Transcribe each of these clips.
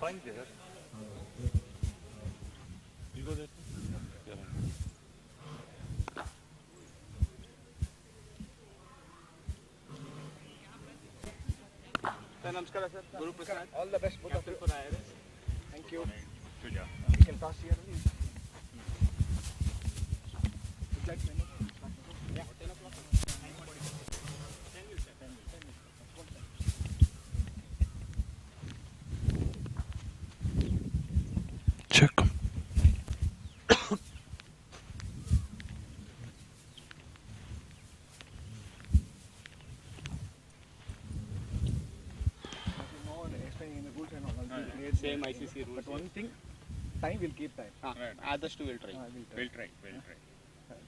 fine there. You go there. Yeah. Sir, namaskar, sir. Guru Prasad. All the best, both of you. For IRS. Thank you. Good job. We can toss here. Would you like to know? Yeah. 10 o'clock. Check. Same ICC rules. But one thing, time will keep time. Others too will try. We'll try.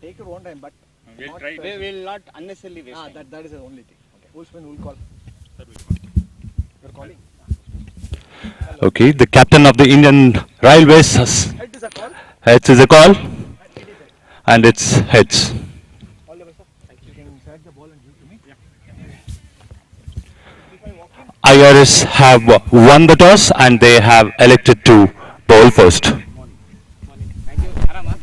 Take your own time, but We'll not, try. We will not unnecessarily waste time. that is the only thing. Okay. Who's when will call? Sir, we'll call. You're calling. Okay, the captain of the Indian Railways has It is a call. heads is a call, It is it. and it's heads. All the best, sir. Thank you. You can select the ball and give to me. Yeah. If I walk in, IRS have won the toss and they have elected to bowl first. Thank you. Arama.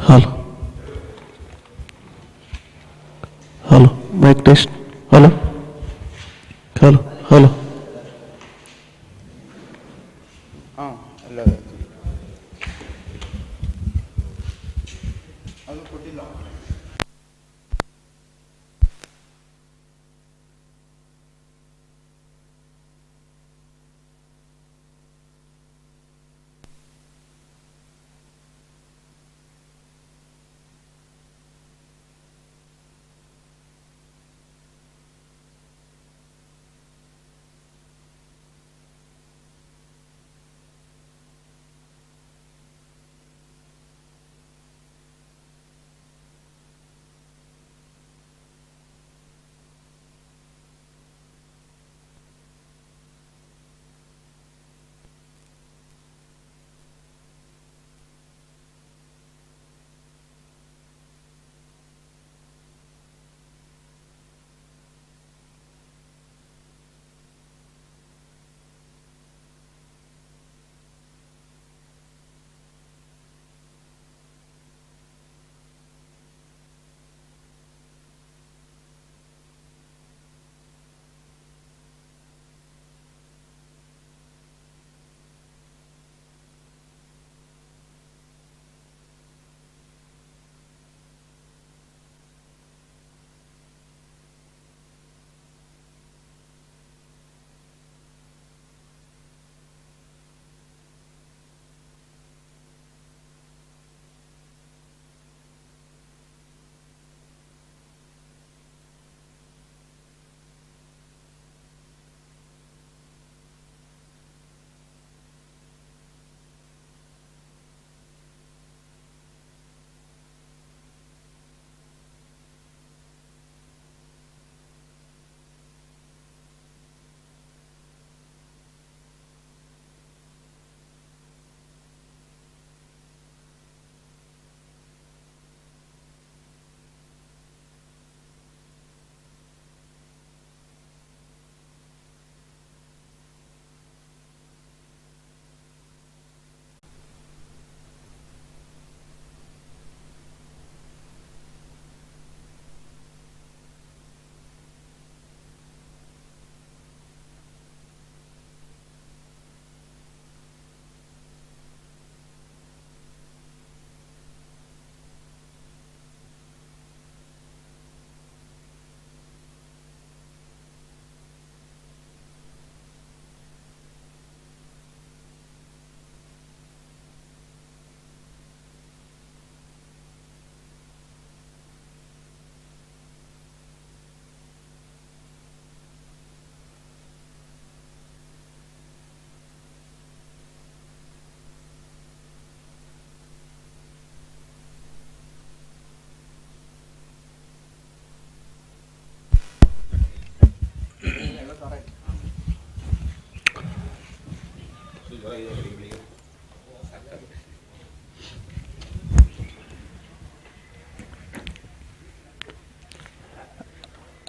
Hello. Hello. Mic test. Hello. Hello. Hello. Hello.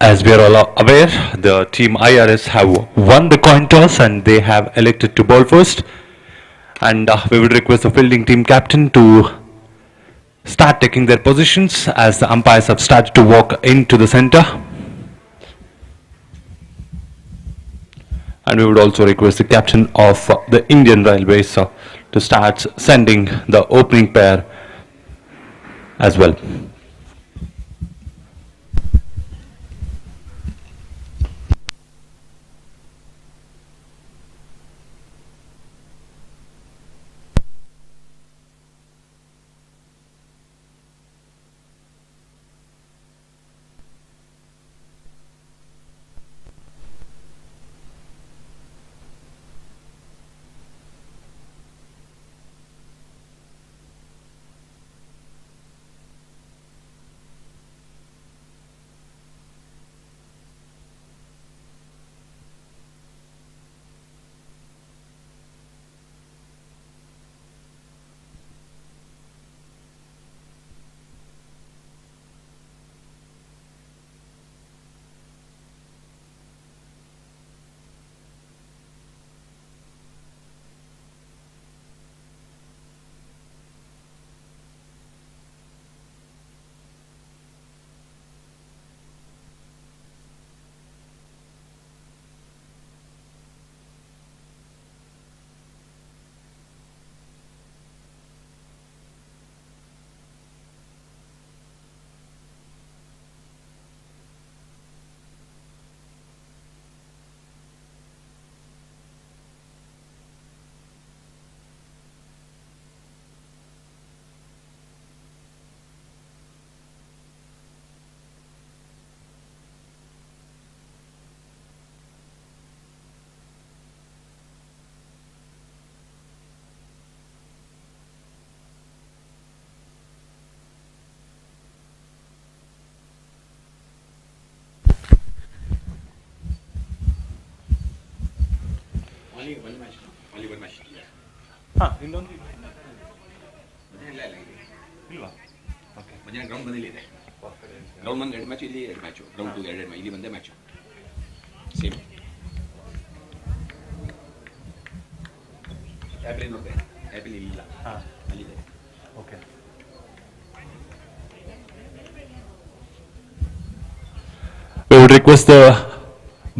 As we are all aware, the team IRS have won the coin toss and they have elected to bowl first. And we would request the fielding team captain to start taking their positions as the umpires have started to walk into the center. And we would also request the captain of the Indian Railways to start sending the opening pair as well. Only one match. Only one match. ಇನ್ನೊಂದು ಇಲ್ಲ ಇಲ್ವಾ? ಮಧ್ಯಾಹ್ನ ground ಬಂದಿಲ್ಲಿದೆ. Ground ಬಂದು 2 match, ಇಲ್ಲಿ 2 match. Ground 2 2 ಇಲ್ಲಿ ಒಂದೇ match. Same. Apple ನೋಡಿದೆ. Apple ಇಲ್ಲ. ಅಲ್ಲಿದೆ. Okay. We would request the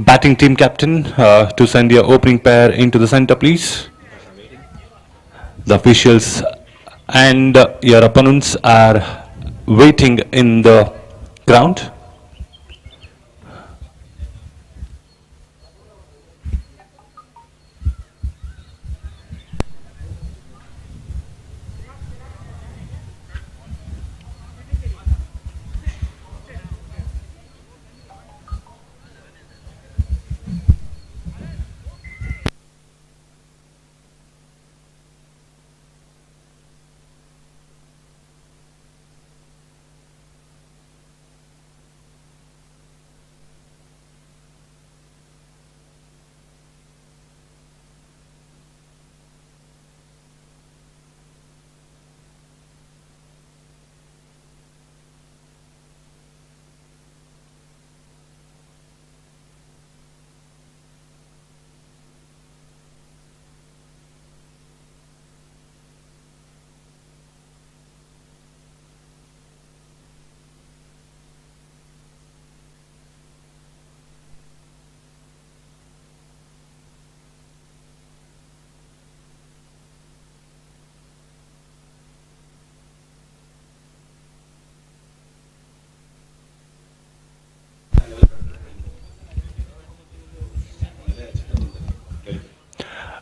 batting team captain to send your opening pair into the center, please. The officials and your opponents are waiting in the ground.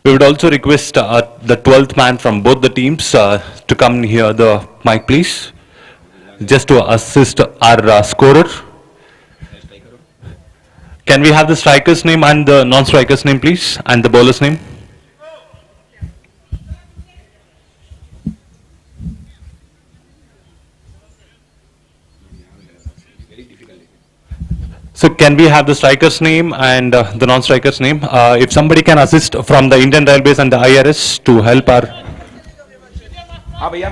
We would also request the 12th man from both the teams to come near the mic, please, just to assist our scorer. Can we have the striker's name and the non-striker's name, please, and the bowler's name? So can we have the striker's name and the non-striker's name? If somebody can assist from the Indian Railways and the IRS to help our... हाँ भैया.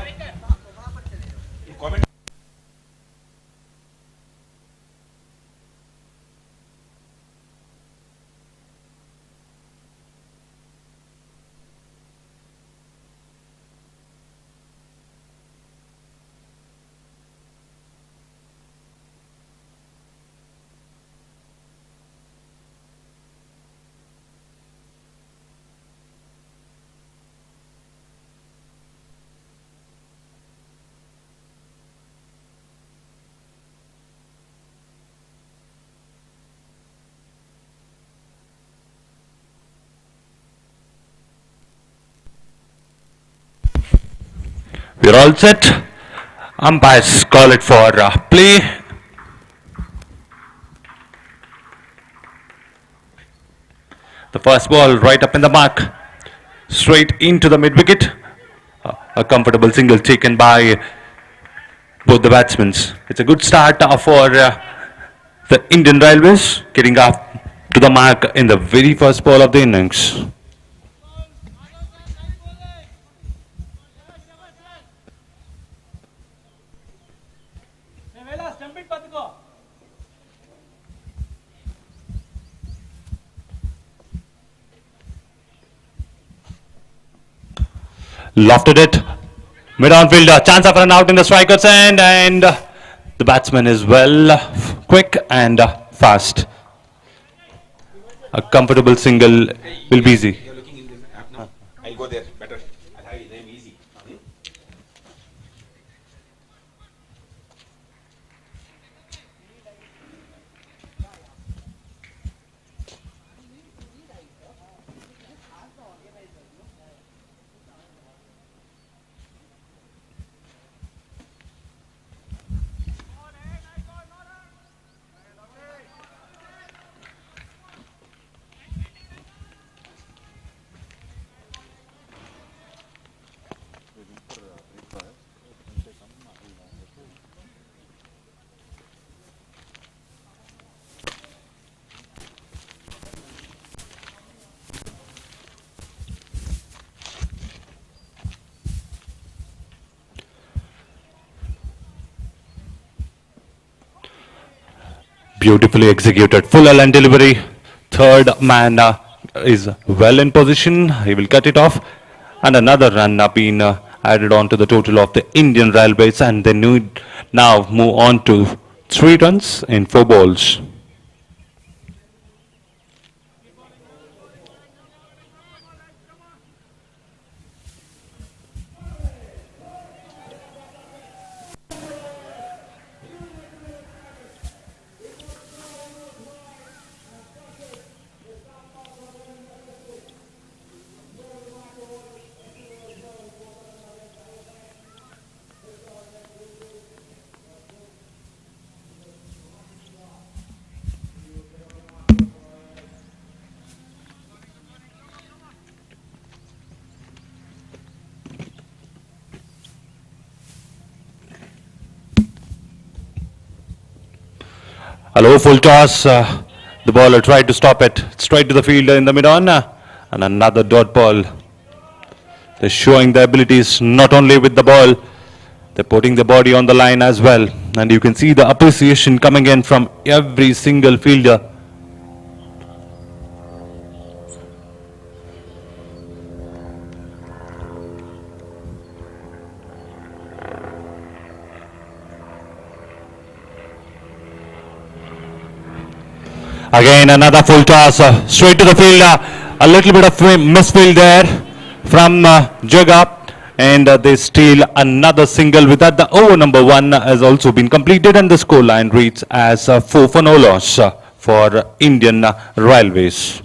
We're all set. Umpires call it for play. The first ball right up in the mark, straight into the mid-wicket. A comfortable single taken by both the batsmen. It's a good start for the Indian Railways, getting up to the mark in the very first ball of the innings. Lofted it, mid-on fielder, chance of run out in the striker's end, and the batsman is well quick and fast. A comfortable single will be easy. You're looking in this app now. I'll go there. Better. I'll have it. Then easy. Beautifully executed, full line delivery. Third man is well in position. He will cut it off, and another run being added on to the total of the Indian Railways, and they now move on to 3 runs in 4 balls. A low full toss. The bowler tried to stop it straight to the fielder in the mid-on, and another dot ball. They're showing their abilities not only with the ball, they're putting the body on the line as well. And you can see the appreciation coming in from every single fielder. Again, another full toss straight to the fielder. A little bit of misfield there from Jaga, and they steal another single. With that, the over number 1 has also been completed, and the scoreline reads as 4 for no loss for Indian Railways.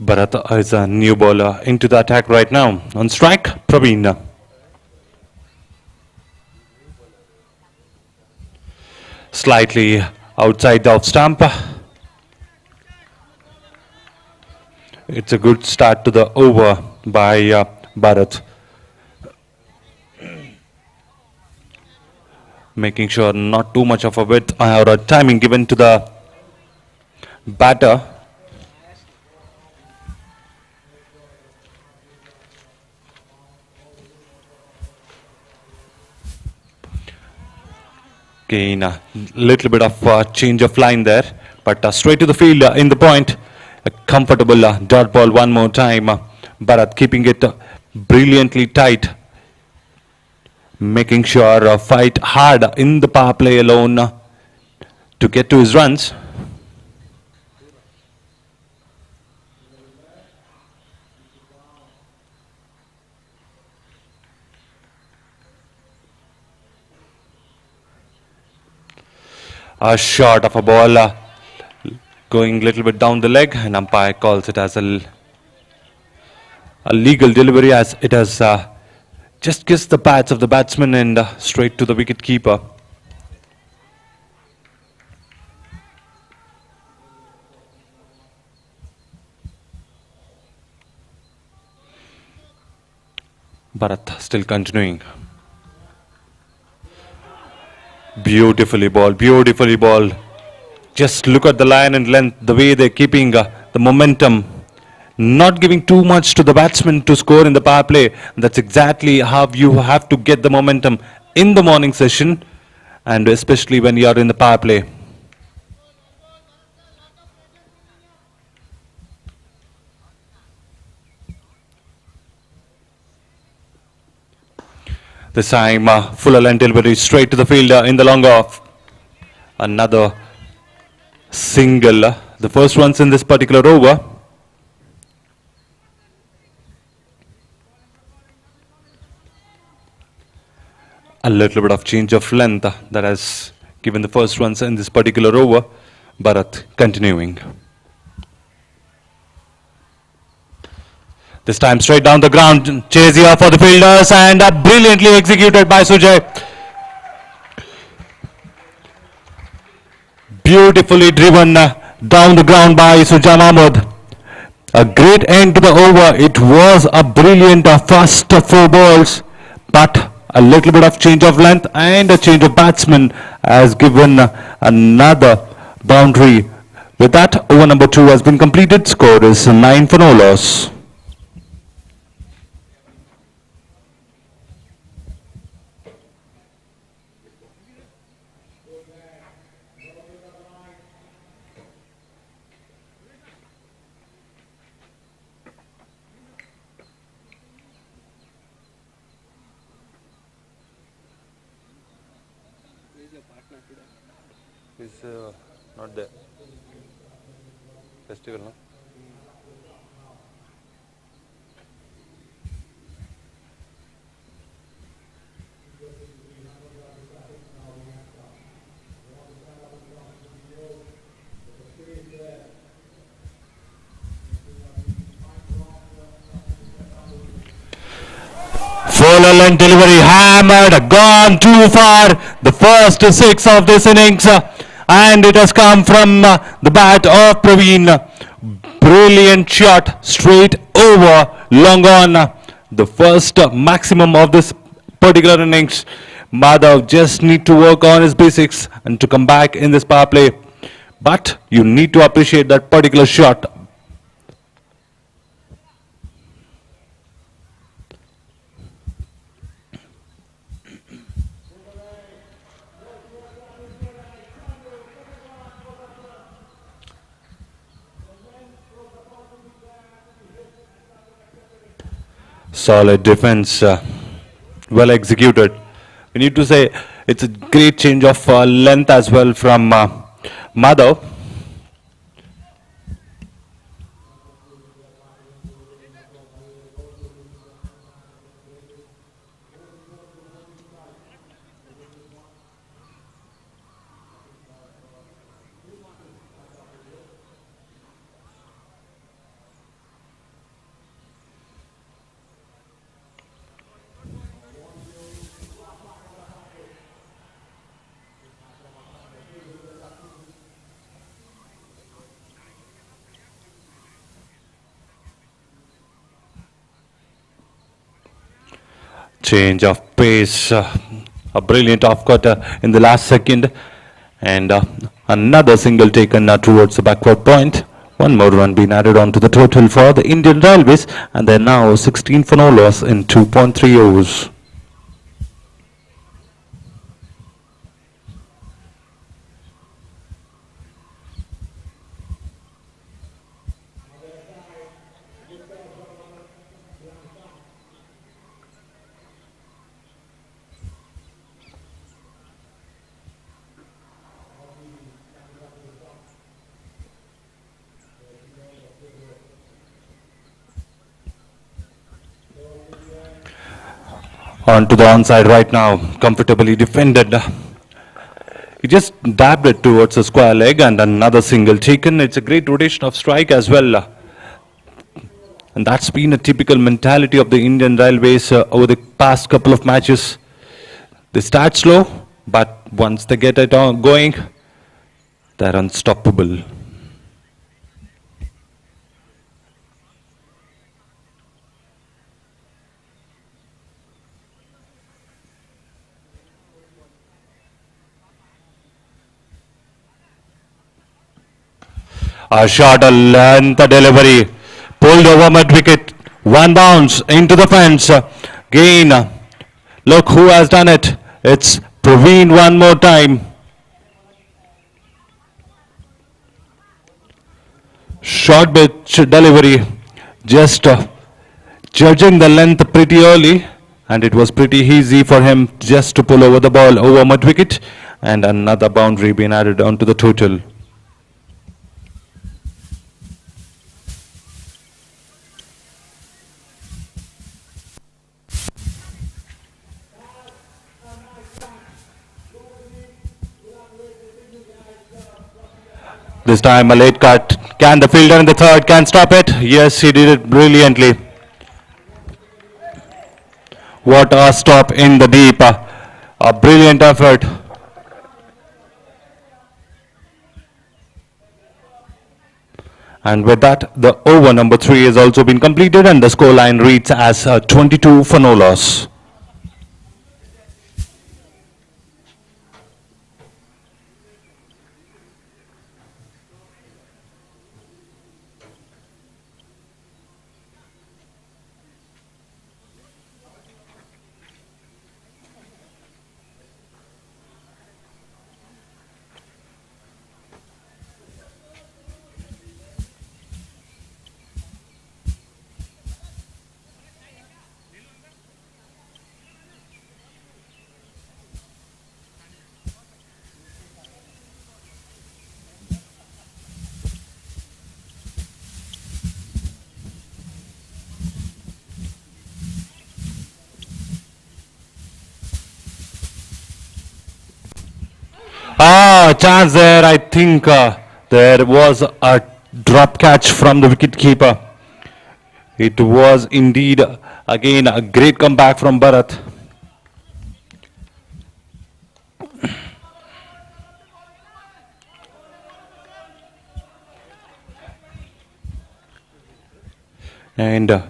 Bharat is a new bowler into the attack right now. On strike, Praveen. slightly outside the off stump. It's a good start to the over by Bharat. Making sure not too much of a width or a timing given to the batter. Again, a little bit of change of line there, but straight to the field in the point. A comfortable dot ball one more time. Bharat keeping it brilliantly tight. Making sure fight hard in the power play alone to get to his runs. A shot of a ball going a little bit down the leg, and umpire calls it as a legal delivery, as it has just kissed the pads of the batsman and straight to the wicket keeper. Bharat still continuing. Beautifully ball. Just look at the line and length, the way they're keeping the momentum, not giving too much to the batsman to score in the power play. That's exactly how you have to get the momentum in the morning session, and especially when you are in the power play. This time, full length delivery straight to the fielder in the long off. Another single, the first ones in this particular over. A little bit of change of length that has given the first runs in this particular over. Bharat continuing. This time straight down the ground, chase here for the fielders, and brilliantly executed by Sujay. Beautifully driven down the ground by Sujay Mahmood. A great end to the over. It was a brilliant first 4 balls, but a little bit of change of length and a change of batsman has given another boundary. With that, over number 2 has been completed. Score is 9 for no loss. Is not there. Festival, no? Full length delivery, hammered, gone too far. The first 6 of this innings, and it has come from the bat of Praveen. Brilliant shot, straight over, long on. The first maximum of this particular innings. Madhav just need to work on his basics and to come back in this power play. But you need to appreciate that particular shot. Solid defense, well executed. We need to say it's a great change of length as well from Madhav. change of pace, a brilliant off-cutter in the last second, and another single taken towards the backward point. One more run being added on to the total for the Indian Railways, and they're now 16 for no loss in 2.3 overs. On to the onside right now, comfortably defended. He just dabbed it towards the square leg and another single taken. It's a great rotation of strike as well. And that's been a typical mentality of the Indian Railways over the past couple of matches. They start slow, but once they get it on going, they're unstoppable. A shot, a length delivery, pulled over mid wicket, one bounce into the fence. Gain. Look who has done it. It's Praveen one more time. Short pitch delivery, just judging the length pretty early, and it was pretty easy for him just to pull over the ball over mid wicket, and another boundary being added onto the total. This time a late cut. Can the fielder in the third can stop it? Yes, he did it brilliantly. What a stop in the deep. A brilliant effort. And with that, the over number 3 has also been completed and the scoreline reads as 22 for no loss. Chance there. I think there was a drop catch from the wicket keeper. It was indeed again a great comeback from Bharat. And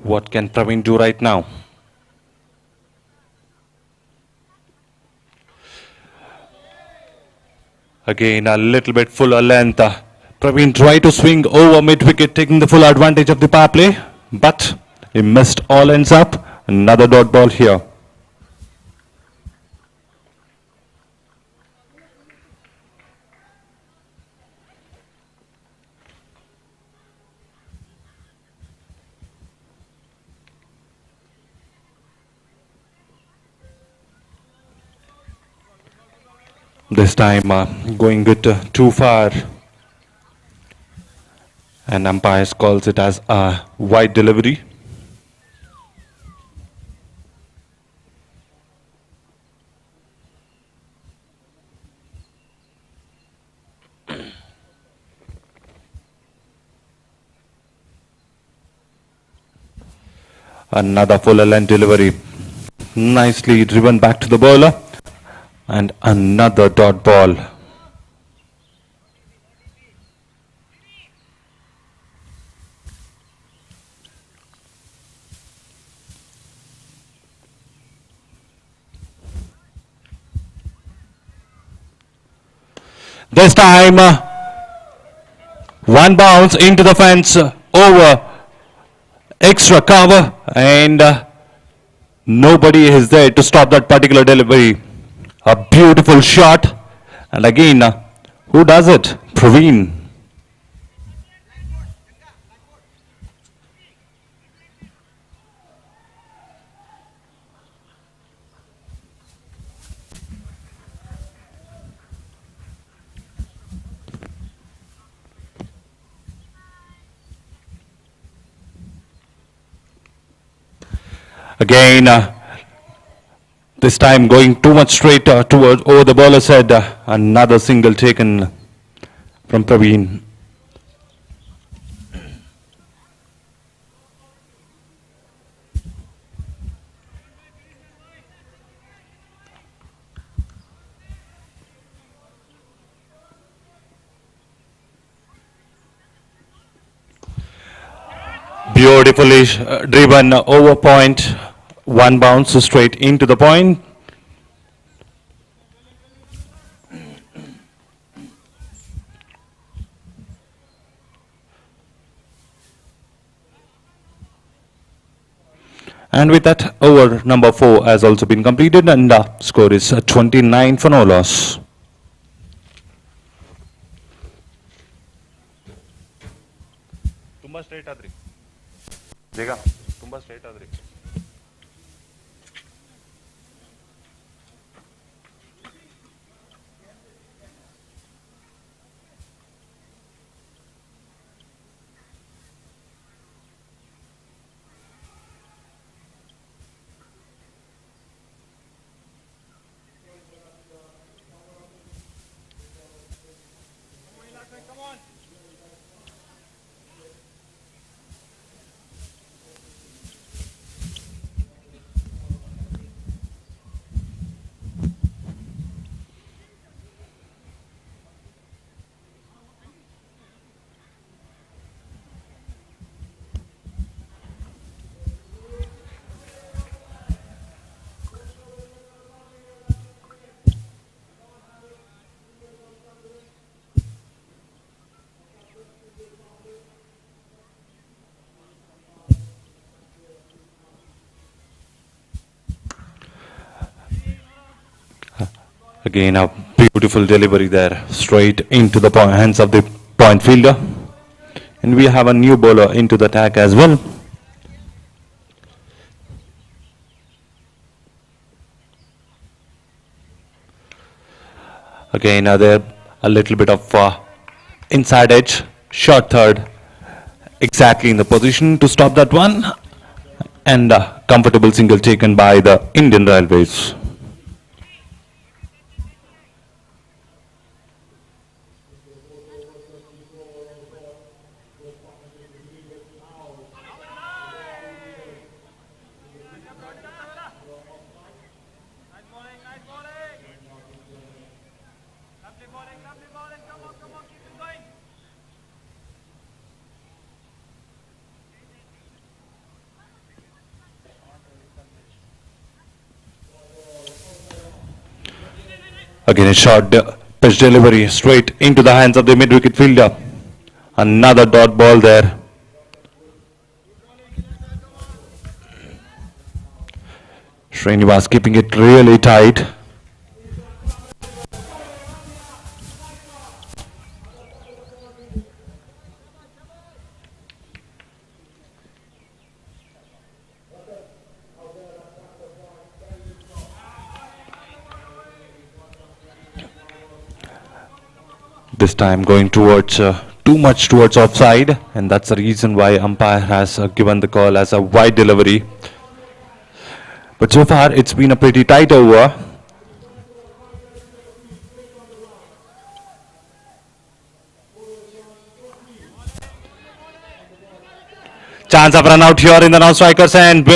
what can Praveen do right now? Again, a little bit fuller length. Praveen tried to swing over mid-wicket, taking the full advantage of the power play, but he missed all ends up. Another dot ball here. This time going bit too far, and umpires calls it as a wide delivery. Another fuller length delivery, nicely driven back to the bowler. And another dot ball. This time, one bounce into the fence, over extra cover, and nobody is there to stop that particular delivery. A beautiful shot, and again, who does it? Praveen. Again, this time going too much straight towards over the bowler's head. Another single taken from Praveen. Beautifully driven over point. One bounce straight into the point. And with that, over number 4 has also been completed, and score is 29 for no loss. ತುಂಬಾ straight ಆದ್ರಿ ಬೇಗ ತುಂಬಾ straight ಆದ್ರಿ Again, a beautiful delivery there, straight into the hands of the point fielder. And we have a new bowler into the attack as well. Again, there a little bit of inside edge, short third, exactly in the position to stop that one. And a comfortable single taken by the Indian Railways. Again, a short pitch delivery straight into the hands of the mid-wicket fielder. Another dot ball there. Srinivas keeping it really tight. This time going towards too much towards offside, and that's the reason why umpire has given the call as a wide delivery. But so far it's been a pretty tight over. Chance of run out here in the non-strikers, and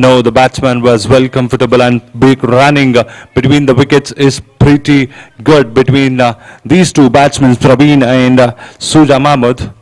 no, the batsman was well comfortable, and big running between the wickets is pretty good between these two batsmen, Praveen and Suja Mahmud.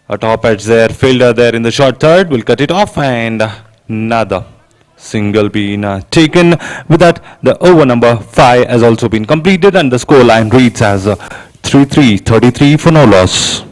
A top edge there, fielder there in the short third will cut it off, and another single being taken. With that, the over number 5 has also been completed, and the score line reads as 3-3, 33 for no loss.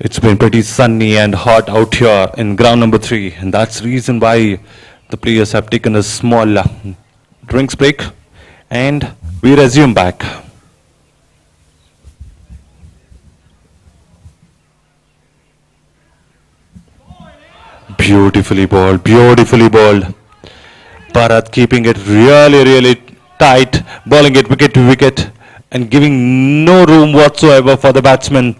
It's been pretty sunny and hot out here in ground number 3, and that's the reason why the players have taken a small drinks break, and we resume back. Beautifully bowled, beautifully bowled. Bharat keeping it really tight, bowling it wicket to wicket, and giving no room whatsoever for the batsman.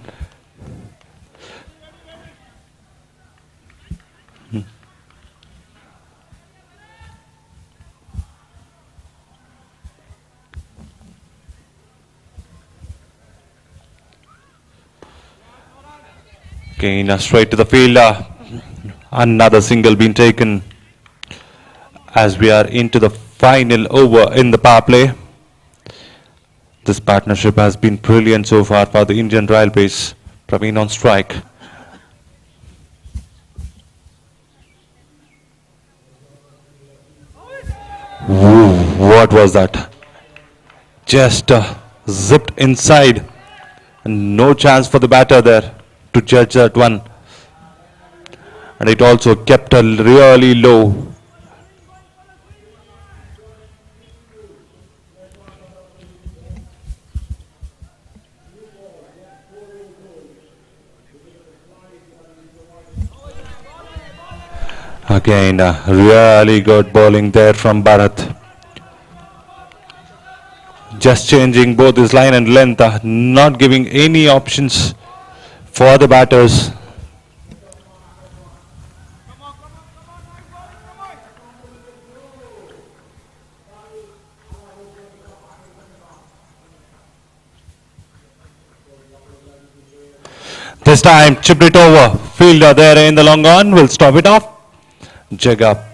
Again, straight to the fielder. Another single being taken as we are into the final over in the power play. This partnership has been brilliant so far for the Indian Railways. Praveen on strike. Ooh, what was that? Just zipped inside, and no chance for the batter there to judge that one. And it also kept a really low. Again, really good bowling there from Bharat. Just changing both his line and length, not giving any options for the batters. This time, chipped it over. Fielder there in the long on will stop it off. Jaga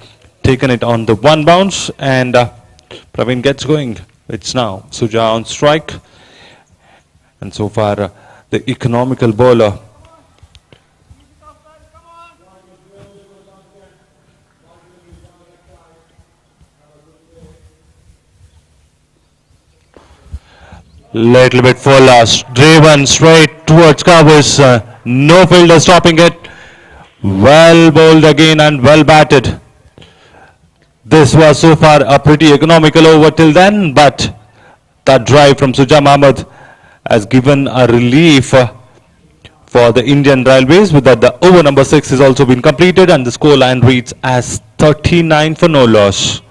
taken it on the one bounce, and Praveen gets going. It's now Suja on strike, and so far the economical bowler. Little bit full, driven straight towards covers. No fielder stopping it. Well bowled again and well batted. This was so far a pretty economical over till then, but that drive from Sujam Ahmed has given a relief for the Indian Railways. With that, the over number 6 has also been completed, and the score line reads as 39 for no loss.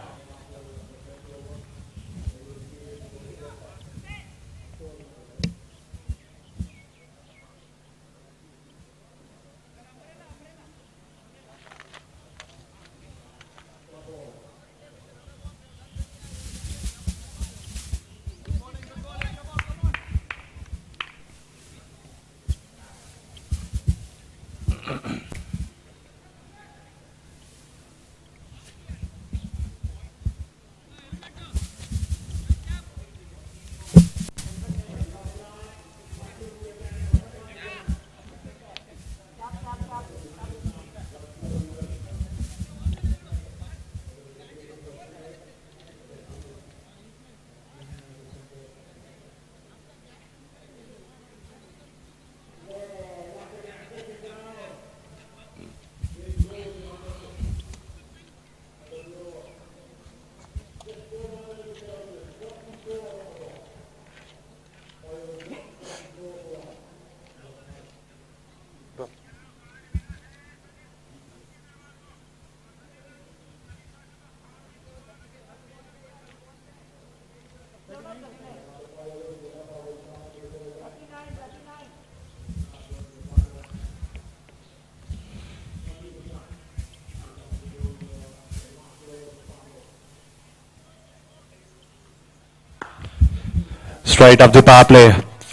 Straight up the power play.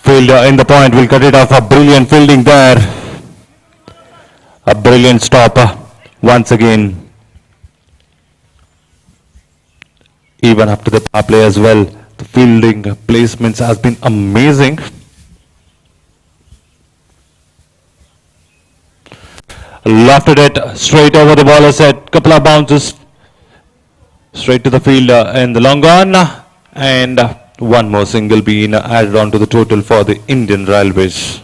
Fielder in the point will cut it off. A brilliant fielding there. A brilliant stop once again. Even after the power play as well, the fielding placements has been amazing. Lofted it straight over the bowler set. Couple of bounces straight to the fielder in the long on, and one more single being added on to the total for the Indian Railways.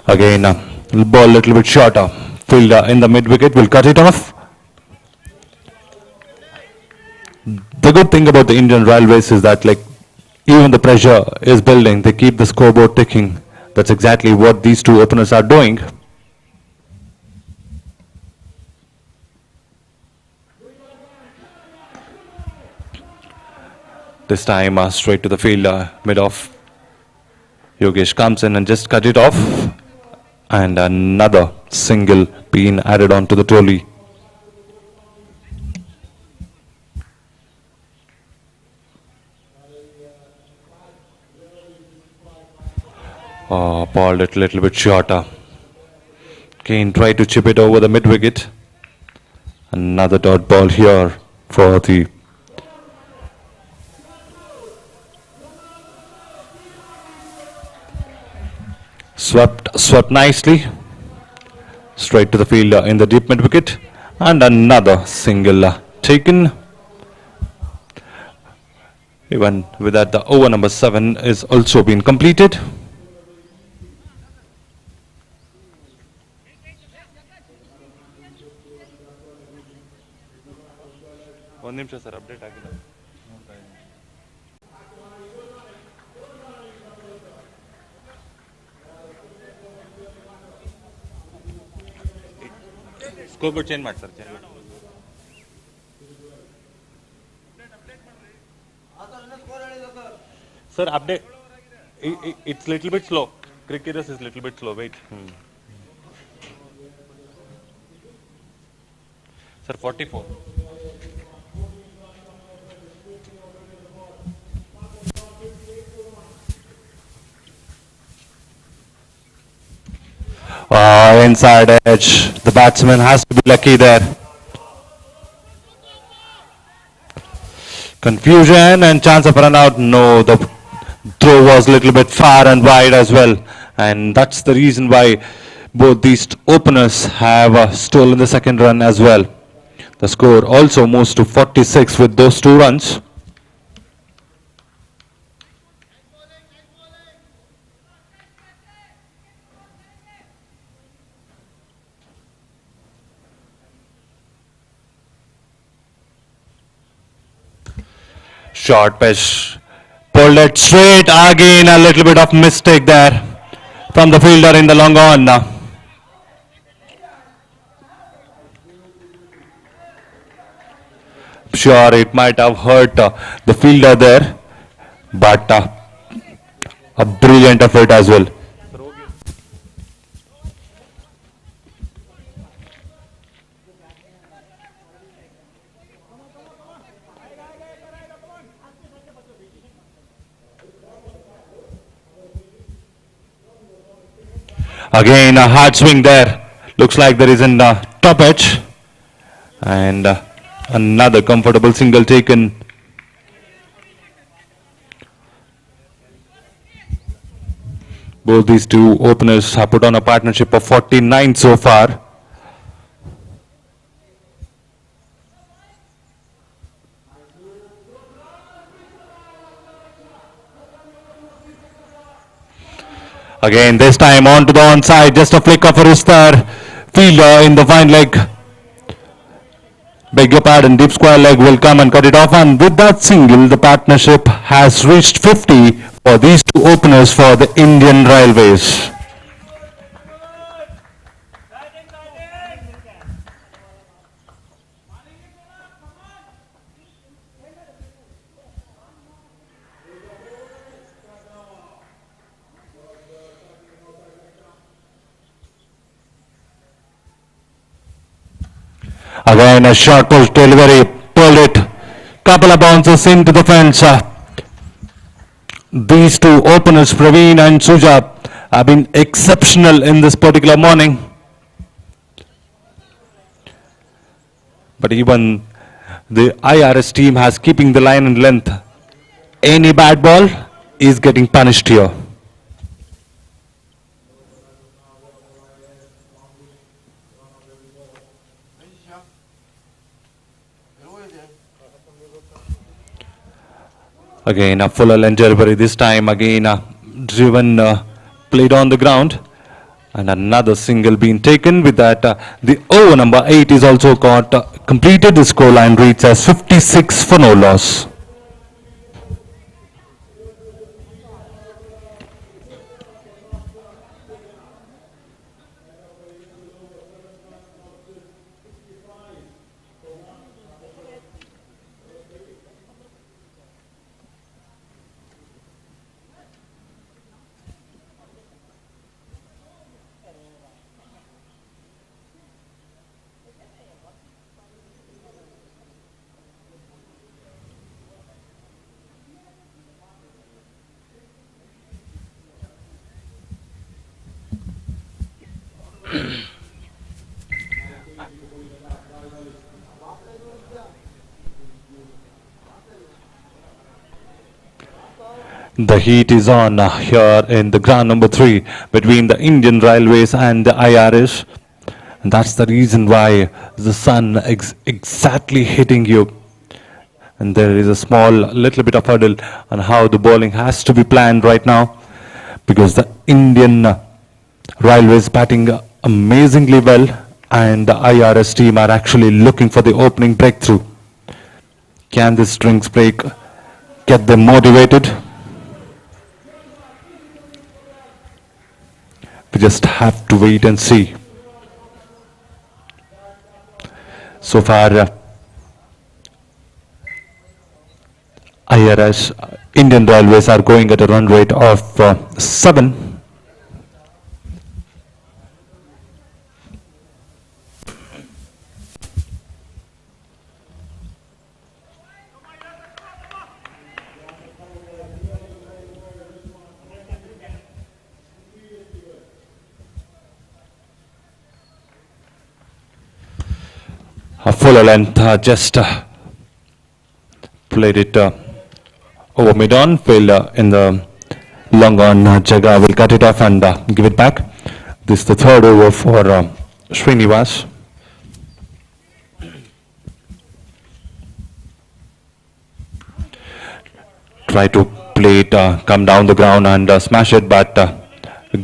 Again, ball a little bit shorter. Fielder in the mid wicket will cut it off. The good thing about the Indian Railways is that, like, even the pressure is building, they keep the scoreboard ticking. That's exactly what these two openers are doing. This time straight to the fielder, mid-off. Yogesh comes in and just cut it off. And another single being added on to the trolley. Ball it a little bit shorter. Kane tried to chip it over the mid wicket. Another dot ball here for the swept nicely. Straight to the fielder in the deep mid wicket. And another single taken. Even with that, the over number 7 is also been completed. ಒಂದು ನಿಮಿಷ ಸರ್, update ಆಗಿಲ್ಲ. Score board change ಮಾಡಿ sir, change ಮಾಡಿ. Sir update, it's little bit slow. Cricketers is little bit slow. Wait. Sir 44. Inside edge. The batsman has to be lucky there. Confusion and chance of run out. No, the throw was a little bit far and wide as well. And that's the reason why both these openers have stolen the second run as well. The score also moves to 46 with those 2 runs. Short pitch, pulled it straight. Again a little bit of mistake there from the fielder in the long on. Sure, it might have hurt the fielder there, but a brilliant effort as well. Again a hard swing there. Looks like there is a top edge. And another comfortable single taken. Both these two openers have put on a partnership of 49 so far. Again, this time on to the onside, just a flick of a wrister. Fielder in the fine leg. Beg your pardon, deep square leg will come and cut it off. And with that single, the partnership has reached 50 for these two openers for the Indian Railways. Again, a short push delivery, pulled it. Couple of bounces into the fence. These two openers, Praveen and Suja, have been exceptional in this particular morning. But even the IRS team has keeping the line and length. Any bad ball is getting punished here. Again, a full length delivery this time. Again, driven, played on the ground. And another single being taken. With that, the over number 8 is also got completed. The scoreline reads as 56 for no loss. The heat is on here in the ground number 3 between the Indian Railways and the IRS. And that's the reason why the sun is exactly hitting you. And there is a small little bit of hurdle on how the bowling has to be planned right now. Because the Indian Railways batting amazingly well. And the IRS team are actually looking for the opening breakthrough. Can this strings break get them motivated? We just have to wait and see. So far, IRS, Indian Railways are going at a run rate of 7. A fuller length, just played it over mid-on, fell in the long on. Jaga will cut it off and give it back. This is the third over for Srinivas. Try to play it, come down the ground and smash it, but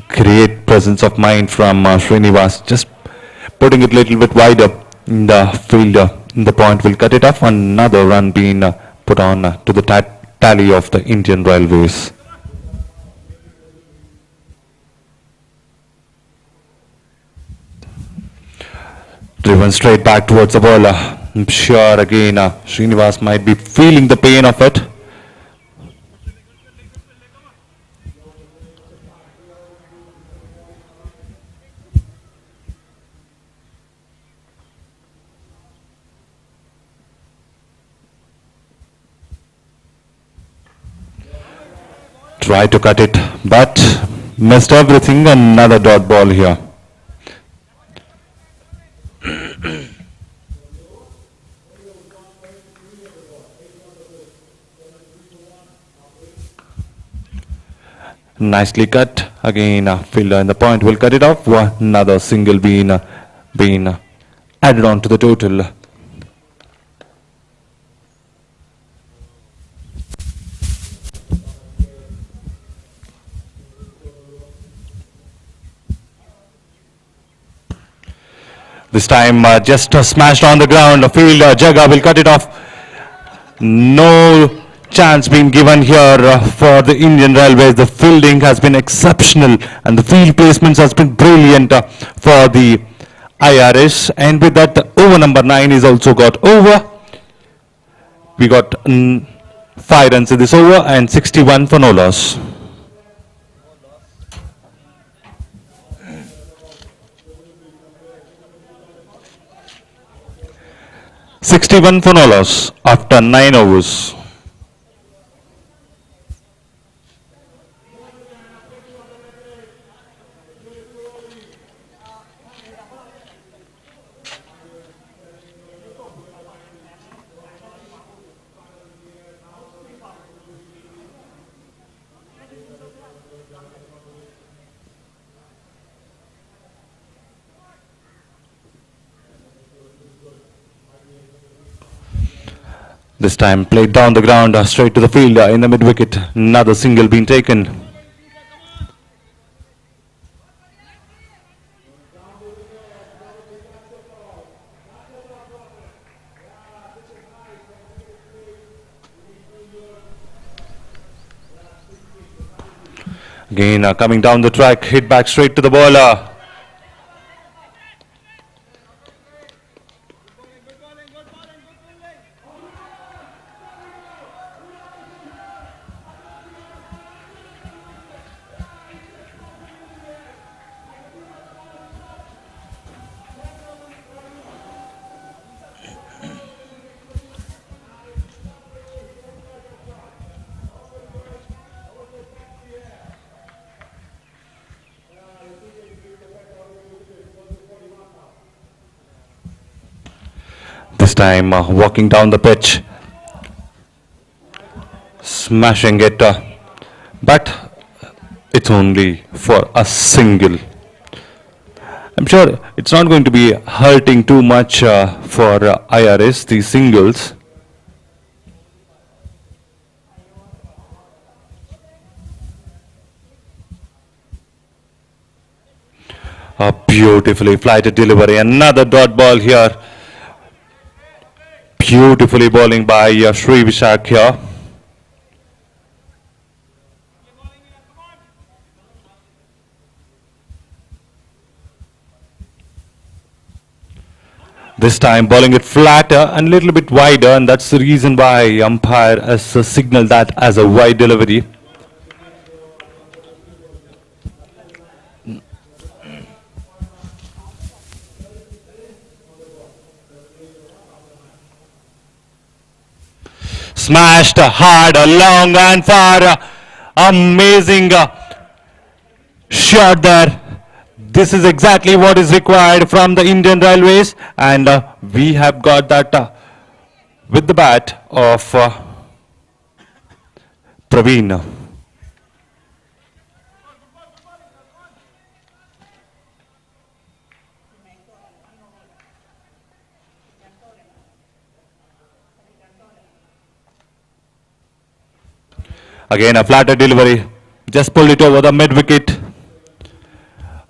great presence of mind from Srinivas, just putting it a little bit wider. The fielder, the point will cut it off. Another run being put on to the tally of the Indian Railways. Driven straight back towards the ball. I'm sure again Srinivas might be feeling the pain of it. Try to cut it, but missed everything. Another dot ball here. Nicely cut. Again, fielder in the point will cut it off. Another single being added on to the total. This time just smashed on the ground. The fielder Jaga will cut it off. No chance being given here for the Indian Railways. The fielding has been exceptional and the field placements has been brilliant for the IRS. And with that, the over number 9 is also got over. We got 5 runs in this over and 61 for no loss. 61 for no loss after 9 overs. This time played down the ground, straight to the field in the mid-wicket. Another single being taken. Again coming down the track, hit back straight to the bowler. This time walking down the pitch, smashing it, but it's only for a single. I'm sure it's not going to be hurting too much for IRS, these singles. A beautifully flighted delivery, another dot ball here. Beautifully bowling by Sri Vishak here. This time bowling it flatter and a little bit wider, and that's the reason why umpire has signaled that as a wide delivery. Smashed hard, long and far. Amazing shot there. This is exactly what is required from the Indian Railways, and we have got that with the bat of Praveen. Again a flatter delivery, just pulled it over the mid-wicket.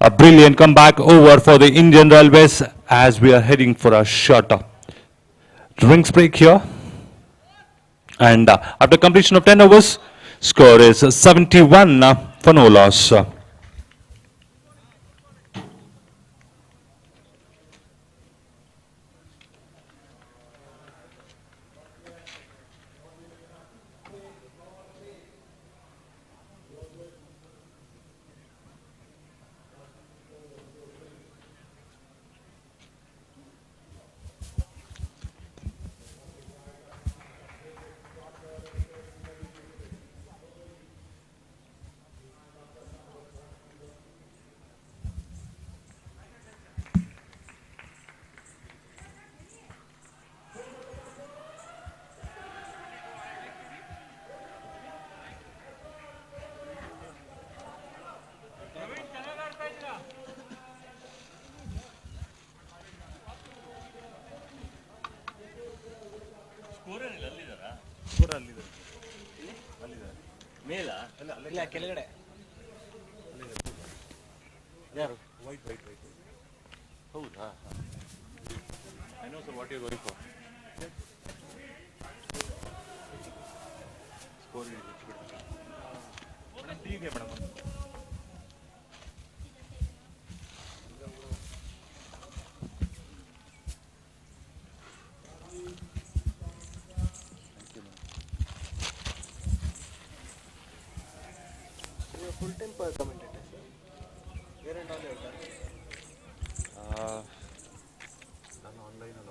A brilliant comeback over for the Indian Railways as we are heading for a short drinks break here. And after completion of 10 overs, score is 71 for no loss. ಇಲ್ಲ ಕೆಳಗಡೆ ಯಾರು wait wait wait ಹೌದಾ I know sir what you going for score madam ಟೀಗೆ madam full time commentator sir. Where and all you have done? ನಾನು online ಅಲ್ಲ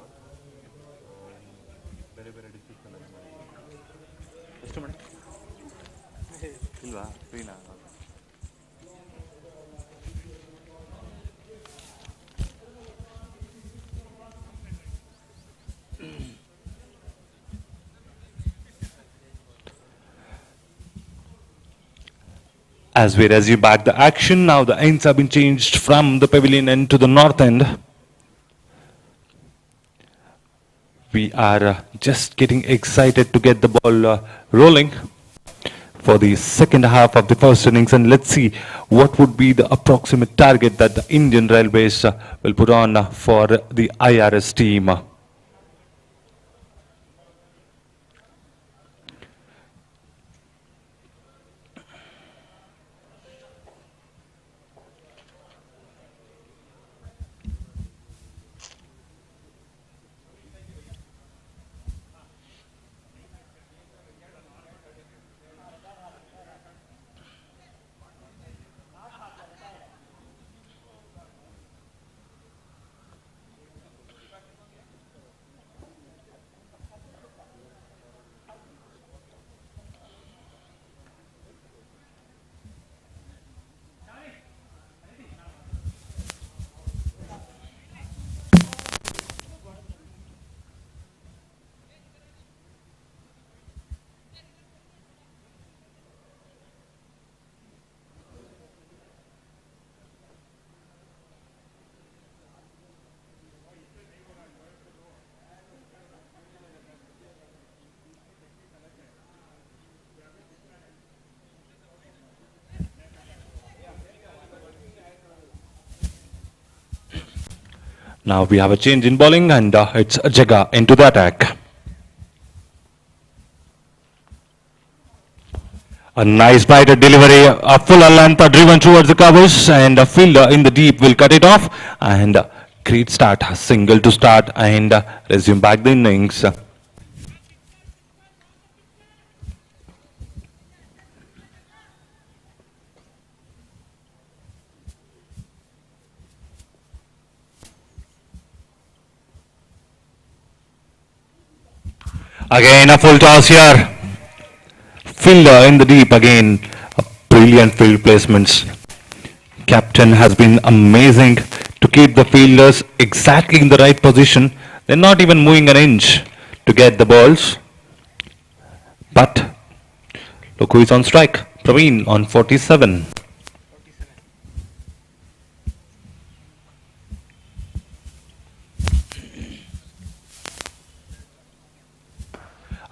ಇಲ್ವಾ ಫ್ರೀನಾ? As we resume back the action, now the ends have been changed from the pavilion end to the north end. We are just getting excited to get the ball rolling for the second half of the first innings, and let's see what would be the approximate target that the Indian Railways will put on for the IRS team. Now we have a change in bowling, and it's Jaga into the attack. A nice blighted delivery, a full length driven towards the covers, and a fielder in the deep will cut it off, and great start, single to start, and resume back the innings. Again a full toss here. Fielder in the deep again. A brilliant field placements. Captain has been amazing to keep the fielders exactly in the right position. They're not even moving an inch to get the balls. But look who is on strike. Praveen on 47.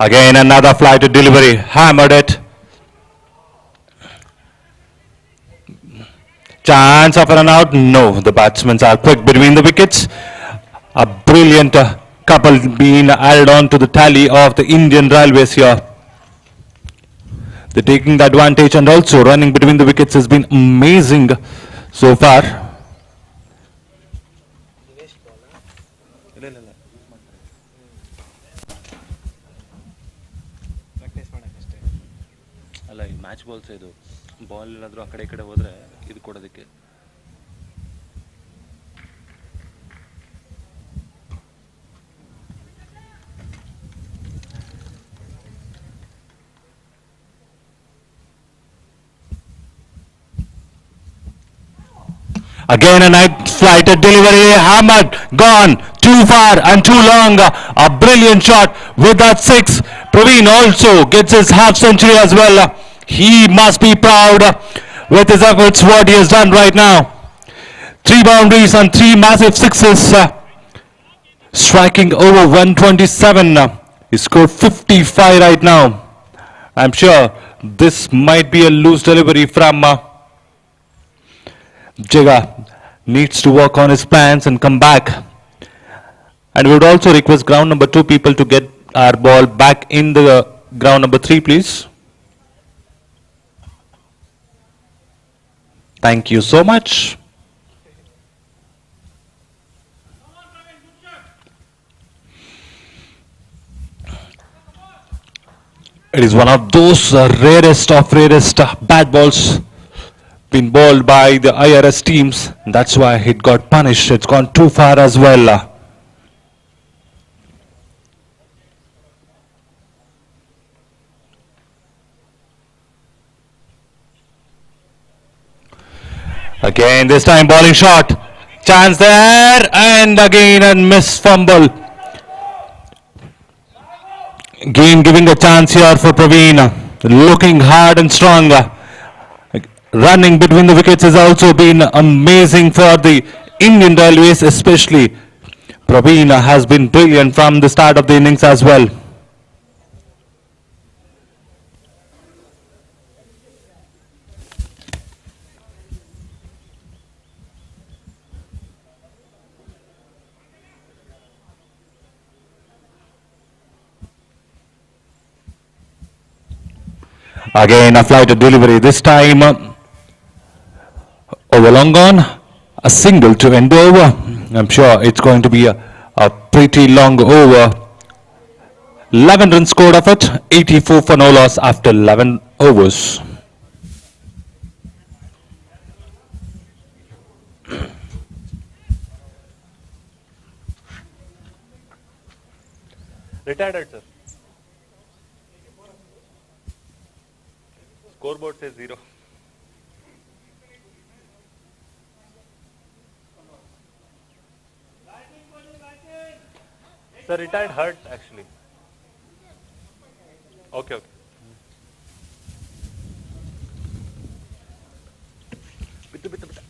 Again another flighted delivery, hammered it. Chance of a run out, no, the batsmen are quick between the wickets. A brilliant couple being added on to the tally of the Indian Railways here. They're taking the advantage, and also running between the wickets has been amazing so far. ಅಲ್ಲ ಈ match balls ಇದು ball ಏನಾದರೂ ಆ ಕಡೆ ಈ ಕಡೆ ಹೋದರೆ ಇದು ಕೊಡೋದಕ್ಕೆ. Again a night flighted delivery, hammered, gone, too far and too long. A brilliant shot with that six. Praveen also gets his half century as well. He must be proud with his efforts, what he has done right now. 3 boundaries and 3 massive sixes. Striking over 127. He scored 55 right now. I'm sure this might be a loose delivery from Jaga. Needs to work on his plans and come back. And we would also request ground number 2 people to get our ball back in the ground number 3, please. Thank you so much. It is one of those rarest of rarest bad balls been bowled by the IRS teams. That's why it got punished. It's gone too far as well. Again, this time bowling shot. Chance there, and again a miss fumble. Again giving a chance here for Praveen. Looking hard and strong. Running between the wickets has also been amazing for the Indian Railways, especially. Praveen has been brilliant from the start of the innings as well. Again a flighted delivery, this time over long on, a single to end over. I'm sure it's going to be a pretty long over. 11 runs scored of it, 84 for no loss after 11 overs. Retired, sir. Scoreboard says 0. Sir, retired hurt actually. Okay, okay. Bitte, bitte, bitte.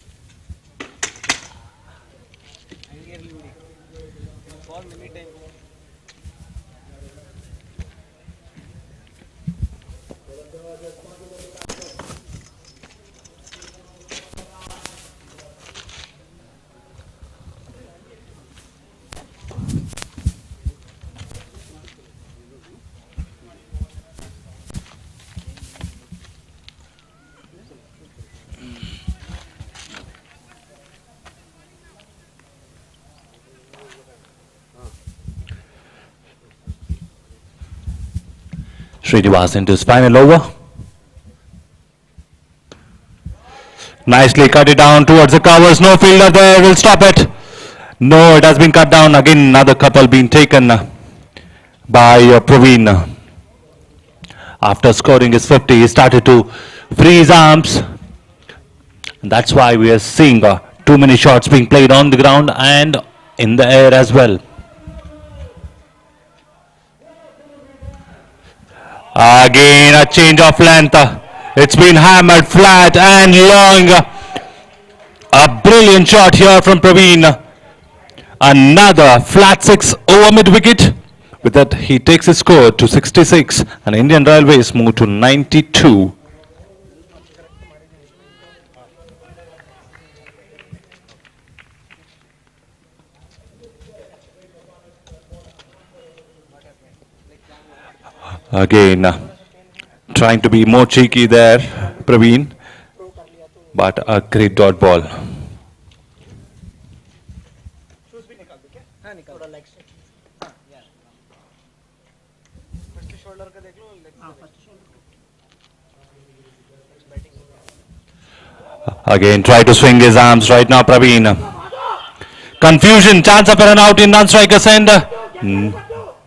Srinivas into his final over. Nicely cut it down towards the covers. No fielder there will stop it. No, it has been cut down. Again, another couple being taken by Praveen. After scoring his 50, he started to free his arms. And that's why we are seeing too many shots being played on the ground and in the air as well. Again a change of length. It's been hammered flat and long. A brilliant shot here from Praveen. Another flat 6 over mid wicket. With that he takes his score to 66 and Indian Railways move to 92. Again, trying to be more cheeky there, Praveen, but a great dot ball. Again, try to swing his arms right now, Praveen. Confusion, chance of a run out in non-striker's end.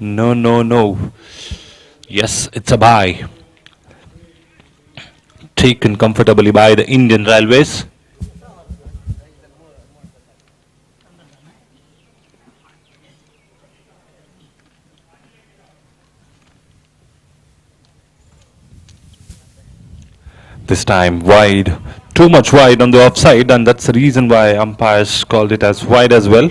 No, no, no. Yes, it's a bye. Taken comfortably by the Indian Railways. This time wide, too much wide on the offside, and that's the reason why umpires called it as wide as well.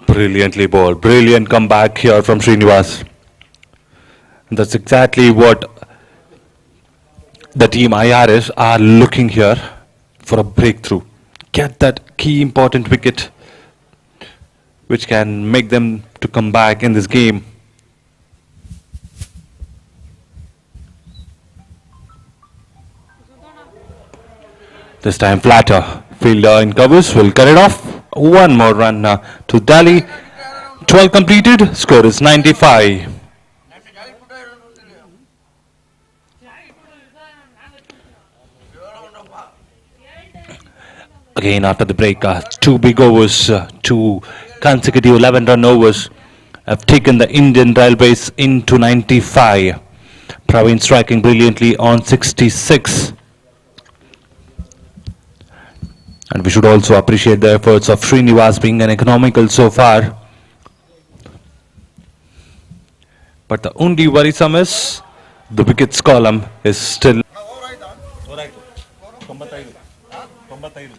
Brilliantly bowled, brilliant comeback here from Srinivas. That's exactly what the team IRS are looking here for, a breakthrough. Get that key important wicket which can make them to come back in this game. This time flatter. Fielder in covers will cut it off. One more run to Delhi. 12 completed. Score is 95. Again after the break, two big overs, two consecutive 11-run overs have taken the Indian Railways into 95. Praveen striking brilliantly on 66. And we should also appreciate the efforts of Srinivas being an economical so far. But the only worrisome is the wickets column is still. ಓವರಾಯ್ತು 95 95.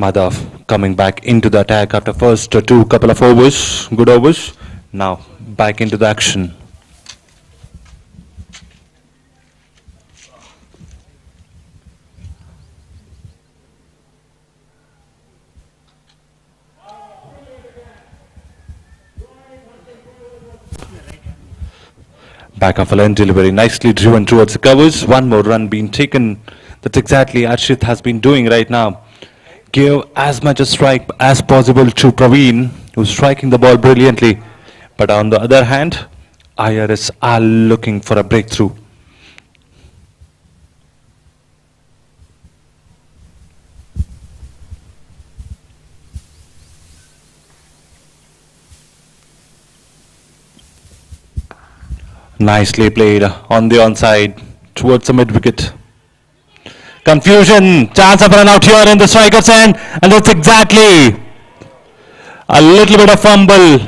Madhav coming back into the attack after first two couple of overs, good overs. Now back into the action. Back of a line delivery, nicely driven towards the covers. One more run being taken. That's exactly Arshit has been doing right now. Give as much a strike as possible to Praveen, who's striking the ball brilliantly. But on the other hand, IRS are looking for a breakthrough. Nicely played on the onside towards the mid wicket. Confusion, chance of run out here in the striker's end, and that's exactly a little bit of fumble.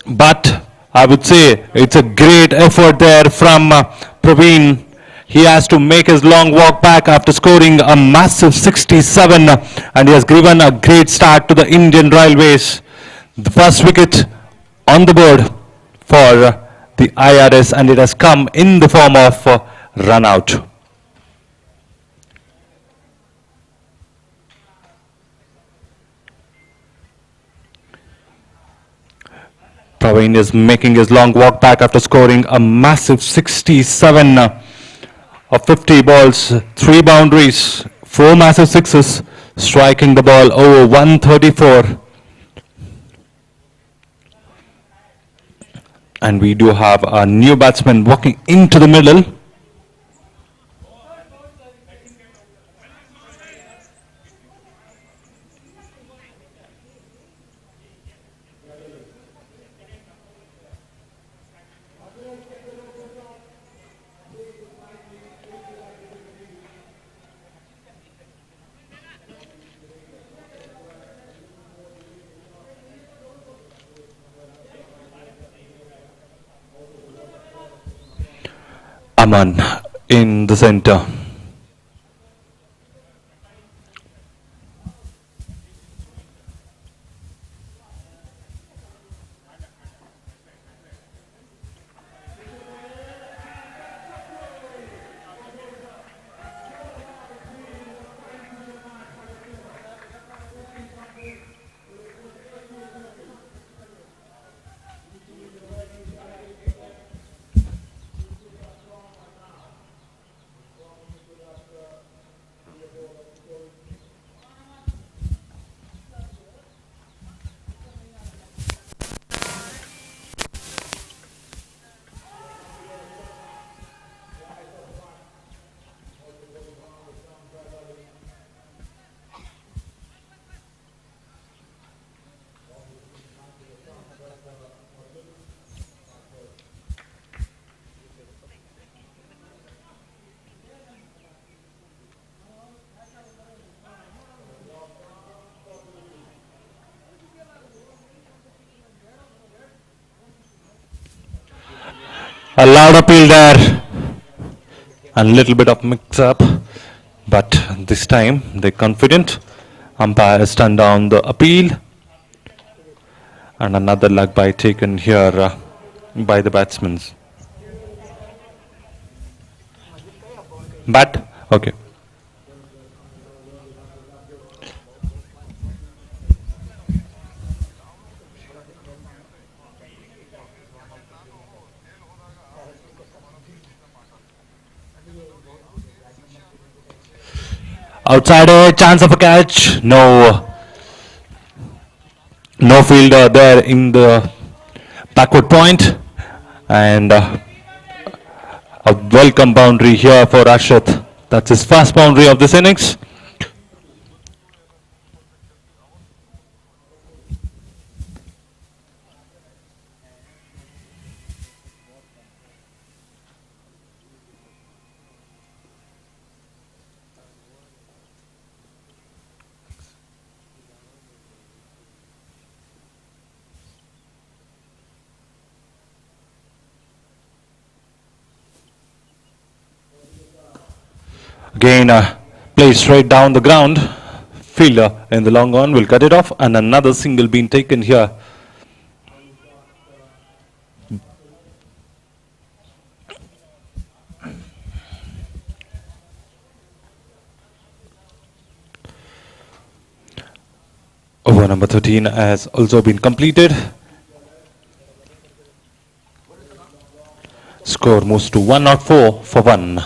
But I would say it's a great effort there from Praveen. He has to make his long walk back after scoring a massive 67, and he has given a great start to the Indian Railways. The first wicket on the board for the IRS, and it has come in the form of run out. Praveen is making his long walk back after scoring a massive 67 of 50 balls, 3 boundaries, 4 massive sixes, striking the ball over 134. And we do have a new batsman walking into the middle. Aman in the center. A loud appeal there, a little bit of mix up, but this time they're confident. Umpire has turned down the appeal, and another leg by taken here by the batsmen. But okay. Outside a chance of a catch. No. No fielder there in the backward point, and a welcome boundary here for Ashit. That's his first boundary of this innings. Again, play straight down the ground. Fielder in the long on will cut it off, and another single being taken here. Over number 13 has also been completed. Score moves to 104 for 1.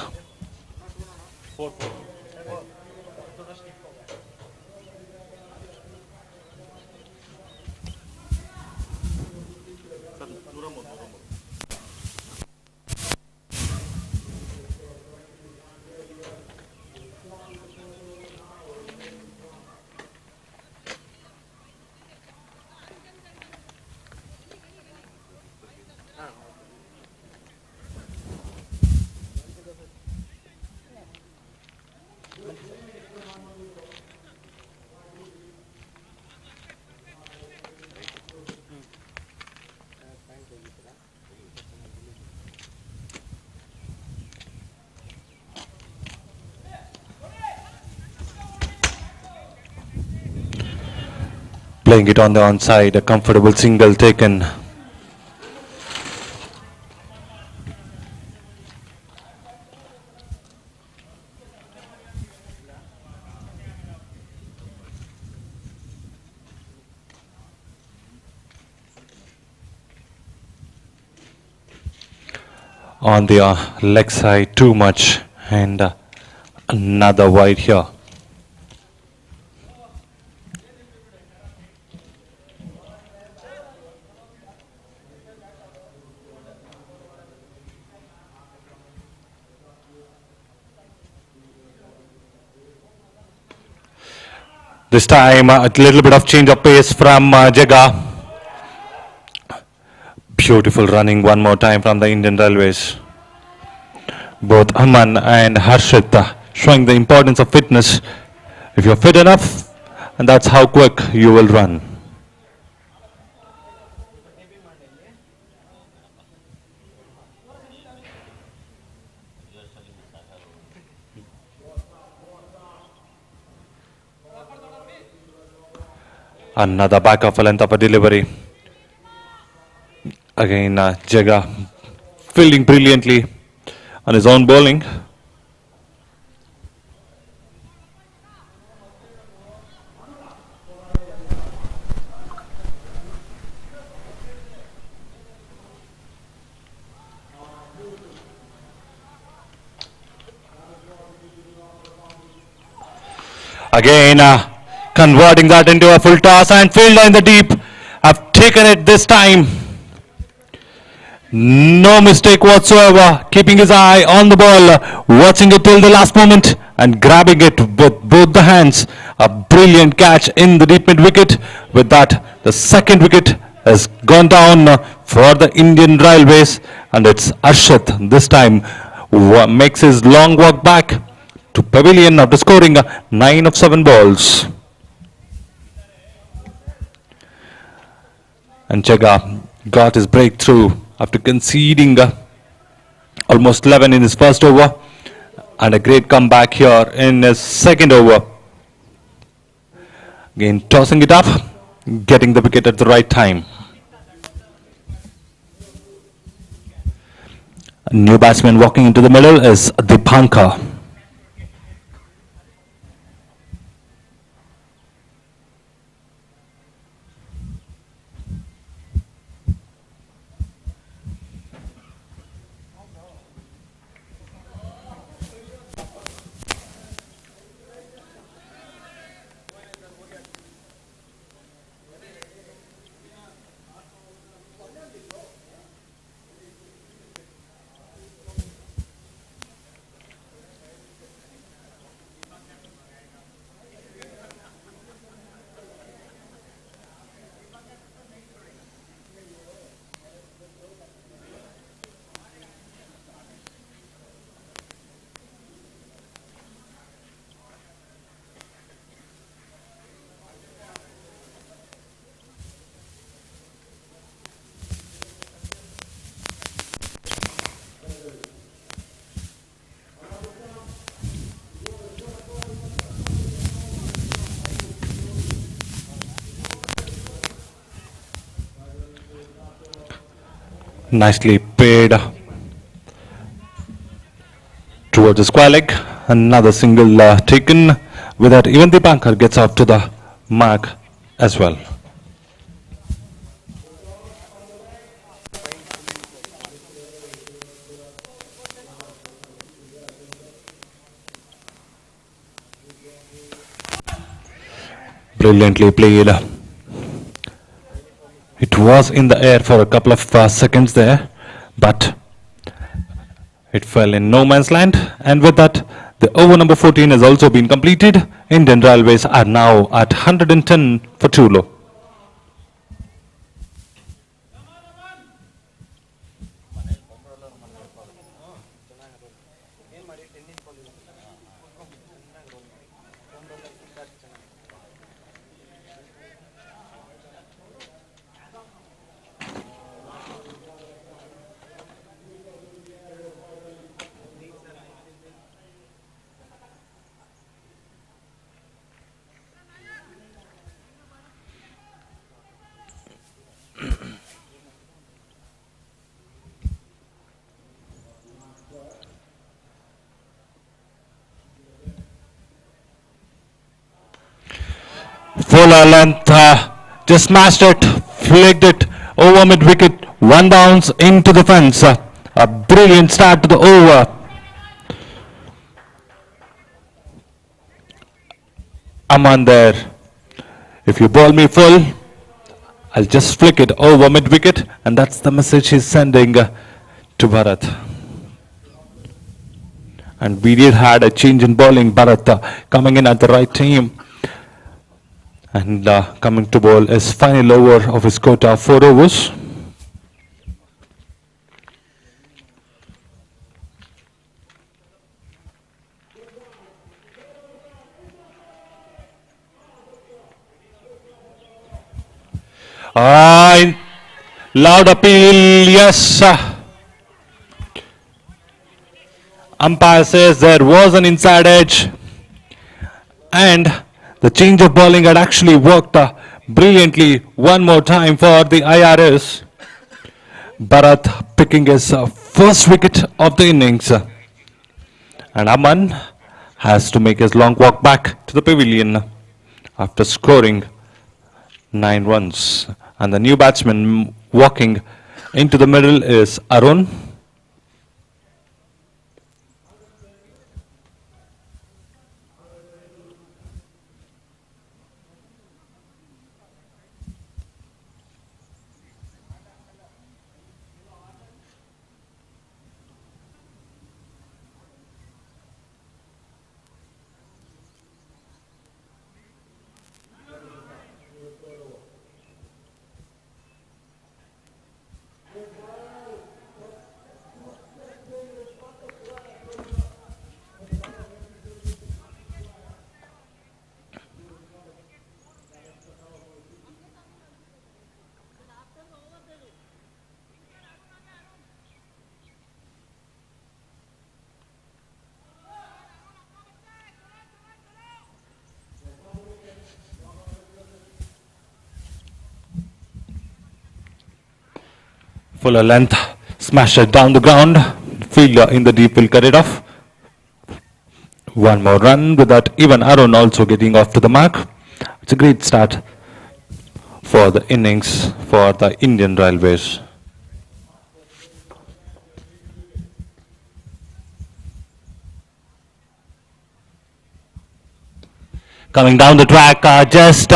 Playing it on the onside, a comfortable single taken. On the leg side, too much, and another wide here. This time, a little bit of change of pace from Jaga. Beautiful running one more time from the Indian Railways. Both Aman and Harshit showing the importance of fitness. If you're fit enough, and that's how quick you will run. Another back of a length of a delivery. Again, Jaga fielding brilliantly on his own bowling. Again, converting that into a full toss, and fielder in the deep have taken it this time. No mistake whatsoever, keeping his eye on the ball, watching it till the last moment and grabbing it with both the hands. A brilliant catch in the deep mid wicket. With that, the second wicket has gone down for the Indian Railways, and it's Arshad this time who makes his long walk back to pavilion after scoring 9 of 7 balls. And Jaga got his breakthrough after conceding almost 11 in his first over, and a great comeback here in his second over. Again tossing it up, getting the wicket at the right time. A new batsman walking into the middle is Dipankar. Nicely paid towards the square leg. Another single taken. With that, even the banker gets off to the mark as well. Brilliantly played. It was in the air for a couple of seconds there, but it fell in no man's land, and with that, the over number 14 has also been completed. Indian Railways are now at 110 for 2 low. Fuller length, just smashed it, flicked it over mid wicket, one bounce into the fence. A brilliant start to the over. Aman there. If you ball me full, I'll just flick it over mid wicket, and that's the message he's sending to Bharat. And we did had a change in bowling. Bharat coming in at the right time. And coming to bowl is final over of his quota, 4 overs. Loud appeal, yes. Umpire says there was an inside edge, and the change of bowling had actually worked brilliantly one more time for the IRS. Bharat picking his first wicket of the innings. And Aman has to make his long walk back to the pavilion after scoring 9 runs. And the new batsman walking into the middle is Arun. Fuller length, smash it down the ground. Fielder in the deep will cut it off. One more run with that. Even Arun also getting off to the mark. It's a great start for the innings for the Indian Railways. Coming down the track, just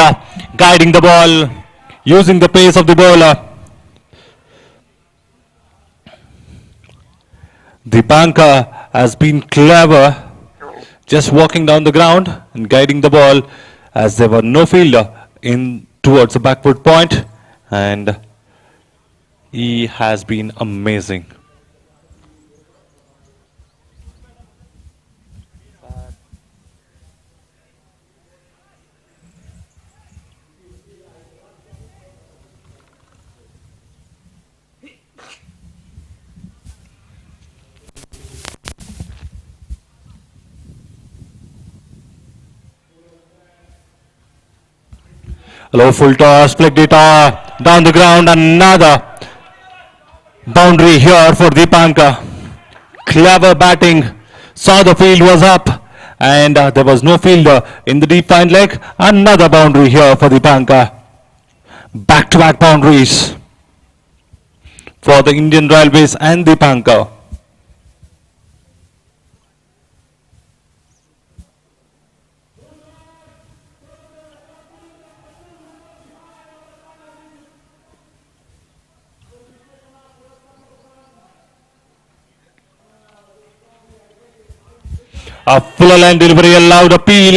guiding the ball, using the pace of the bowler. The banker has been clever, just walking down the ground and guiding the ball as there were no fielder in towards the backward point, and he has been amazing. Low full toss, flicked it down the ground, another Boundary here for Deepanka. Clever batting. Saw the field was up and there was no fielder in the deep fine leg. Another boundary here for Deepanka. Back-to-back boundaries for the Indian Railways and Deepanka. A full line delivery allowed appeal.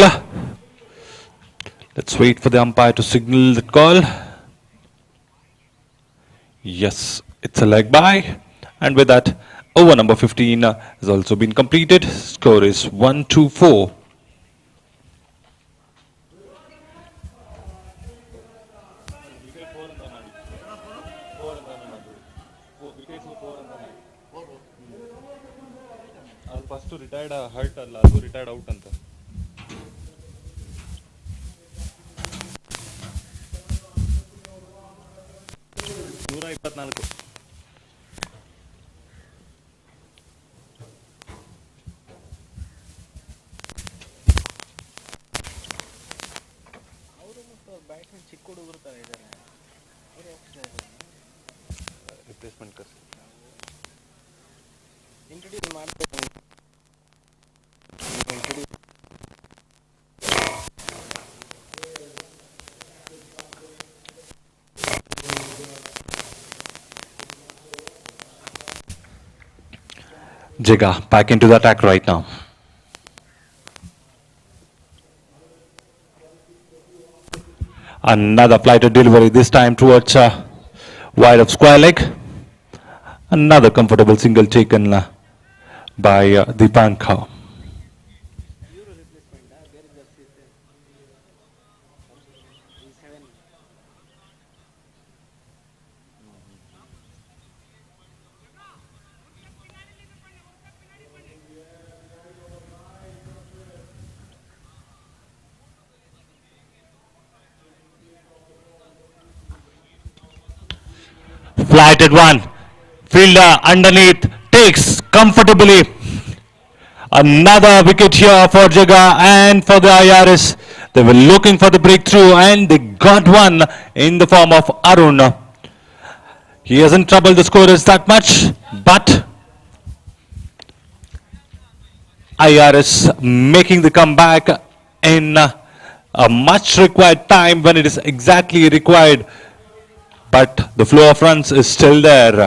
Let's wait for the umpire to signal the call. Yes, it's a leg by. And with that, over number 15 has also been completed. Score is 1-2-4. First retired hurt ಅಲ್ಲ, ಅದು retired out ಅಂತ. ನೂರ 24. Batsman ಚಿಕ್ಕ ಹುಡುಗರು ಥರ ಇದ್ದಾರೆ. Replacement ಕರ್ಸಿ introduce ಮಾಡಬೇಕು. Jega back into the attack right now. Another flighted delivery, this time towards wide of square leg. Another comfortable single taken by Deepanka. Flighted one. Fielder underneath takes comfortably. Another wicket here for Jega and for the IRS. They were looking for the breakthrough and they got one in the form of Arun. He hasn't troubled the scorers that much, but IRS making the comeback in a much required time when it is exactly required. But the flow of runs is still there.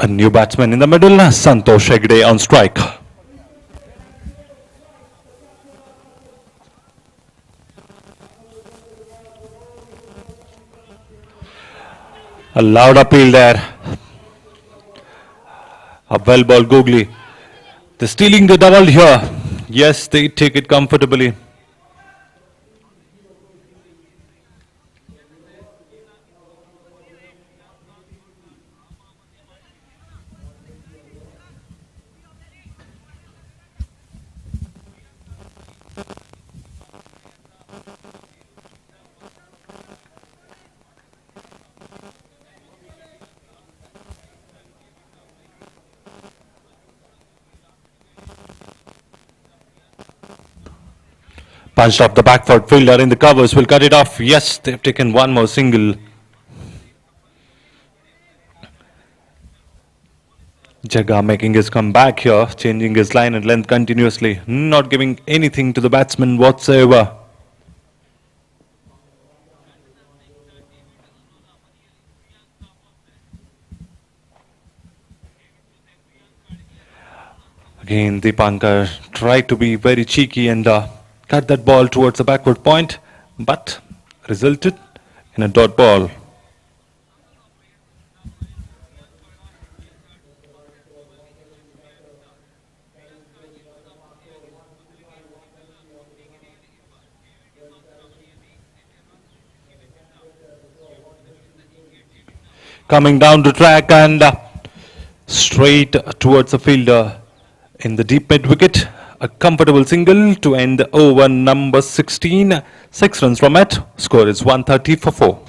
A new batsman in the middle, Santosh Hegde on strike. A loud appeal there. A well ball googly. They're stealing the double here. Yes, they take it comfortably. Punched off the back foot. Fielder in the covers will cut it off. Yes, they've taken one more single. Jaga making his comeback here, changing his line and length continuously, not giving anything to the batsman whatsoever. Again, Deepankar tried to be very cheeky and cut that ball towards the backward point, but resulted in a dot ball. Coming down the track and straight towards the fielder in the deep mid wicket. A comfortable single to end over number 16. 6 runs from it. Score is 130 for 4.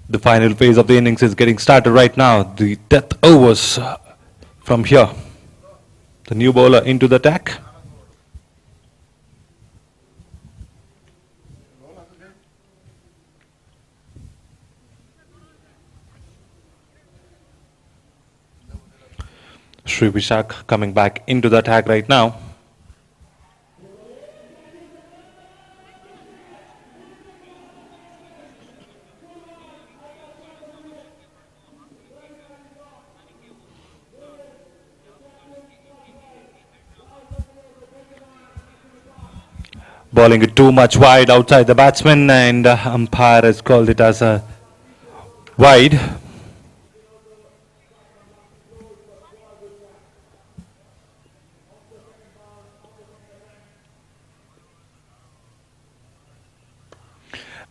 The final phase of the innings is getting started right now. The death overs from here. The new bowler into the attack. Sri Vishak coming back into the attack right now. Bowling it too much wide outside the batsman, and umpire has called it as a wide.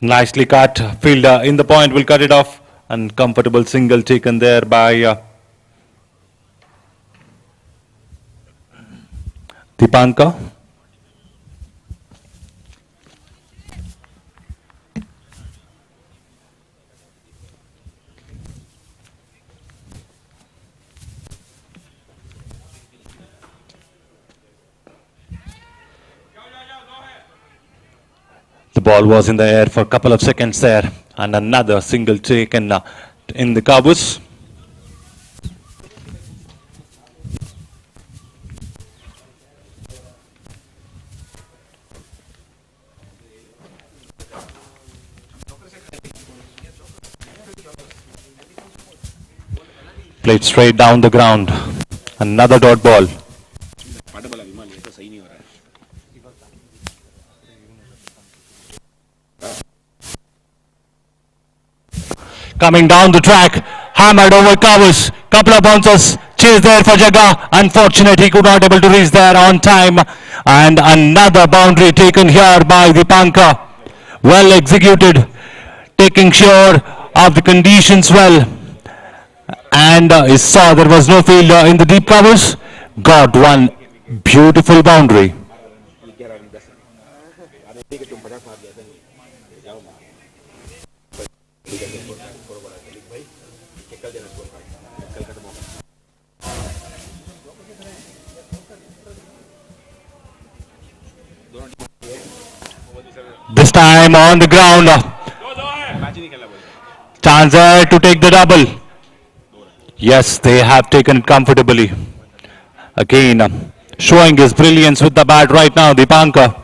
Nicely cut. Fielder in the point will cut it off. Uncomfortable single taken there by Deepankar. The ball was in the air for a couple of seconds there, and another single taken in the covers. Played straight down the ground. Another dot ball. Coming down the track, hammered over covers, couple of bounces, chase there for Jaga. Unfortunate, he could not able to reach there on time. And another boundary taken here by Deepankar. Well executed, taking sure of the conditions well. And he saw there was no fielder in the deep covers. Got one beautiful boundary. This time on the ground. Chance there to take the double. Yes, they have taken it comfortably. Again, showing his brilliance with the bat right now, Deepankar.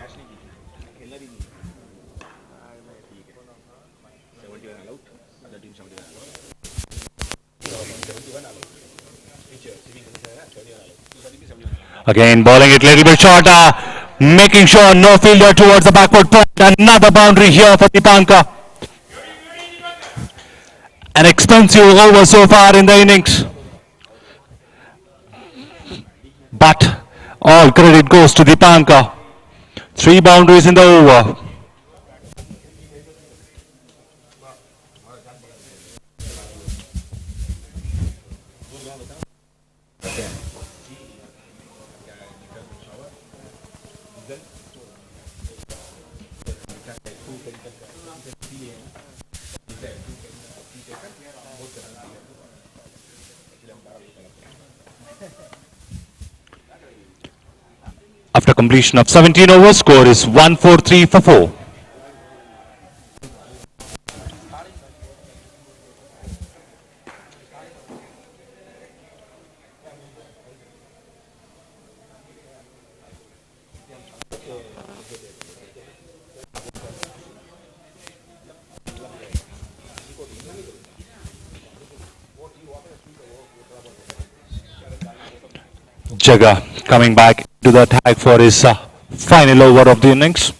Again, bowling it a little bit shorter, making sure no fielder towards the backward point. Another boundary here for Deepankar. An expensive over so far in the innings. But all credit goes to Dipanka. 3 boundaries in the over. After completion of 17 overs, score is 143 for 4. Jaga coming back to the attack for his final over of the innings.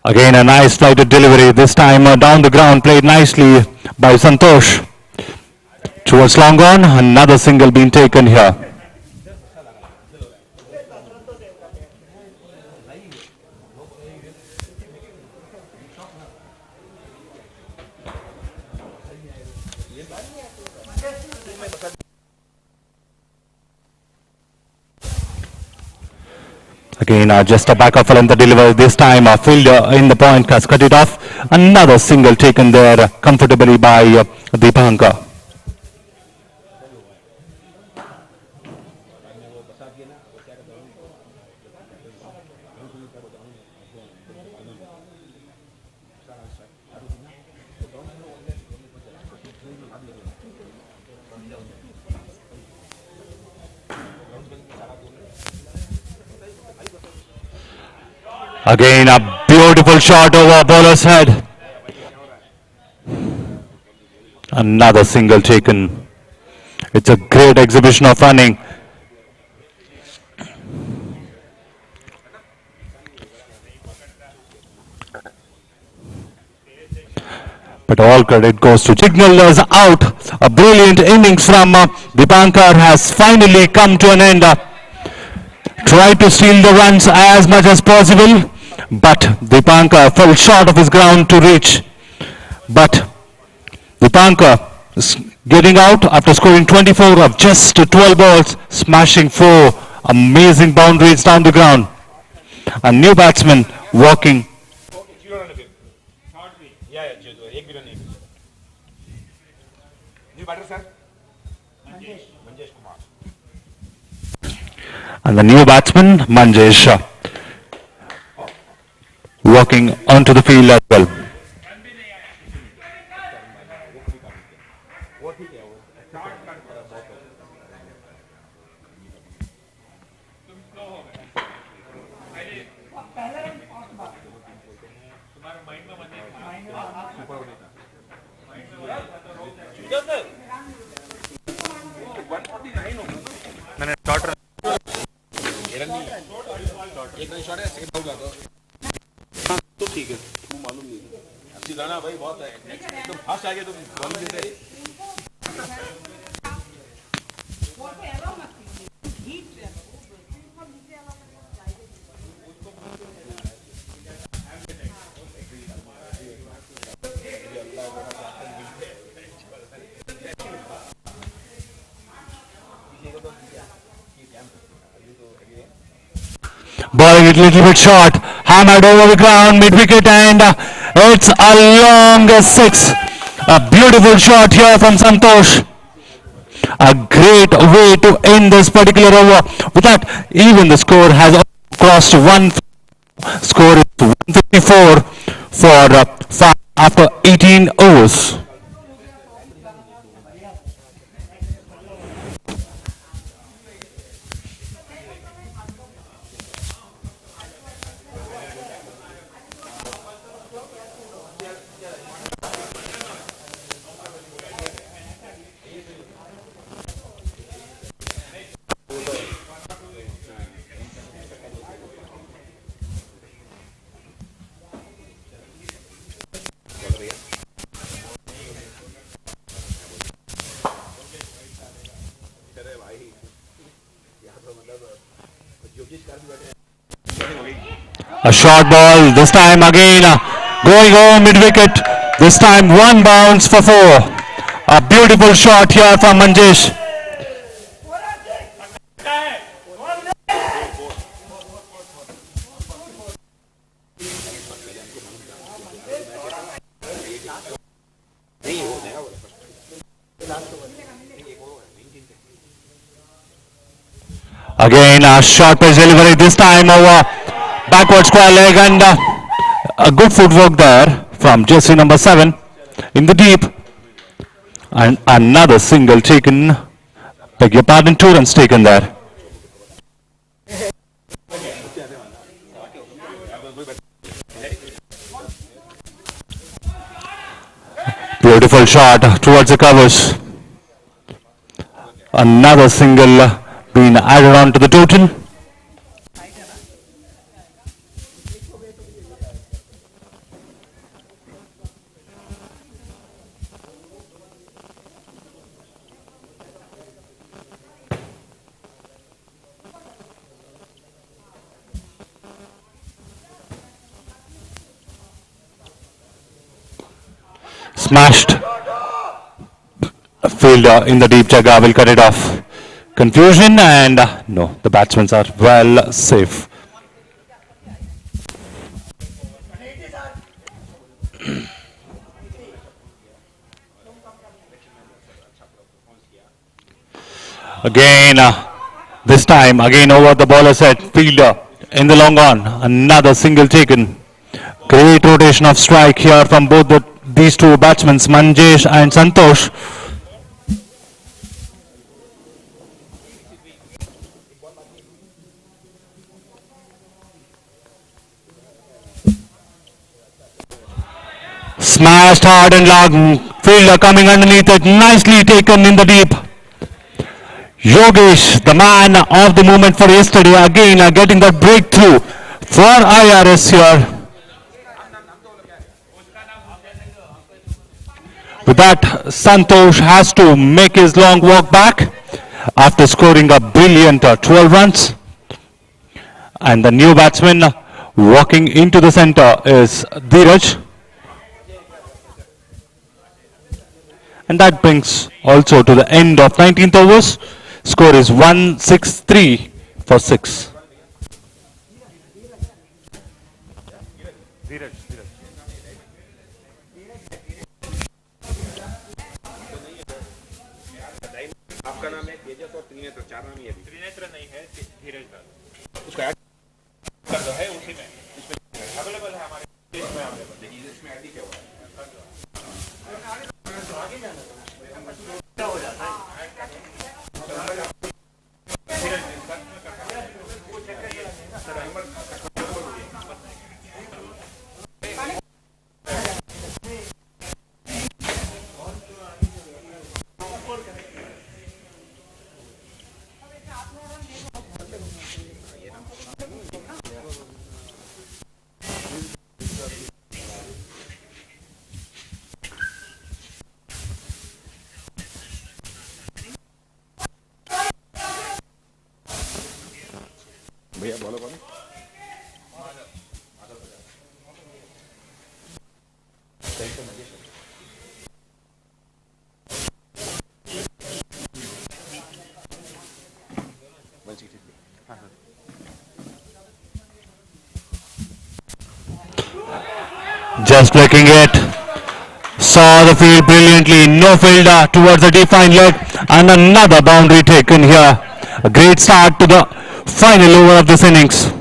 Again a nice flighted delivery, this time down the ground, played nicely by Santosh. Towards long on, another single being taken here. Again, just a back in the delivery. This time, a fielder in the point has cut it off. Another single taken there comfortably by Dipanka. Again, a beautiful shot over bowler's head. Another single taken. It's a great exhibition of running. But all credit goes to signalers out. A brilliant innings from Dipankar has finally come to an end. Tried to steal the runs as much as possible, but Dipankar fell short of his ground to reach. But Dipankar is getting out after scoring 24 of just 12 balls, smashing 4 amazing boundaries down the ground. A new batsman walking. And the new batsman, Manjesh, walking onto the field as well. तो ठीक है, वो मालूम नहीं अच्छी गाना भाई बहुत है, एकदम फास्ट आ गया तो मालूम नहीं है। Bowling it a little bit short, hammered over the ground, mid-wicket, and it's a long 6. A beautiful shot here from Santosh. A great way to end this particular over. With that, even the score has crossed 1. Score is 154 for 5 after 18 overs. A short ball, this time again going home mid wicket. This time one bounce for 4. A beautiful shot here from Manjesh. Again a short pitch delivery, this time over backward square leg, and a good footwork there from jersey number 7 in the deep. And another single taken, beg your pardon, 2 runs taken there. Beautiful shot towards the covers. Another single being added on to the total. Smashed. Fielder in the deep jagger will cut it off. Confusion, and no, the batsmen are well safe. Again, this time again over the bowler's head. Fielder in the long on. Another single taken. Great rotation of strike here from both these two batsmen, Manjesh and Santosh. Smashed hard and long. Fielder coming underneath it. Nicely taken in the deep. Yogesh, the man of the moment for yesterday, again getting that breakthrough for IRS here. With that, Santosh has to make his long walk back after scoring a brilliant 12 runs. And the new batsman walking into the center is Dheeraj. And that brings also to the end of 19th overs. Score is 163 for 6. आपका नाम है तेजस और त्रिनेत्र, 4 नाम ही है। त्रिनेत्र नहीं है, धीरज का। उसको ऐड कर दो, है उसी में, इसमें अवेलेबल है हमारे लिस्ट में अवेलेबल। देखिए इसमें ऐड ही क्या हुआ है। आगे जाना हो जाता है। भैया बोलो बोलो। Just breaking it. Saw the field brilliantly. No fielder towards the defined leg. And another boundary taken here. A great start to the final over of this innings.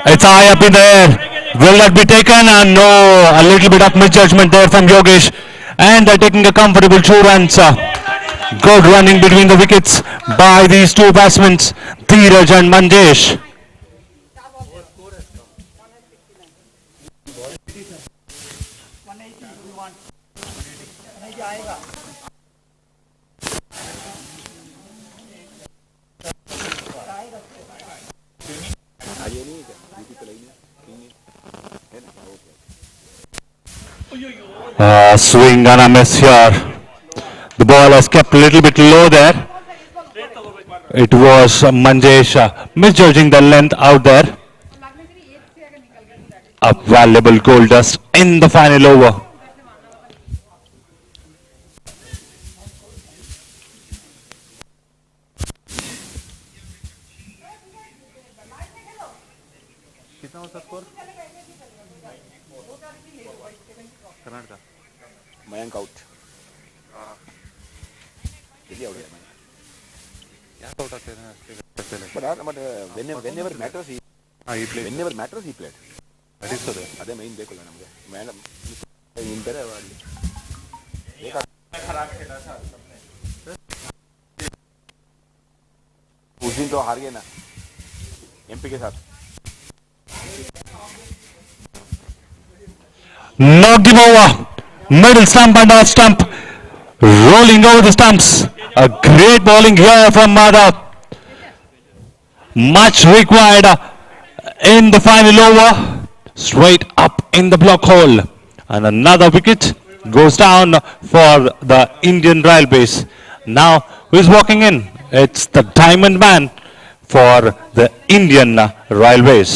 It's high up in the air. Will that be taken? No, a little bit of misjudgment there from Yogesh. And they're taking a comfortable 2 runs. Good running between the wickets by these two batsmen, Dheeraj and Manjesh. Swing and a miss here. The ball has kept a little bit low there. It was Manjesh misjudging the length out there. A valuable goal dust in the final over. कितना हो score Karnataka Mayank out जल्दी out गया ಯಾಕೆ out ಆಗ್ತೇನೆ but whenever matters he played whenever matters he played ಅಡಿಸ್ತದೆ ಅದೇ main ಬೇಕಲ್ಲ ನಮಗೆ ಮೇಡಮ್ ಇನ್ ಬೇರೆ उस दिन तो हार गए ना एमपी के साथ Knocked him over. Middle stump and off stump. Rolling over the stumps. A great bowling here from Madhav. Much required in the final over. Straight up in the block hole. And another wicket goes down for the Indian Railways. Now who is walking in? It's the Diamond Man for the Indian Railways.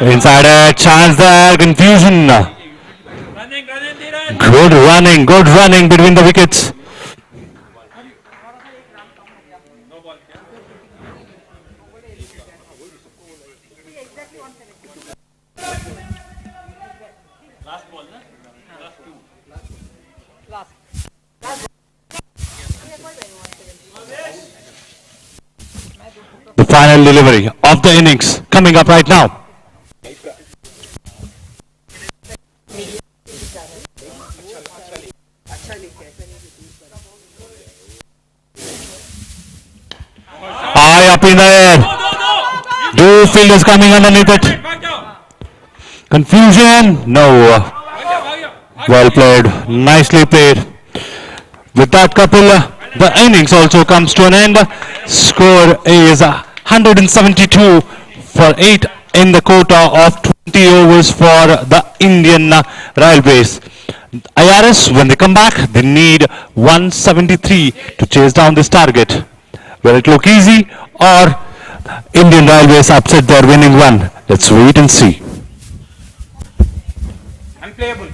Inside a chance there, confusion. Good running between the wickets. The final delivery of the innings coming up right now. High up in the air. Two fielders coming underneath it. Confusion? No. Well played. Nicely played. With that couple, the innings also comes to an end. Score is 172 for 8 in the quota of 20 overs for the Indian Railways. IRS, when they come back, they need 173 to chase down this target. Will it look easy or Indian Railways upset their winning run? Let's wait and see. unplayable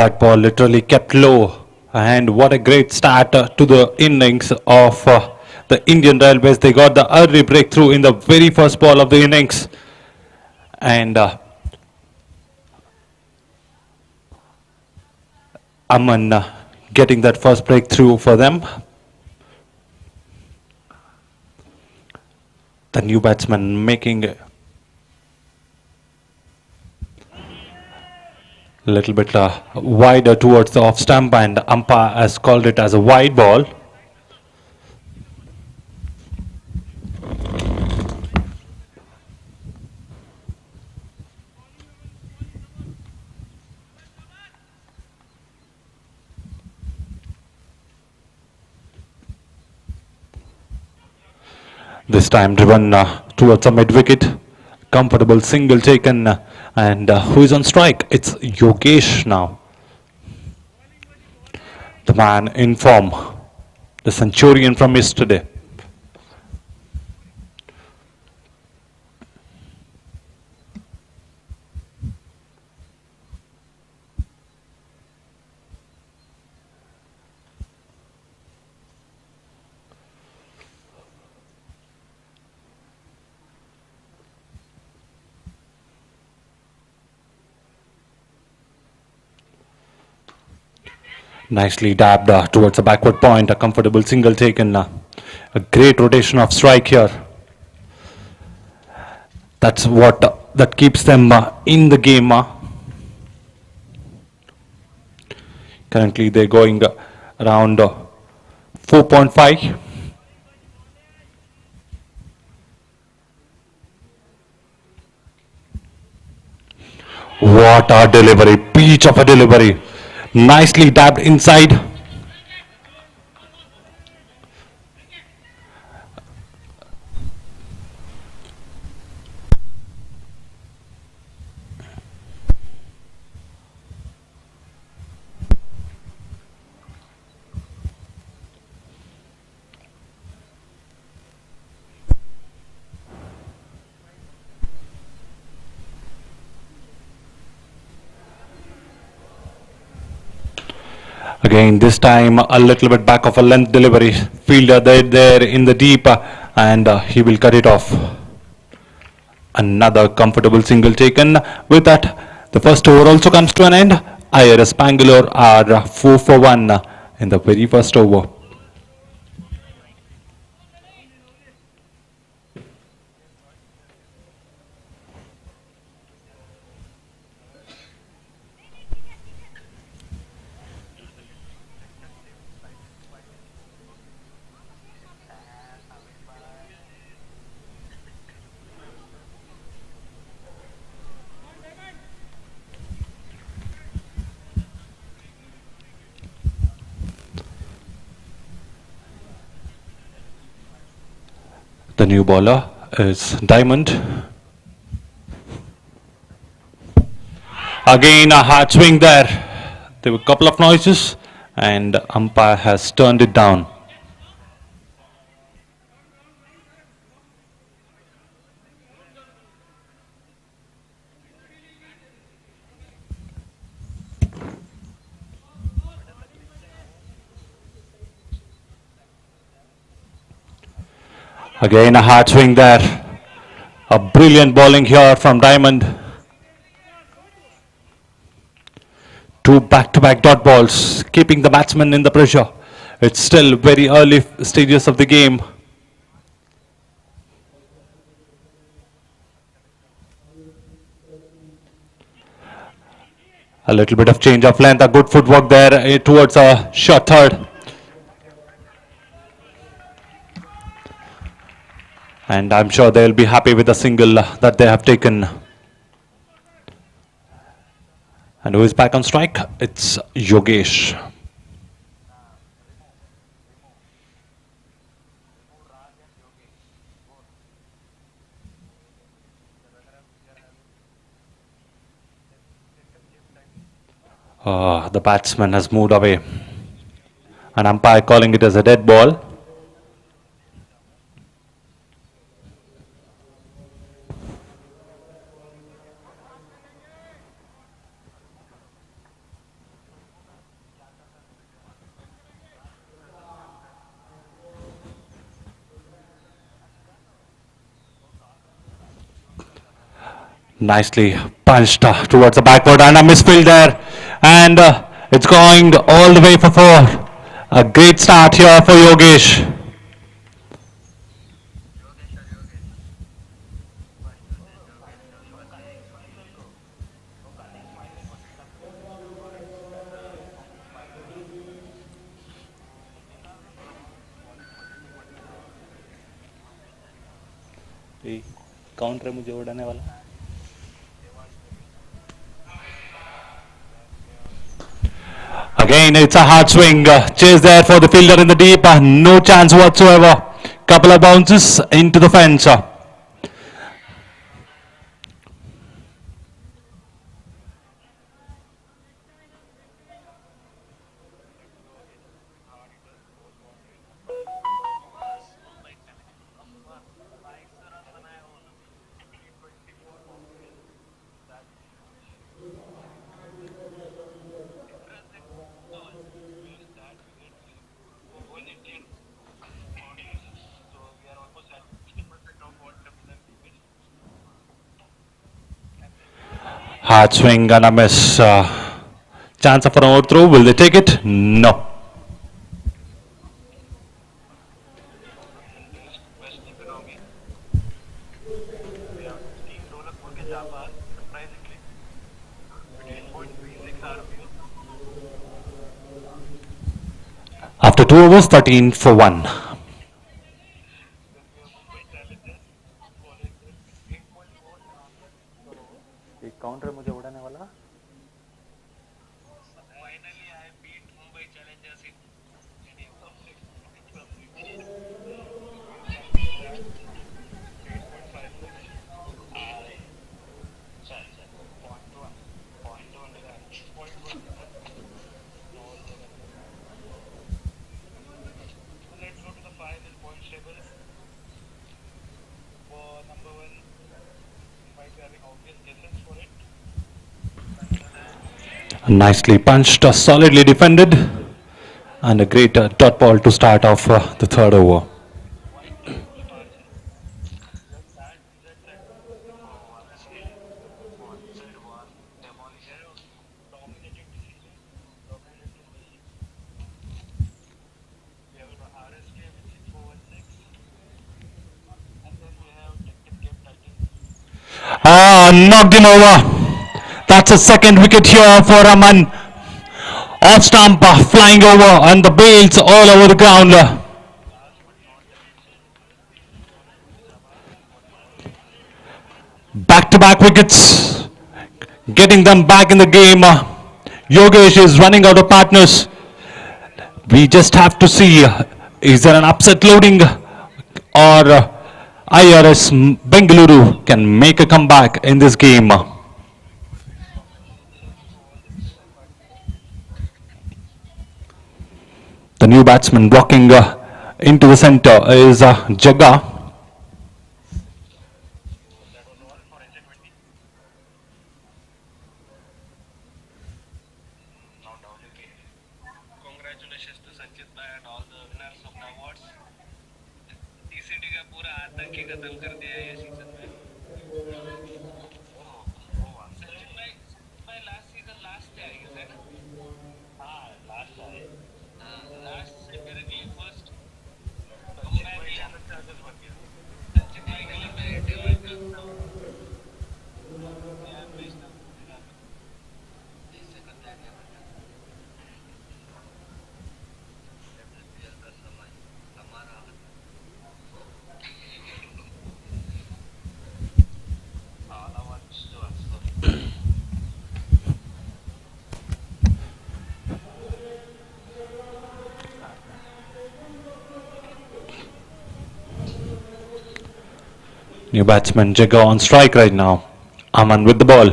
That ball literally kept low. And what a great start to the innings of the Indian Railways. They got the early breakthrough in the very first ball of the innings. And Aman getting that first breakthrough for them. The new batsman making a little bit wider towards the off stump, and umpire has called it as a wide ball. This time driven towards a mid-wicket. Comfortable single taken, and who is on strike? It's Yogesh now. The man in form. The centurion from yesterday. Nicely dabbed towards a backward point, a comfortable single taken. A great rotation of strike here. That's what that keeps them in the game. Currently they're going around 4.5. What a delivery, peach of a delivery. Nicely dabbed inside. Again, this time a little bit back of a length delivery. Fielder there in the deep, and he will cut it off. Another comfortable single taken. With that, the first over also comes to an end. IRS Bangalore are 4 for 1 in the very first over. The new bowler is Diamond. Again a hard swing there. There were a couple of noises, and umpire has turned it down. Again a hard swing there. A brilliant bowling here from Diamond. Two back-to-back dot balls, keeping the batsman in the pressure. It's still very early stages of the game. A little bit of change of length, a good footwork there towards a short third. And I'm sure they'll be happy with the single that they have taken. And who is back on strike? It's Yogesh. The batsman has moved away. An umpire calling it as a dead ball. Nicely punched towards the backward and a misfield there. And it's going all the way for four. A great start here for Yogesh. Counter है मुझे उड़ाने वाला. Again, it's a hard swing. Chase there for the fielder in the deep. No chance whatsoever. Couple of bounces into the fence. Hard swing and a miss. Chance for an overthrow. Will they take it? No. After 2 overs, 13 for 1. Counter मुझे उड़ाने वाला. Nicely punched, solidly defended, and a great dot ball to start off the third over. Knocked him over. That's a second wicket here for Raman. Off stump, flying over, and the bails all over the ground. Back-to-back wickets, getting them back in the game. Yogesh is running out of partners. We just have to see, is there an upset loading, or IRS Bengaluru can make a comeback in this game. The new batsman walking into the center is Jaga. Congratulations to Sanchit bhai and all the winners of the awards. TCT का पूरा आतंक ही खत्म कर दिया ये season में. संचित भाई लास्ट सीजन लास्ट है आई है ना. हाँ लास्ट है. लास्ट से फिर अगली फर्स्ट. मैं भी चैनल चार्जेस बन गया. संचित भाई के लिए मैं डिवाइड करता हूँ. मैं भेजता हूँ. इससे करता है क्या करता है. New batsman Jaga on strike right now. Aman with the ball.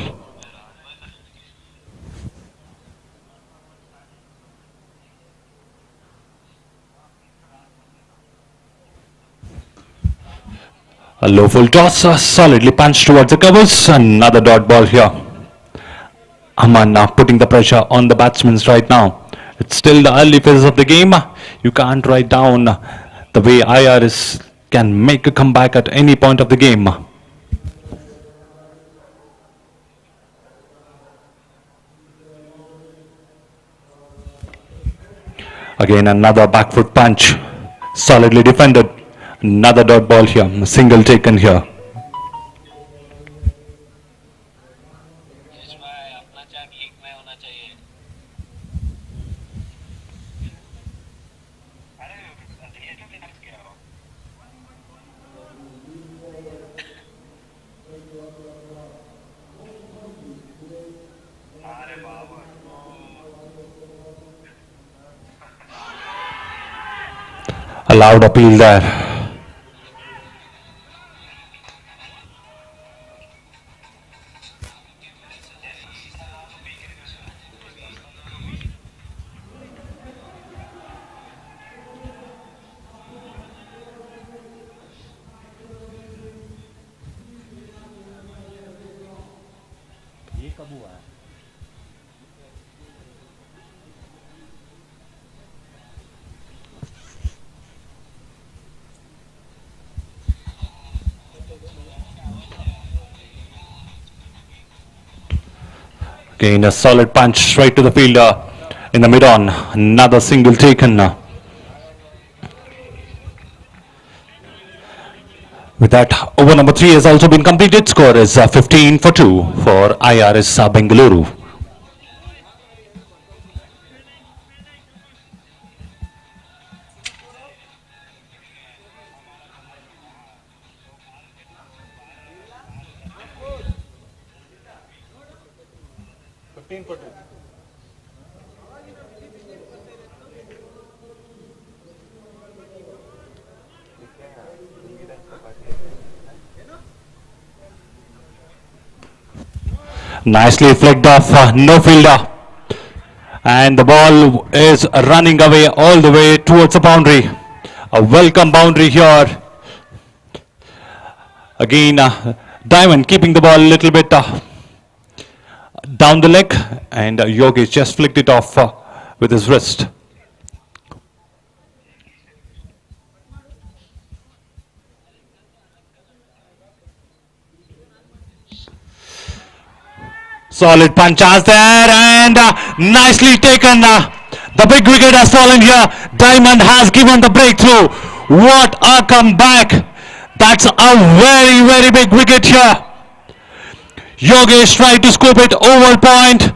A low full toss, solidly punched towards the covers. Another dot ball here. Aman now putting the pressure on the batsmen right now. It's still the early phases of the game. You can't write down the way IRS can make a comeback at any point of the game. Again, another back foot punch. Solidly defended. Another dot ball here. Single taken here. यश भाई अपना chart league में होना चाहिए. अरे ये तो finish किया हो. अरे बाबा. A loud appeal there. ये कब हुआ है? Again, a solid punch straight to the fielder in the mid-on. Another single taken. With that, over number 3 has also been completed. Score is 15 for 2 for IRS Bengaluru. Nicely flicked off, no fielder. And the ball is running away all the way towards the boundary. A welcome boundary here. Again, Diamond keeping the ball a little bit down the leg, and Yogesh just flicked it off with his wrist. Solid punch chance there, and nicely taken. The big wicket has fallen here. Diamond has given the breakthrough. What a comeback. That's a very, very big wicket here. Yogesh tried to scoop it over point,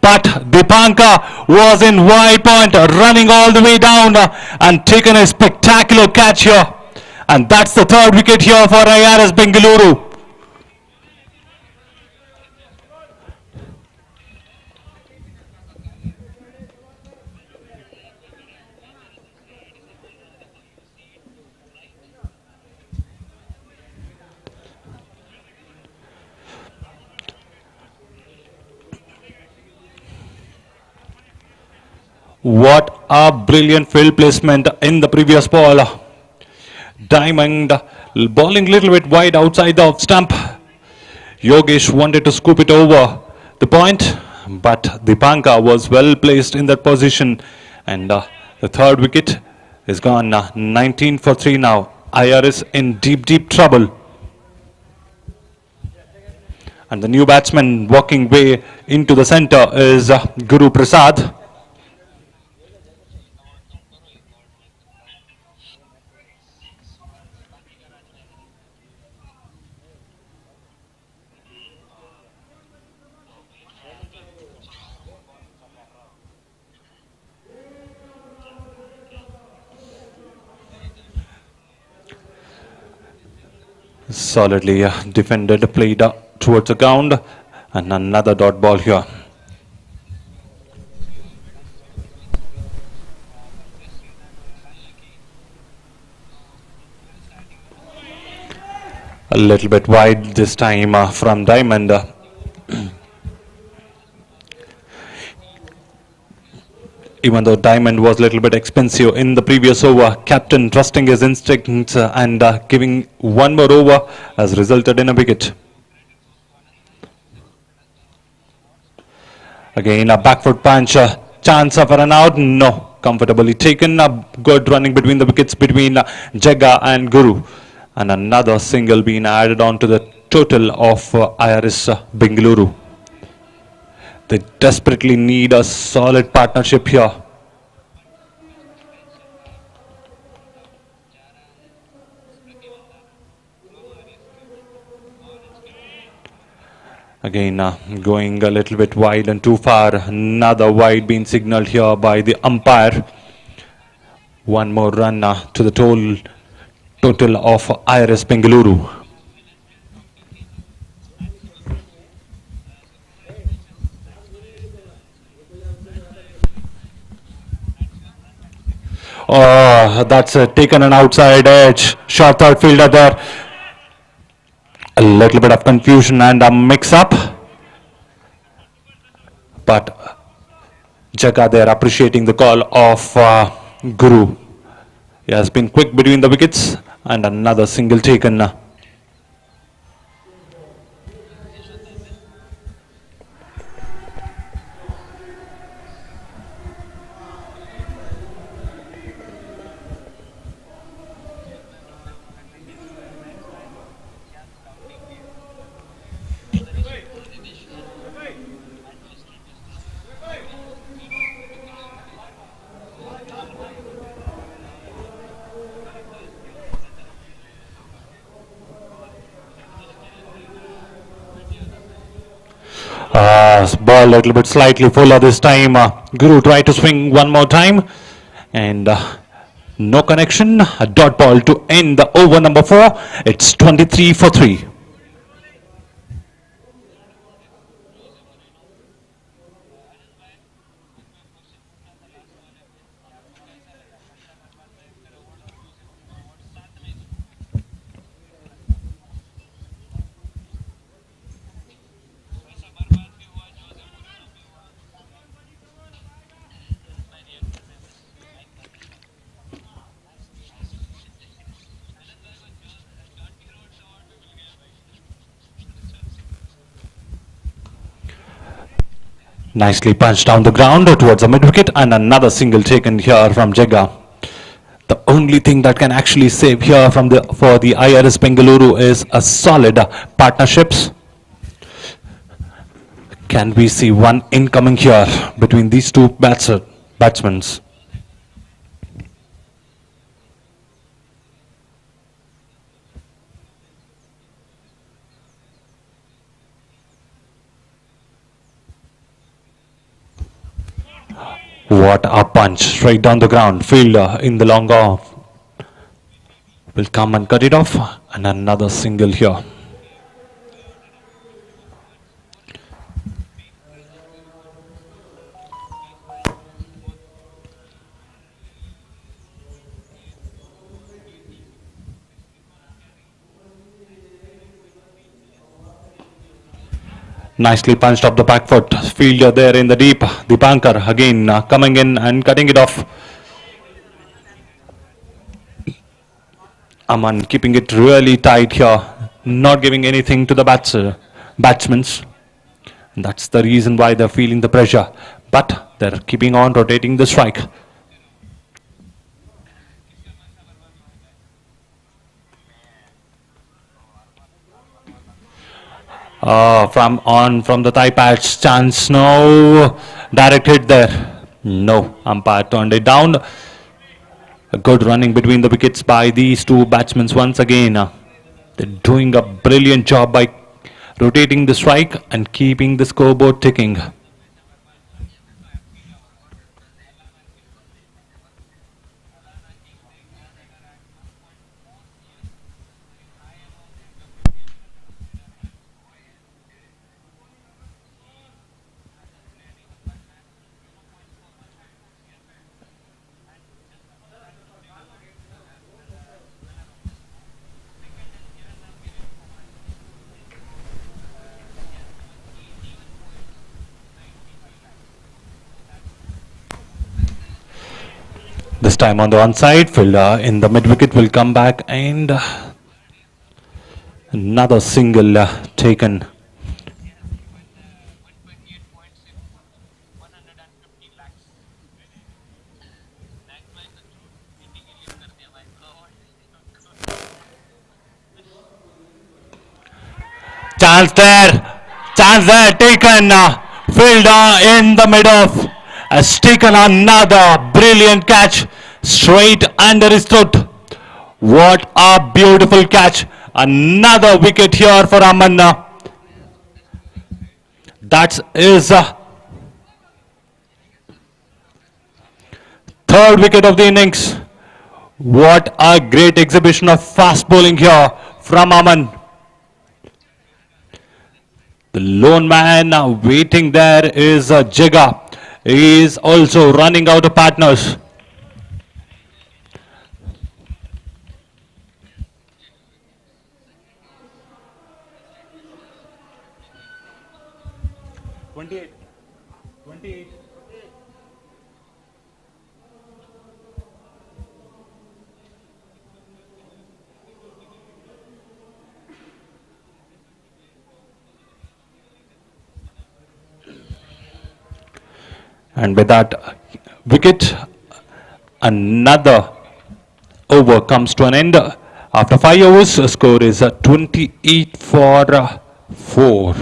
but Dipanka was in wide point, running all the way down and taken a spectacular catch here. And that's the third wicket here for IRS Bengaluru. What a brilliant field placement in the previous ball. Diamond bowling a little bit wide outside the off stump. Yogesh wanted to scoop it over the point, but Dipanka was well placed in that position. And the third wicket is gone. 19 for 3 now. IRS in deep, deep trouble. And the new batsman walking way into the center is Guru Prasad. Solidly defended, played towards the ground, and another dot ball here. A little bit wide this time from Diamond. Even though Diamond was a little bit expensive in the previous over, captain trusting his instincts and giving one more over has resulted in a wicket. Again, a back foot punch, chance of a run out, no, comfortably taken. Good running between the wickets between Jagga and Guru. And another single being added on to the total of IRS Bengaluru. They desperately need a solid partnership here. Again, going a little bit wide and too far. Another wide being signaled here by the umpire. One more run to the total of IRS Bengaluru. Oh, that's taken an outside edge. Short third fielder there. A little bit of confusion and a mix-up. But Jaga there appreciating the call of Guru. He has been quick between the wickets and another single taken. Ball a little bit slightly fuller this time. Guru tried to swing one more time and no connection. A dot ball to end the over number 4. It's 23 for 3. Nicely punched down the ground towards the mid-wicket and another single taken here from Jagga. The only thing that can actually save here for the IRS Bengaluru is a solid partnerships. Can we see one incoming here between these two batsmen? What a punch, straight down the ground. Fielder in the long off will come and cut it off, and another single here. Nicely punched up the back foot. Fielder there in the deep. Dipankar again coming in and cutting it off. Aman keeping it really tight here. Not giving anything to the batsmen. That's the reason why they're feeling the pressure. But they're keeping on rotating the strike. From the thigh patch, chance, no, direct hit there, no, umpire turned it down. A good running between the wickets by these two batsmen once again. They're doing a brilliant job by rotating the strike and keeping the scoreboard ticking. This time on the one side, fielder in the mid-wicket will come back and another single taken. Chance there, taken. Fielder in the mid-off has taken another brilliant catch straight under his throat. What a beautiful catch. Another wicket here for Amanna. That is third wicket of the innings. What a great exhibition of fast bowling here from Aman. The lone man waiting there is Jega. He is also running out of partners. And with that wicket, another over comes to an end. After 5 overs, the score is 28 for 4.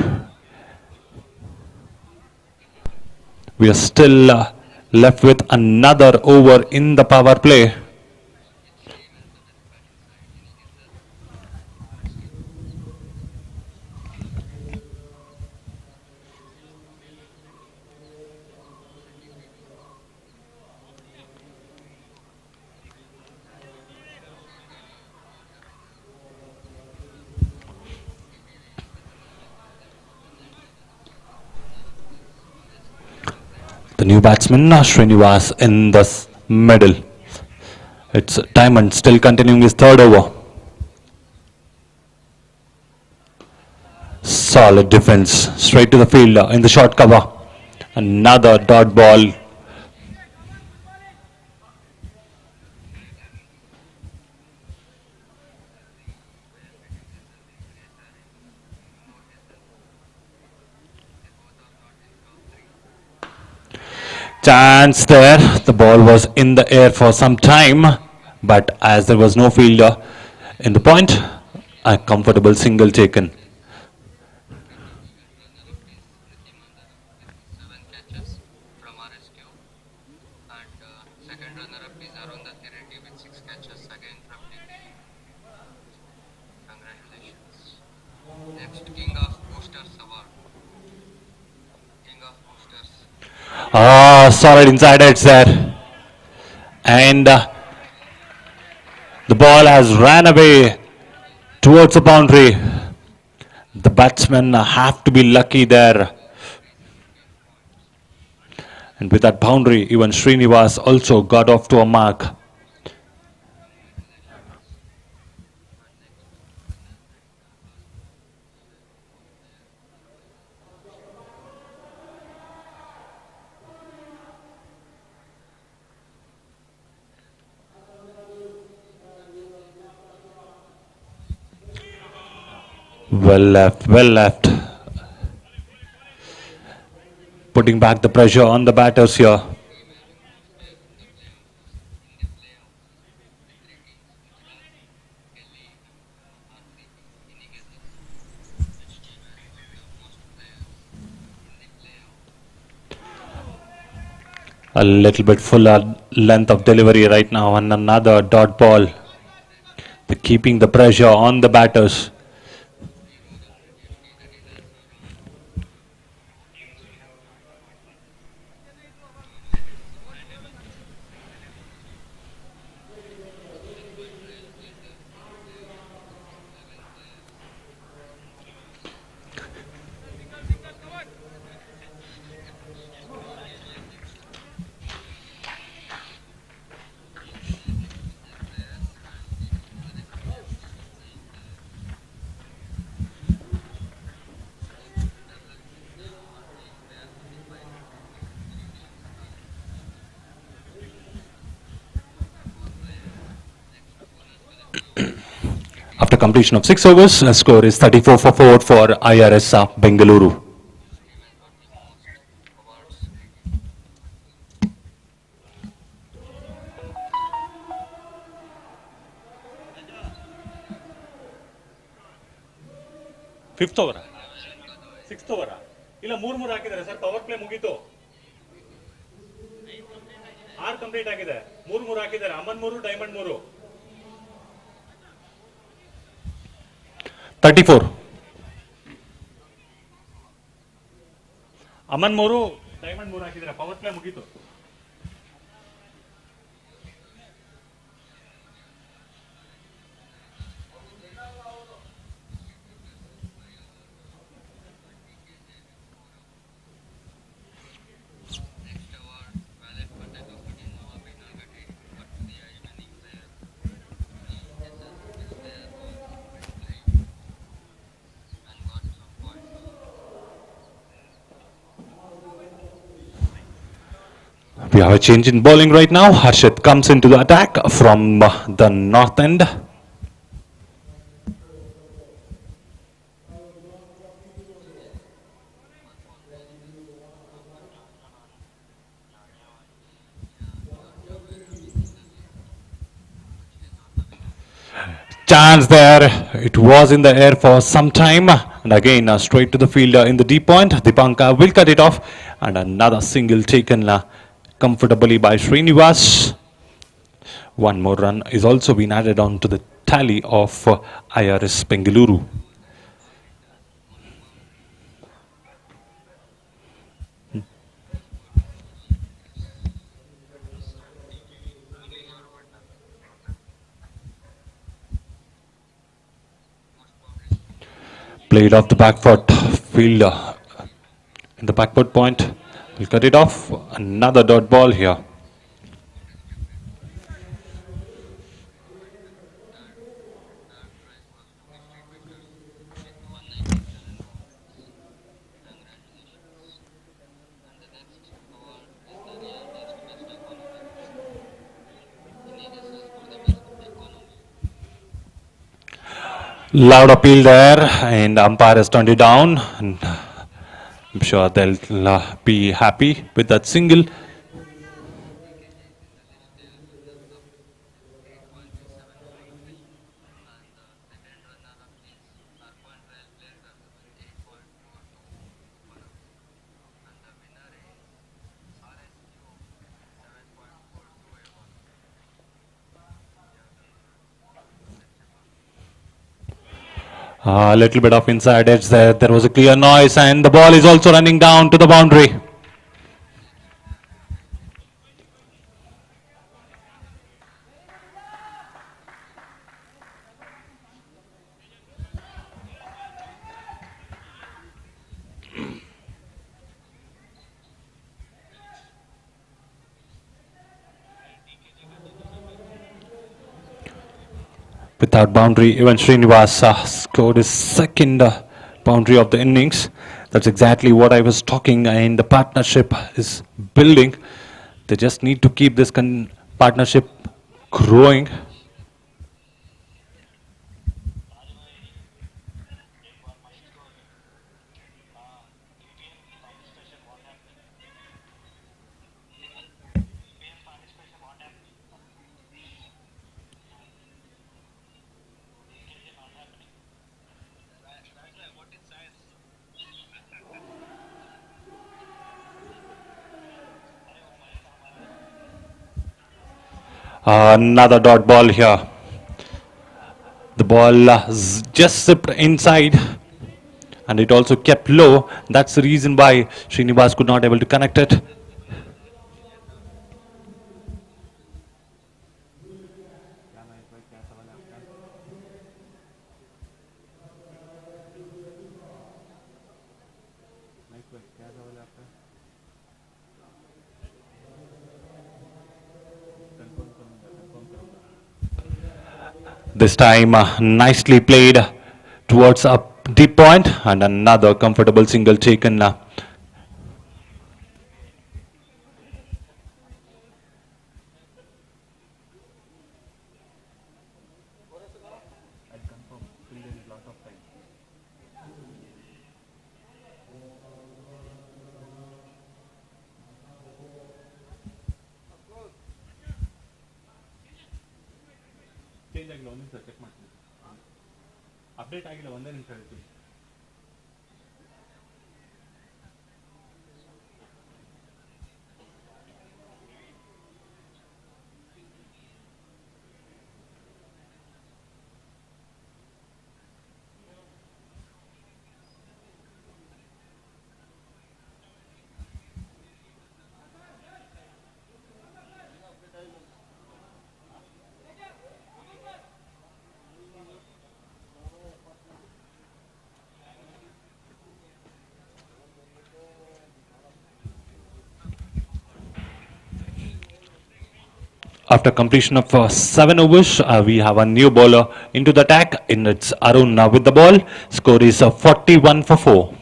We are still left with another over in the power play. The new batsman Srinivas in the middle. It's Diamond still continuing his third over. Solid defense, straight to the field in the short cover. Another dot ball. Chance there. The ball was in the air for some time, but as there was no fielder in the point, a comfortable single taken. 7 catches from RSQ, and second runner-up is Arundhati Reddy with 6 catches again from Delhi. Congratulations. Next, King of Boosters Award. King of Boosters. Solid inside edge there. And the ball has ran away towards the boundary. The batsmen have to be lucky there. And with that boundary, even Srinivas also got off to a mark. Well left, well left. Putting back the pressure on the batters here. A little bit fuller length of delivery right now, and another dot ball. They're keeping the pressure on the batters. After completion of 6 overs, the score is 34 for 4 for IRS Bengaluru. Fifth ಓವರಾ sixth ಓವರಾ ಇಲ್ಲ ಮೂರು ಹಾಕಿದ್ದಾರೆ sir. Power play ಮುಗೀತು, 6 complete ಆಗಿದೆ. 3 ಹಾಕಿದ್ದಾರೆ. Aman 3, diamond 3. 34. Aman 3 diamond 3 ಹಾಕಿದ್ರೆ power play ಮುಗೀತು. We have a change in bowling right now. Harshit comes into the attack from the north end. Chance there. It was in the air for some time. And again, straight to the fielder in the deep point. Dipanka will cut it off. And another single taken comfortably by Srinivas. One more run is also been added on to the tally of IRS Bengaluru. Played off the back foot, fielder in the back foot point, will cut it off. Another dot ball here. Loud appeal there, and umpire has turned it down. And I'm sure they'll be happy with that single. A little bit of inside edge there. There was a clear noise, and the ball is also running down to the boundary. Without boundary, even Srinivas scored his second boundary of the innings. That's exactly what I was talking, and the partnership is building. They just need to keep this partnership growing. Another dot ball here. The ball just zipped inside, and it also kept low. That's the reason why Srinivas could not able to connect it. This time nicely played towards a deep point, and another comfortable single taken. Update ಆಗಿಲ್ಲ, ಒಂದೇ ನಿಮಿಷ ಹೇಳ್ತೀನಿ. After completion of 7 overs, we have a new bowler into the attack, and it's Arun with the ball. Score is 41 for 4.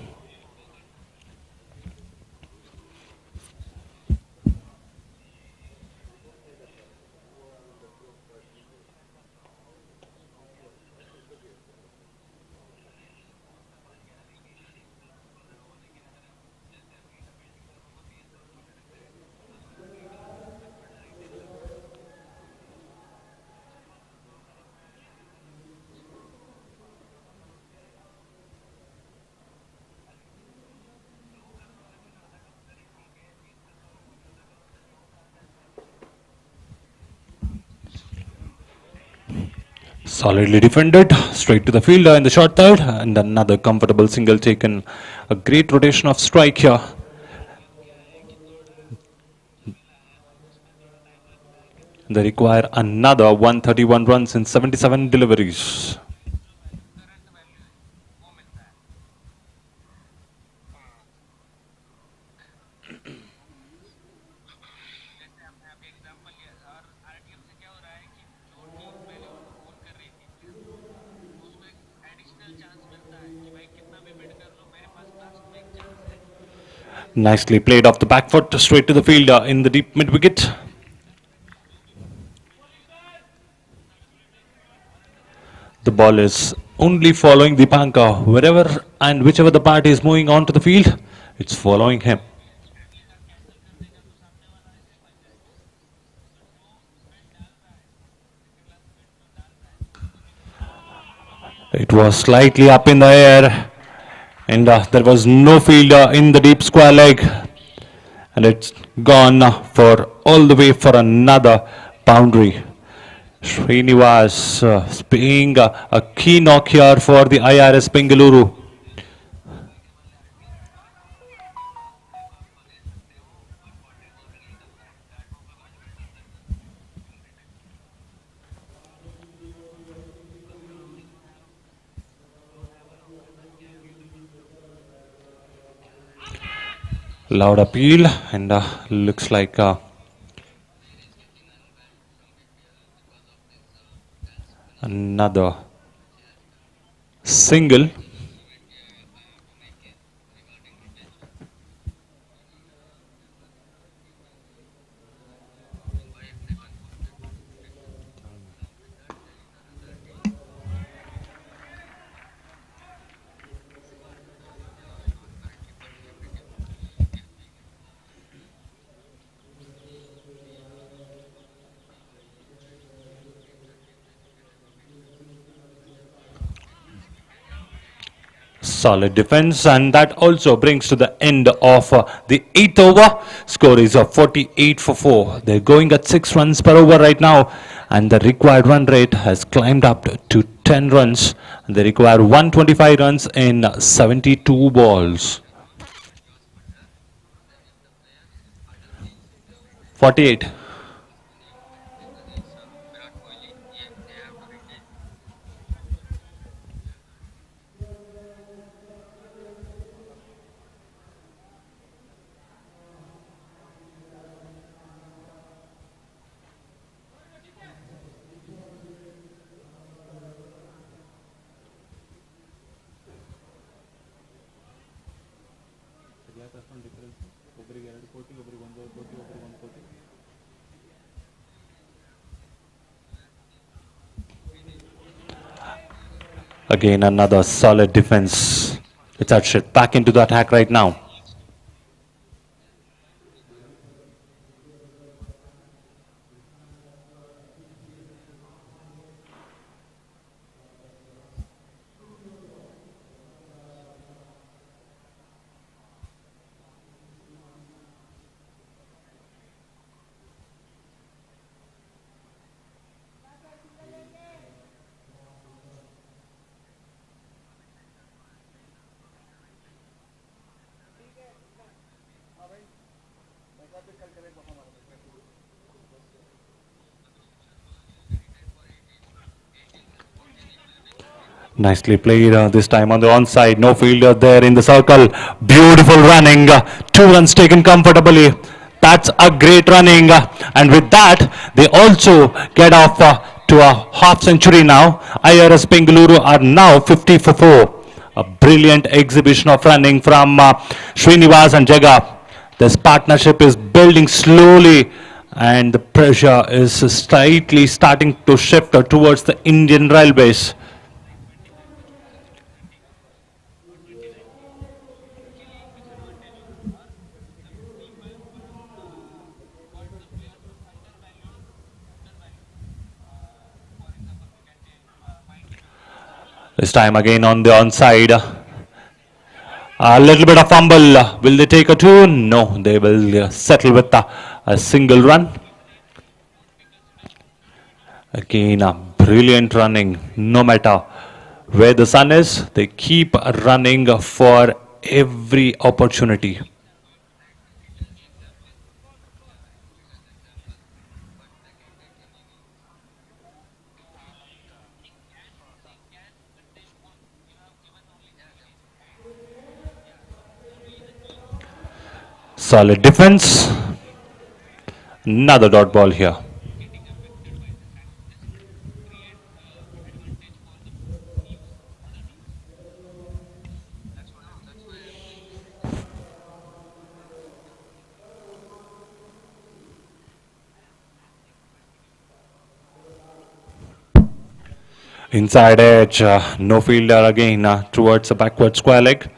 Solidly defended, straight to the fielder in the short third, and another comfortable single taken. A great rotation of strike here. They require another 131 runs in 77 deliveries. जैसे आपने अभी example लिया और RTM से क्या हो रहा है कि जो टीम पहले बोल कर रही थी उसको एक एडिशनल चांस मिलता है कि भाई कितना भी बिट कर लो मेरे पास लास्ट में एक चांस है. Nicely played off the back foot, straight to the fielder in the deep mid wicket. The ball is only following the banker. Wherever and whichever the party is moving on to the field, it's following him. It was slightly up in the air, and there was no fielder in the deep square leg, and it's gone for all the way for another boundary. Srinivas being a key knock here for the IRS Bengaluru. Loud appeal, and looks like another single. Solid defense, and that also brings to the end of the 8th over. Score is 48 for 4. They're going at 6 runs per over right now, and the required run rate has climbed up to 10 runs. And they require 125 runs in 72 balls. 48. Again, another solid defense. It's Arshit back into the attack right now. Nicely played this time on the onside. No fielder there in the circle. Beautiful running. 2 runs taken comfortably. That's a great running. And with that, they also get off to a half century now. IRS Bengaluru are now 50 for 4. A brilliant exhibition of running from Srinivas and Jaga. This partnership is building slowly and the pressure is slightly starting to shift towards the Indian Railways. This time again on the onside. A little bit of fumble. Will they take a two? No, they will settle with a single run. Again, a brilliant running. No matter where the sun is, they keep running for every opportunity. Solid defense. Another dot ball here. Inside edge, no fielder again towards the backward square leg.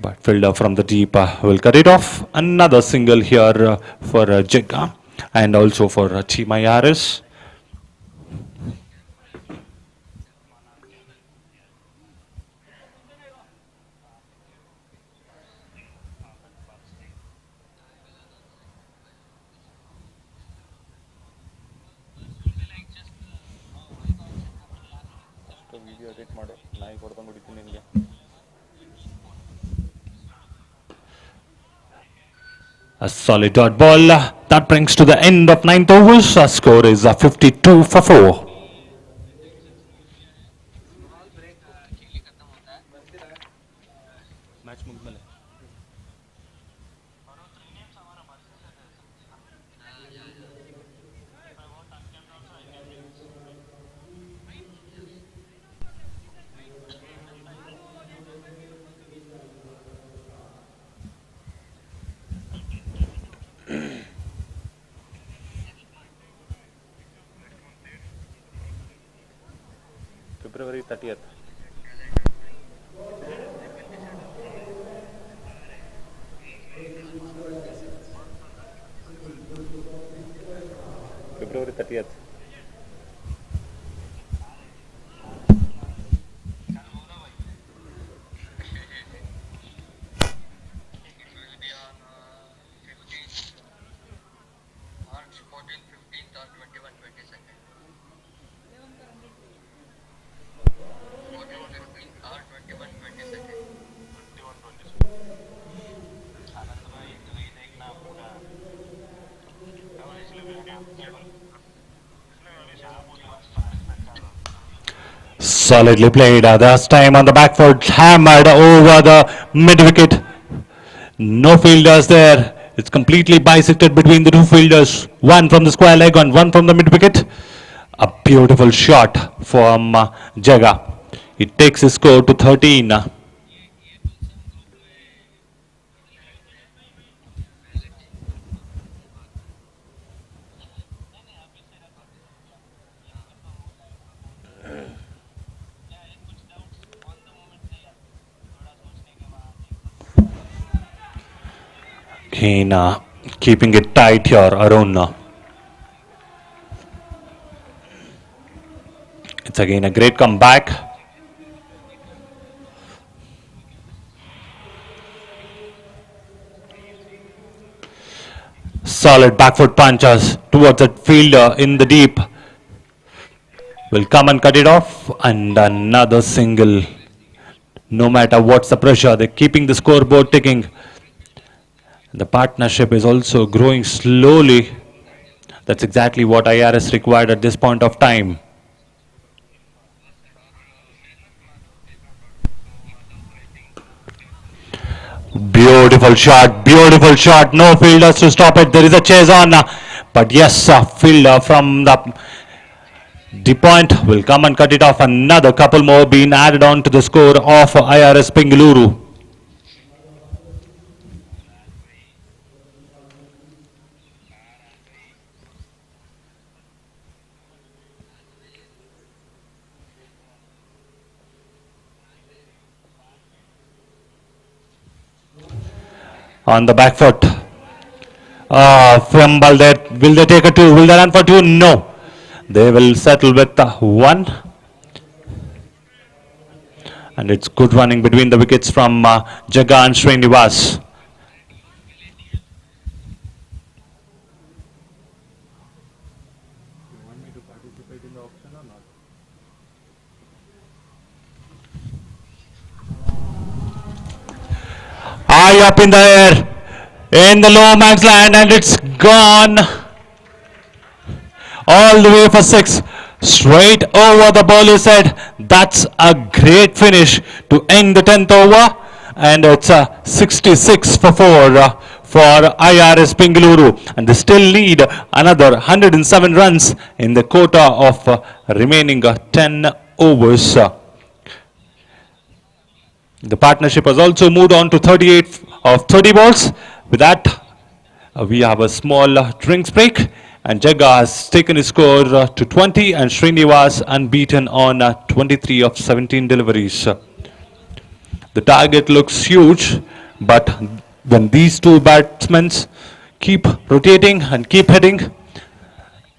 But fielder from the deep will cut it off. Another single here for Jigga and also for Team IRS. Video edit ಮಾಡು ನಾಯಿ ಕೊಡ್ದಂಗೆ ಹೊಡಿತೀನಿ ನಿನಗೆ. A solid dot ball. That brings to the end of 9th overs. Our score is 52 for 4. Match ಮುಗಿದ್ಮೇಲೆ February 30th. February 30th. March 14th, 15th or 21, 22nd. 14, 15th or 21, 22nd. Solidly played. This time on the back foot, hammered over the mid wicket. No fielders there. It's completely bisected between the two fielders. One from the square leg and one from the mid wicket. A beautiful shot from Jaga. He takes his score to 13. Kane keeping it tight here, Arun. It's again a great comeback. Solid back foot punches towards that fielder in the deep. Will come and cut it off, and another single. No matter what's the pressure, they're keeping the scoreboard ticking. The partnership is also growing slowly. That's exactly what IRS required at this point of time. Beautiful shot, beautiful shot. No fielders to stop it. There is a chase on. But yes, fielder from the deep point will come and cut it off. Another couple more being added on to the score of IRS Bengaluru. On the back foot. Fumble there. Will they take a two? Will they run for two? No. They will settle with one. And it's good running between the wickets from Jaga and Srinivas. High up in the air, in the low man's land, and it's gone. All the way for six. Straight over the bowler's head. That's a great finish to end the 10th over. And it's a 66 for 4 for IRS Bengaluru. And they still lead another 107 runs in the quota of remaining 10 overs. The partnership has also moved on to 38 of 30 balls. With that, we have a small drinks break. And Jaga has taken his score to 20 and Srinivas unbeaten on 23 of 17 deliveries. The target looks huge, but when these two batsmen keep rotating and keep hitting,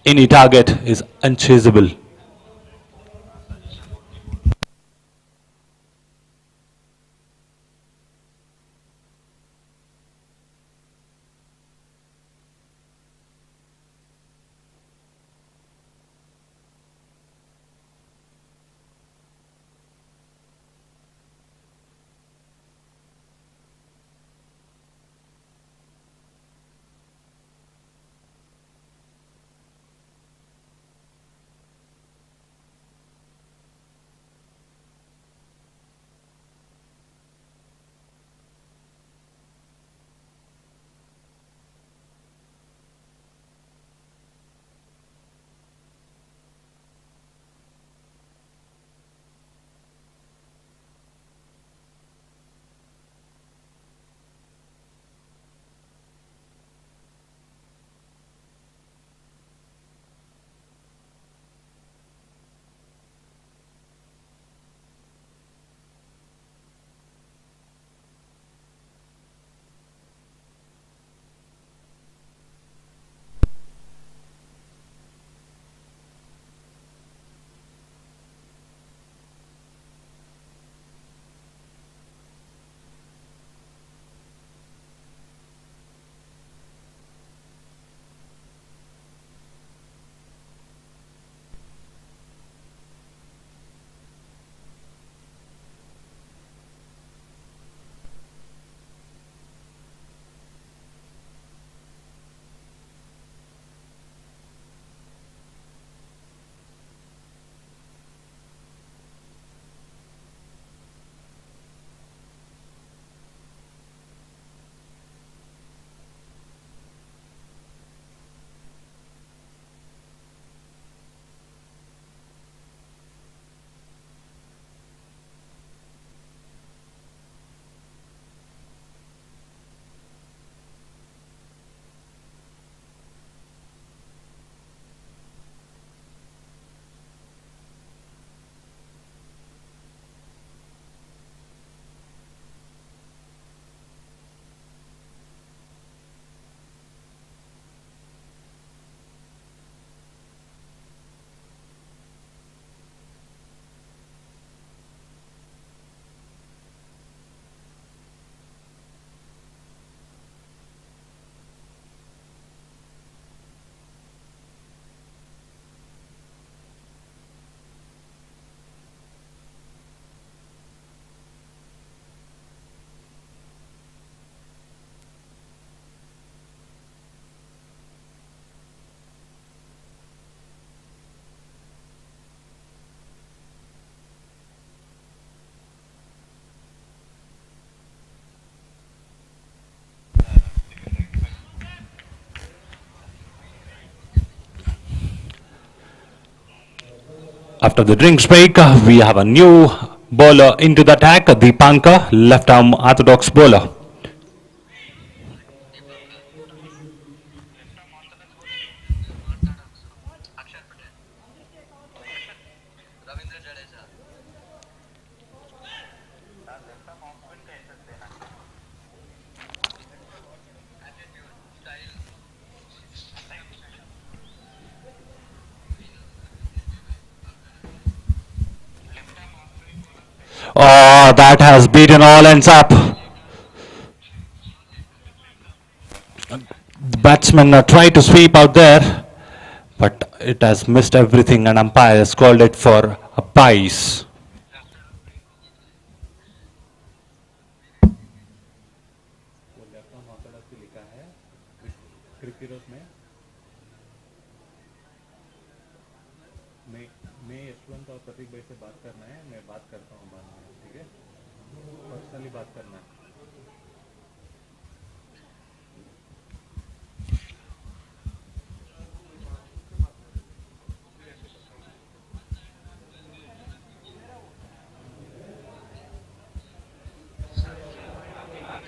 any target is unchaseable. After the drinks break, we have a new bowler into the attack, Deepanka, left arm orthodox bowler. Ravindra Jadeja attitude style Oh, that has beaten all ends up. The batsman tried to sweep out there, but it has missed everything and umpire has called it for a pice. मैं यशवंत और प्रतीक भाई से बात करना है, मैं बात करता हूँ बाद में, ठीक है? पर्सनली बात करना है.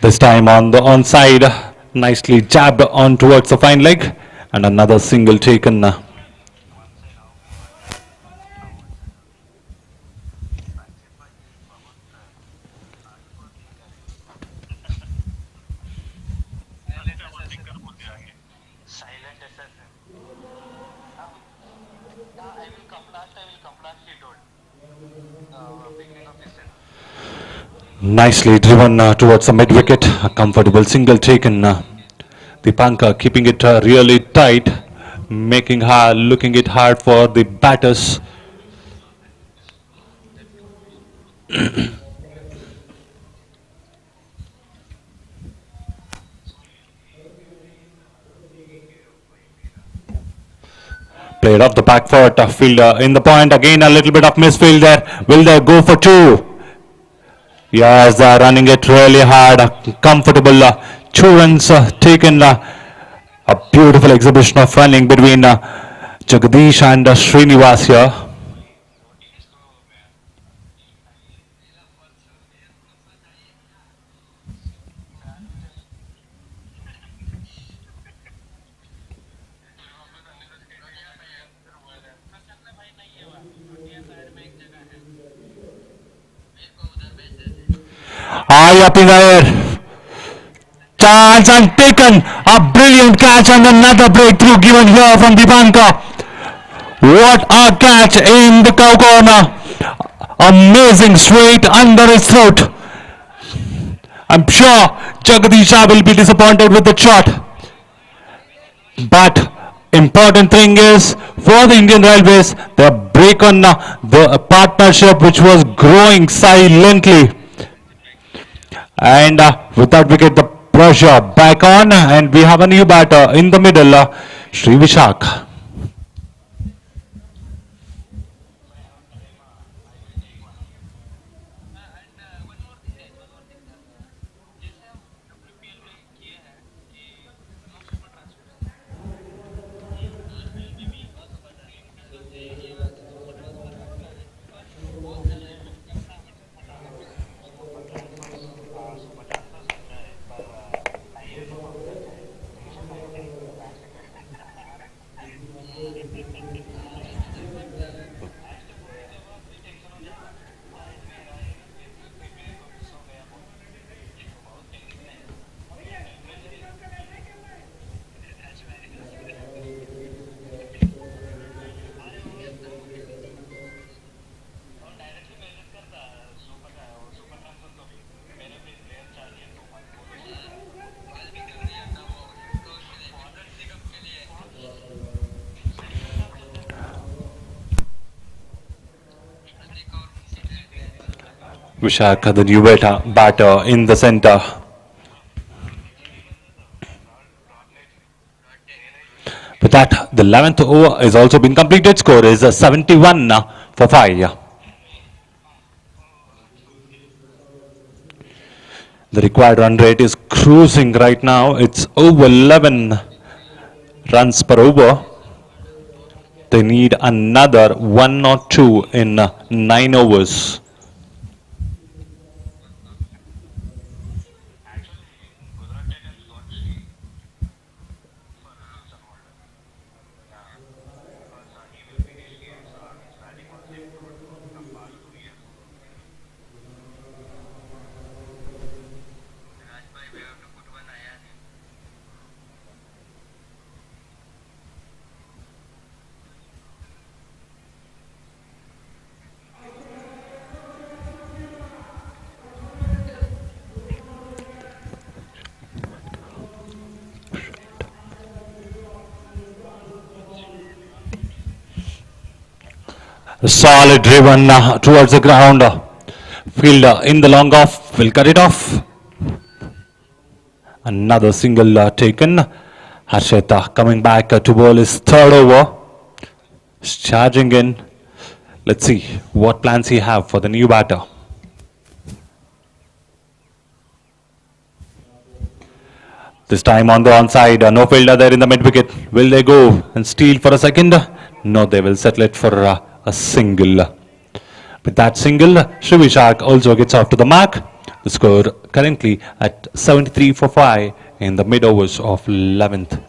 This time on the onside, nicely jabbed on towards the fine leg, and another single taken. silent assassin I will come last he told beginning of this season Nicely driven towards the mid wicket, a comfortable single taken. Deepanka keeping it really tight, making hard, looking it hard for the batters. Played off the back foot, fielder in the point, again a little bit of misfield there. Will they go for two? Yes, they're running it really hard, comfortable. 2 runs taken. A beautiful exhibition of running between Jagdish and Srinivas here. High up in the air. Chance and taken. A brilliant catch and another breakthrough given here from Deepanka. What a catch in the cow corner. Amazing straight under his throat. I'm sure Jagdisha will be disappointed with the shot. But important thing is for the Indian Railways, the break on the partnership which was growing silently. And with that wicket, the pressure back on, and we have a new batter in the middle, Sri Vishak. Vishak, the new batter in the center. With that, the 11th over has also been completed. Score is 71 for 5. The required run rate is cruising right now. It's over 11 runs per over. They need another 1 or 2 in 9 overs. Solid driven towards the ground. Fielder in the long off will cut it off. Another single taken. Harshita coming back to bowl his third over. Charging in. Let's see what plans he have for the new batter. This time on the onside, no fielder there in the mid wicket. Will they go and steal for a second? No, they will settle it for a single. With that single, Shivishak also gets off to the mark. The score currently at 73 for 5 in the mid overs of 11th.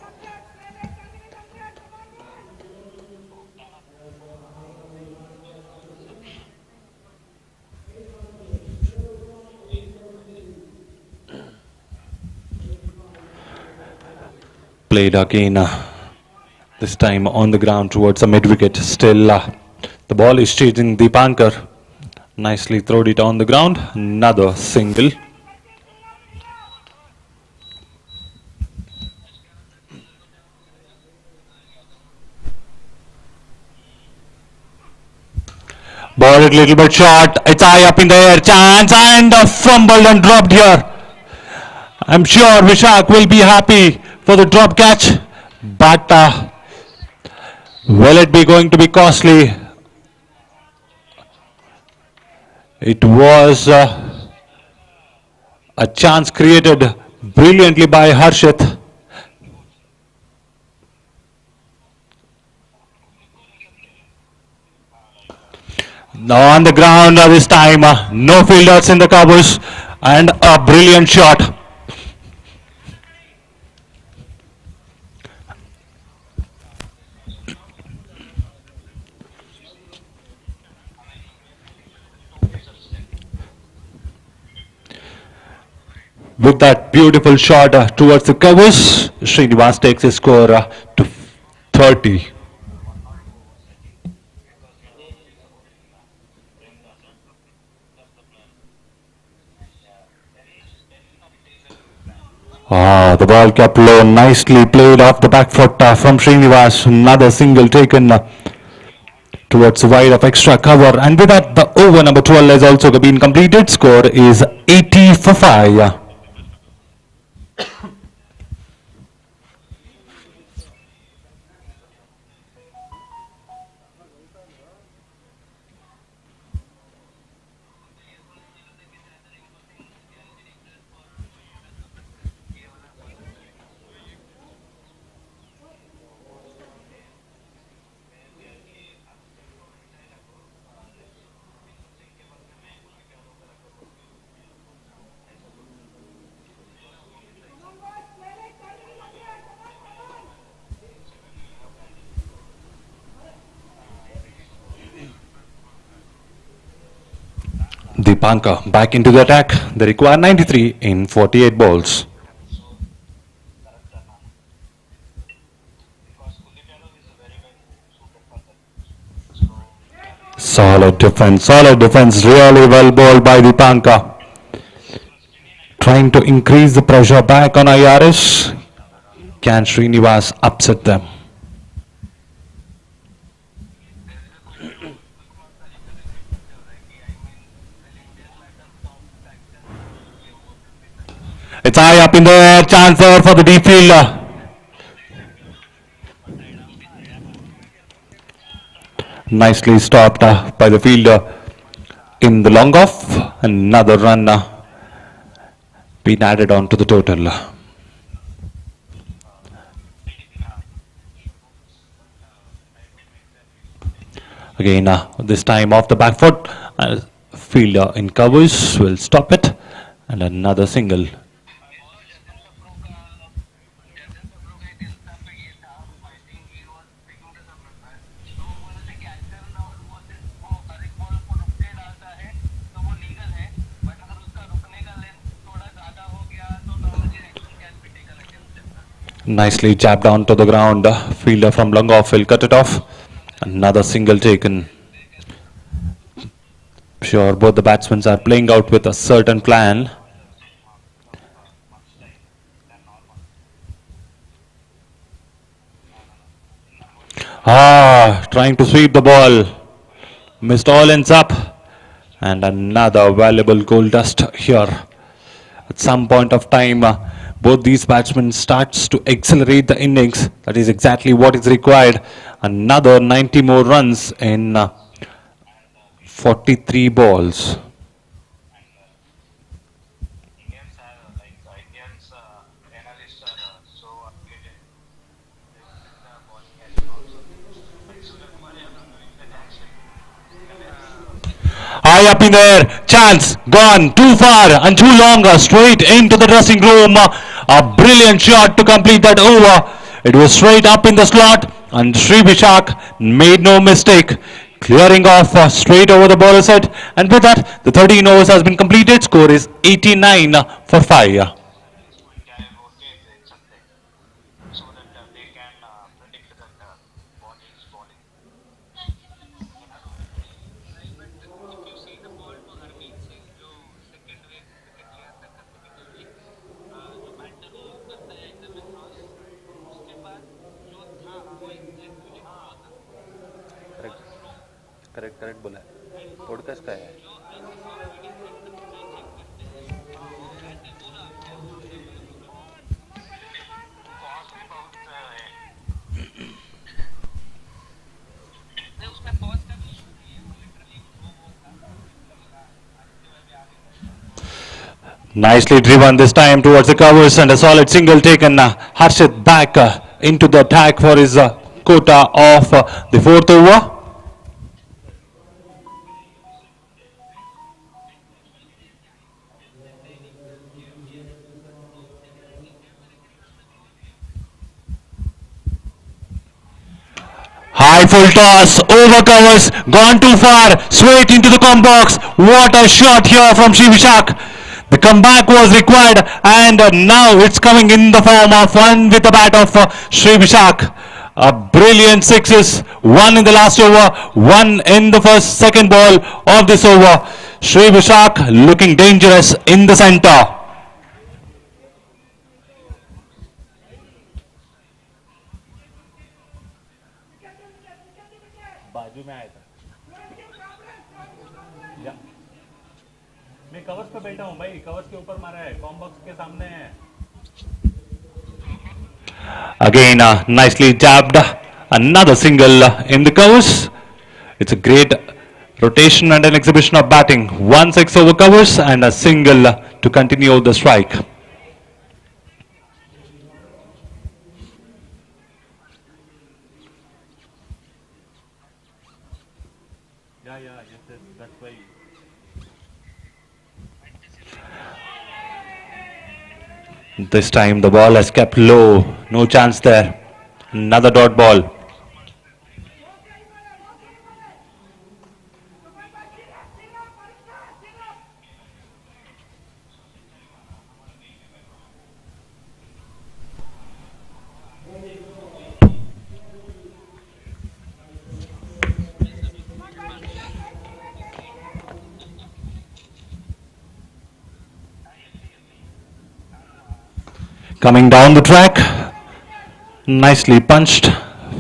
Played again, this time on the ground towards the mid wicket. Still, the ball is chasing the Pankar. Nicely throwed it on the ground. Another single. Ball it little bit short. It's high up in the air. Chance and fumbled and dropped here. I'm sure Vishak will be happy for the drop catch, but will it be going to be costly? It was a chance created brilliantly by Harshit. Now on the ground this time, no fielders in the covers, and a brilliant shot. With that beautiful shot towards the covers, Srinivas takes his score to 30. The ball kept low, nicely played off the back foot from Srinivas. Another single taken towards the wide of extra cover, and with that the over number 12 has also been completed. Score is 80 for 5. Deepanka back into the attack. They require 93 in 48 balls. Solid defense, really well bowled by Deepanka. Trying to increase the pressure back on IRS. Can Srinivas upset them? It's high up in the air, chance there for the deep fielder. Nicely stopped by the fielder in the long off. Another run been added on to the total. Again, this time off the back foot. Fielder in covers will stop it. And another single. Nicely jabbed down to the ground. Fielder from long off will cut it off. Another single taken. Sure, both the batsmen are playing out with a certain plan. Trying to sweep the ball. Missed all ends up. And another valuable goal dust here. At some point of time, both these batsmen starts to accelerate the innings. That is exactly what is required. Another 90 more runs in 43 balls. High up in there, chance gone too far and too long, straight into the dressing room. A brilliant shot to complete that over. It was straight up in the slot and Sri Vishak made no mistake, clearing off straight over the bowler's head. And with that, the 13 overs has been completed. Score is 89 for 5. Correct बोला है podcast का है Nicely driven this time towards the covers and a solid single taken. Harshit back into the attack for his quota of the 4th over. High full toss, over covers, gone too far, straight into the comp box. What a shot here from Sri Vishak. The comeback was required and now it's coming in the form of one with the bat of Sri Vishak. A brilliant sixes, one in the last over, one in the second ball of this over. Sri Vishak looking dangerous in the center. बाजू में आया था मैं covers पे बैठा हूँ भाई covers के ऊपर मारा है कॉम बॉक्स के सामने है Again, nicely jabbed. Another single in the covers. It's a great rotation and an exhibition of batting. 1-6 over covers and a single to continue the strike. Yes, that's why. This time the ball has kept low. No chance there. Another dot ball. Coming down the track, nicely punched.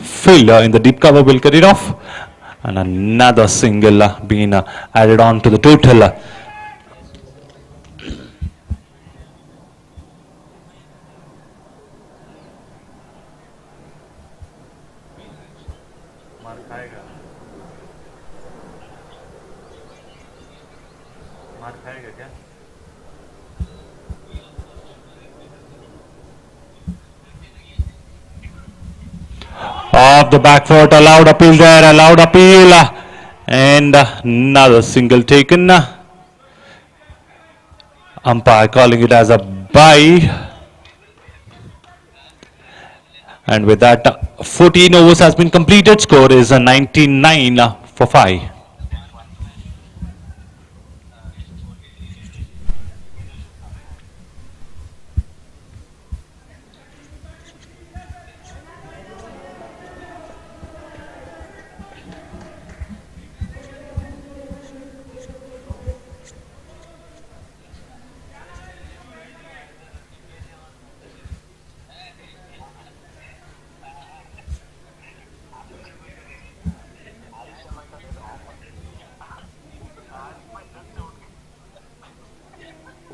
Fielder in the deep cover will get it off. And another single being added on to the total. मार खाएगा क्या Off the back foot, allowed appeal there, allowed appeal. And another single taken. Umpire calling it as a bye. And with that, 14 overs has been completed. Score is a 99 for 5.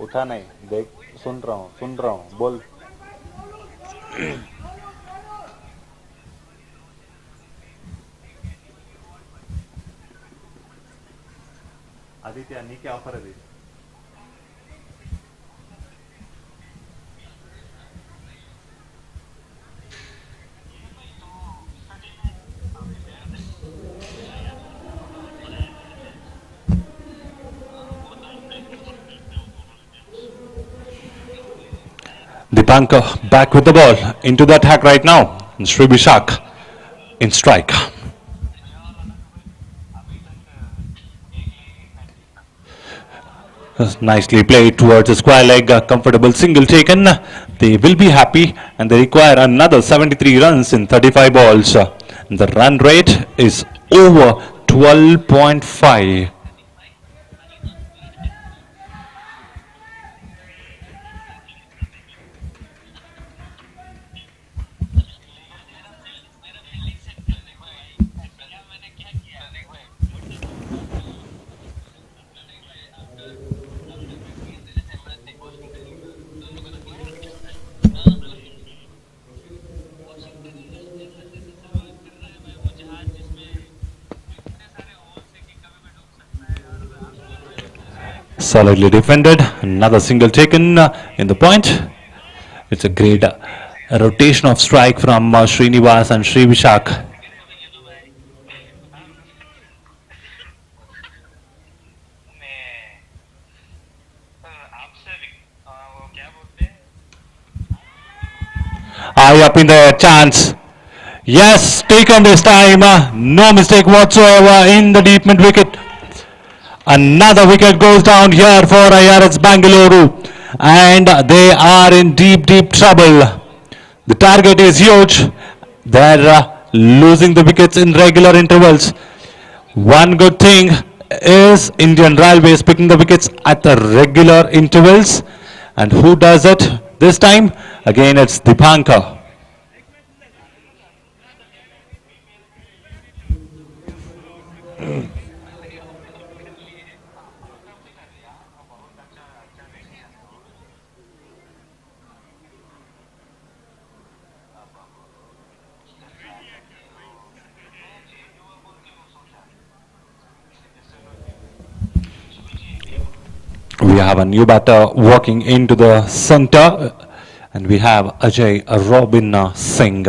उठा नहीं, देख, सुन रहा हूँ, बोल. आदित्य, क्या ऑफर है? Dipankar back with the ball into the attack right now. And Sri Vishak in strike. Nicely played towards the square leg, a comfortable single taken. They will be happy and they require another 73 runs in 35 balls. The run rate is over 12.5. Solidly defended. Another single taken in the point. It's a great rotation of strike from Srinivas and Sri Vishak. High up in the chance. Yes, taken this time. No mistake whatsoever in the deep mid wicket. Another wicket goes down here for IRS Bangalore, and they are in deep trouble. The target is huge. They're losing the wickets in regular intervals. One good thing is Indian Railways picking the wickets at the regular intervals. And who does it this time? Again, it's Dipankar. We have a new batter walking into the center, and we have Ajay Robin Singh.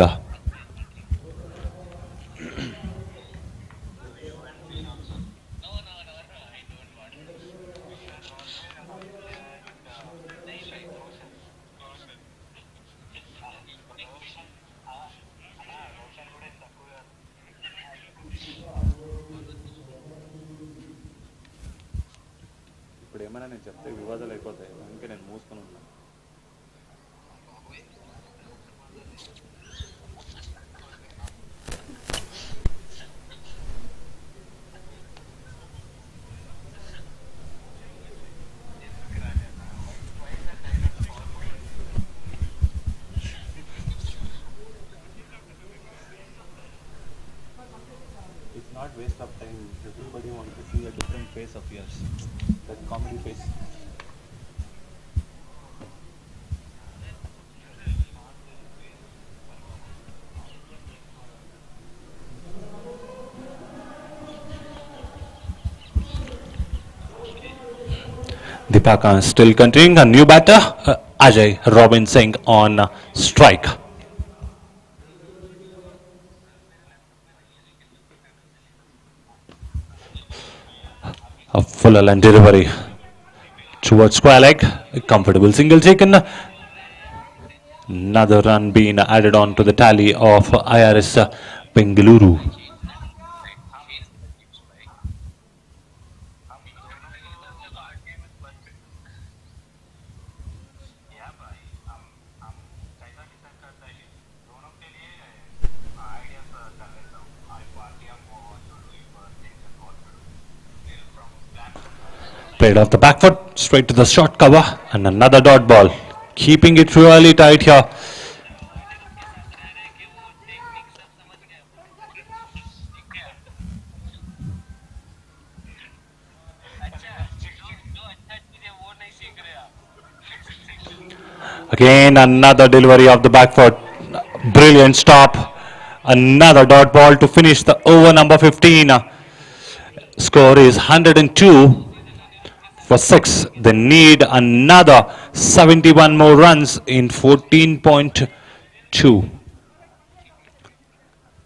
ఇప్పుడు ఏమైనా నేను చెప్తే వివాదాలు అయిపోతాయి, అందుకే నేను మూసుకొని ఉన్నాను. It's not waste of time. Everybody wants to see a different face of yours. That comedy face. Deepaka still continuing. A new batter, Ajay Robin Singh on strike. A full and delivery towards square leg. A comfortable single taken. Another run being added on to the tally of IRS Bengaluru. Played off the back foot, straight to the short cover, and another dot ball. Keeping it really tight here. Again, another delivery of the back foot. Brilliant stop. Another dot ball to finish the over number 15. Score is 102 for 6. They need another 71 more runs in 14.2.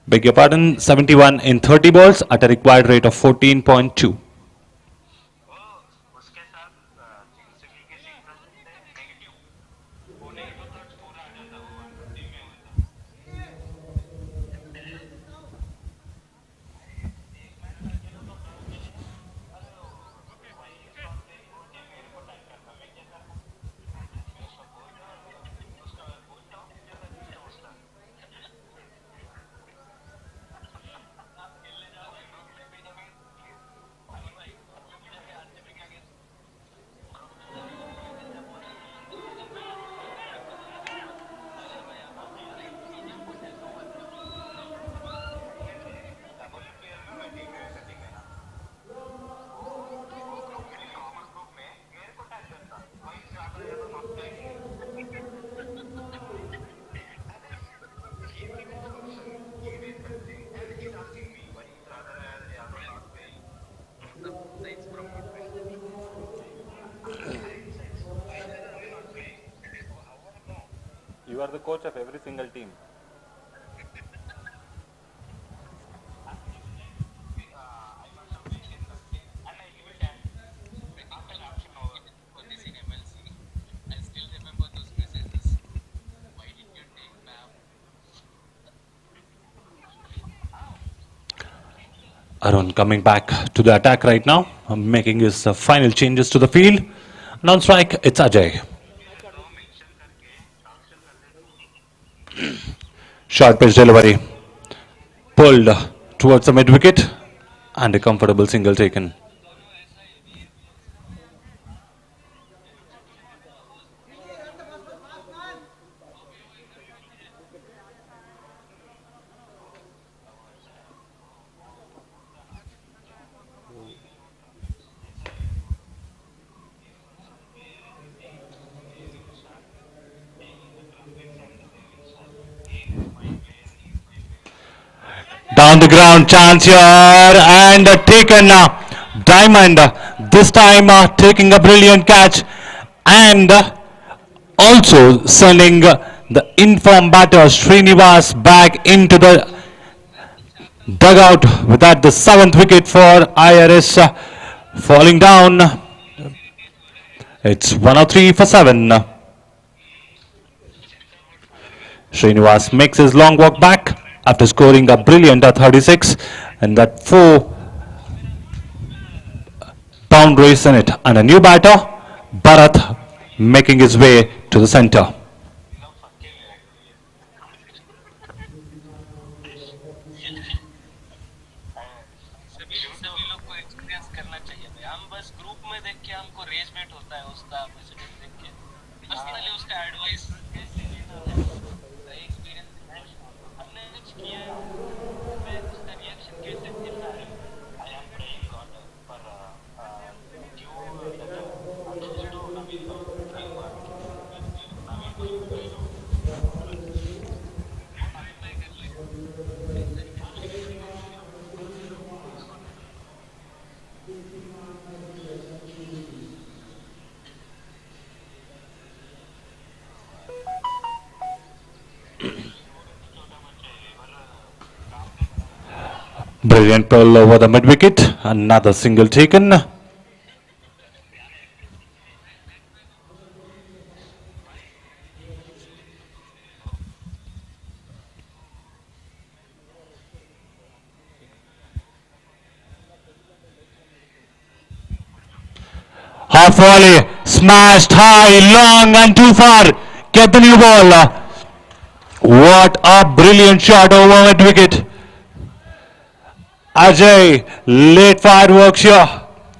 Beg your pardon, 71 in 30 balls at a required rate of 14.2. You are the coach of every single team. Arun coming back to the attack right now, making his final changes to the field. And on strike, it's Ajay. Short pitch delivery. Pulled towards the mid wicket and a comfortable single taken. Down the ground, chance here, and taken Diamond. This time taking a brilliant catch and also sending the informed batter Srinivas back into the dugout. With that, the 7th wicket for IRS falling down. It's 103 for 7. Srinivas makes his long walk back after scoring a brilliant 36 and that 4 boundaries in it. And a new batter, Bharat, making his way to the center. सभी लोग को experience करना चाहिए भाई हम बस group में देख के हमको रेस बेट होता है उसका प्रेसिडेंट देख के पर्सनली उसका एडवाइस कैसे लेना है एक्सपीरियंस हमने कुछ किया है मैं उसका रिएक्शन कैसे देना है आई एम प्रेइंग गॉड पर क्यों अंडरस्टैंड नवीन को Brilliant pull over the mid wicket. Another single taken. A volley smashed high, long and too far. Get the new ball. What a brilliant shot over mid wicket. Ajay, late fireworks here.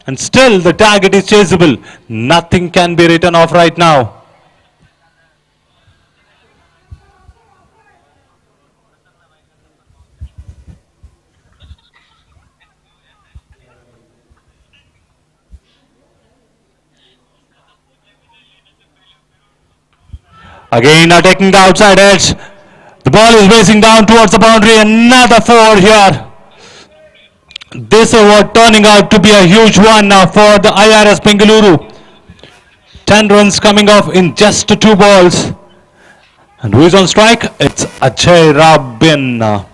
And still the target is chaseable. Nothing can be written off right now. Again taking the outside edge. The ball is racing down towards the boundary. Another four here. This over turning out to be a huge one for the IRS Bengaluru. 10 runs coming off in just 2 balls. And who is on strike? It's Ajay Rabin.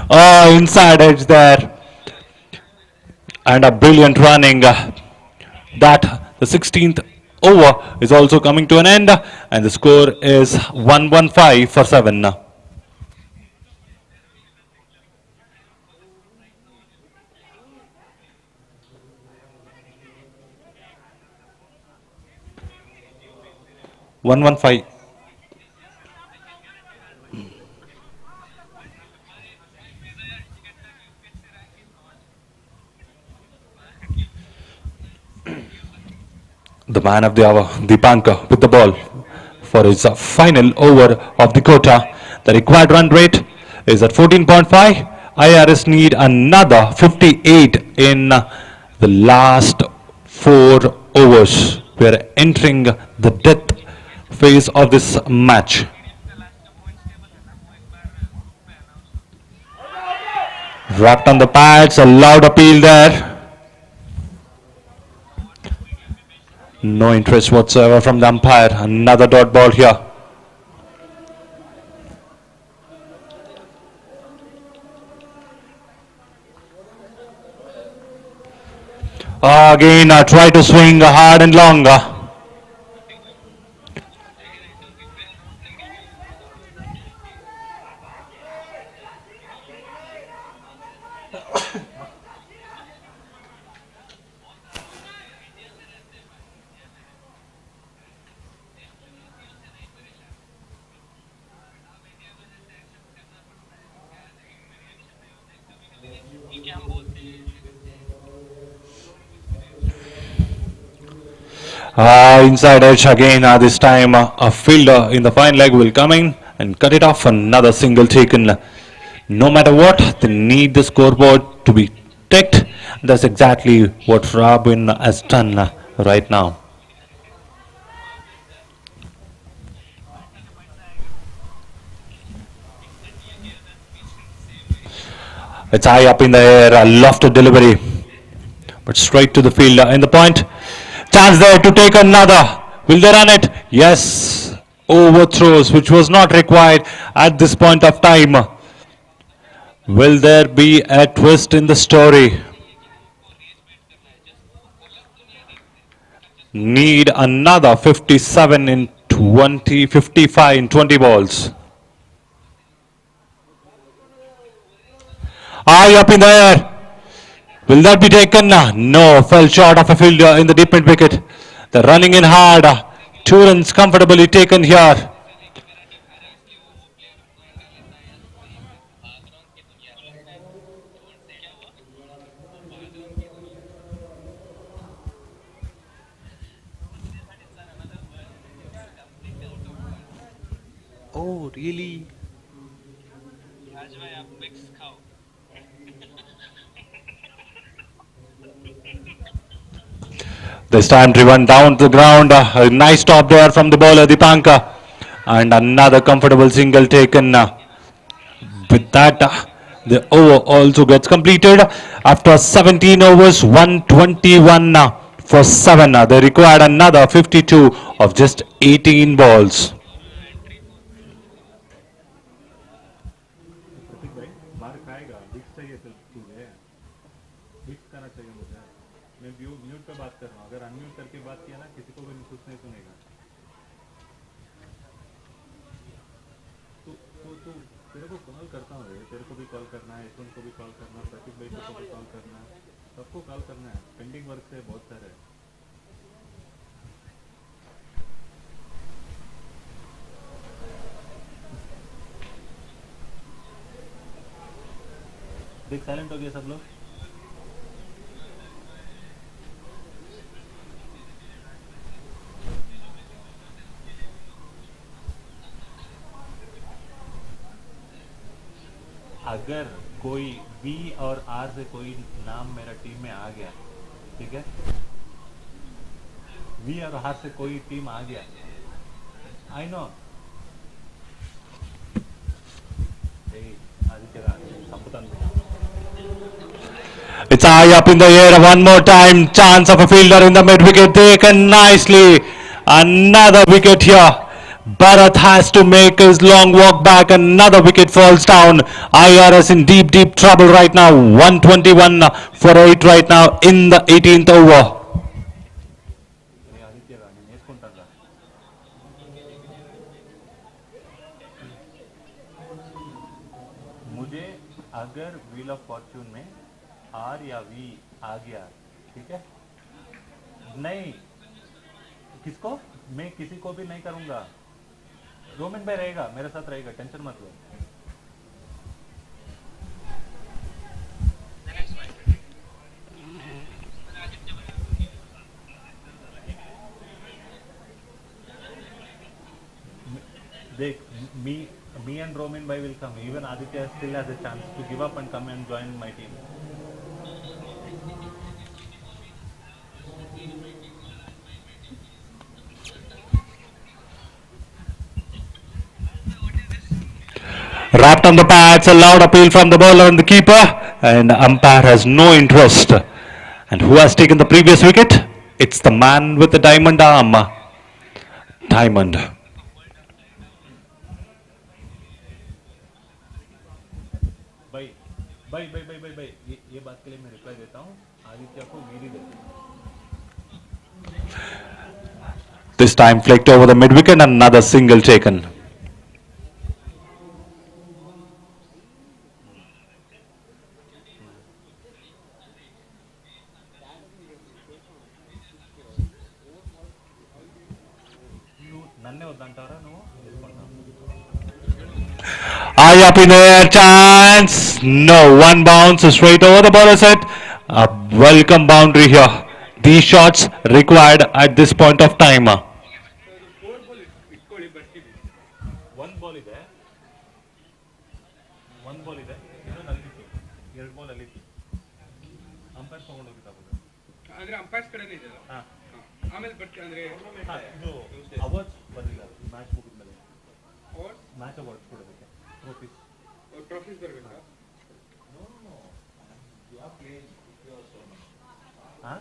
Oh, inside edge there. And a brilliant running. That the 16th over is also coming to an end. And the score is 115 for 7. 115. The man of the hour, Deepanka, with the ball for his final over of the quota. The required run rate is at 14.5. IRS need another 58 in the last 4 overs. We are entering the death phase of this match. Wrapped on the pads, a loud appeal there. No interest whatsoever from the umpire. Another dot ball here. Again, try to swing hard and long. Inside edge again. This time a fielder in the fine leg will come in and cut it off. Another single taken. No matter what, they need the scoreboard to be ticked. That's exactly what Robin has done right now. It's high up in the air, a lofted delivery, but straight to the fielder in the point. Chance there to take another. Will they run it? Yes. Overthrows, which was not required at this point of time. Will there be a twist in the story? Need another 57 in 20, 55 in 20 balls. High up in the air. Will that be taken? No, fell short of a fielder in the deep mid wicket. They're running in hard. 2 runs comfortably taken here. Oh, really? This time driven down to the ground. A nice stop there from the bowler Deepanka. And another comfortable single taken. With that, the over also gets completed. After 17 overs, 121 for 7. They required another 52 of just 18 balls. Unmute करके बात किया ना किसी को भी कुछ नहीं सुनेगा। तो तेरे को कॉल करता हूँ, तेरे को भी कॉल करना है, यशवंत को भी कॉल करना है, प्रतीक भाई को भी कॉल करना है, सबको कॉल करना है। पेंडिंग वर्क से बहुत सारे है। देख साइलेंट हो गया सब लोग। अगर कोई बी और आर से कोई नाम मेरा टीम में आ गया, ठीक है, बी और आर से कोई टीम आ गया, I know It's high up in the air one more time. Chance of a fielder in the mid wicket taken nicely. Another wicket here. Bharat has to make his long walk back. Another wicket falls down. IRS in deep trouble right now. 121 for 8 right now in the 18th over. मुझे अगर wheel of Fortune में are या we आ गया, ठीक है, नहीं किसको, मैं किसी को भी नहीं करूंगा। रोमिन भाई रहेगा, मेरे साथ रहेगा, टेंशन मत लो। देख, me and Romin bhai will come. Even Aditya still has a chance to give up and come and join my team. Wrapped on the pads, a loud appeal from the bowler and the keeper, and the umpire has no interest. And who has taken the previous wicket? It's the man with the diamond arm. Diamond. भाई ये बात के लिए मैं reply देता हूँ, आदित्य को मेरी देता हूँ। This time flicked over the mid wicket and another single taken. High up in the air, chance. No, one bounce straight over the bowler's head. A welcome boundary here. These shots required at this point of time. One ball ಇದೆ, ಇನ್ನೊಂದು ಅಲ್ಲಿತ್ತು, 2 ball ಅಲ್ಲಿತ್ತು. Umpire ತಗೊಂಡು ಹೋಗಿದ್ದಾವೆ ಅಂದ್ರೆ umpires ಕಡೆನೇ ಇದೆಯಲ್ಲ. ಆಮೇಲೆ but ಅಂದ್ರೆ ಇದು awards ಬರಲಿಲ್ಲ, ಮ್ಯಾಚ್ ಮುಗಿದ್ಮೇಲೆ ಮ್ಯಾಚ್ ಅವಾರ್ಡ್ಸ್ ಕೊಡೋದಕ್ಕೆ ಟ್ರೋಫೀಸ್ ಬರಬೇಕಾ? ಹಾಂ,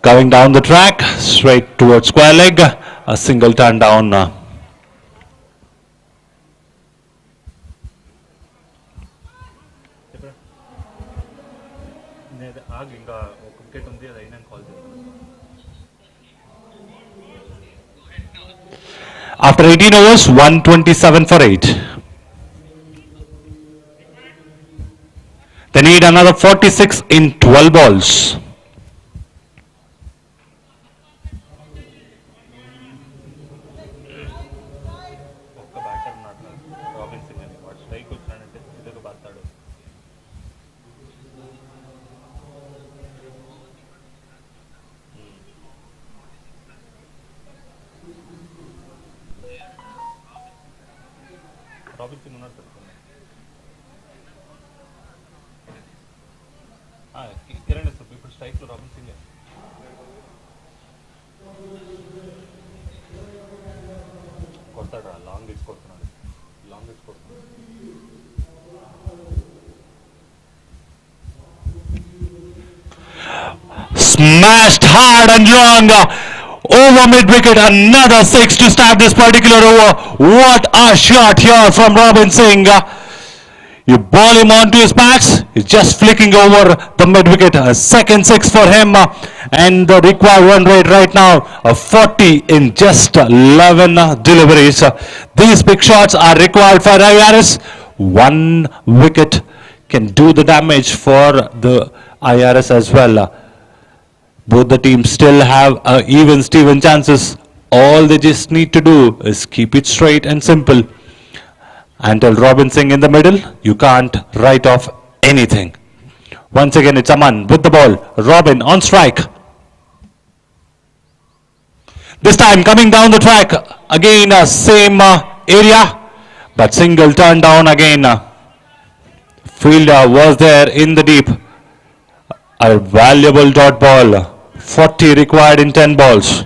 Coming down the track, straight towards square leg, a single turn down. ಆಗ ಈಗ ಕ್ರಿಕೆಟ್ ఉంది, ಅದು ಇನ್ನೇನು ಕಾಲ್ చేస్తాను. After 18 overs, 127 for 8. They need another 46 in 12 balls. ఒక్క బ్యాటర్ ఉన్నాడు రాబిన్ సింగ్ అని, వాడు స్ట్రైక్ వచ్చినాడంటే ఇదొక బాస్తాడు. రాబిన్ సింగ్ ఉన్నాడు సార్. కిరణ్ సార్ ఇప్పుడు స్ట్రైక్లో రాబిన్ సింగ్ కొడతాడు, లాంగ్ ఇచ్చి కొడుతున్నాడు, లాంగ్ ఇచ్చి కొడుతున్నాడు. Smashed hard and long over mid wicket. Another 6 to start this particular over. What a shot here from Robin Singh. You ball him onto his backs. He's just flicking over the mid wicket. A second six for him. And the required run rate right now of 40 in just 11 deliveries. These big shots are required for IRS. One wicket can do the damage for the IRS as well. Both the teams still have even Steven chances. All they just need to do is keep it straight and simple. Until Robin Singh in the middle, you can't write off anything. Once again, it's Aman with the ball. Robin on strike. This time coming down the track. Again, same area, but single turn down again. Fielder was there in the deep. A valuable dot ball. 40 required in 10 balls.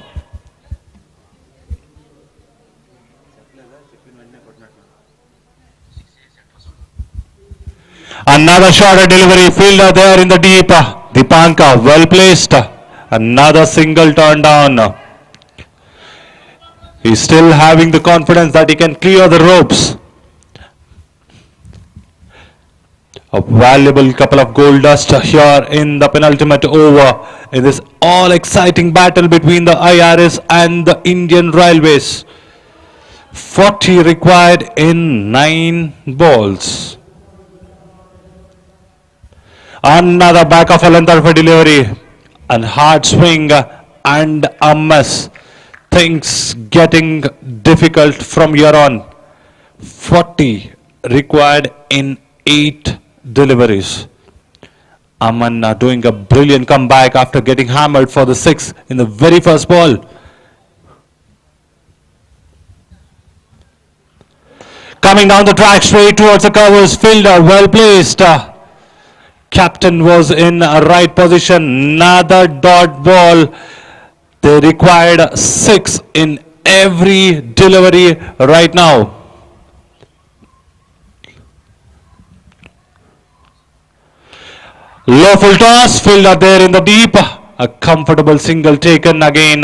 Another shorter delivery, fielder there in the deep. Dipanka well placed. Another single turn down. He's still having the confidence that he can clear the ropes. A valuable couple of gold dust here in the penultimate over in this all exciting battle between the IRS and the Indian Railways. 40 required in 9 balls. Another back of a length of a delivery and hard swing and a miss. Things getting difficult from here on. 40 required in 8 deliveries. Aman doing a brilliant comeback after getting hammered for the 6 in the very first ball. Coming down the track straight towards the covers, fielder well placed. Captain was in a right position. Another dot ball. They required 6 in every delivery right now. Low full toss, fielder there in the deep. A comfortable single taken again.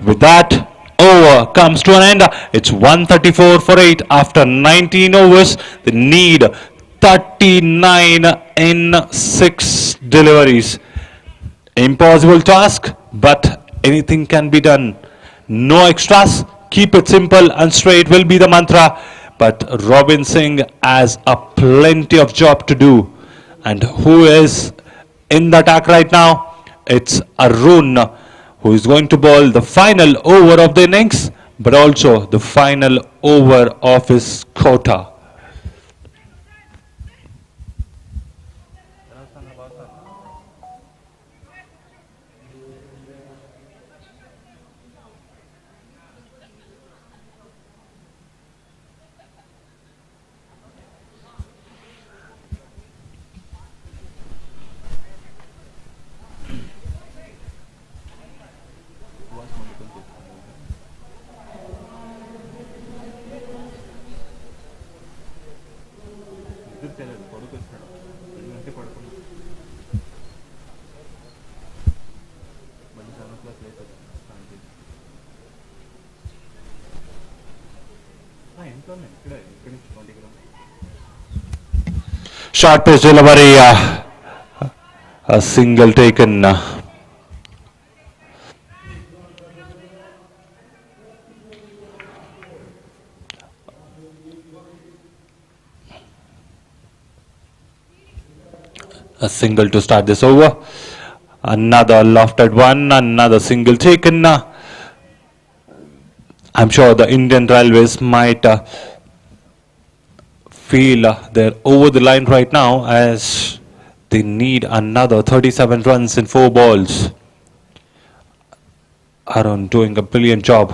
With that, over comes to an end. It's 134 for 8 after 19 overs. They need 39 in 6 deliveries. Impossible task, but anything can be done. No extras. Keep it simple and straight will be the mantra. But Robin Singh has a plenty of job to do. And who is in the attack right now? It's Arun, who is going to bowl the final over of the innings, but also the final over of his quota. Short pitch delivery, a single taken. A single to start this over. Another lofted one, another single taken. I'm sure the Indian Railways might feel they're over the line right now as they need another 37 runs in 4 balls. Arun doing a brilliant job.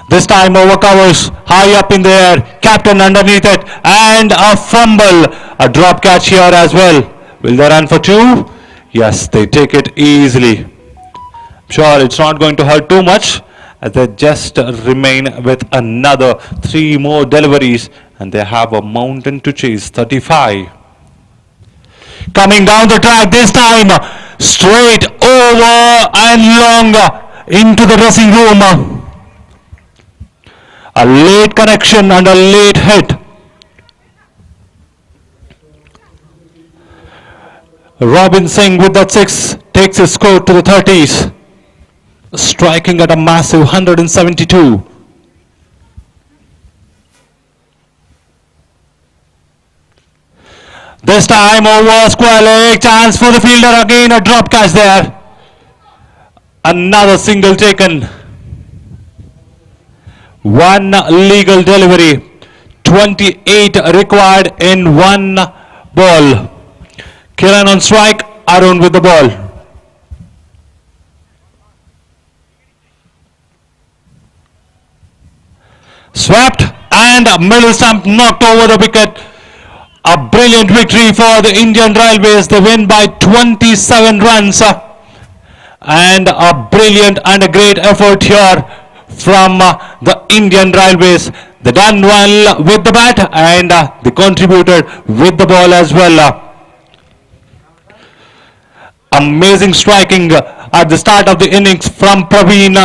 This time over covers, high up in the air, captain underneath it, and a fumble. A drop catch here as well. Will they run for 2? Yes, they take it easily. Sure, it's not going to hurt too much as they just remain with another 3 more deliveries and they have a mountain to chase. 35. Coming down the track this time, straight over and long into the dressing room. A late connection and a late hit. Robin Singh with that 6 takes his score to the 30s, striking at a massive 172. This time over square leg, chance for the fielder, again a drop catch there. Another single taken. One legal delivery. 28 required in one ball. Kiran on strike, Arun with the ball. Swept and middle stump knocked over the wicket. A brilliant victory for the Indian Railways. They win by 27 runs. And a brilliant and a great effort here from the Indian Railways. They done well with the bat and they contributed with the ball as well. Amazing striking at the start of the innings from Praveen.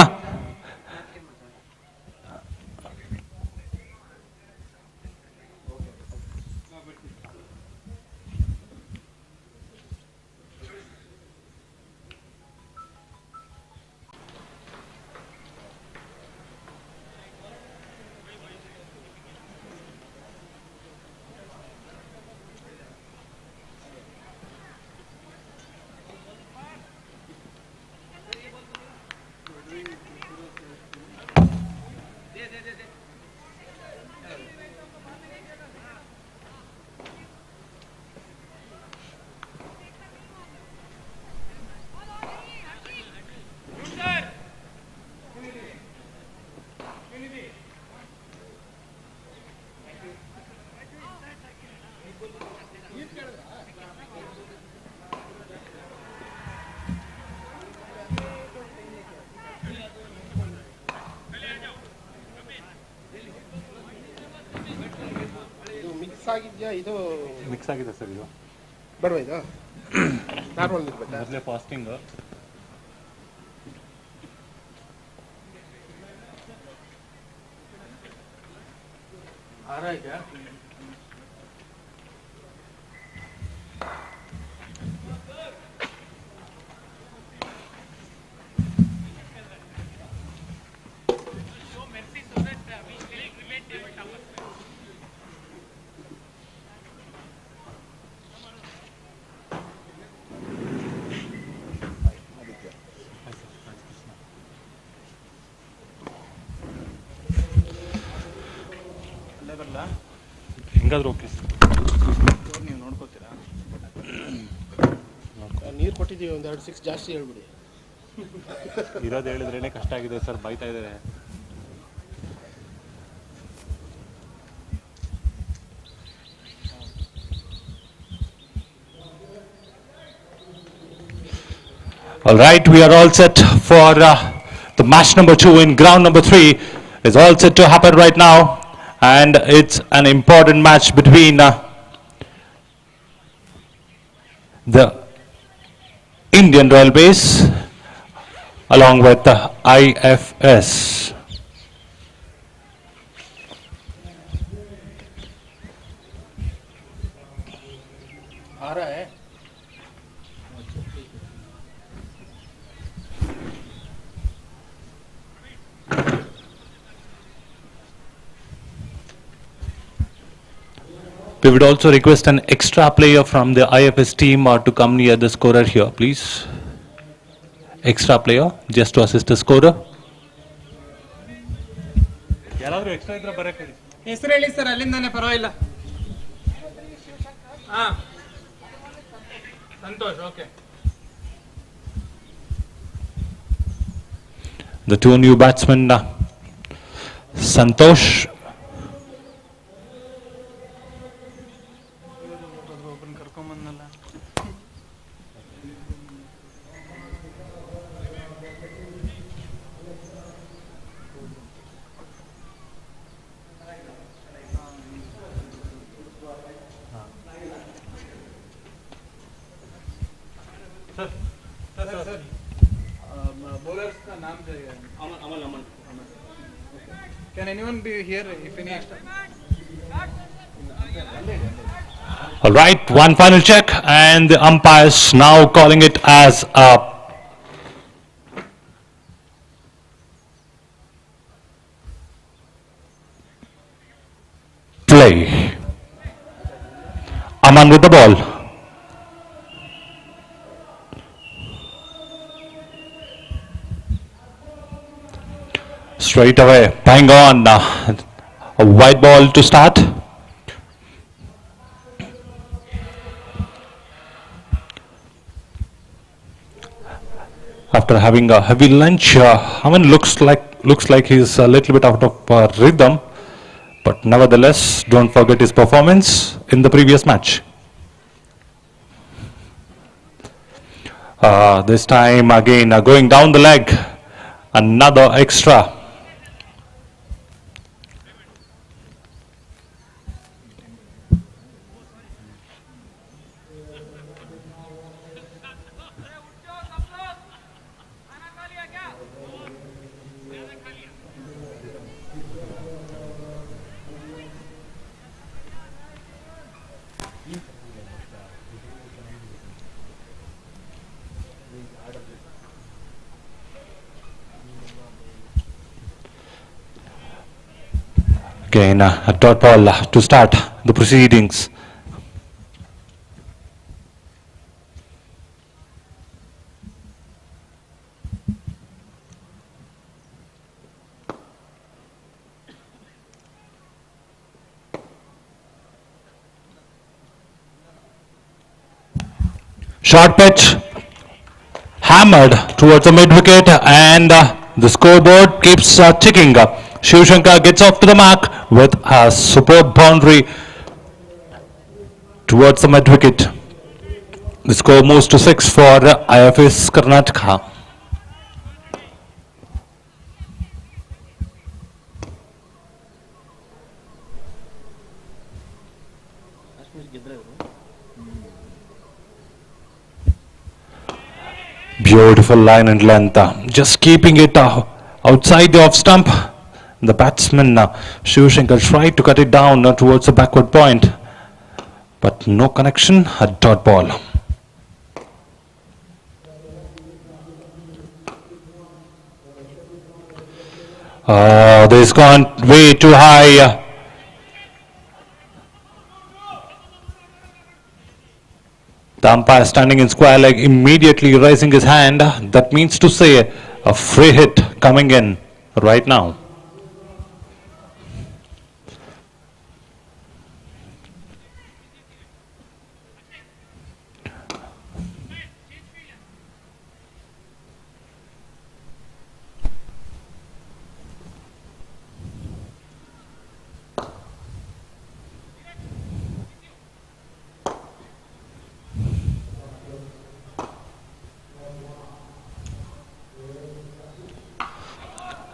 ಇದು mix ಆಗಿದೆ sir ಇದು ಬಡವ ಇದು normal ಇರ್ಬೇಕಾ ಮೊದಲೇ fasting आ रहा है क्या ಹೆಂಗಾದ್ರೂ okay ನೀವು ನೋಡ್ಕೋತೀರಾ ನೀರು ಕೊಟ್ಟಿದ್ದೀವಿ ಒಂದು 2 6 ಜಾಸ್ತಿ ಹೇಳ್ಬಿಡಿ ಇರೋದು ಹೇಳಿದ್ರೇನೆ ಕಷ್ಟ ಆಗಿದೆ ಸರ್ ಬೈತಾ ಇದ್ದಾರೆ All right, we are all set for the match number 2 in ground number 3 is all set to happen right now. And it's an important match between the Indian Railways along with the IFS. आ रहा है We would also request an extra player from the IFS team to come near the scorer here, please. Extra player, just to assist the scorer. ಯಾರಾದರೂ extra ಇದ್ರೆ ಬರಕ್ಕೆ ಹೇಳಿ ಹೆಸರು ಹೇಳಿ sir ಅಲ್ಲಿಂದಾನೆ ಪರವಾಗಿಲ್ಲ ಹಾ Santosh okay The two new batsmen, Santosh ಕರ್ಕೊಂಬಂದಲ್ಲ bowlers का नाम चाहिए अमन can anyone be here if any extra All right, one final check, and the umpires now calling it as a play. Aman with the ball. Straight away, bang on. A white ball to start. After having a heavy lunch, Aman looks like he's a little bit out of rhythm, but nevertheless, don't forget his performance in the previous match. This time again, going down the leg, another extra. Again, a dot ball to start the proceedings. Short pitch, hammered towards the mid wicket, and the scoreboard keeps ticking. Shivshankar gets off to the mark with a superb boundary towards the mid wicket. The score moves to 6 for IFS Karnataka. Beautiful line and length, just keeping it outside the off stump. The batsman Shivshankar tried to cut it down towards the backward point, but no connection. A dot ball. This gone way too high. The umpire standing in square leg immediately raising his hand. That means to say a free hit coming in right now.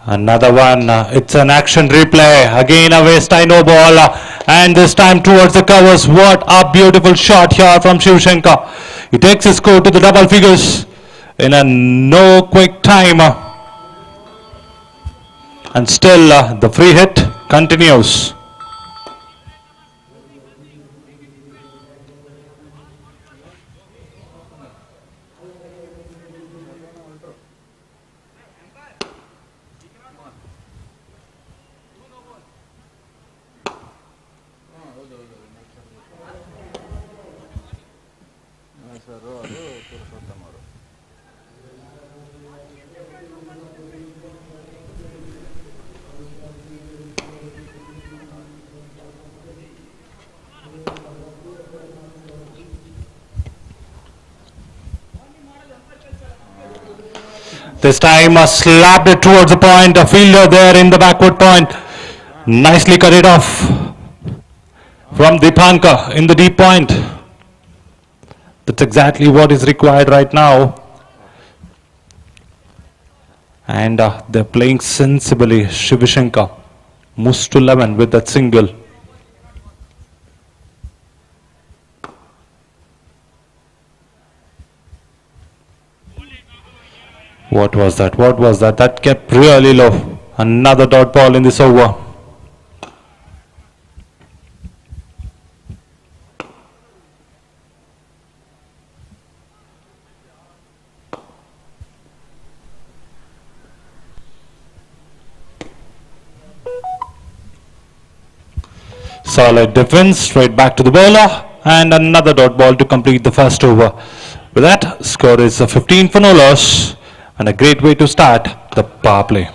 Another one, it's an action replay, again a waist high no ball, and this time towards the covers. What a beautiful shot here from Shivshankar. He takes his score to the double figures in a no quick time, and still the free hit continues. This time slapped it towards the point, a fielder there in the backward point. Nicely cut it off from Dipankar in the deep point. That's exactly what is required right now. And they're playing sensibly. Shivshankar moves to 11 with that single. What was that? What was that? That kept really low. Another dot ball in this over. Solid defense, straight back to the bowler, and another dot ball to complete the first over. With that, score is 15 for no loss, and a great way to start the power play.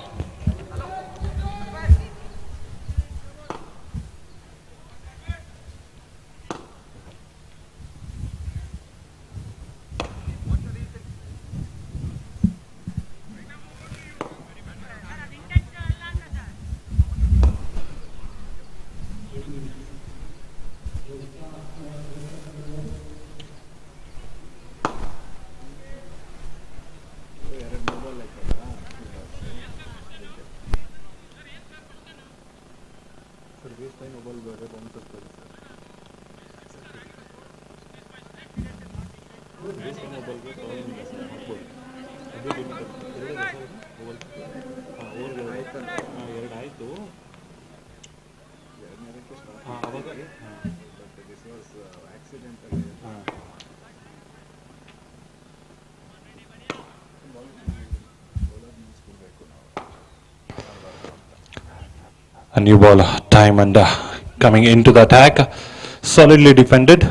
A new ball, Diamond coming into the attack, solidly defended.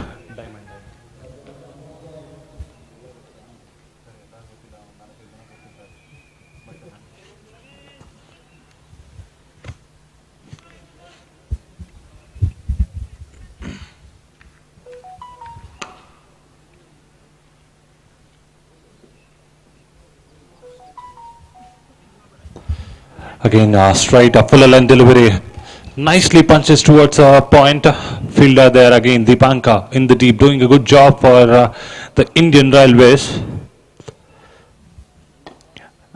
Again, straight full length delivery. Nicely punches towards a point. Fielder there again, Deepanka in the deep, doing a good job for the Indian Railways.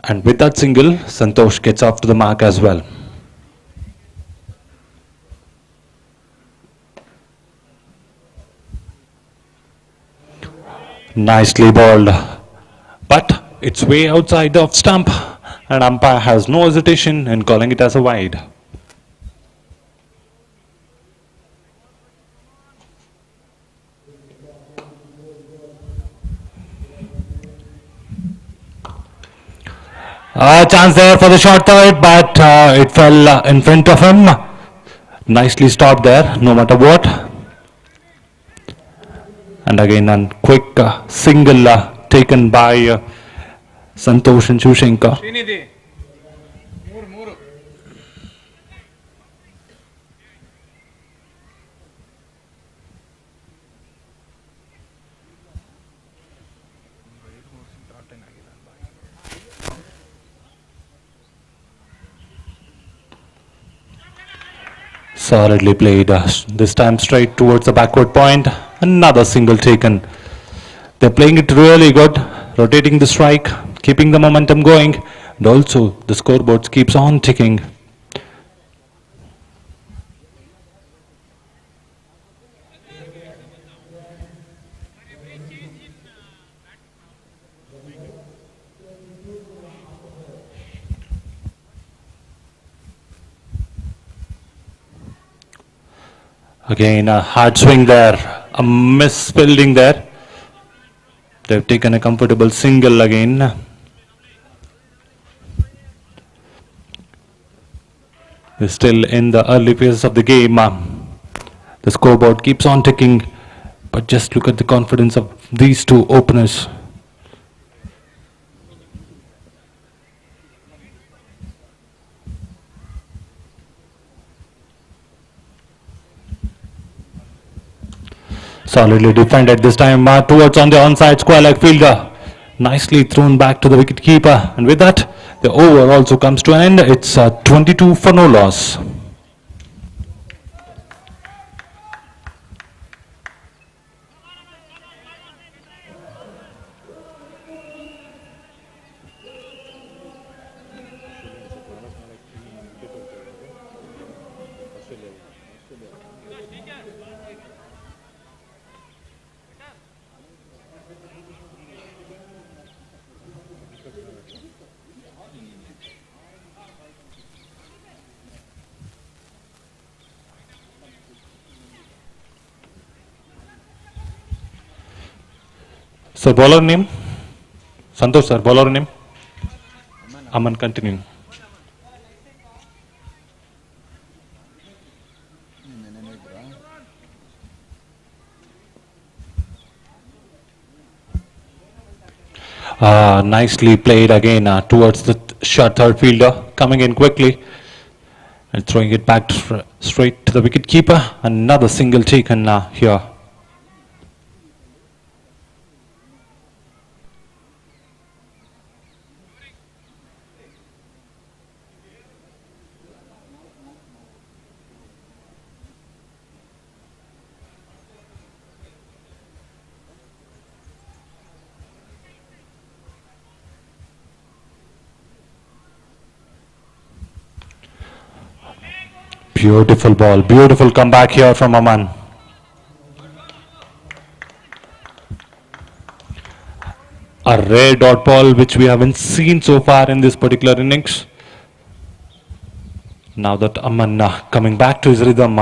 And with that single, Santosh gets off to the mark as well. Nicely bowled, but it's way outside the off stump, and umpire has no hesitation in calling it as a wide. A chance there for the short third, but it fell in front of him. Nicely stopped there, no matter what. And again, a quick single taken by Santosh and Shushenka. Srinidhi ಮೂರು Solidly played, this time straight towards the backward point. Another single taken. They're playing it really good, rotating the strike, keeping the momentum going, and also the scoreboard keeps on ticking. Again, a hard swing there, a misfielding there. They've taken a comfortable single again. They're still in the early phases of the game. The scoreboard keeps on ticking, but just look at the confidence of these two openers. Solidly defended this time towards on the onside square leg fielder. Nicely thrown back to the wicket keeper, and with that the over also comes to an end. It's 22 for no loss. So bowler name? Santosh sir, bowler name? Aman, continue. Nicely played again towards the short third fielder, coming in quickly and throwing it back straight to the wicket keeper. Another single taken here. Beautiful ball, beautiful comeback here from Aman. A rare dot ball which we haven't seen so far in this particular innings. Now that Aman coming back to his rhythm.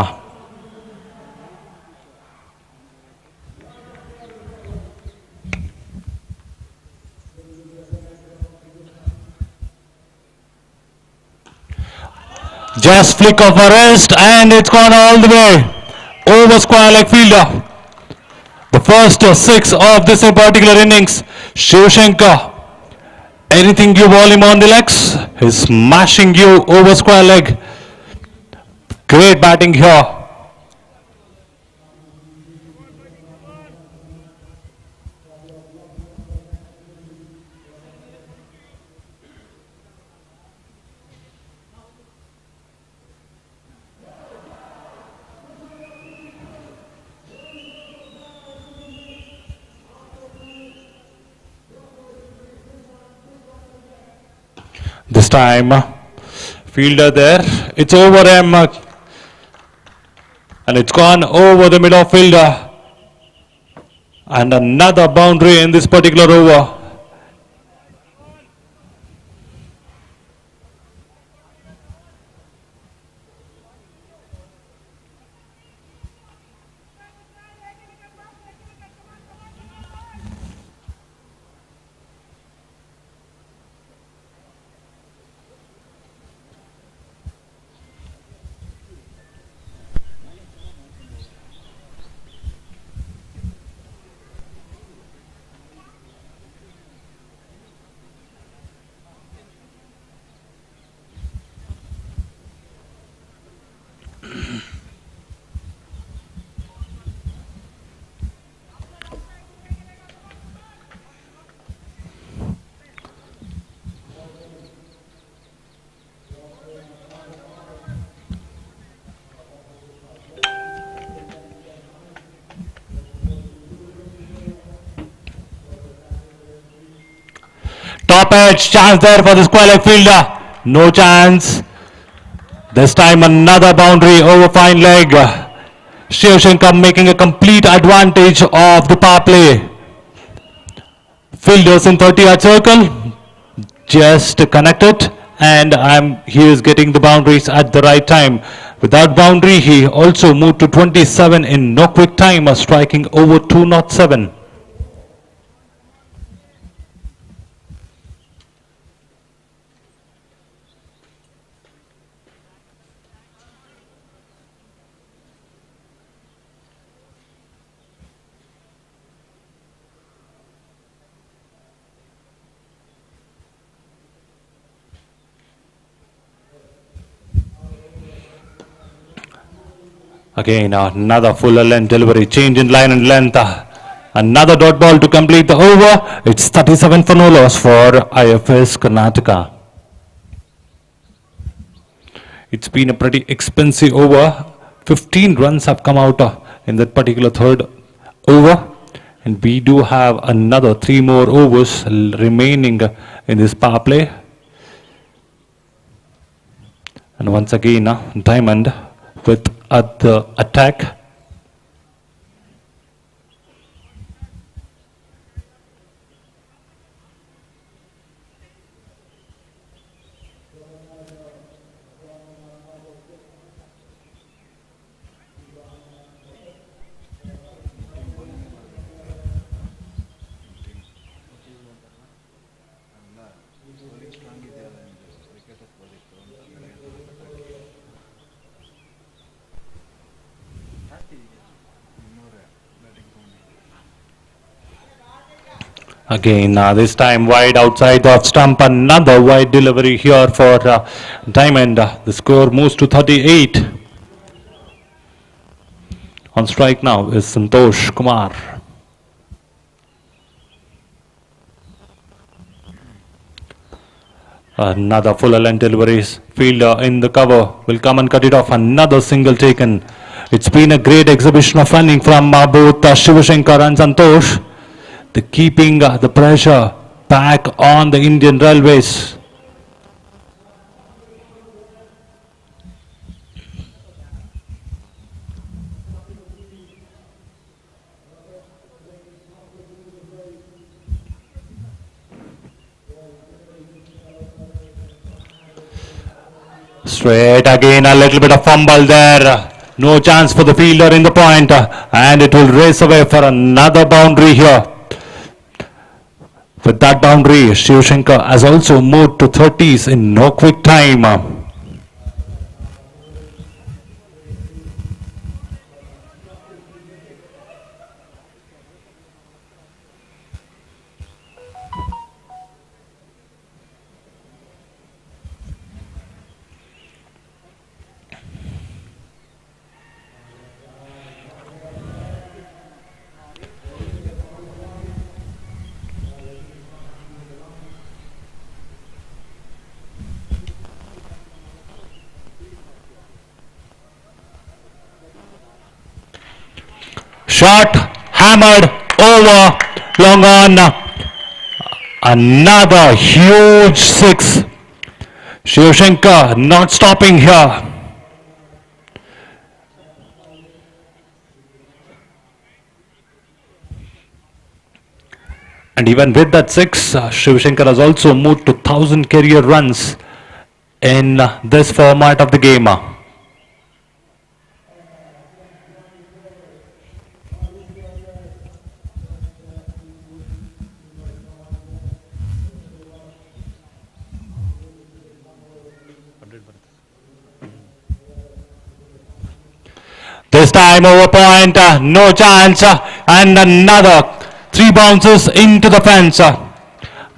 Just flick of a wrist and it's gone all the way over square leg fielder. The first 6 of this particular innings. Shivshankar, anything you ball him on the legs, he's smashing you over square leg. Great batting here. This time, fielder there, it's over him and it's gone over the middle fielder. And another boundary in this particular over. Top edge, chance there for the square leg fielder. No chance. This time another boundary over fine leg. Shivshankar making a complete advantage of the power play. Fielders in 30-yard circle. Just connected. And he is getting the boundaries at the right time. Without boundary, he also moved to 27 in no quick time, striking over 207. Again, another fuller length delivery, change in line and length. Another dot ball to complete the over. It's 37 for no loss for IFS Karnataka. It's been a pretty expensive over. 15 runs have come out in that particular third over. And we do have another 3 more overs remaining in this power play. And once again, Diamond with at the attack. Again, this time wide outside of stump. Another wide delivery here for Diamond. The score moves to 38. On strike now is Santosh Kumar. Another full length deliveries. Fielder in the cover will come and cut it off. Another single taken. It's been a great exhibition of running from both Shivashankar and Santosh. They're keeping the pressure back on the Indian Railways. Straight again, a little bit of fumble there. No chance for the fielder in the point, and it will race away for another boundary here. With that boundary, Shivashankar has also moved to 30s in no quick time. Shot, hammered, over, long on. Another huge six. Shivashankar not stopping here. And even with that six, Shivashankar has also moved to 1,000 career runs in this format of the game. This time over point, no chance, and another 3 bounces into the fence.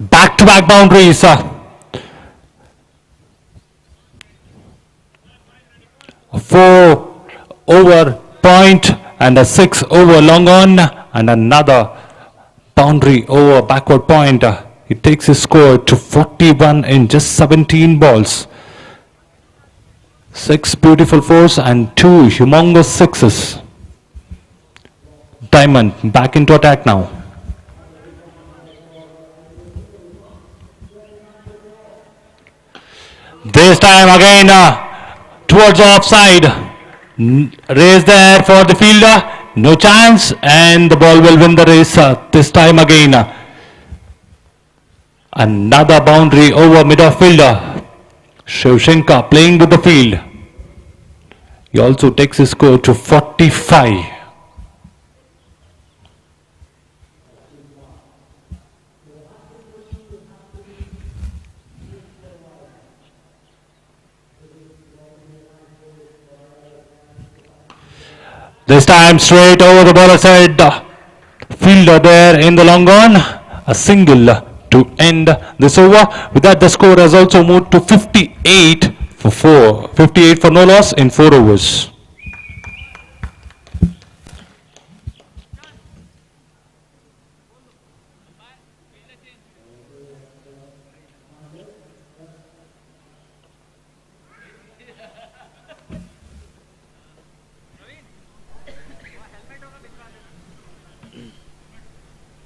Back-to-back boundaries. 4 over point and a 6 over long on, and another boundary over backward point. He takes his score to 41 in just 17 balls. 6 beautiful 4s and 2 humongous 6s. Diamond back into attack now. This time again towards offside. Race there for the fielder. No chance, and the ball will win the race this time again. Another boundary over mid-off fielder. Shivashankar playing with the field. He also takes his score to 45. This time straight over the bowler's head. Fielder there in the long on. A single to end this over. With that, the score has also moved to 58 for 4. 58 for no loss in 4 overs.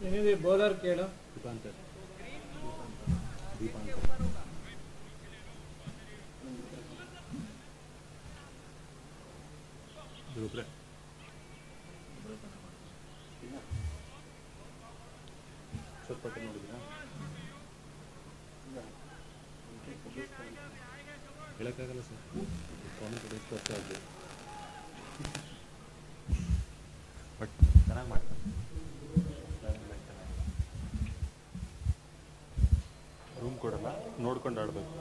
ಏನಿದೆ bowler ಕೇಳು ಹೇಳಕ್ಕಾಗಲ್ಲ sir comment ಎಷ್ಟು ವರ್ಷ ಆಗಲಿ but ಚೆನ್ನಾಗಿ ಮಾಡ್ತಾರೆ room ಕೊಡಲ್ಲ ನೋಡ್ಕೊಂಡು ಆಡಬೇಕು.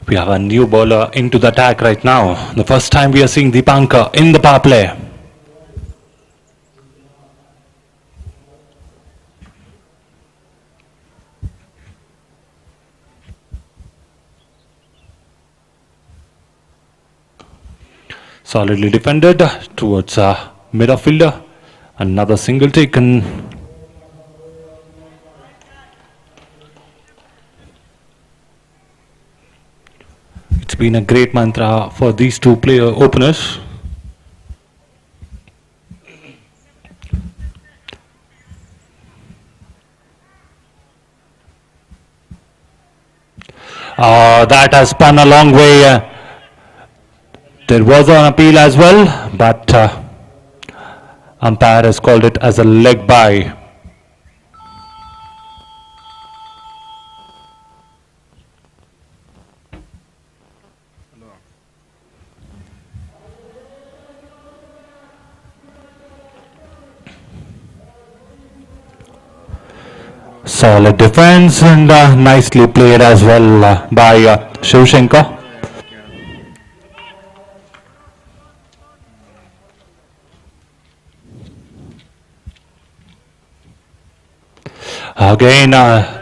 We have a new bowler into the attack right now. The first time we are seeing Deepankar in the power play. Solidly defended towards mid of fielder. Another single taken. It's been a great mantra for these two openers. That has spun a long way. There was an appeal as well, but umpire has called it as a leg bye. Solid defense and nicely played as well by Shivshankar. Again,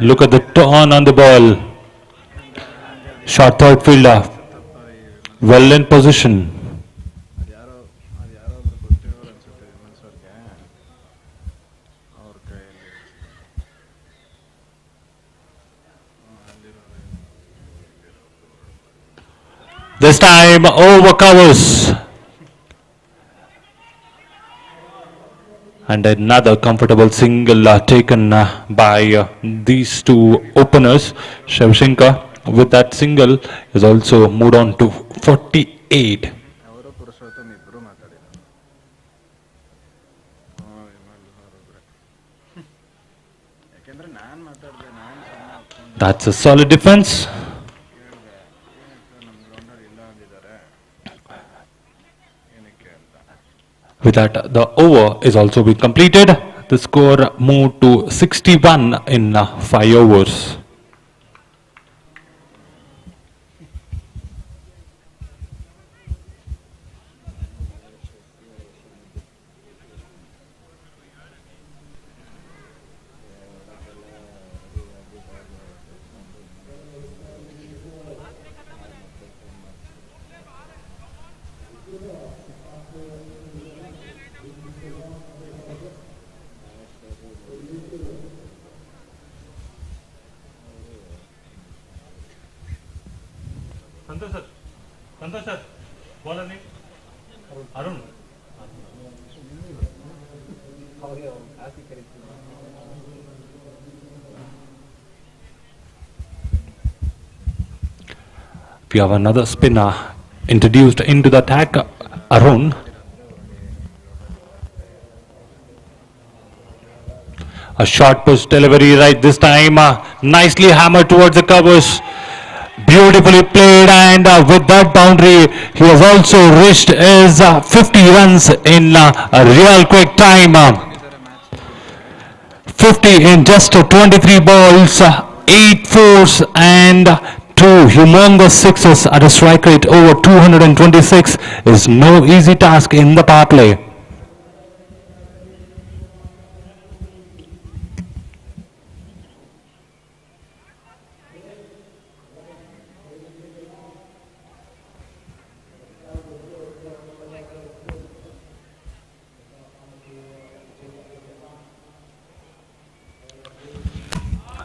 look at the turn on the ball. Short third fielder. Well in position. This time over covers. And another comfortable single taken by these two openers. Shivshankar with that single is also moved on to 48. That's a solid defense. With that, the over is also been completed. The score moved to 61 in 5 overs. Santosh sir bowler नहीं Arun We have another spinner introduced into the attack, Arun. A short push delivery right this time, nicely hammered towards the covers. Beautifully played, and with that boundary, he has also reached his 50 runs in a real quick time. 50 in just 23 balls, 8 fours and 2 humongous sixes at a strike rate over 226 is no easy task in the power play.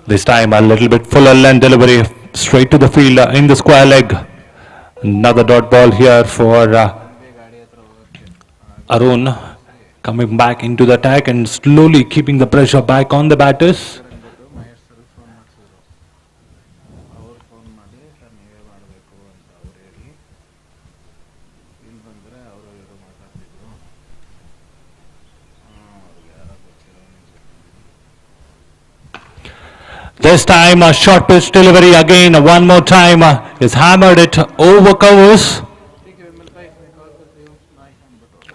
This time a little bit fuller length delivery straight to the field in the square leg. Another dot ball here for Arun, coming back into the attack and slowly keeping the pressure back on the batters. This time a short pitch delivery again, one more time is hammered it over covers.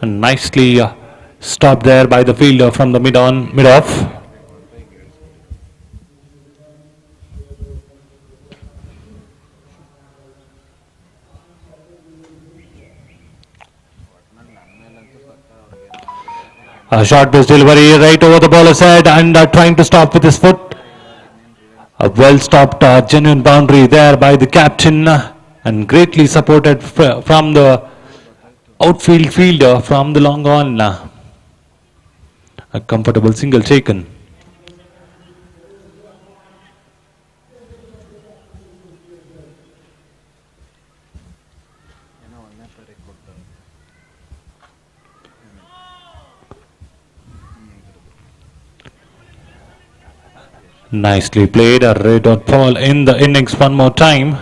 And nicely stopped there by the fielder from the mid-off. A short pitch delivery right over the bowler's head and trying to stop with his foot. A well stopped genuine boundary there by the captain and greatly supported from the outfield fielder from the long on. A comfortable single taken. Nicely played, a red dot ball in the innings one more time.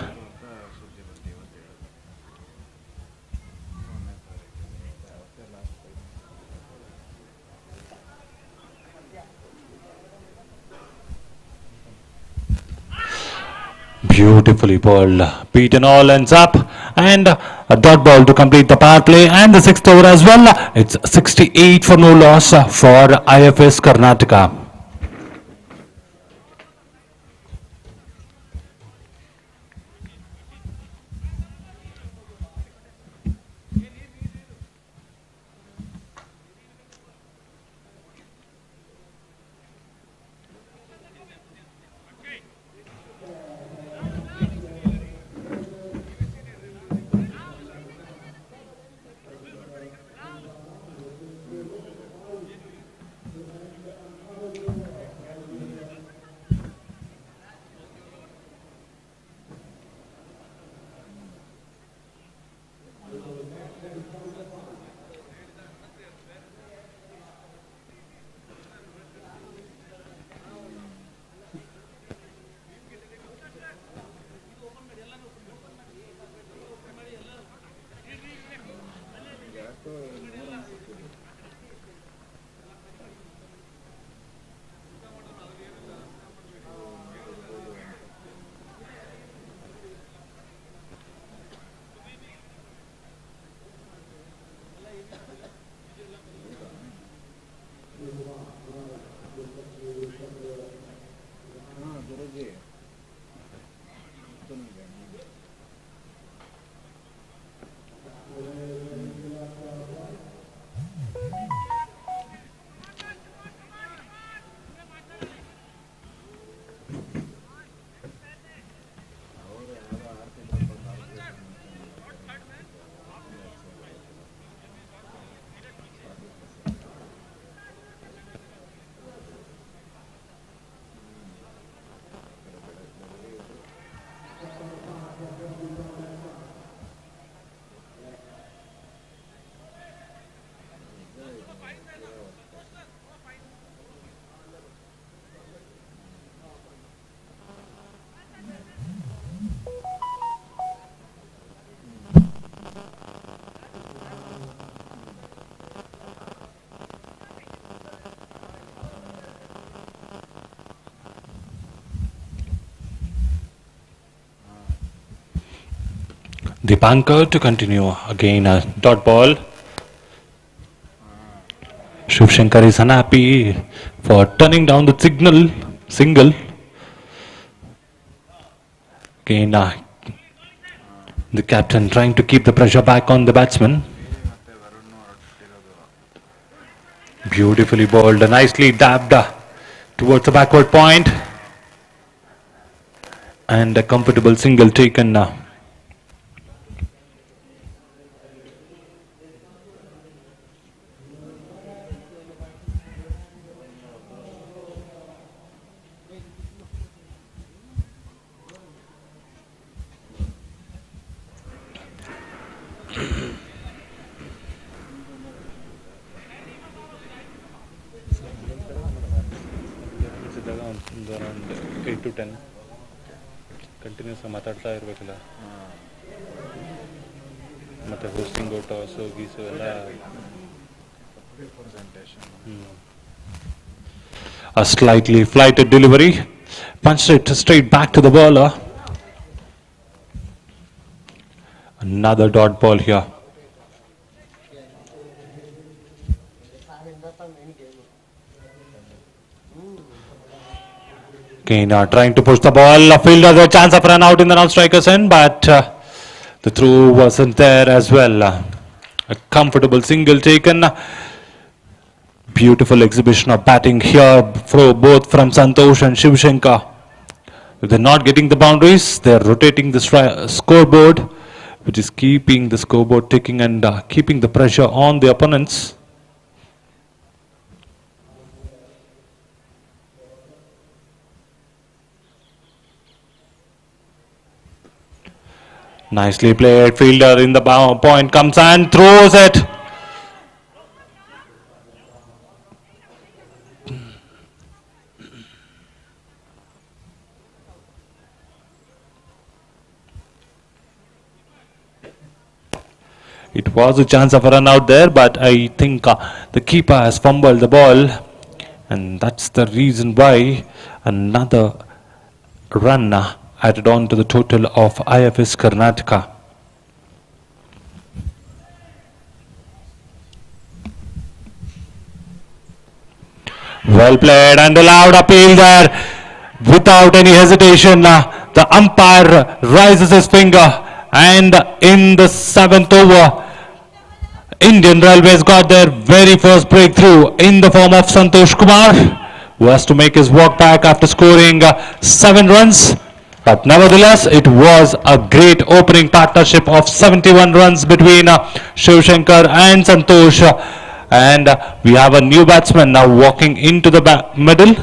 Beautifully bowled, beaten all ends up and a dot ball to complete the power play and the sixth over as well. It's 68 for no loss for IFS Karnataka. The banker to continue again a dot ball. Shiv Shankar is unhappy for turning down the single. Again, the captain trying to keep the pressure back on the batsman. Beautifully bowled, nicely dabbed towards the backward point. And a comfortable single taken now. Around 8 to 10 continuous ಮಾತಾಡ್ತಾ ಇರಬೇಕಲ್ಲ ಮತ್ತು ಹೋಸ್ಟಿಂಗು toss ಗೀಸು ಎಲ್ಲ A slightly flighted delivery, punched it straight back to the bowler. Another dot ball here. Again, trying to push the ball. A fielder with a chance of run out in the non-striker's end, but the throw wasn't there as well. A comfortable single taken. Beautiful exhibition of batting here, both from Santosh and Shiv Shankar. If they're not getting the boundaries, they're rotating the scoreboard, which is keeping the scoreboard ticking and keeping the pressure on the opponents. Nicely played. Fielder in the point comes and throws it. It was a chance of a run out there, but I think the keeper has fumbled the ball, and that's the reason why another run added on to the total of IFS Karnataka. Well played and a loud appeal there without any hesitation. The umpire raises his finger, and in the 7th over, Indian Railways got their very first breakthrough in the form of Santosh Kumar, who has to make his walk back after scoring 7 runs. But nevertheless, it was a great opening partnership of 71 runs between Shiv Shankar and Santosh. And we have a new batsman now walking into the middle.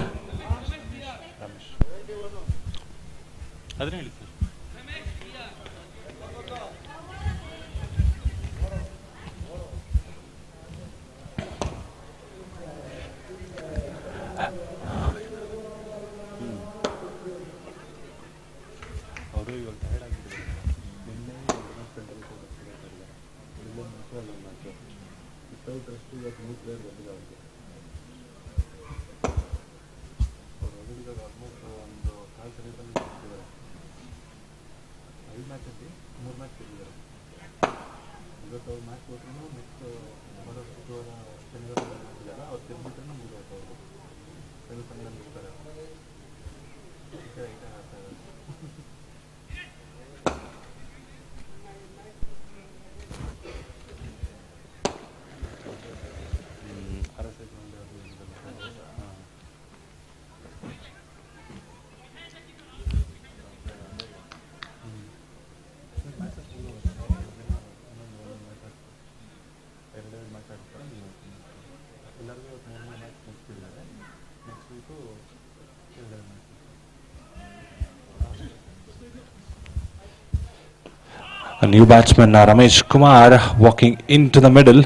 A new batsman, Ramesh Kumar, walking into the middle.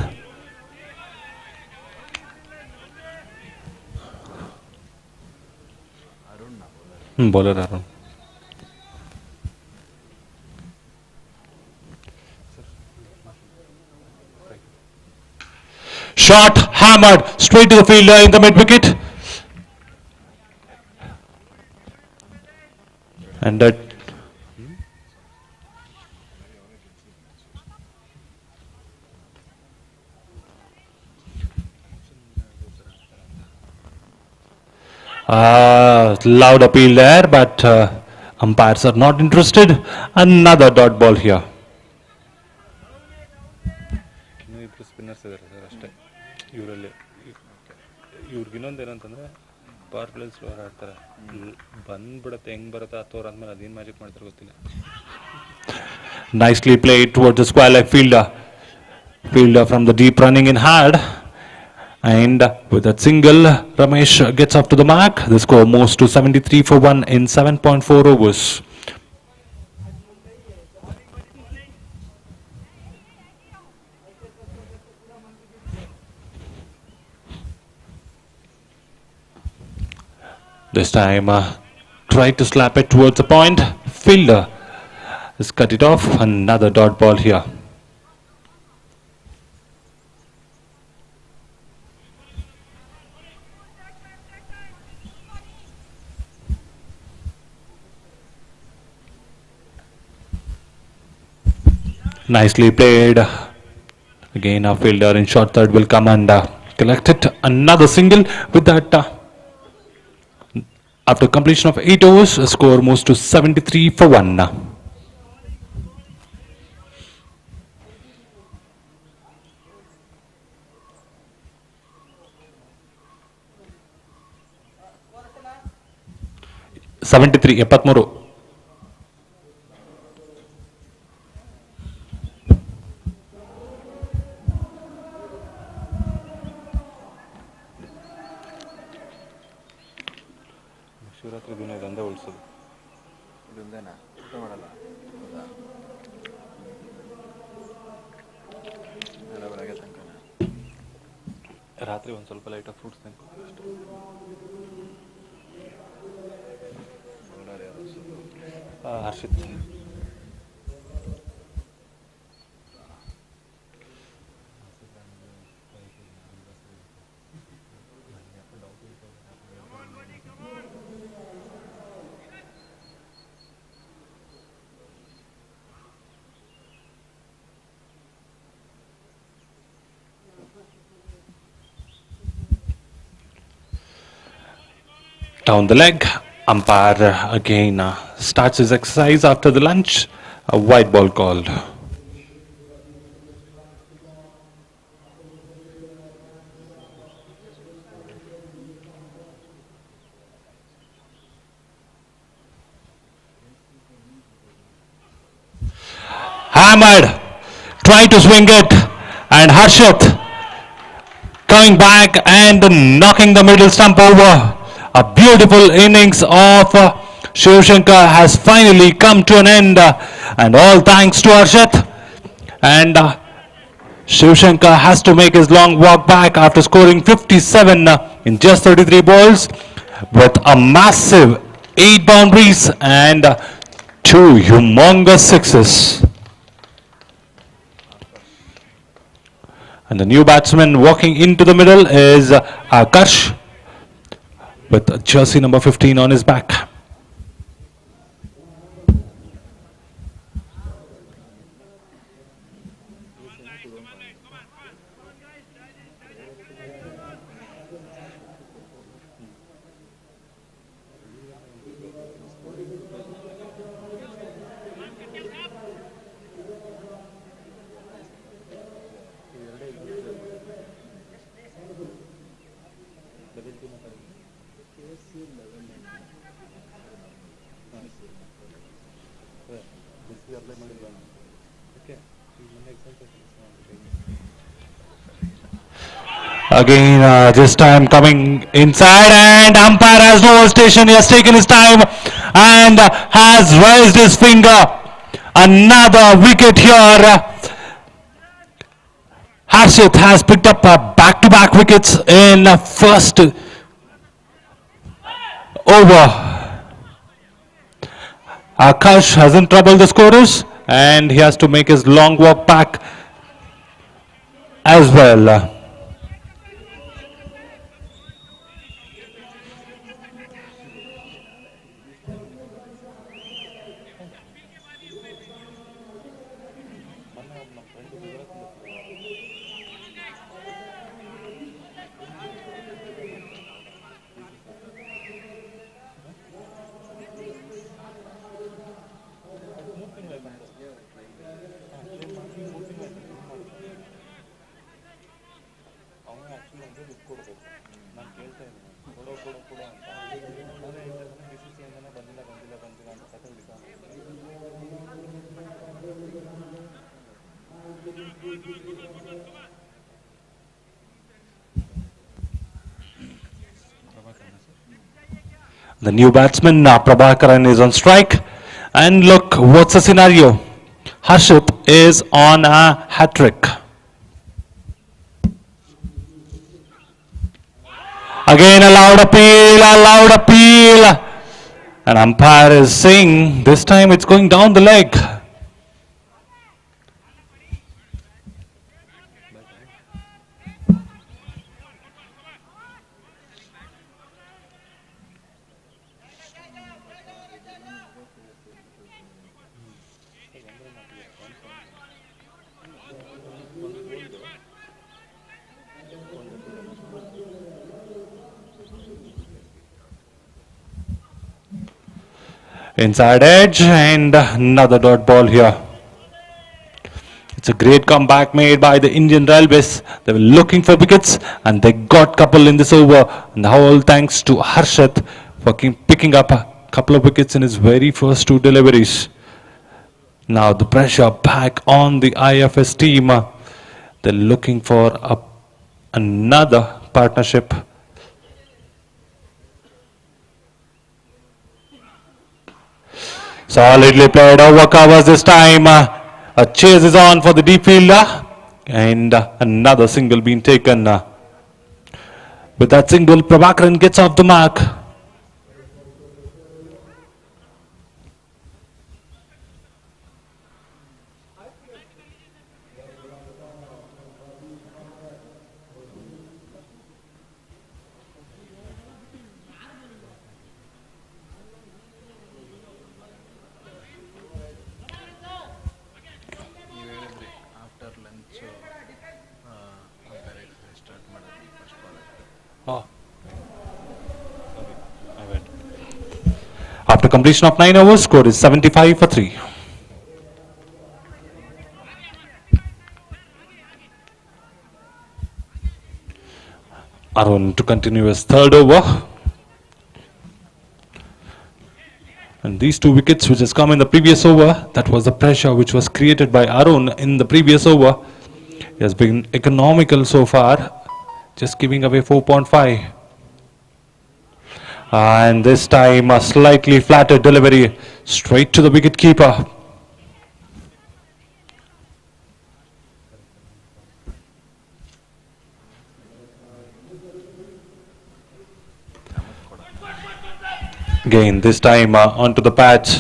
Bowler Arun. Shot hammered straight to the fielder in the mid wicket. And that loud appeal there, but umpires are not interested. Another dot ball here. Spinners ಇದ್ದಾರೆ sir ಅಷ್ಟೇ ಇವರಲ್ಲಿ. ಇವ್ರಿಗೆ ಇನ್ನೊಂದೇನಂತಂದರೆ power play ಸ್ಲೋರ್ ಆಡ್ತಾರೆ, ಬಂದ್ಬಿಡುತ್ತೆ ಹೆಂಗೆ ಬರುತ್ತೆ 10 over ಆದಮೇಲೆ ಅದೇನು ಮ್ಯಾಜಿಕ್ ಮಾಡ್ತಾರೆ ಗೊತ್ತಿಲ್ಲ. Nicely played towards the square leg fielder. Fielder from the deep running in hard. And with that single, Ramesh gets up to the mark. The score moves to 73 for 1 in 7.4 overs. This time, tried to slap it towards the point. Fielder has cut it off. Another dot ball here. Nicely played. Again, our fielder in short third will come and collect it. Another single. With that, after completion of 8 overs, the score moves to 73 for 1. 73 73. Shivaratri ದಿನ ಇದೊಂದೇ ಉಳಿಸೋದು. ಇದೊಂದೇನಾ ಊಟ ಮಾಡಲ್ಲ ಎಲ್ಲ ಬೆಳಗ್ಗೆ ತನಕ ರಾತ್ರಿ ಒಂದು ಸ್ವಲ್ಪ ಲೈಟಾಗಿ ಫ್ರೂಟ್ಸ್ ತಿನ್ಕೊ ಅಷ್ಟೇ. Harshit down the leg. Umpire again starts his exercise after the lunch. A white ball called. Hammered, trying to swing it, and Harshit coming back and knocking the middle stump over. A beautiful innings of Shiv Shankar has finally come to an end, and all thanks to Harshit. And Shiv Shankar has to make his long walk back after scoring 57 in just 33 balls with a massive 8 boundaries and 2 humongous sixes. And the new batsman walking into the middle is Akash with jersey number 15 on his back. Again, this time coming inside, and umpire has no station. He has taken his time and has raised his finger. Another wicket here. Harshit has picked up back-to-back wickets in first over. Akash hasn't troubled the scorers, and he has to make his long walk back as well. The new batsman Prabhakaran is on strike, and look what's the scenario. Harshit is on a hat-trick. Again a loud appeal, and umpire is saying this time it's going down the leg. Inside edge, and another dot ball here. It's a great comeback made by the Indian Railways. They were looking for wickets and they got couple in this over. And all thanks to Harshit for picking up couple of wickets in his very first 2 deliveries. Now the pressure back on the IFS team. They're looking for another partnership. Solidly played over covers this time. A chase is on for the deep fielder. And another single being taken. With that single, Prabhakaran gets off the mark. after lunch start ಮಾಡೋದು first ball. Oh. I went. After completion of 9 overs, score is 75 for 3. Arun to continue his third over. And these 2 wickets which has come in the previous over, that was the pressure which was created by Arun in the previous over. He has been economical so far, just giving away 4.5. And this time a slightly flatter delivery straight to the wicket keeper. Again, this time onto the patch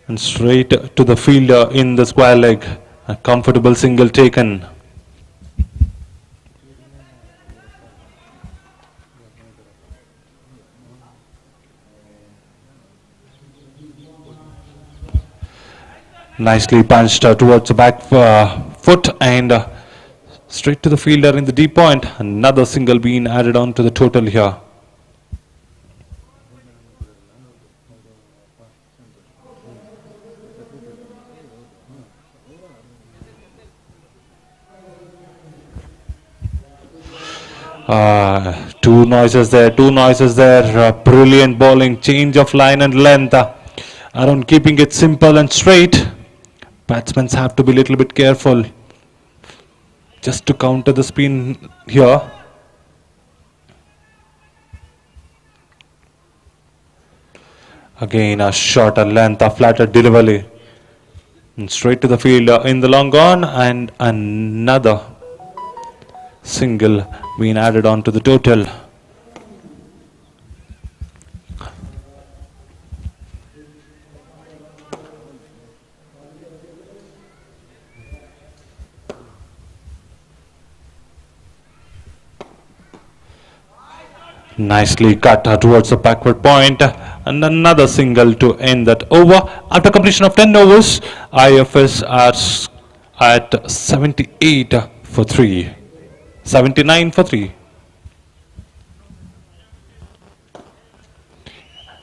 and straight to the fielder in the square leg. A comfortable single taken. Nicely punched towards the back foot and straight to the fielder in the deep point. Another single being added on to the total here. Two noises there. Brilliant bowling, change of line and length. Arun keeping it simple and straight. Batsmen have to be a little bit careful just to counter the spin here. Again a shorter length, a flatter delivery. And straight to the fielder in the long on, and another single being added on to the total. Nicely cut towards the backward point, and another single to end that over. After completion of 10 overs, IFS are at 78 for 3. 79 for 3.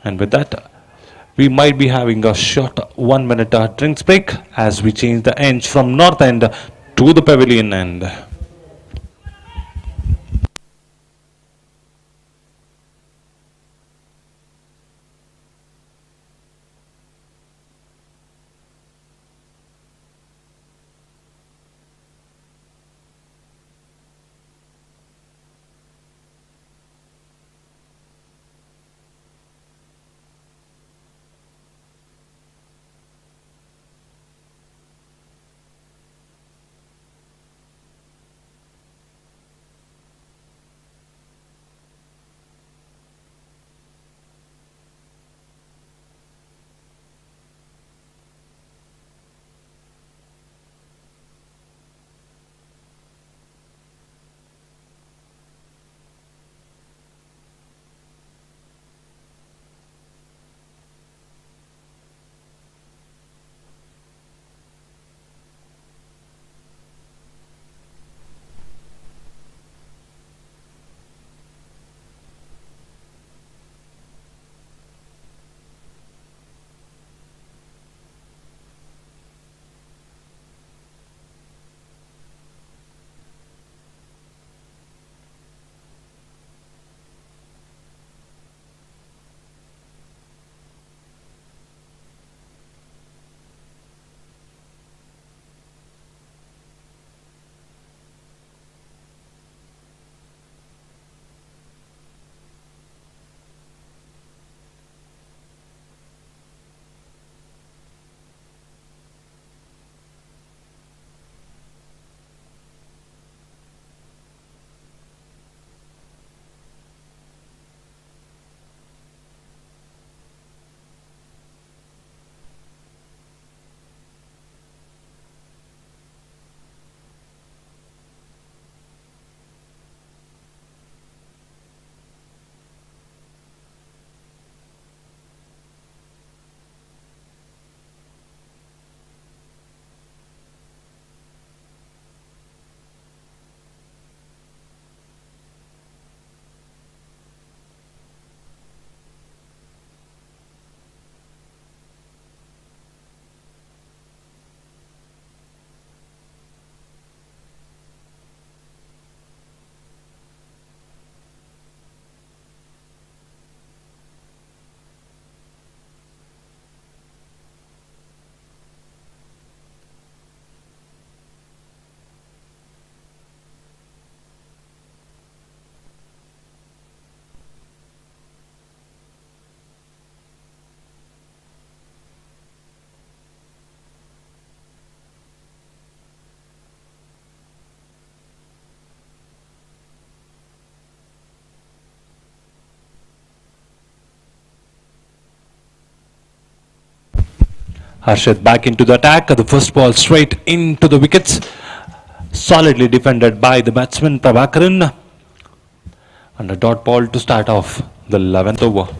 And with that, we might be having a short 1 minute drinks break as we change the ends from north end to the pavilion end. Harshit back into the attack. The first ball straight into the wickets. Solidly defended by the batsman Prabhakaran. And a dot ball to start off the 11th over.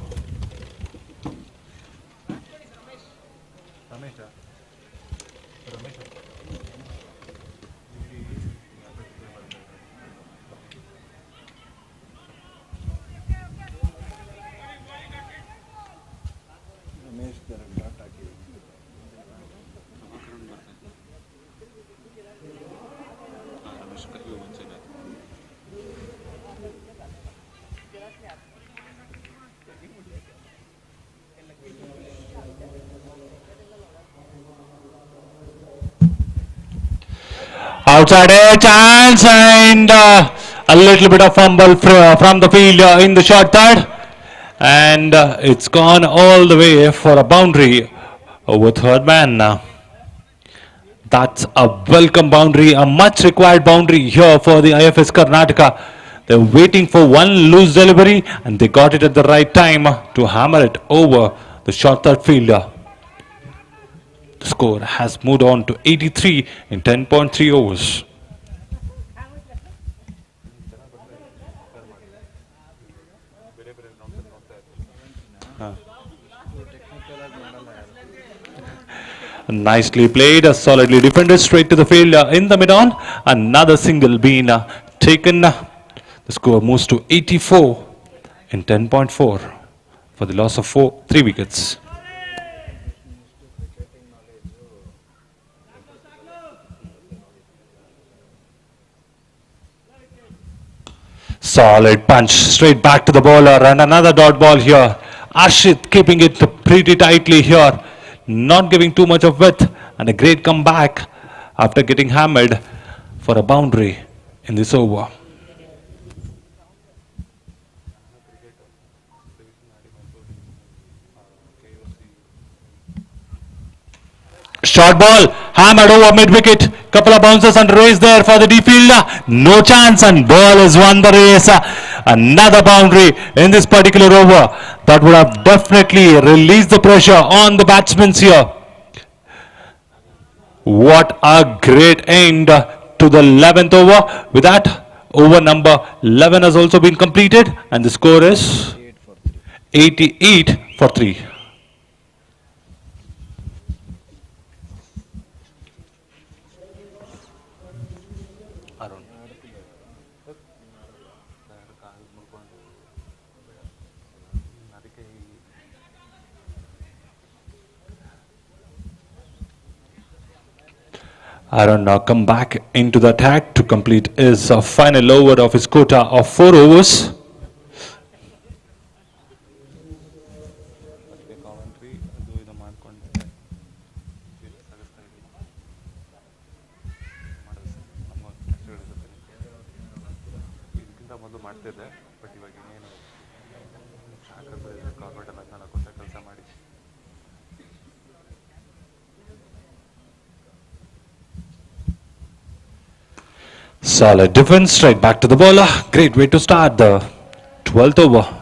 Outside edge chance and a little bit of fumble from the field in the short third, and it's gone all the way for a boundary over third man. That's a welcome boundary, a much required boundary here for the IFS Karnataka. They're waiting for one loose delivery and they got it at the right time to hammer it over the short third fielder. The score has moved on to 83 in 10.3 overs. Nicely played, solidly defended, straight to the field in the mid-on. Another single being taken. The score moves to 84 in 10.4 for the loss of 3 wickets. Solid punch straight back to the bowler and another dot ball here. Ashit keeping it pretty tightly here, not giving too much of width, and a great comeback after getting hammered for a boundary in this over. Short ball hammered over mid wicket. Couple of bounces and race there for the deep fielder. No chance, and ball has won the race. Another boundary in this particular over. That would have definitely released the pressure on the batsmen here. What a great end to the 11th over. With that, over number 11 has also been completed, and the score is 88 for 3. Aaron now come back into the attack to complete his final over of his quota of 4 overs. Solid defense, straight back to the bowler. Great way to start the 12th over.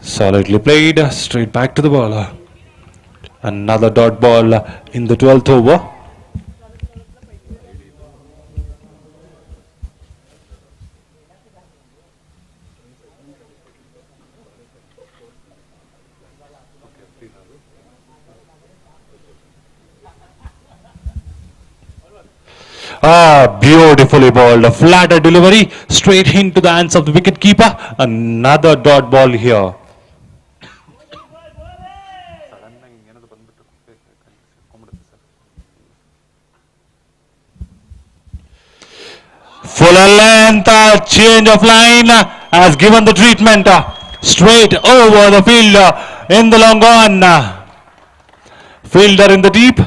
Solidly played, straight back to the bowler. Another dot ball in the 12th over. Beautifully bowled. A flatter delivery straight into the hands of the wicket keeper. Another dot ball here. Full length, change of line has given the treatment straight over the field in the long on. Fielder in the deep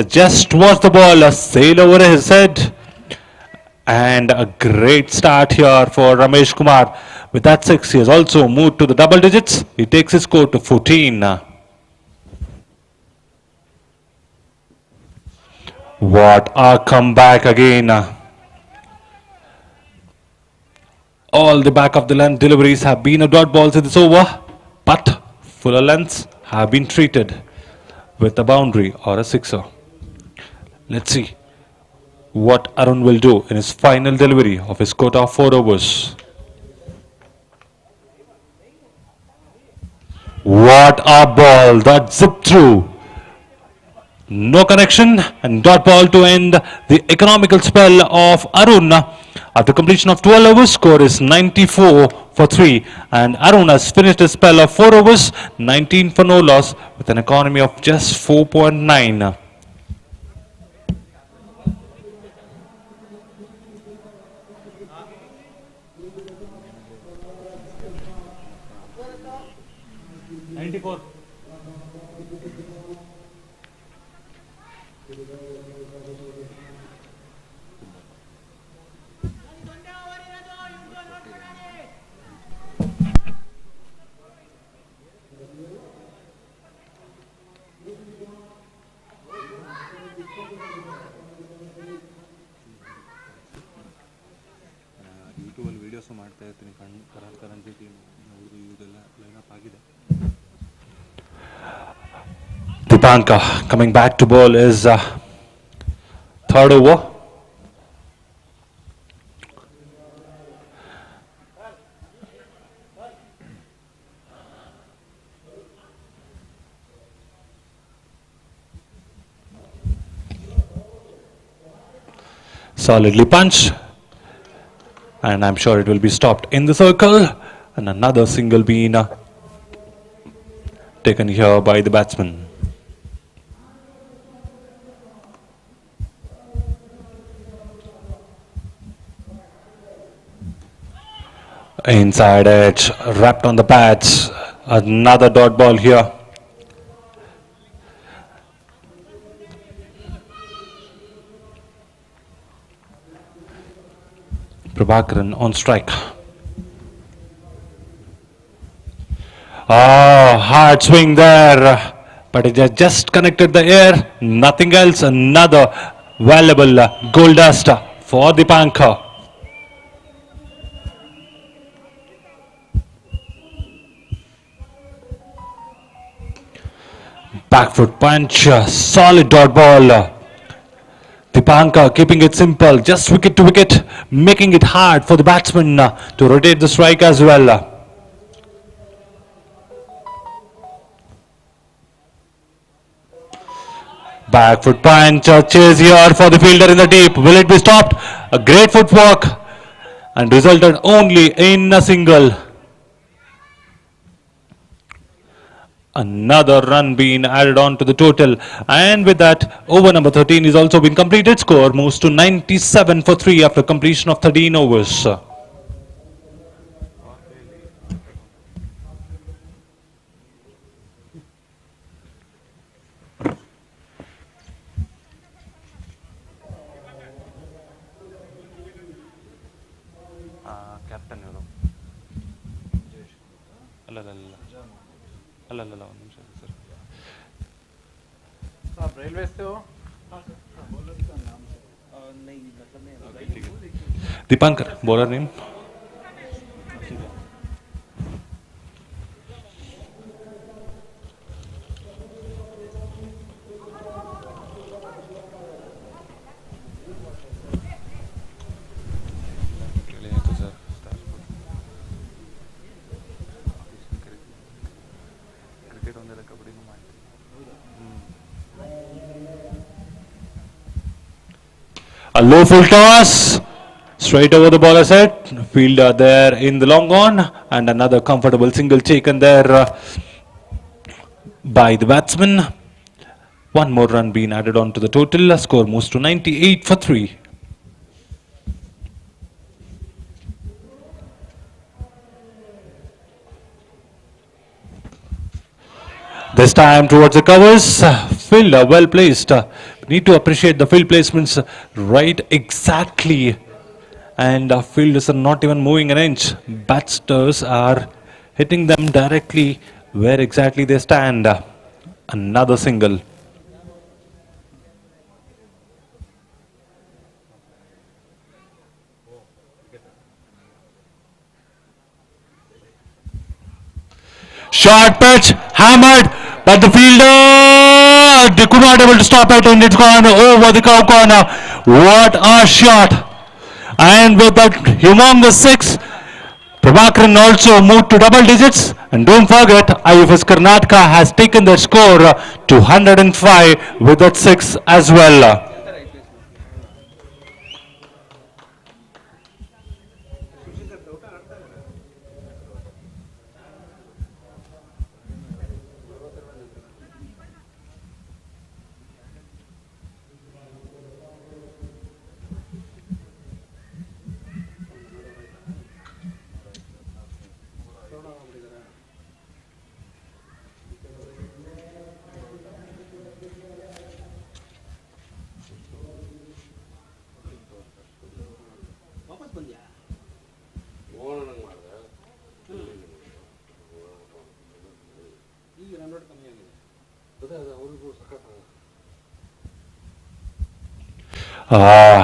just watch the ball sail over his head. And a great start here for Ramesh Kumar. With that 6, he has also moved to the double digits. He takes his score to 14. What a comeback again. All the back of the length deliveries have been a dot balls in this over, but fuller lengths have been treated with a boundary or a sixer. Let's see what Arun will do in his final delivery of his quota of 4 overs. What a ball that zipped through. No connection and dot ball to end the economical spell of Arun. After completion of 12 overs, score is 94 for 3 and Arun has finished his spell of 4 overs, 19 for no loss with an economy of just 4.9. Dipanka coming back to bowl is third over. Solidly punched, and I'm sure it will be stopped in the circle, and another single being taken here by the batsman. Inside edge, wrapped on the pads, another dot ball here. Prabhakaran on strike. Hard swing there, but it has just connected the air, nothing else. Another valuable goal dust for Dipanka. Back foot punch, solid dot ball. Dipanka keeping it simple, just wicket to wicket, making it hard for the batsman to rotate the strike as well. Back foot punch, chase here for the fielder in the deep. Will it be stopped? A great footwork and resulted only in a single. Another run being added on to the total, and with that over number 13 is also been completed. Score moves to 97 for 3 after completion of 13 overs. Captain आप railway से हो Dipankar, bowler name? A low full toss, straight over the bowler's head, fielder there in the long on, and another comfortable single taken there by the batsman. One more run being added on to the total, score moves to 98 for 3. This time towards the covers, fielder well placed. Need to appreciate the field placements right exactly. And fielders are not even moving an inch. Batsmen are hitting them directly where exactly they stand. Another single. Short pitch, hammered, but the fielder they could not able to stop it, and it's gone over the cow corner. What a shot! And with that humongous six, Prabhakaran also moved to double digits. And don't forget, IFS Karnataka has taken their score to 105 with that six as well.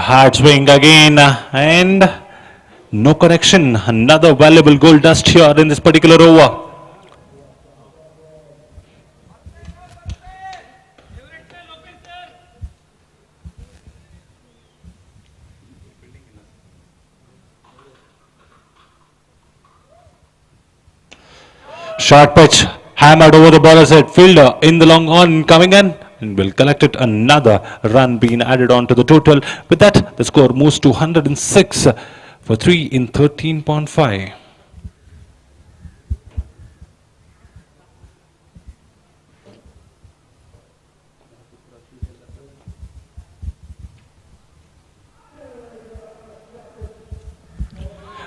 Hard swing again, and no connection. Another valuable goal dust here in this particular over. Short pitch, hammered over the bowler's head. Fielder in the long on, coming in, and will collect it. Another run being added on to the total. With that, the score moves to 106 for 3 in 13.5.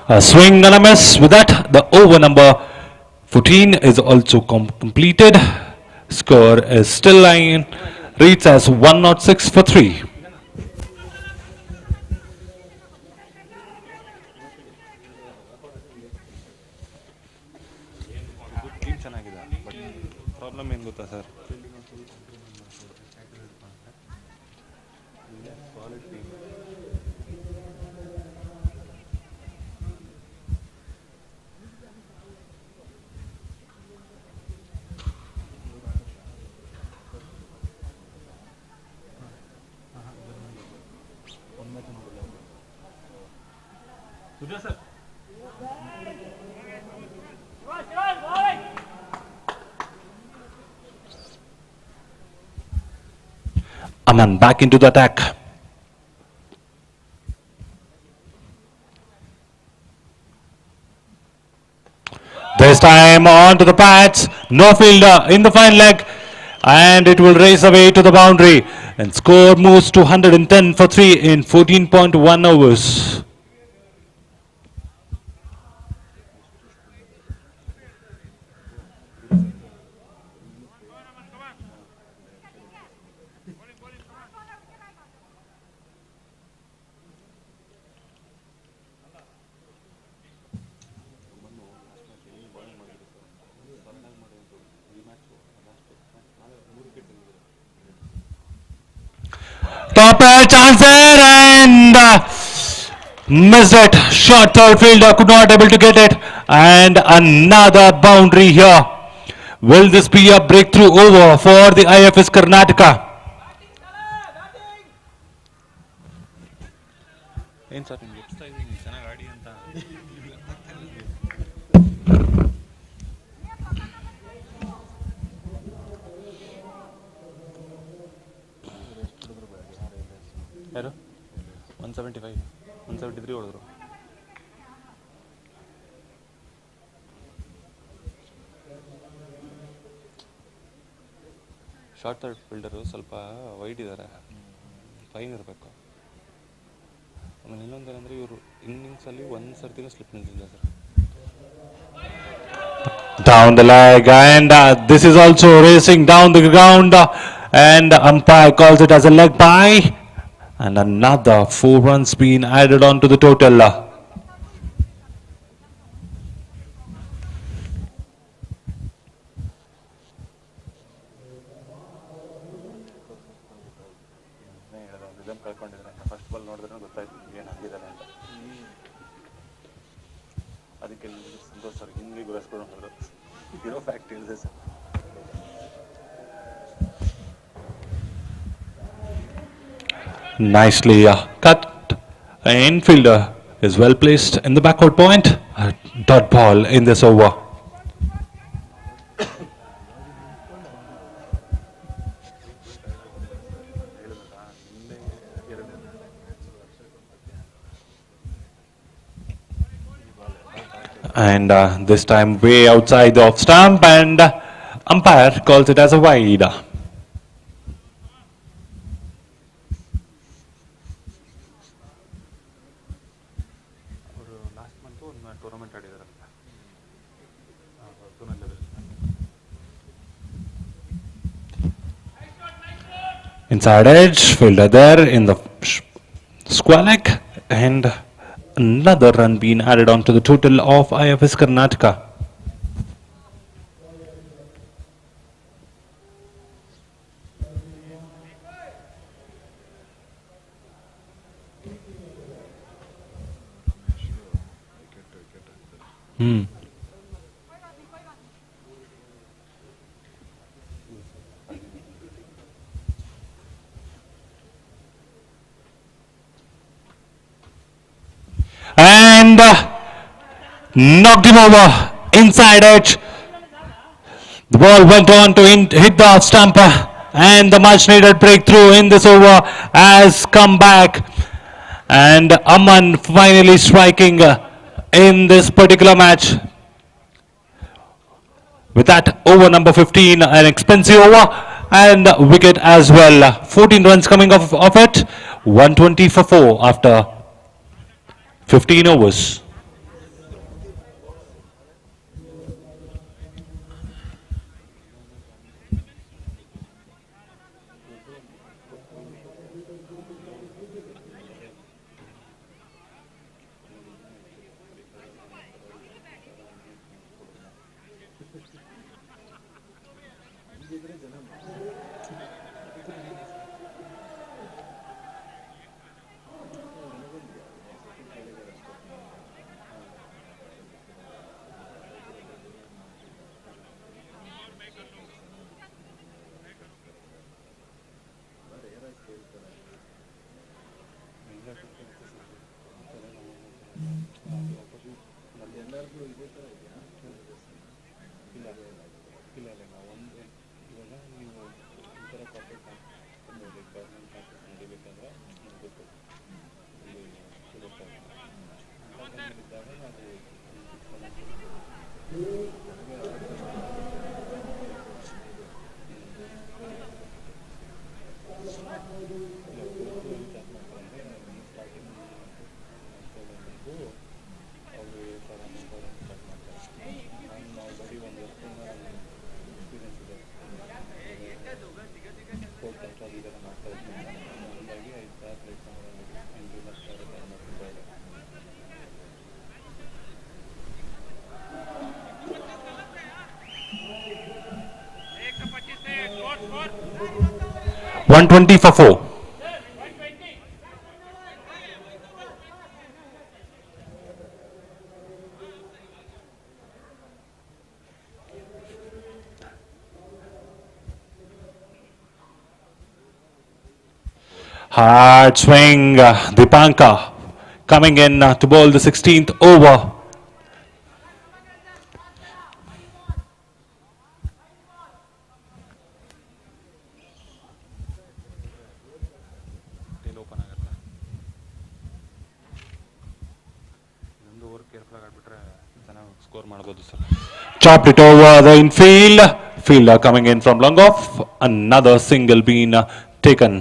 A swing and a miss. With that, the over number 14 is also completed. Score is still lying, reads as 106 for 3. Problem ಏನು ಗೊತ್ತಾ sir, Aman back into the attack. This time on to the pads. No fielder in the fine leg, and it will race away to the boundary. And score moves to 110 for 3 in 14.1 overs. Top chance there, and missed it. Short third fielder, could not able to get it, and another boundary here. Will this be a breakthrough over for the IFS Karnataka? ಏನು sir ನಿಮ್ಗೆ ಎಪ್ಸ್ತಾ ಇದ್ದೀನಿ ಚೆನ್ನಾಗಿ ಆಡಿ ಅಂತ. ಯಾರು 175 173 ಹೊಡೆದ್ರು. Short third fielder ಸ್ವಲ್ಪ wide ಇದ್ದಾರೆ, ಫೈನ್ ಇರಬೇಕು. ಆಮೇಲೆ ಇನ್ನೊಂದೇನೆಂದರೆ ಇವರು ಇನ್ನಿಂಗ್ಸಲ್ಲಿ ಒಂದು ಸರ್ತಿನೂ ಸ್ಲಿಪ್ ನಿಂತಿಲ್ಲ sir. Down the leg, and this is also racing down the ground, and umpire calls it as a leg by, and another 4 runs being added on to the total. Rhythm ಕಳ್ಕೊಂಡಿದ್ದಾರೆ. First ball ನೋಡಿದ್ರೆ ಗೊತ್ತಾಯ್ತು ಏನಾಗಿದ್ದಾರೆ ಅಂತ. ಅದಕ್ಕೆ Santosh sir ಹಿಂಗೆ ಗುರಸ್ಕೊಂಡು ಹೋದ್ರು. Hero fact is this. Nicely cut. Infielder is well placed in the backward point. A dot ball in this over. And this time way outside the off stump, and umpire calls it as a wide. ಅವರು last month ಒಂದು tournament ಆಡಿದಾರಲ್ಲ zonal level. Inside edge, fielder there in the square leg, and another run being added on to the total of IFS Karnataka. And knocked him over inside edge. The ball went on to hit the off stump, and the much needed breakthrough in this over has come back, and Aman finally striking in this particular match. With that, over number 15, an expensive over, and wicket as well. 14 runs coming off it, 120 for 4 after 15 overs. Score. 120 for 4. Hard swing, Dipanka coming in to bowl the 16th over. Open ಆಗುತ್ತೆ ಇದೊಂದು over careful ಆಗಿಬಿಟ್ರೆ ಚೆನ್ನಾಗಿ score ಮಾಡ್ಬೋದು sir. Chopped it over the infield. Fielder coming in from long off. Another single being taken.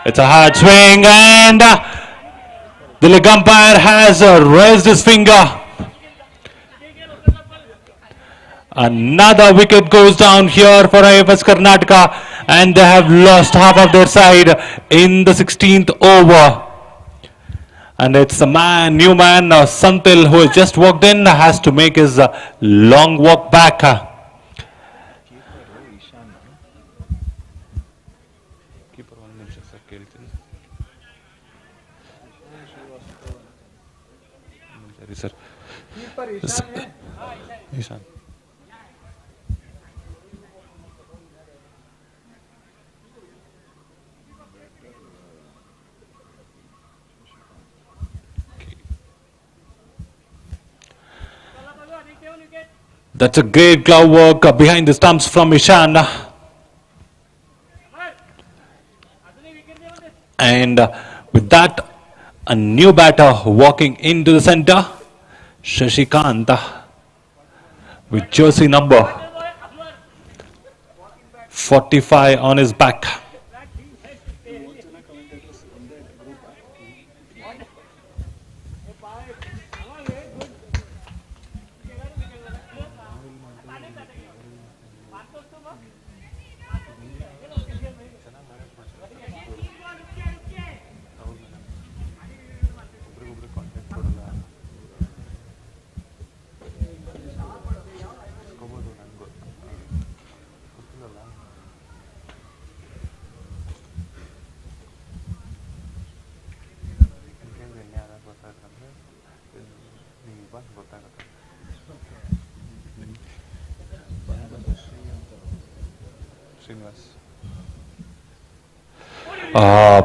It's a hard swing, and the leg umpire has raised his finger. Another wicket goes down here for IFS Karnataka, and they have lost half of their side in the 16th over. And it's the new man, Santil, who has just walked in, has to make his long walk back. Ishan. That's a great glove work behind the stumps from Ishan. And with that, a new batter walking into the center, Shashikant, with jersey number 45 on his back.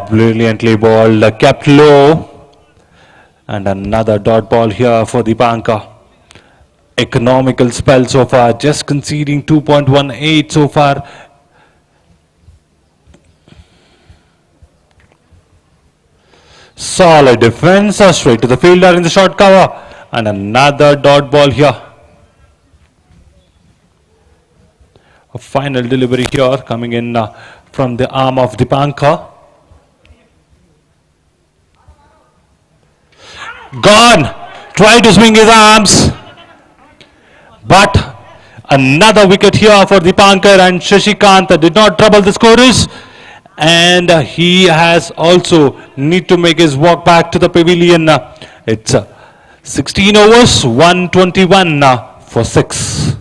Brilliantly balled, kept low, and another dot ball here for the banker. Economical spell so far, just conceding 2.18 so far. Solid defense, straight to the fielder in the short cover, and another dot ball here. A final delivery here coming in from the arm of the banker. Gone! Tried to swing his arms, but another wicket here for the banker, and Shashikant did not trouble the scorers, and he has also need to make his walk back to the pavilion. It's 16 overs, 121 for 6.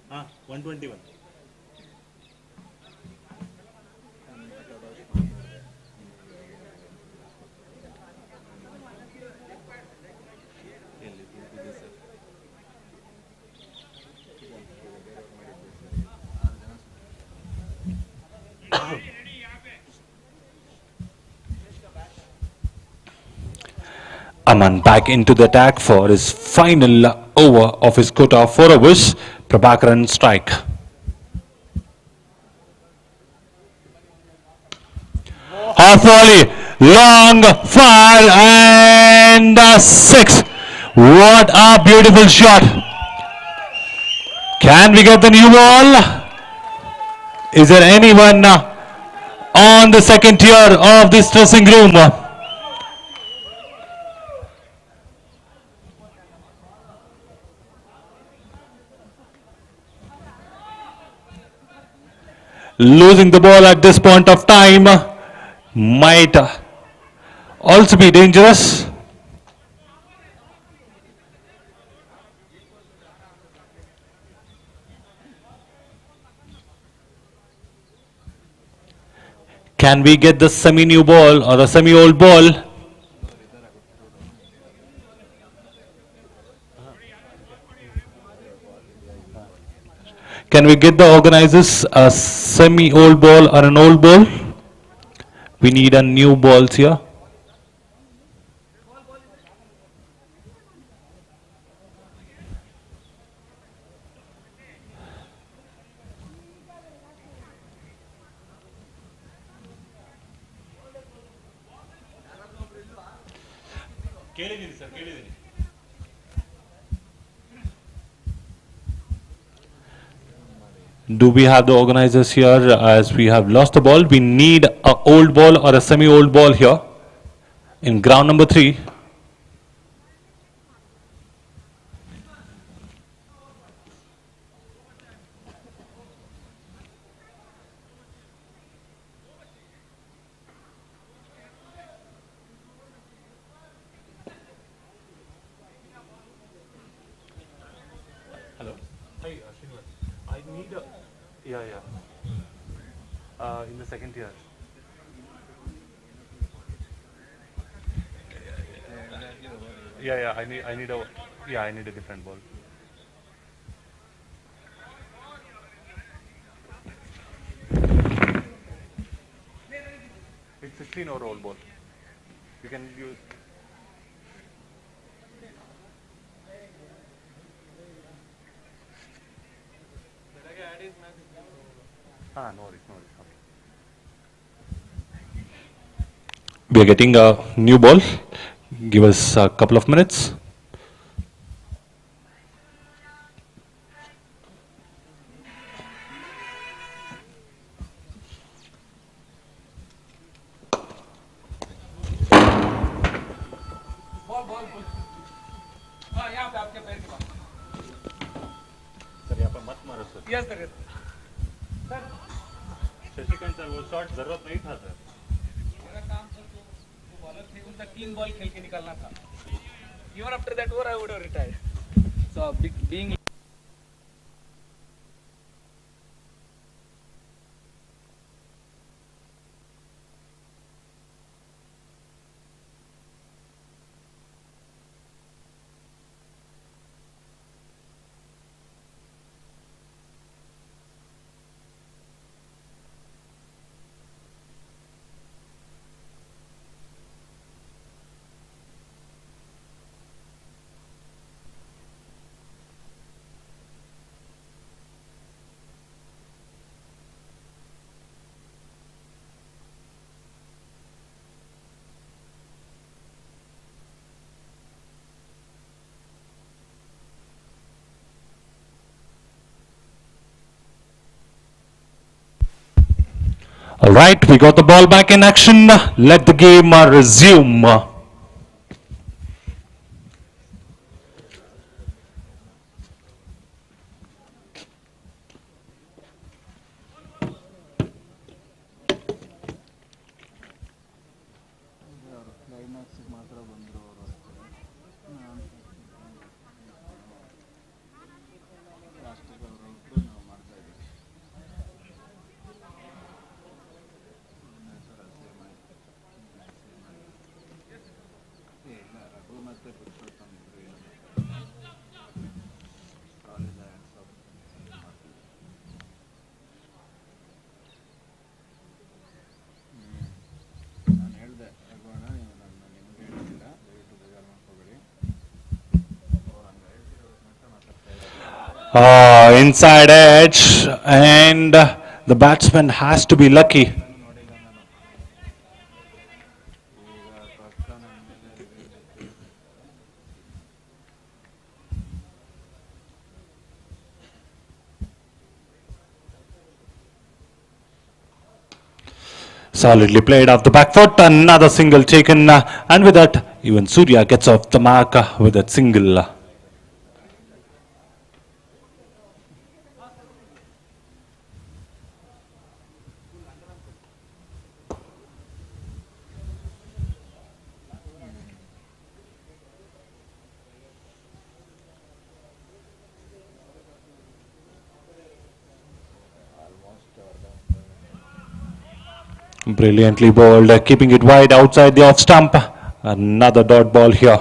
हाँ 121. Aman back into the attack for his final over of his quota of 4 overs. Prabhakaran strike. Half volley, long fire, and 6. What a beautiful shot. Can we get the new ball? Is there anyone on the second tier of this dressing room? Losing the ball at this point of time might also be dangerous. Can we get the semi-new ball or the semi-old ball? Can we get the organizers a semi-old ball or an old ball? We need a new balls here. ಕೇಳಿದ್ದೀನಿ sir, ಕೇಳಿದ್ದೀನಿ. Do we have the organizers here? As we have lost the ball, we need a old ball or a semi-old ball here in ground number 3. Hello. Hi, Srinivas. I need a. Yeah. In the second tier. Yeah. I need a. Yeah, I need a different ball. It's 16-over-old ball. You can use. No worries. Okay. We are getting a new ball. Give us a couple of minutes. Ball हाँ यहाँ पे आपके पैर के पास sir यहाँ पर मत मारो sir. Yes sir Shashikant sir वो शॉट जरूरत नहीं था सर. मेरा काम सर जो बॉलर थे उनका 3 बॉल खेल के निकालना था. Even after that over I would have retired. So being All right, we got the ball back in action. Let the game resume. Inside edge, and the batsman has to be lucky. Solidly played off the back foot, another single taken, and with that, even Surya gets off the mark with that single. Brilliantly bowled, keeping it wide outside the off stump. Another dot ball here.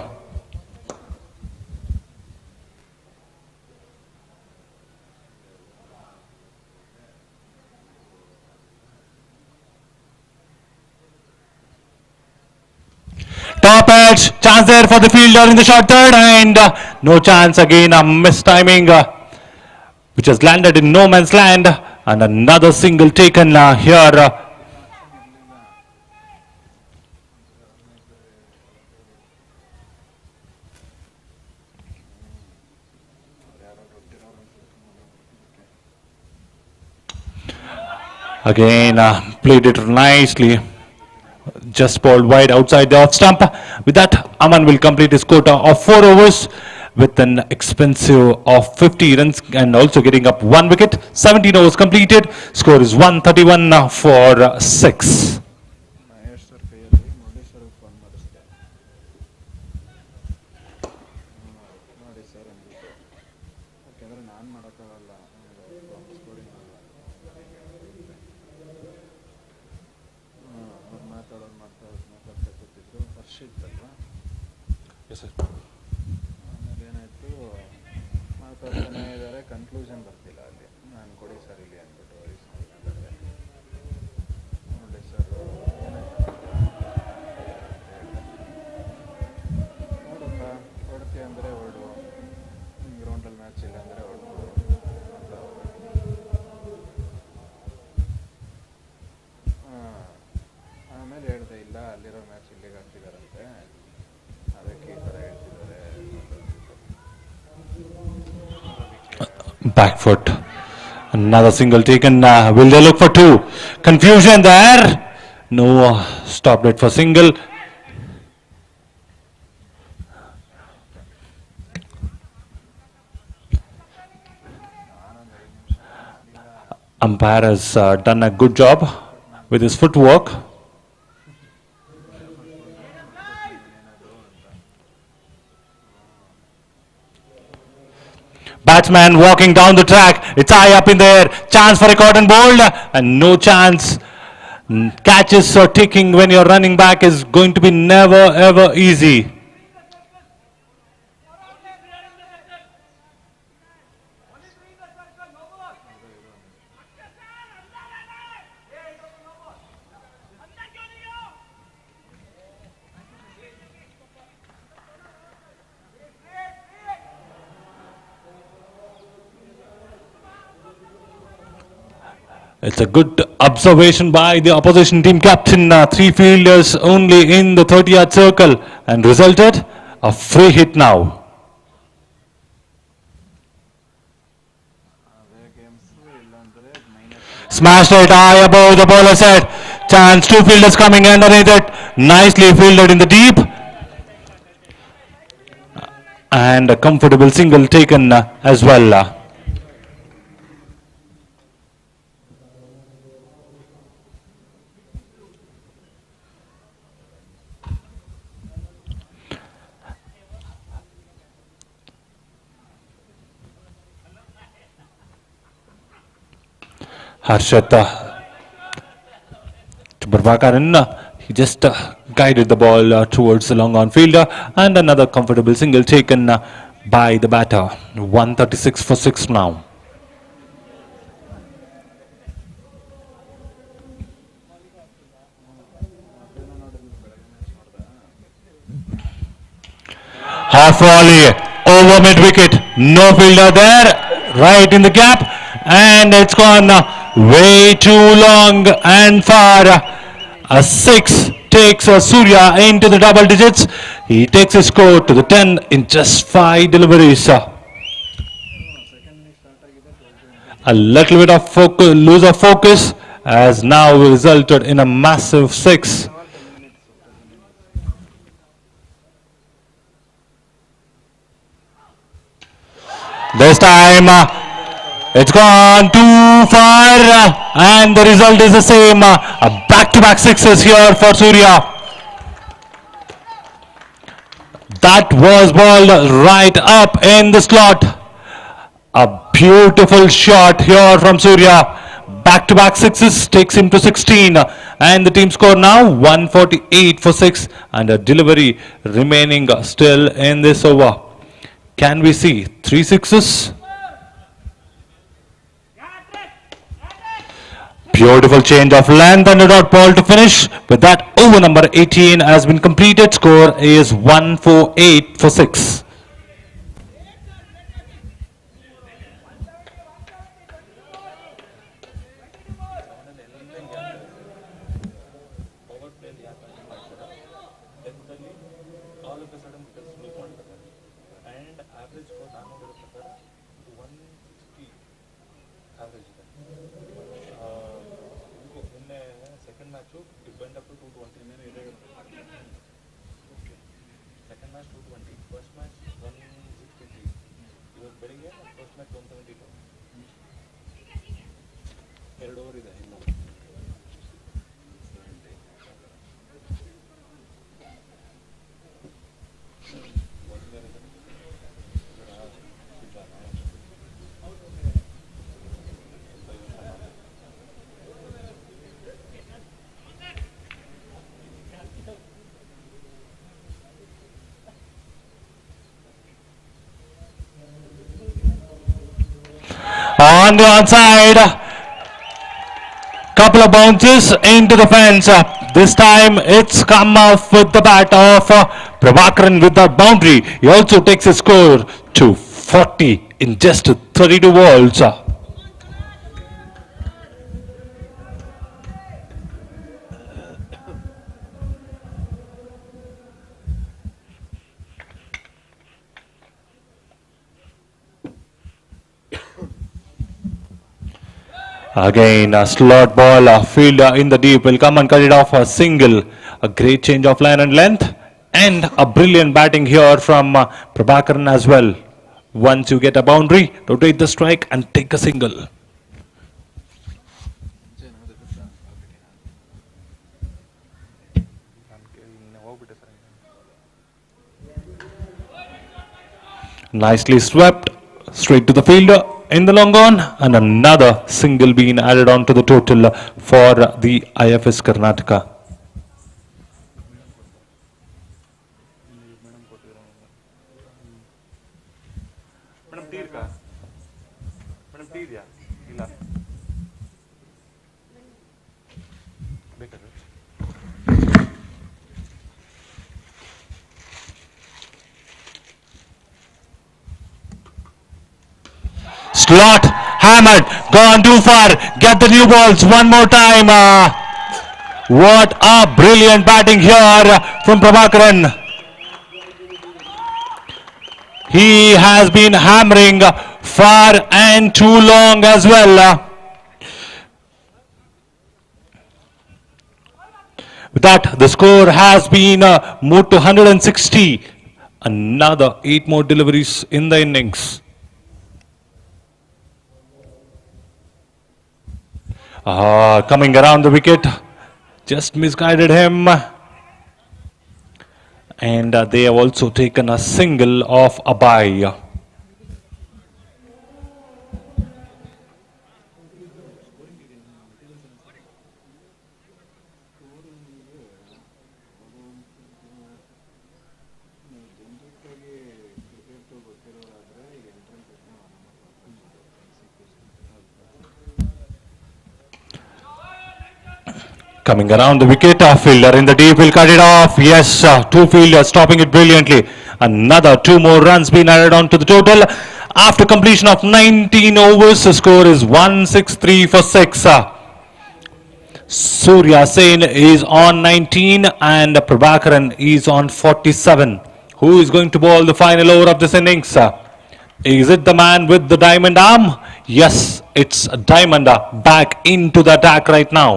Top edge, chance there for the fielder in the short third, and no chance again, a mistiming, which has landed in no man's land, and another single taken here. Again, played it nicely. Just balled wide outside the off stump. With that, Aman will complete his quota of 4 overs with an expensive of 50 runs and also getting up 1 wicket. 17 overs completed. Score is 131 for 6. Mahesh sir ಕೈಯಲ್ಲಿ Murudeshwar phone ಮಾಡಿಸ್ದೆ ನೋಡಿ sir ಅಂದ್ಬಿಟ್ಟು ಯಾಕೆಂದರೆ ನಾನು ಮಾಡೋಕ್ಕಾಗಲ್ಲ scoring ಅವ್ರು ಮಾತಾಡ್ತಾ ಕೂತಿದ್ರು ವರ್ಷ ಇತ್ತಲ್ವ ಆಮೇಲೆ ಏನಾಯಿತು ಮಾತಾಡ್ತಾನೆ ಇದ್ದಾರೆ ಕನ್ಕ್ಲೂಷನ್ ಬರ್ತಿಲ್ಲ ಅಲ್ಲಿ ನಾನು ಕೊಡಿ ಸರ್ ಇಲ್ಲಿ ಅಂದ್ಬಿಟ್ಟು ನೋಡಿ ಸರ್ ನೋಡಪ್ಪ ಹೊಡ್ತಿ ಅಂದರೆ ಹೊರಡು ಗ್ರೌಂಡಲ್ಲಿ ಮ್ಯಾಚ್ ಇಲ್ಲ ಅಂದರೆ ಹೊರಡು ಅಂತ ಆಮೇಲೆ ಹೇಳಿದೆ ಇಲ್ಲ ಅಲ್ಲಿರೋ ಮ್ಯಾಚ್ ಇಲ್ಲಿಗೆ ಹಾಕ್ತಿದಾರಂತೆ ಅದಕ್ಕೆ ಈ ಥರ ಹೇಳ್ತಿದ್ದಾರೆ Back foot. Another single taken. Will they look for 2? Confusion there. No, stopped it for single. Umpire has done a good job with his footwork. Batsman walking down the track. It's high up in the air. Chance for a caught and bowled. And no chance. Catches or taking when you're running back is going to be never ever easy. It's a good observation by the opposition team captain. 3 fielders only in the 30-yard circle and resulted a free hit now. Smashed it high above the bowler's head. Chance, 2 fielders coming underneath it. Nicely fielded in the deep. And a comfortable single taken as well. Harshata to Prabhakaran, he just guided the ball towards the long on fielder, and another comfortable single taken by the batter. 136 for 6 now. Half volley over mid wicket, no fielder there, right in the gap, and it's gone way too long and far. A 6 takes Surya into the double digits. He takes his score to the 10 in just 5 deliveries. A little bit of lose of focus has now resulted in a massive 6. This time it's gone too far and the result is the same. Back-to-back 6s here for Surya. That was balled right up in the slot. A beautiful shot here from Surya. Back-to-back 6s takes him to 16 and the team score now 148 for 6 and a delivery remaining still in this over. Can we see 3 6s? Beautiful change of length and a dot ball to finish. With that, over number 18 has been completed. Score is 148 for 6. it went up to 220. Second match 220. First match 163. He was betting here. First match 172. 2 over ಇದೆ ಇನ್ನು. On the onside, couple of bounces into the fence. This time it's come off with the bat of Prabhakaran with that boundary. He also takes his score to 40 in just 32 balls. Again, a slot ball, a fielder in the deep will come and cut it off a single. A great change of line and length, and a brilliant batting here from Prabhakaran as well. Once you get a boundary, rotate the strike and take a single. Nicely swept straight to the fielder in the long on, and another single being added on to the total for the IFS Karnataka. Madam ತೀರ್ಕಾ madam ತೀರ್ಯಾ ಇಲ್ಲ ಬೇಕಾದ್ರೆ Slot, hammered, gone too far, get the new balls one more time. What a brilliant batting here from Prabhakaran. He has been hammering far and too long as well. With that, the score has been moved to 160. Another 8 more deliveries in the innings. Coming around the wicket, just misguided him. And they have also taken a single of a bye. Coming around the wicket, a fielder in the deep will cut it off. Yes, two fielders stopping it brilliantly. Another 2 more runs being added on to the total. After completion of 19 overs, the score is 163 for 6. Surya Sen is on 19 and Prabhakaran is on 47. Who is going to bowl the final over of this innings? Is it the man with the diamond arm? Yes, it's Diamond back into the attack right now.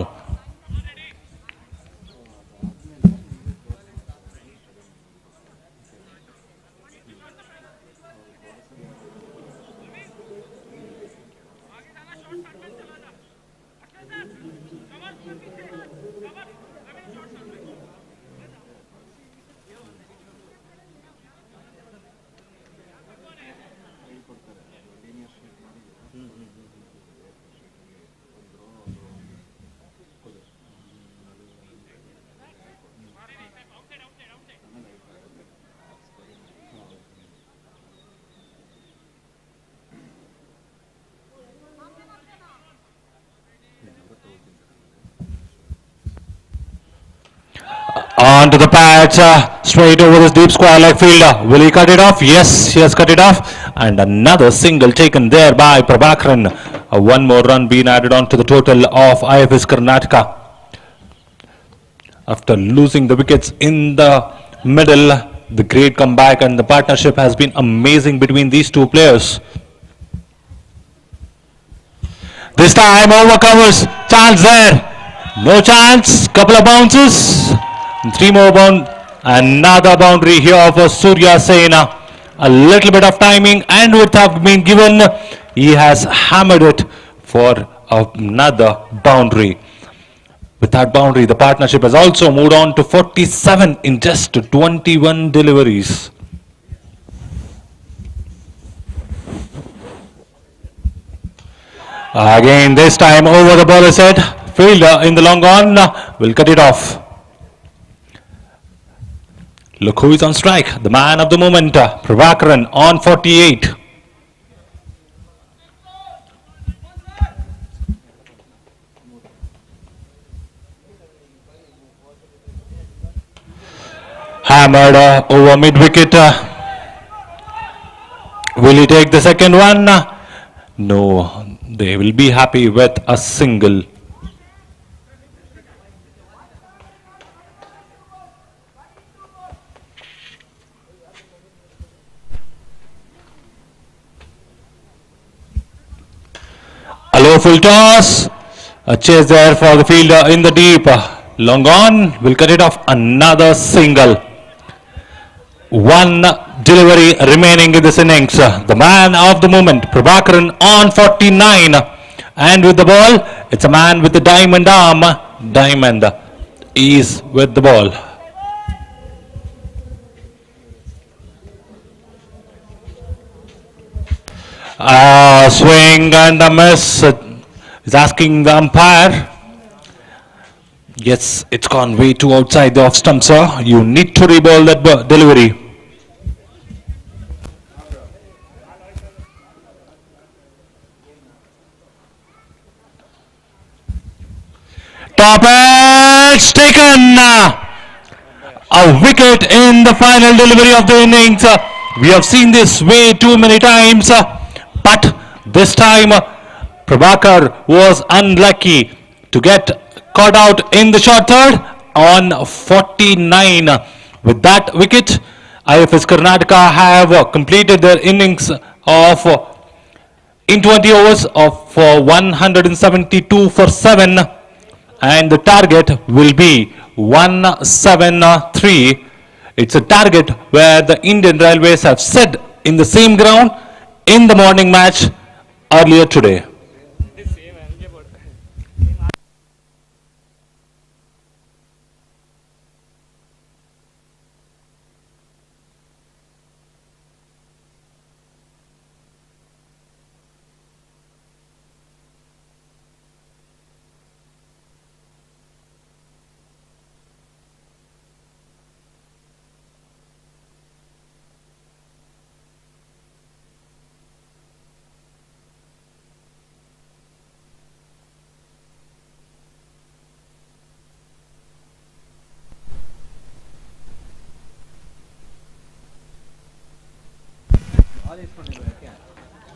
On to the patch, straight over this deep square leg fielder. Will he cut it off? Yes, he has cut it off. And another single taken there by Prabhakaran. One more run being added on to the total of IFS Karnataka. After losing the wickets in the middle, the great comeback and the partnership has been amazing between these two players. This time overcovers, chance there. No chance. Couple of bounces. 3 more another boundary here for Surya Sena. A little bit of timing and would have been given. He has hammered it for another boundary. With that boundary, the partnership has also moved on to 47 in just 21 deliveries. Again, this time over the ball is head. Fielder in the long on will cut it off. Look who is on strike. The man of the moment, Prabhakaran on 48. Hammered over mid-wicket. Will he take the second one? No, they will be happy with a single. A low full toss. A chase there for the fielder in the deep. Long on, will cut it off. Another single. One delivery remaining in this innings. The man of the moment, Prabhakaran on 49. And with the ball, it's a man with the diamond arm. Diamond is with the ball. Swing and a miss. Is asking the umpire. Yes, it's gone way too outside the off stump, sir. You need to reball that delivery. Top edge taken. A wicket in the final delivery of the innings. We have seen this way too many times. But this time, Prabhakar was unlucky to get caught out in the short third on 49. With that wicket, IFS Karnataka have completed their innings of in 20 overs of 172 for 7, and the target will be 173. It's a target where the Indian Railways have set in the same ground in the morning match earlier today.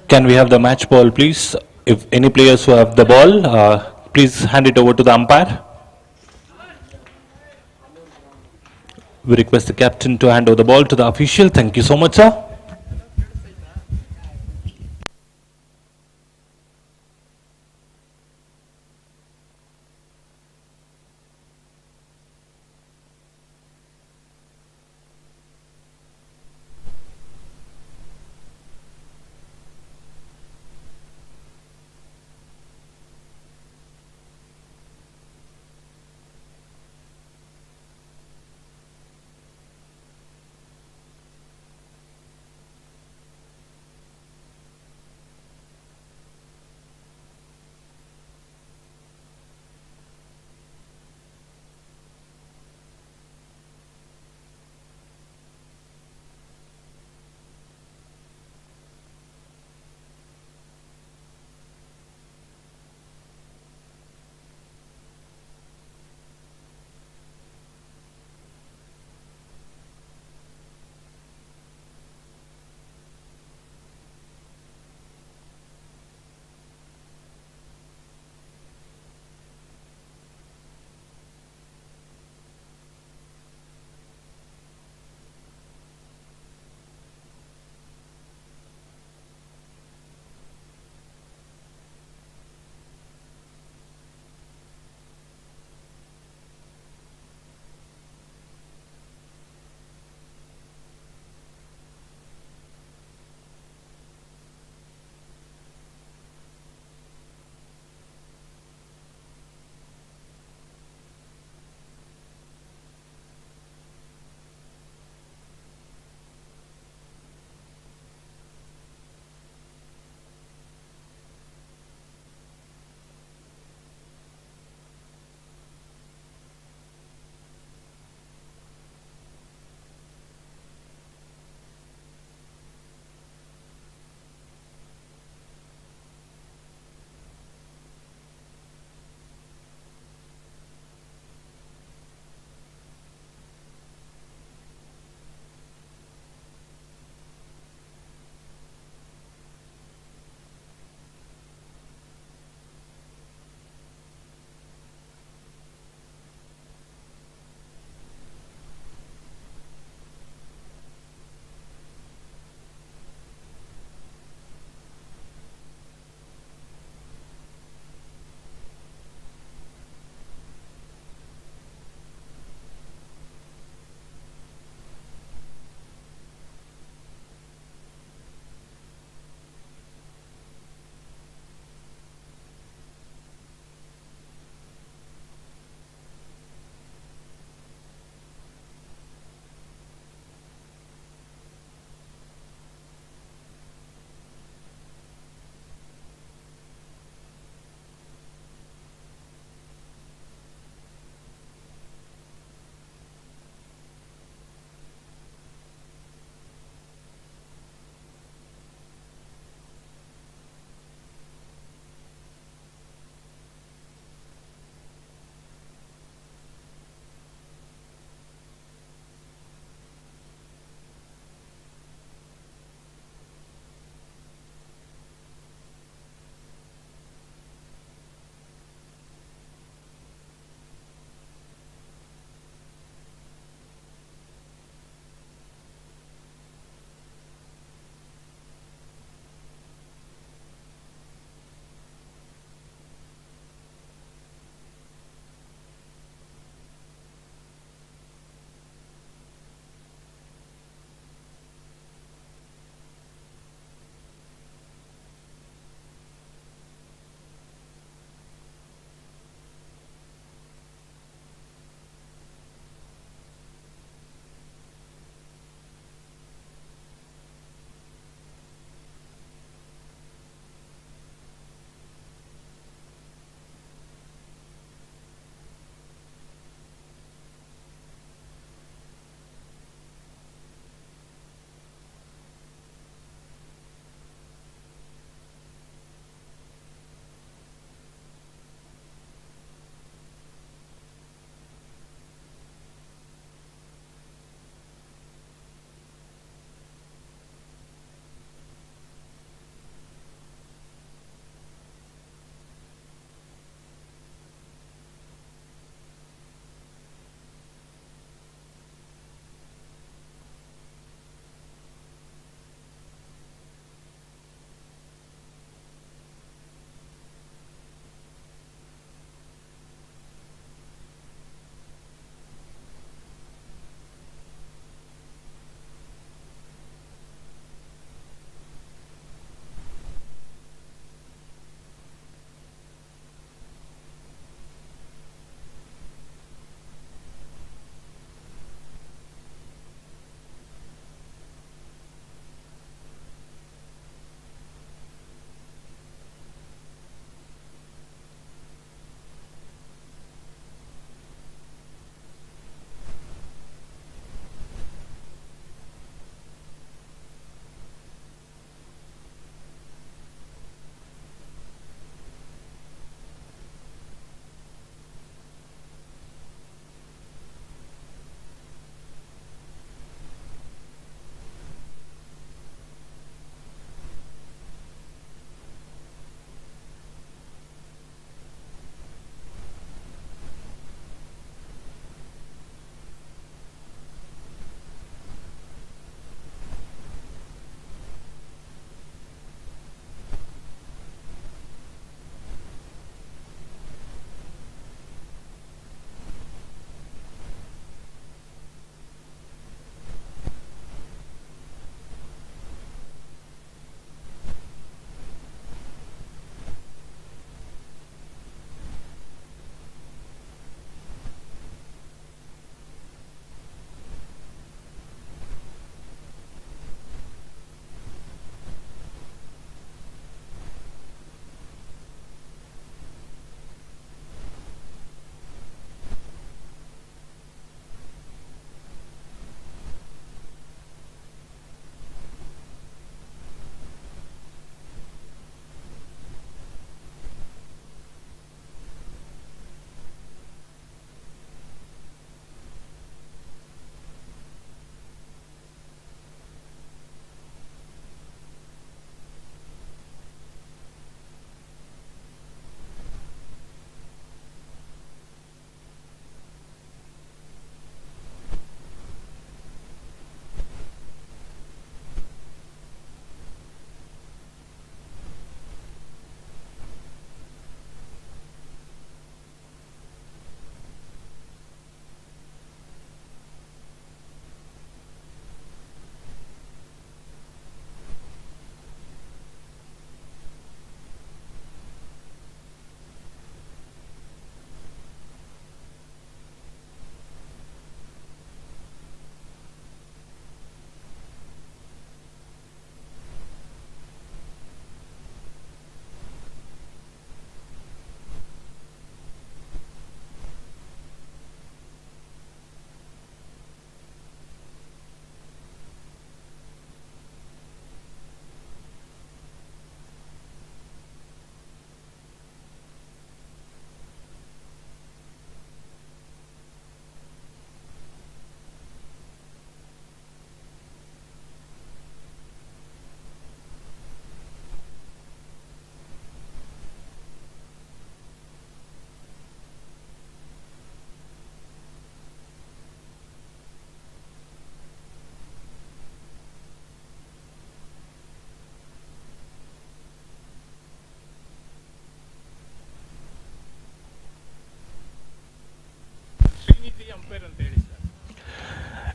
Can we have the match ball, please? If any players who have the ball, please hand it over to the umpire. We request the captain to hand over the ball to the official. Thank you so much, sir.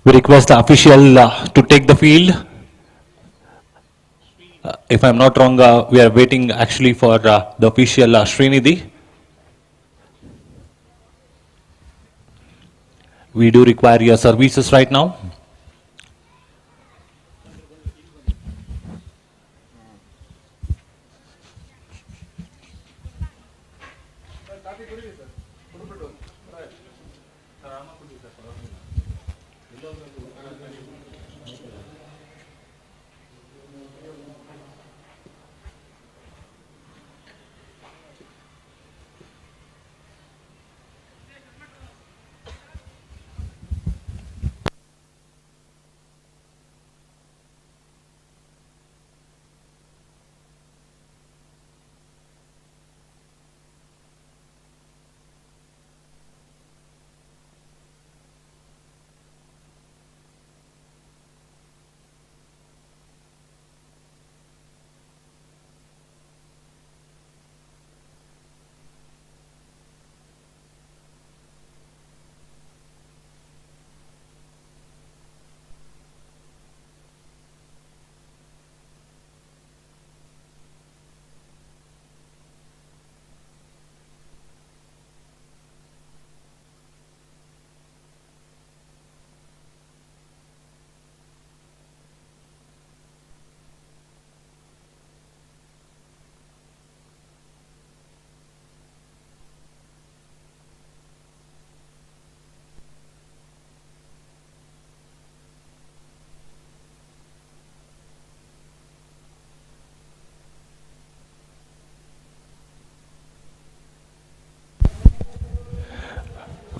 We request the official to take the field. If I'm not wrong, we are waiting actually for the official Srinidhi. We do require your services right now.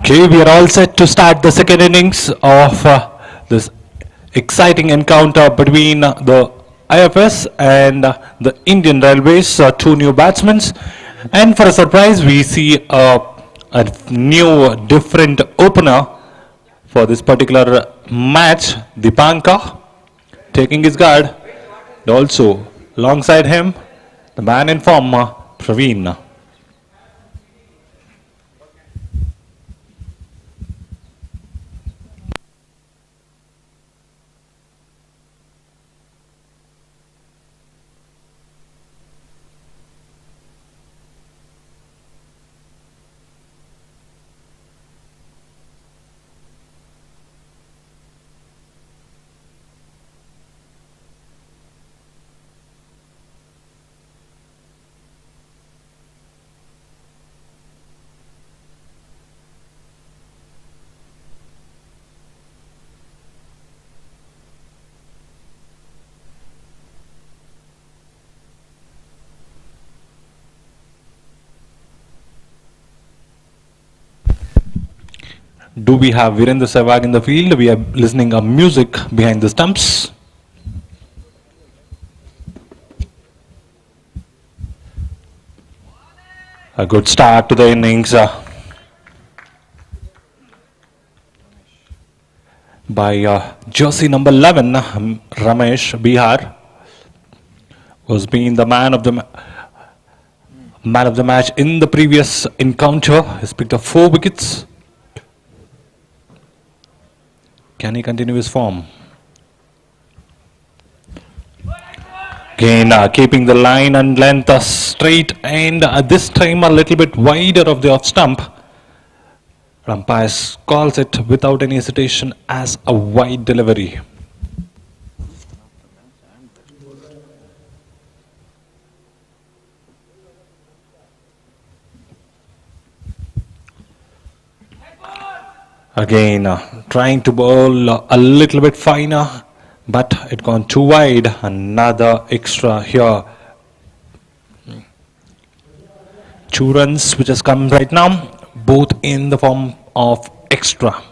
Okay, we are all set to start the second innings of this exciting encounter between the IFS and the Indian Railways, two new batsmen. And for a surprise, we see a new, different opener for this particular match, Dipanka, taking his guard. And also, alongside him, the man in form, Praveen. Do we have Virendra Sehwag in the field? We are listening to music behind the stumps. A good start to the innings by jersey number 11, Ramesh Bihar, was being the man of the match in the previous encounter. He's picked up 4 wickets. Can he continue his form? Again, keeping the line and length straight, and this time a little bit wider of the off stump. Umpire calls it without any hesitation as a wide delivery. Again, trying to bowl a little bit finer, but it gone too wide. Another extra here. 2 runs which has come right now, both in the form of extra.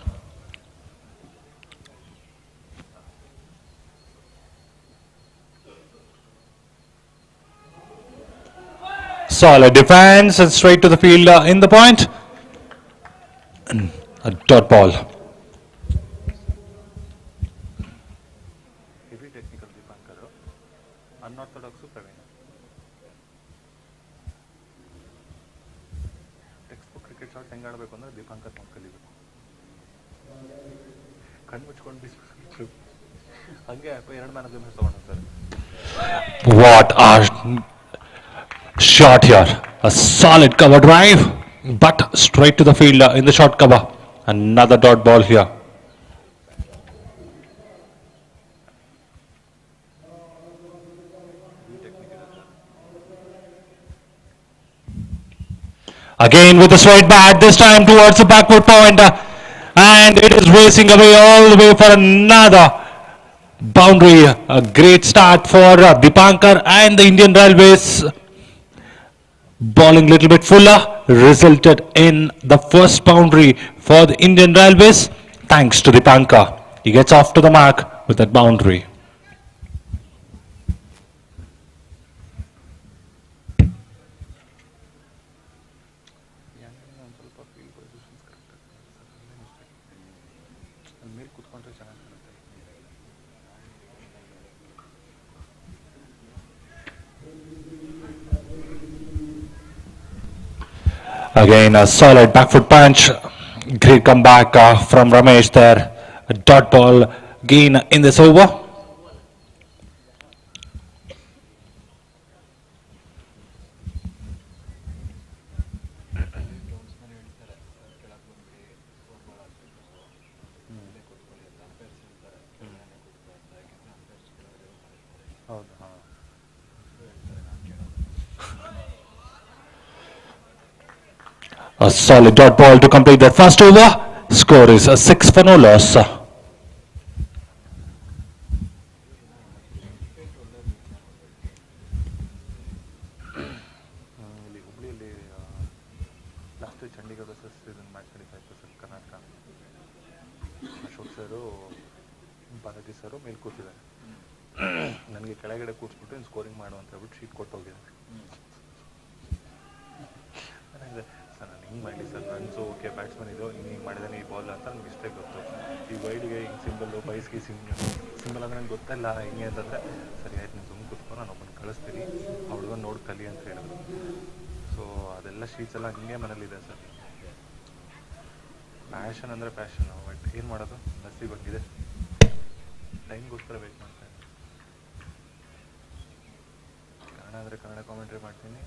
Solid defense and straight to the field in the point. And a dot ball. Heavy technical Dipankar, unorthodox Praveen. Textbook cricket shot ಹೆಂಗೆ ಆಡಬೇಕು ಅಂದ್ರೆ Dipankar ನಾವು ಕಲಿಬೇಕು. ಕಣ್ಣು ಮುಚ್ಕೊಂಡು ಹಂಗೆ ಎರಡು man of the match ತಗೊಂಡು sir. What a shot here. A solid cover drive, but straight to the field in the short cover. Another dot ball here. Again with a straight bat, this time towards the backward point. And it is racing away all the way for another boundary. A great start for Dipankar and the Indian Railways. Bowling little bit fuller resulted in the first boundary for the Indian Railways. Thanks to Dipankar. He gets off to the mark with that boundary. ಮೇಲೆ ಕೂತ್ಕೊಂಡ್ರೆ ಚೆನ್ನಾಗಿ ಕಾಣುತ್ತೆ. Again a solid back foot punch. Great comeback from Ramesh there. A dot ball gain in this over. ಹೌದು ಹಾಂ. A solid dot ball to complete that first over. Score is a 6 for no loss. ಇಲ್ಲಿ ಹುಬ್ಳಿಯಲ್ಲಿ last Chandigarh versus ಇದನ್ನು match ನಡೀತಾ ಇತ್ತು sir. Karnataka Ashok ಸರು ಬಾಲಾಜಿ ಸರು ಮೇಲೆ ಕೂತಿದ್ದಾರೆ. ನನಗೆ ಕೆಳಗಡೆ ಕೂರಿಸ್ಬಿಟ್ಟು ಇನ್ನು ಸ್ಕೋರಿಂಗ್ ಮಾಡು ಅಂತ ಹೇಳ್ಬಿಟ್ಟು ಶೀಟ್ ಕೊಟ್ಟು ಹೋಗಿದ್ದಾರೆ. ಸರ್ ನಾನು ಹಿಂಗೆ ಮಾಡಿ ಸರ್ ರನ್ಸು ಓಕೆ ಬ್ಯಾಟ್ಸ್ಮನ್ ಇದು ಹಿಂಗೆ ಮಾಡಿದಾನೆ ಈ ಬಾಲ್ ಅಂತ ನನಗೆ ಇಷ್ಟೇ ಗೊತ್ತು. ಈ ವೈಡ್ಗೆ ಹಿಂಗೆ ಸಿಂಬಲ್ಲು ಬೈಸ್ಗೆ ಸಿಂಬಲ್ ಅಂದರೆ ನಂಗೆ ಗೊತ್ತಿಲ್ಲ ಹಿಂಗೆ ಅಂತಂದರೆ ಸರಿ ಆಯ್ತು ನೀವು ಸುಮ್ಮನೆ ಕೂತ್ಕೊಂಡು ನಾನು ಒಬ್ಬನ ಕಳಿಸ್ತೀನಿ ಆ ಹುಡುಗನ ನೋಡಿ ಕಲಿ ಅಂತ ಹೇಳಿದ್ರು. ಸೊ ಅದೆಲ್ಲ ಶೀಟ್ಸ್ ಎಲ್ಲ ಹಿಂಗೆ ಮನೇಲಿದೆ ಸರ್. ಪ್ಯಾಷನ್ ಅಂದರೆ ಪ್ಯಾಷನ್, ಬಟ್ ಏನು ಮಾಡೋದು ನಸೀಬ್ ಬಂದಿದೆ. ಟೈಮ್ಗೋಸ್ಕರ ವೆಯ್ಟ್ ಮಾಡ್ತಾ ಇದ್ದೀನಿ. ಕನ್ನಡ ಅಂದರೆ ಕನ್ನಡ ಕಾಮೆಂಟ್ರಿ ಮಾಡ್ತೀನಿ.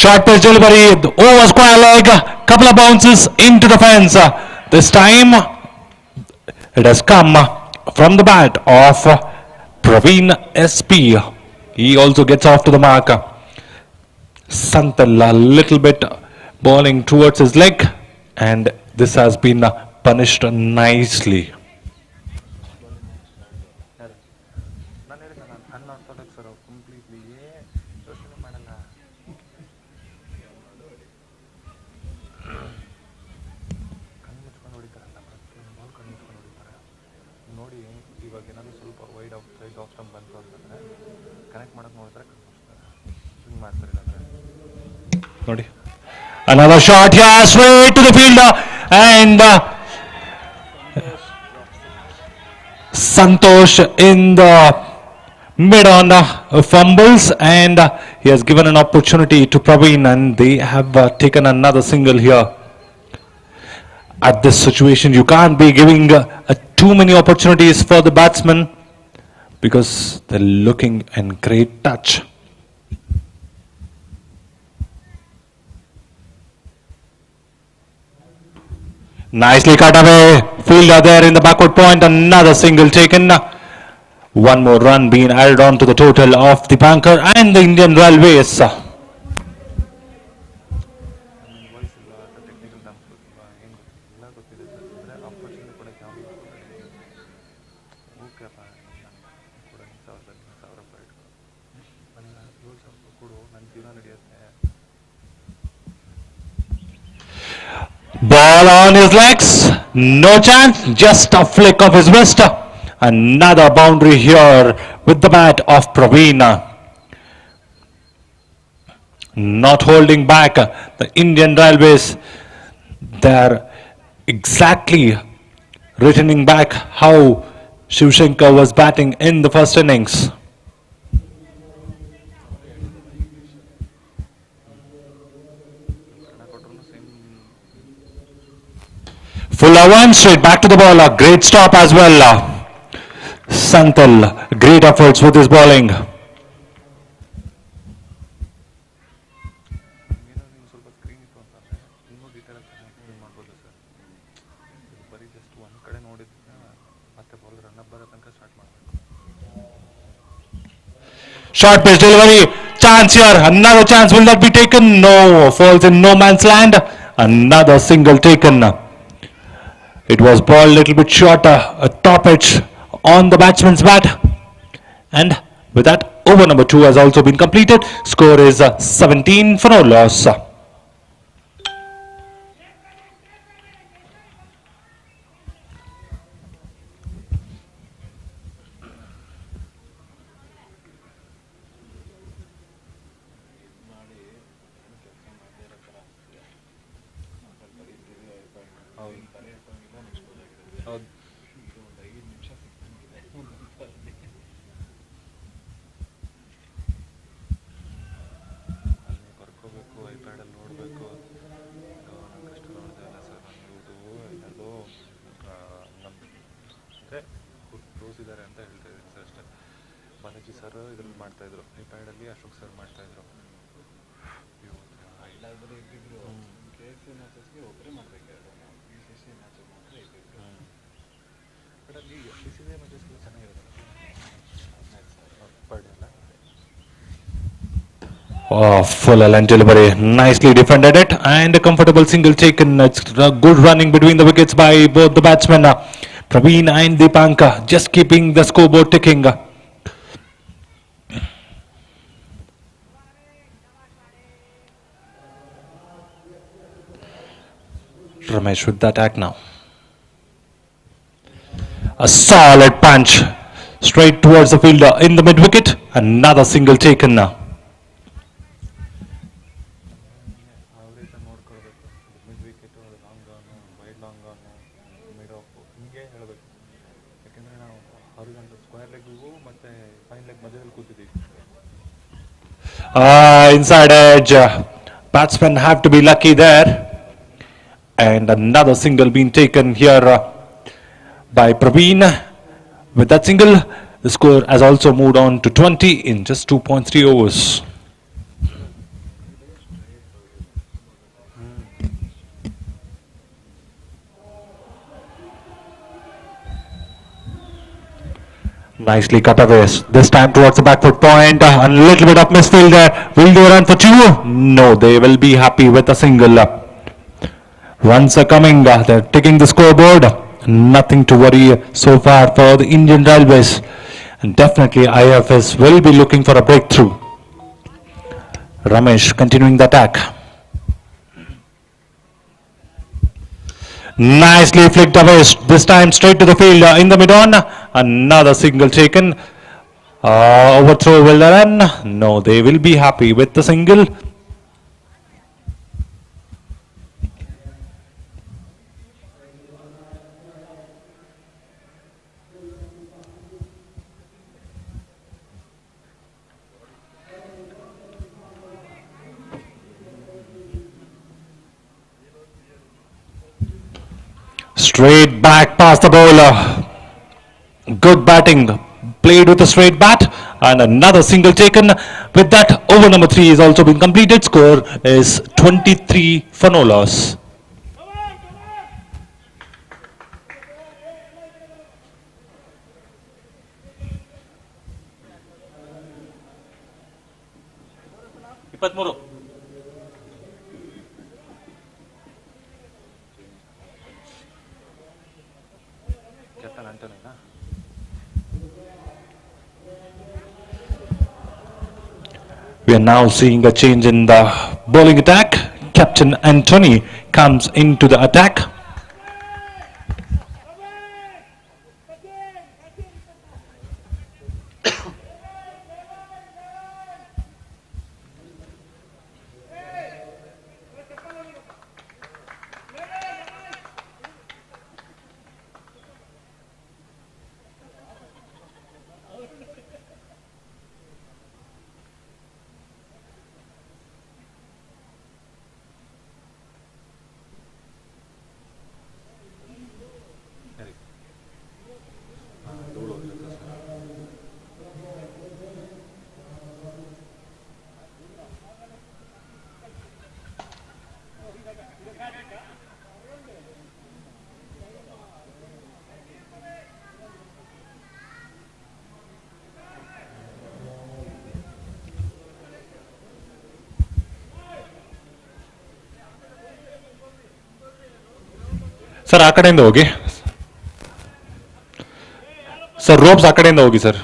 Short pitch delivery, over square leg, couple of bounces into the fence. This time it has come from the bat of Praveen SP. He also gets off to the mark. Santal a little bit bowling towards his leg, and this has been punished nicely. ನಾನು ಹೇಳಿದ ನಾನು ಅನ್ಆರ್ಥೋಡಾಕ್ಸ್ sir completely ಯೋಚನೆ ಮಾಡಲ್ಲ. ಕಣ್ಣು ಮುಚ್ಕೊಂಡು ಹೊಡಿತಾರಲ್ಲ, ಪ್ರತಿಯೊಂದು ball ಕಣ್ಣು ಮುಚ್ಕೊಂಡು ಹೊಡಿತಾರೆ. ನೋಡಿ ಇವಾಗ ಏನಾದರೂ ಸ್ವಲ್ಪ wide out side of stump ಬಂತು ಅಂತಂದರೆ ಕನೆಕ್ಟ್ ಮಾಡೋಕ್ಕೆ ನೋಡಿದ್ರೆ ಕಣ್ಣು ಮುಚ್ತಾರೆ. ಹಿಂಗೆ ಮಾಡ್ತಾರೆ. ಇಲ್ಲಾಂದರೆ Nodi. Another shot here, straight to the fielder, and Santosh in the mid on fumbles, and he has given an opportunity to Praveen, and they have taken another single here. At this situation, you can't be giving too many opportunities for the batsmen because they're looking in great touch. Nicely cut away, fielder there in the backward point, another single taken. One more run being added on to the total of the Dipankar and the Indian Railways. Voice ಇಲ್ಲ, technical terms ಗೊತ್ತಿಲ್ಲ, ಏನು ಗೊತ್ತಿಲ್ಲ, ಎಲ್ಲ ಗೊತ್ತಿದೆ sir. ಅಂದರೆ opportunity ಕೊಡೋಕ್ಕೆ ಯಾವ ಓಕೆಪ್ಪ ಕೊಡೋ 10,000 ರೂಪಾಯಿ ಇಟ್ಕೊ, ನನ್ನ 7,000 ರೂಪಾಯಿ ಕೊಡು, ನನ್ನ ಜೀವನ ನಡೆಯುತ್ತೆ. Ball on his legs, no chance, just a flick of his wrist. Another boundary here with the bat of Praveen. Not holding back the Indian Railways. They're exactly returning back how Shivshankar was batting in the first innings. Fuller one straight back to the ball. A great stop as well. Santal, great efforts with his bowling. ಏನೋ ನೀವು ಸ್ವಲ್ಪ screen ಇತ್ತು ಅಂತಂದರೆ ಇನ್ನೂ detail ಆಗಿ explain ಮಾಡ್ಬೋದು sir. ಬರೀ just ಒಂದು ಕಡೆ ನೋಡಿದ್ರೆ ಮತ್ತೆ ಬಾಲ್ ರನ್ ಅಪ್ ಬರೋ ತನಕ ಸ್ಟಾರ್ಟ್ ಮಾಡಬೇಕು. Short pitch delivery. Chance here. Another chance. Will that be taken? No. Falls in no man's land. Another single taken. It was ball little bit shorter. A top edge on the batsman's bat. And with that, over number 2 has also been completed. Score is 17 for no loss. ಹೌದು. ಅಲ್ಲಿ ಬರ್ಕೋಬೇಕು, ಐಪ್ಯಾಡಲ್ಲಿ ನೋಡಬೇಕು. ನಂಗೆ ಅಷ್ಟು ನೋಡಿದೆ ಅಲ್ಲ sir. ನನಗೆ ಎಲ್ಲೋ ನಮ್ಮ ಅಂದರೆ ರೂಲ್ಸ್ ಇದ್ದಾರೆ ಅಂತ ಹೇಳ್ತಾ ಇದ್ದೀನಿ ಸರ್ ಅಷ್ಟೇ. ಬಾಲಾಜಿ ಸರ್ ಇದ್ರಲ್ಲಿ ಮಾಡ್ತಾಯಿದ್ರು, ಐಪ್ಯಾಡಲ್ಲಿ ಅಶೋಕ್ ಸರ್ ಮಾಡ್ತಾಯಿದ್ರು. KSCA ಮ್ಯಾಚಸ್ಗೆ ಒಬ್ಬರೇ ಮಾಡಬೇಕಾದ್ರೆ KSCA ಮ್ಯಾಚಸ್ ಮಾತ್ರ ಇದ್ದಿದ್ದು. ಬಟ್ ಅಲ್ಲಿ KSCA ಮ್ಯಾಚಸ್ಗೆಲ್ಲ ಚೆನ್ನಾಗಿರೋದು ಪರ್ ಡೇ ಅಲ್ಲ. Full line delivery, nicely defended it, and a comfortable single taken. It's a good running between the wickets by both the batsmen, Praveen and Deepanka, just keeping the scoreboard ticking. Ramesh with the attack now. A solid punch straight towards the fielder in the mid wicket. Another single taken now. Average ನೋಡ್ಕೊಳ್ಬೇಕು. Mid wicket, ಅದು long on, wide long on, mid off ಹಿಂಗೆ ಹೇಳಬೇಕು. ಯಾಕೆಂದರೆ ನಾವು ಹೊರಗಂಟು square ಲೆಗ್ಗೂ ಮತ್ತು fine leg ಮಧ್ಯದಲ್ಲಿ ಕೂತಿದ್ದೀವಿ. Inside edge. Batsmen have to be lucky there. And another single being taken here by Praveen. With that single, the score has also moved on to 20 in just 2.3 overs. Nicely cut away. This time towards the back foot point. A little bit of misfield there. Will they run for 2? No, they will be happy with a single. Runs are coming. They're taking the scoreboard. Nothing to worry so far for the Indian Railways. And definitely IFS will be looking for a breakthrough. Ramesh continuing the attack. Nicely flicked away. This time straight to the field in the mid-on. Another single taken. Overthrow will they run? No, they will be happy with the single. Straight back past the bowler. Good batting. Played with a straight bat. And another single taken. With that, over number 3 has also been completed. Score is 23 for no loss. Captain ಆಂಟೋನಿನಾ? We are now seeing a change in the bowling attack. Captain Anthony comes into the attack. Sir ಆ ಕಡೆಯಿಂದ ಹೋಗಿ sir, ropes ಆ ಕಡೆಯಿಂದ ಹೋಗಿ sir.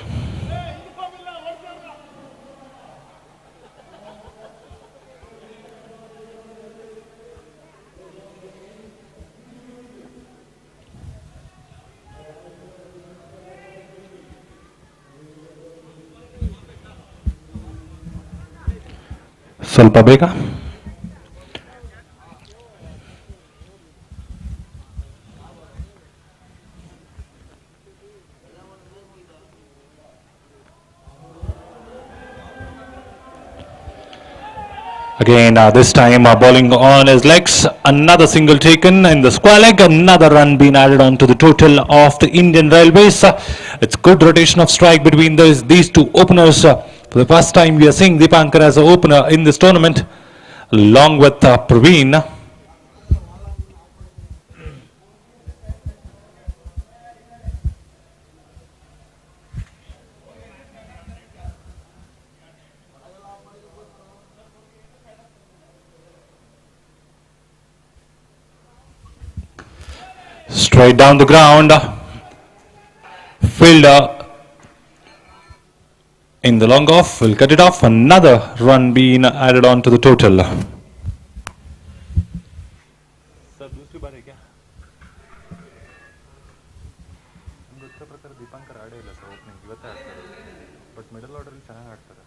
ಸ್ವಲ್ಪ ಬೇಗ. Again, this time bowling on his legs. Another single taken in the square leg. Another run being added on to the total of the Indian Railways. It's good rotation of strike between these two openers. For the first time, we are seeing Deepankar as an opener in this tournament, along with Praveen. Straight down the ground. Fielder in the long off will cut it off. Another run being added on to the total. Sir दूसरी बार है क्या? ಗೊತ್ತಿರೋ ಪ್ರಕಾರ ದೀಪಾಂಕರ್ ಆಡೇ ಇಲ್ಲ sir opening, ಇವತ್ತೇ ಆಡ್ತಾರೆ. But middle ಆರ್ಡರಲ್ಲಿ ಚೆನ್ನಾಗಿ ಆಡ್ತಾರೆ.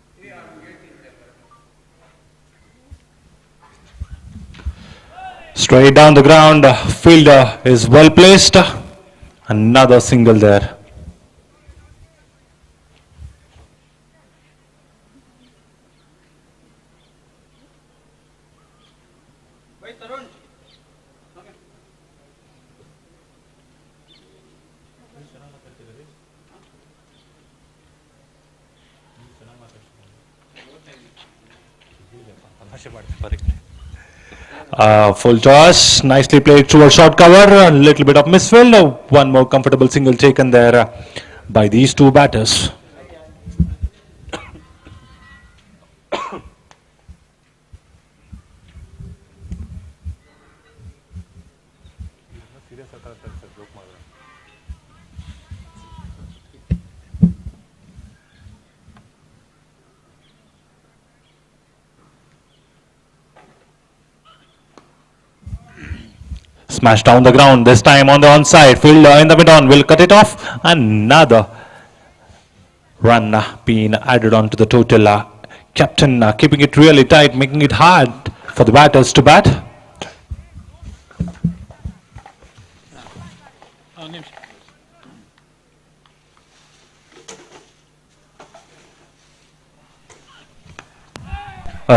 Straight down the ground. Fielder is well placed. Another single there. Full toss, nicely played towards short cover, a little bit of misfield, one more comfortable single taken there by these two batters. Serious ಆಟ ಆಡ್ತಾರೆ sir, joke ಮಾಡಿದ್ರೆ. Smash down the ground, this time on the onside. Fielder in the mid-on will cut it off. Another run being added on to the total. Captain keeping it really tight, making it hard for the batters to bat.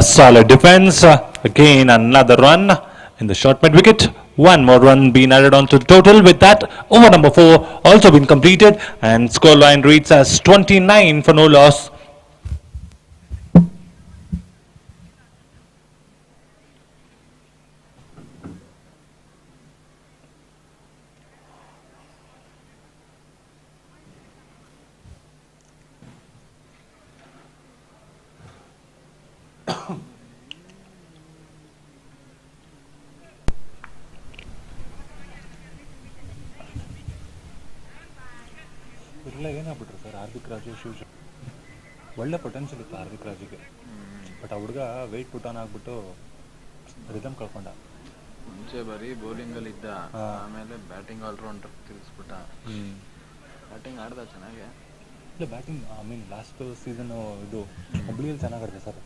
A solid defense. Again, another run in the short mid wicket. One more run being added on to the total. With that, over number 4 also been completed, and scoreline reads as 29 for no loss. ಇವರೆಲ್ಲ ಏನಾಗ್ಬಿಟ್ರು sir, Hardik Raju, ಶಿವಜ ಒಳ್ಳೆ potential ಇತ್ತು Hardik ರಾಜುಗೆ. But ಆ ಹುಡುಗ weight ಪುಟಾನ್ ಆಗ್ಬಿಟ್ಟು rhythm ಕಳ್ಕೊಂಡ. ಮುಂಚೆ ಬರೀ ಬೌಲಿಂಗಲ್ಲಿ ಇದ್ದ, ಆಮೇಲೆ ಬ್ಯಾಟಿಂಗ್ ಆಲ್ರೌಂಡರ್ ತಿರ್ಗಿಸ್ಬಿಟ್ಟ. ಬ್ಯಾಟಿಂಗ್ ಆಡ್ದ ಚೆನ್ನಾಗೆ. ಇಲ್ಲ batting I mean last season ಇದು ಹುಬ್ಳಿಯಲ್ಲಿ ಚೆನ್ನಾಗಿ ಆಡಿದೆ ಸರ್.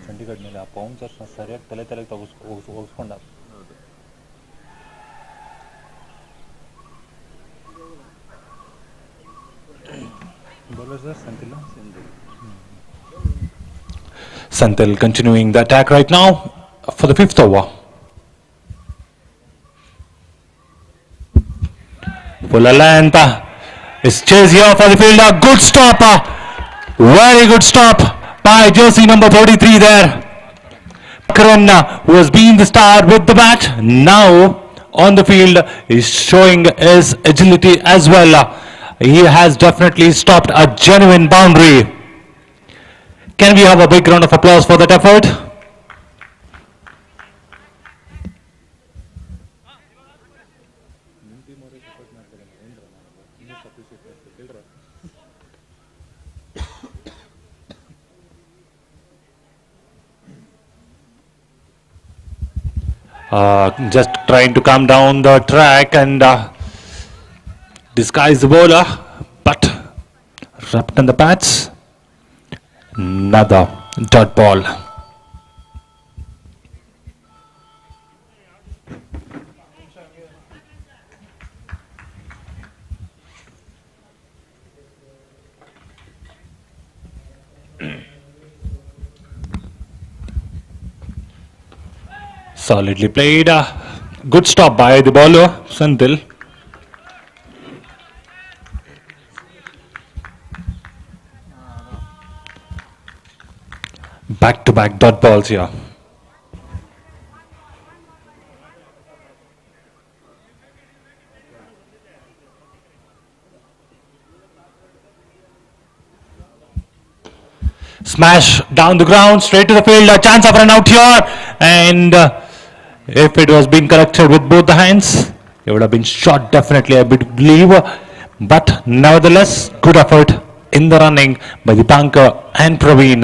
ಚಂಡೀಗಢ ಮೇಲೆ ಆ ಬೌನ್ಸರ್ಸ್ನ ಸರಿಯಾಗಿ ತಲೆಗೆ ಹೋಗಿಸ್ಕೊಂಡ. ಹೌದು. ಬೌಲರ್ ಸರ್ ಸಂತಿಲ್ಲ. Santil continuing the attack right now for the 5th over. Full length is chase here for the fielder. Good stop. Very good stop by jersey number 33 there. Karan, who has been the star with the bat, now on the field is showing his agility as well. He has definitely stopped a genuine boundary. Can we have a big round of applause for that effort? Just trying to come down the track and disguise the bowler, but wrapped in the pads. Another dot ball. Solidly played. Good stop by the bowler, Senthil. Back-to-back dot balls here. Smash down the ground, straight to the field. A chance of run out here, and if it was being corrected with both the hands, it would have been shot definitely, I believe. But nevertheless, good effort in the running by the banker and Praveen.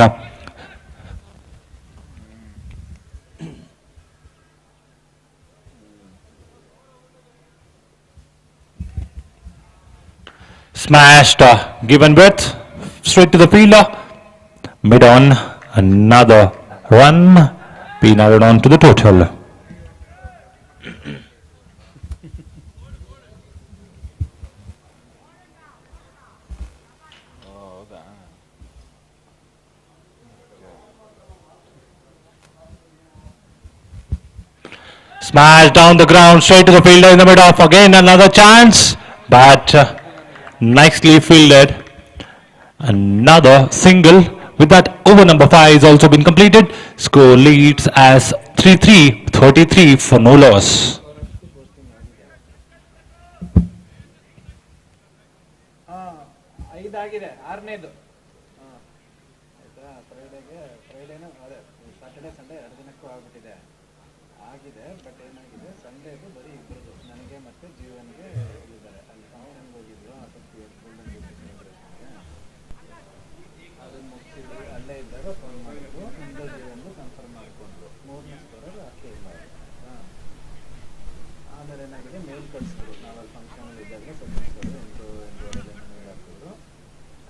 Smashed, given width, straight to the fielder. Mid on, another run being added on to the total. Smash down the ground, straight to the fielder in the mid off. Again another chance, but nicely fielded. Another single. With that, over number 5 has also been completed. Score leads as 3-3, 33 for no loss. ಐದಾಗಿದೆ ಆರನೇದು ಆಯ್ತಾ ಫ್ರೈಡೇನು ಅದೇ Saturday Sunday 2 ದಿನಕ್ಕೂ ಆಗ್ಬಿಟ್ಟಿದೆ ಆಗಿದೆ but ಏನಾಗಿದೆ ಸಂಡೇದು ಬರೀ ಇಬ್ಬರದು ನನಗೆ ಮತ್ತು ಜೀವನ್ಗೆ ಇದ್ದಾರೆ ಅಲ್ಲಿ ಫಂಕ್ಷನ್ಗೆ ಹೋಗಿದ್ರು ಆಸಕ್ತಿ ಅದನ್ನು ಮುಗಿಸಿದ್ವಿ ಅಲ್ಲೇ ಇದ್ದಾಗ ಫೋನ್ ಮಾಡಿದ್ರು ನಿಮ್ಮದು ಜೀವನ್ದು ಕನ್ಫರ್ಮ್ ಮಾಡಿಕೊಂಡ್ರು 3ನೇ ಸ್ಕೋರರ್ ಅಷ್ಟೇ ಇಲ್ಲ ಆಮೇಲೆ ಏನಾಗಿದೆ ಮೇಲ್ ಕಳಿಸಿದ್ರು ನಾವಲ್ಲಿ ಫಂಕ್ಷನಲ್ಲಿ ಇದ್ದಾಗ ಸೆಕೆಂಡ್ ಸ್ಕೋರ್ 8-8 ಮೇಲ್ ಹಾಕಿದ್ರು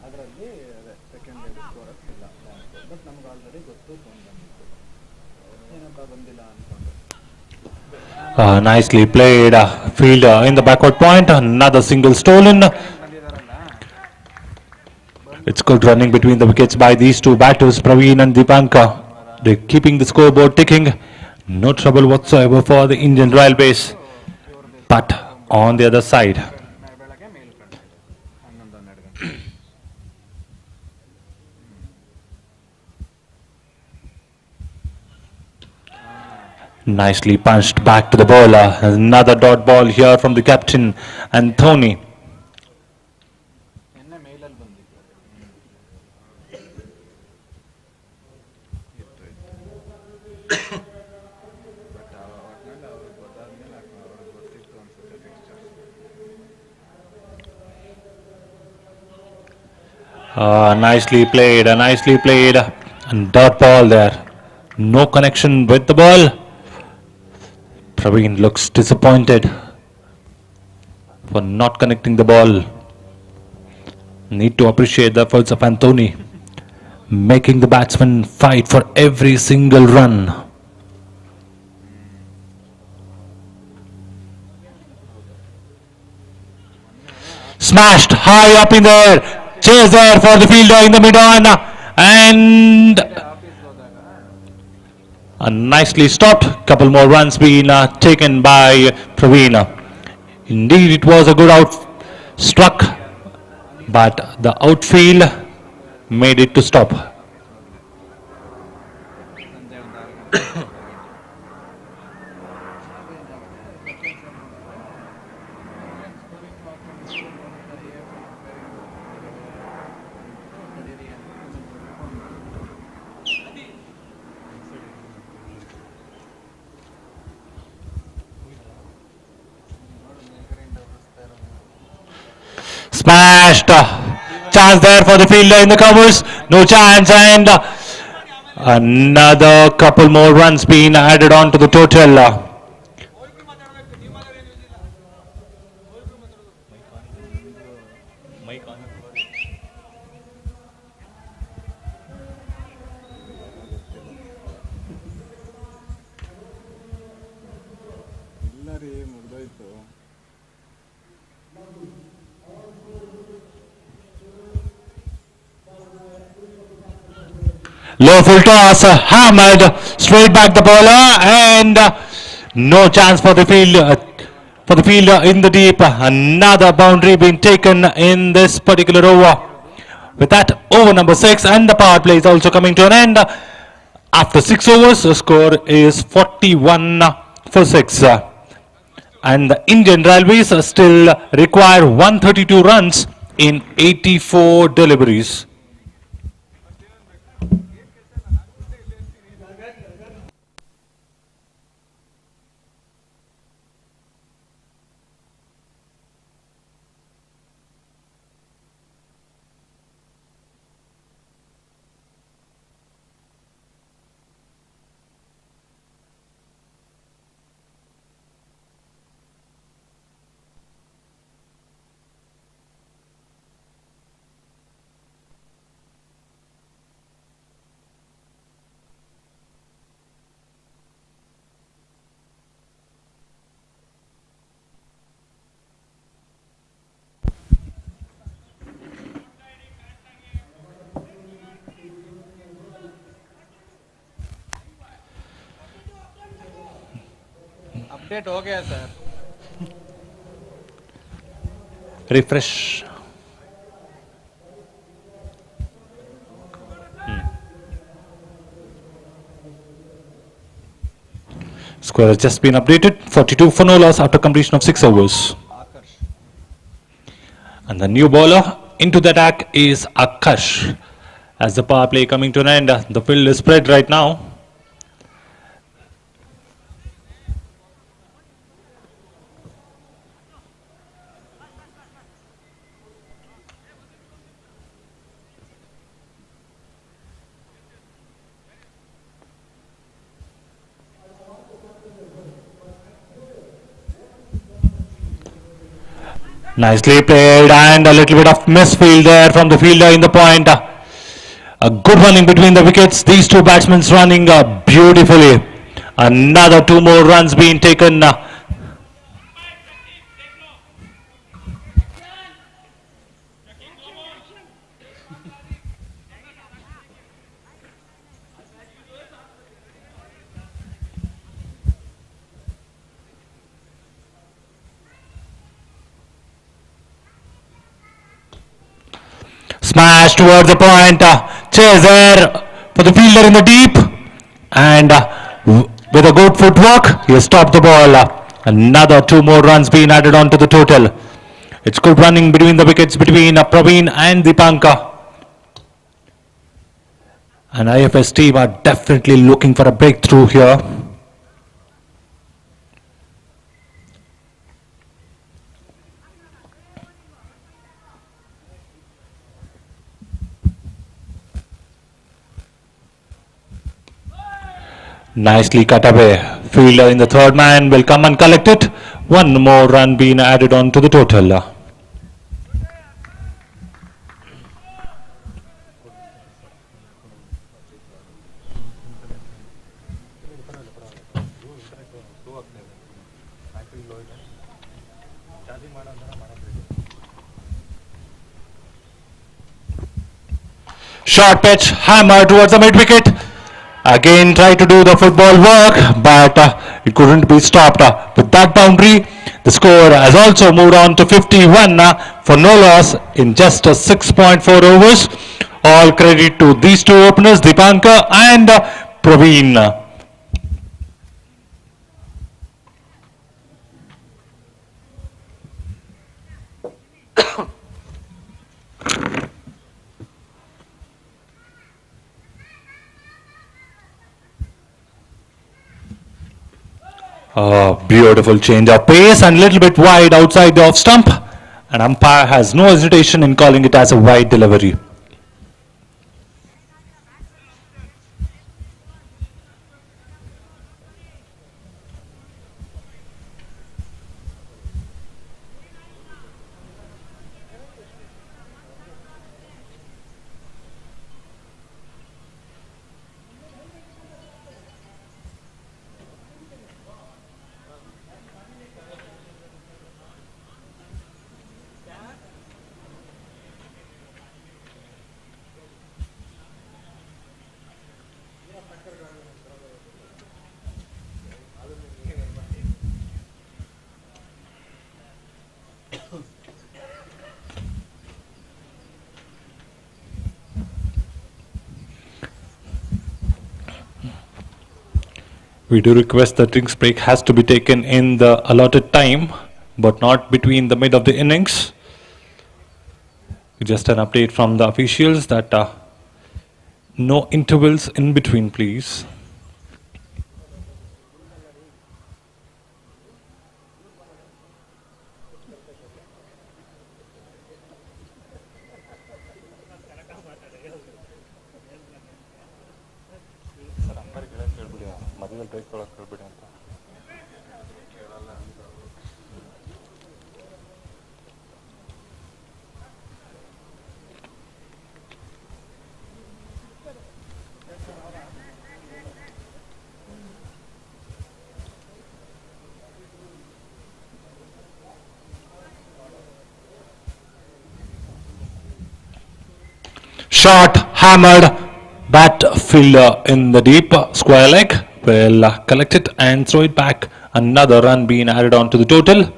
ಅದರಲ್ಲಿ ಅದೇ ಸೆಕೆಂಡ್ ಡೇ ಸ್ಕೋರರ್ಸ್ ಇಲ್ಲ ಬಟ್ ನಮ್ಗೆ ಆಲ್ರೆಡಿ ಗೊತ್ತು ಫೋನ್ ಬಂದಿತ್ತು ಏನಪ್ಪ ಬಂದಿಲ್ಲ ಅಂದ್ಕೊಂಡು Nicely played. Fielder in the backward point. Another single stolen. It's good running between the wickets by these two batters, Praveen and Dipanka. They're keeping the scoreboard ticking. No trouble whatsoever for the Indian Royal base. But on the other side, nicely punched back to the bowler. Another dot ball here from the captain, Anthony. Nicely played, and dot ball there. No connection with the ball. Praveen looks disappointed for not connecting the ball. Need to appreciate the efforts of Anthony, making the batsman fight for every single run. Smashed high up in there. Chase there for the fielder in the mid-on, and nicely stopped. Couple more runs being taken by Praveen. Indeed, it was a good out struck, but the outfield made it to stop. Smashed. Chance there for the fielder in the covers. No chance, and another couple more runs being added on to the total. ಇಲ್ಲ ರೀ ಮುಗ್ದೋಯ್ತು. Low full toss, hammered straight back the bowler, and no chance for the fielder in the deep. Another boundary being taken in this particular over. With that, over number 6, and the power play is also coming to an end. After 6 overs, the score is 41 for 6. And the Indian Railways still require 132 runs in 84 deliveries. Update हो गया sir. Refresh. Score has just been updated. 42 for no loss after completion of 6 overs. And the new bowler into the attack is Akash. As the power play coming to an end, the field is spread right now. Nicely played, and a little bit of misfield there from the fielder in the point. A good running between the wickets. These two batsmen running beautifully. Another 2 more runs being taken. Smash towards the point. Chase there for the fielder in the deep, and with a good footwork, he has stopped the ball. Another 2 more runs being added on to the total. It's good running between the wickets between Praveen and Dipanka. And IFS team are definitely looking for a breakthrough here. Nicely cut away. Fielder in the third man will come and collect it. 1 more run being added on to the total. Short pitch, hammer towards the mid wicket. Again try to do the football work, but it couldn't be stopped. With that boundary, the score has also moved on to 51 for no loss in just 6.4 overs. All credit to these two openers, Dipanka and Praveen. Beautiful change of pace and little bit wide outside the off stump, and umpire has no hesitation in calling it as a wide delivery. We do request that drinks break has to be taken in the allotted time, but not between the mid of the innings. Just an update from the officials that no intervals in between, please. Shot, hammered, bat fielder in the deep square leg will collect it and throw it back. Another run being added on to the total.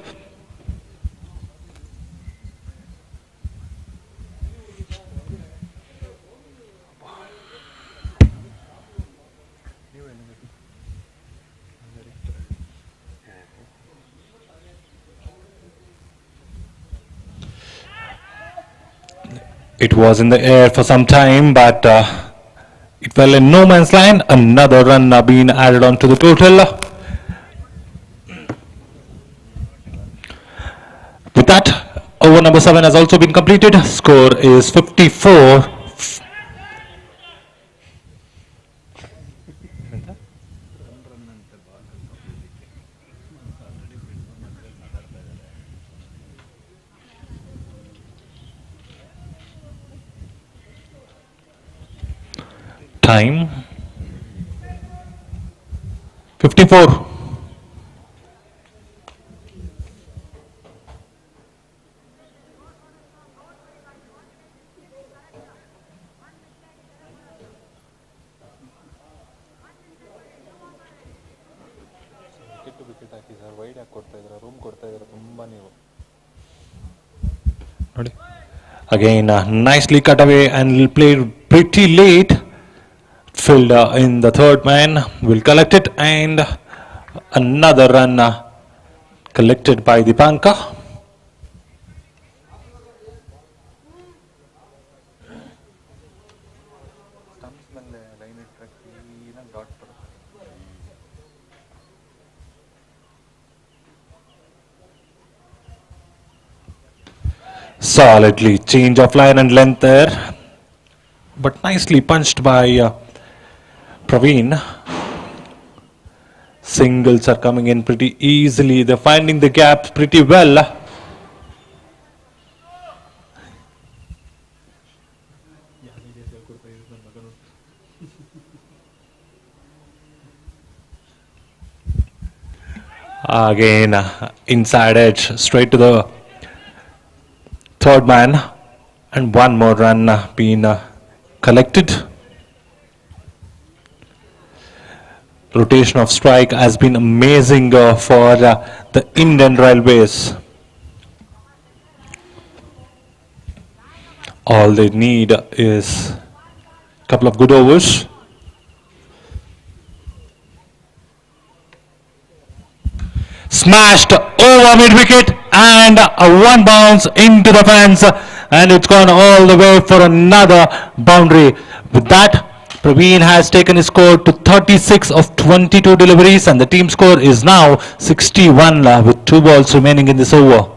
It was in the air for some time, but it fell in no man's land. Another run being added on to the total. With that, over number 7 has also been completed. Score is 54. Time 54. Again, nicely cut away and played pretty late. Fielder in the third man will collect it, and another run collected by the Panka. Solidly change of line and length there, but nicely punched by Praveen. Singles are coming in pretty easily. They're finding the gaps pretty well. Again, inside edge, straight to the third man, and one more run being collected. Rotation of strike has been amazing for the Indian Railways. All they need is a couple of good overs. Smashed over mid-wicket and a one bounce into the fence, and it's gone all the way for another boundary. With that, Praveen has taken his score to 36 of 22 deliveries, and the team score is now 61 with 2 balls remaining in this over.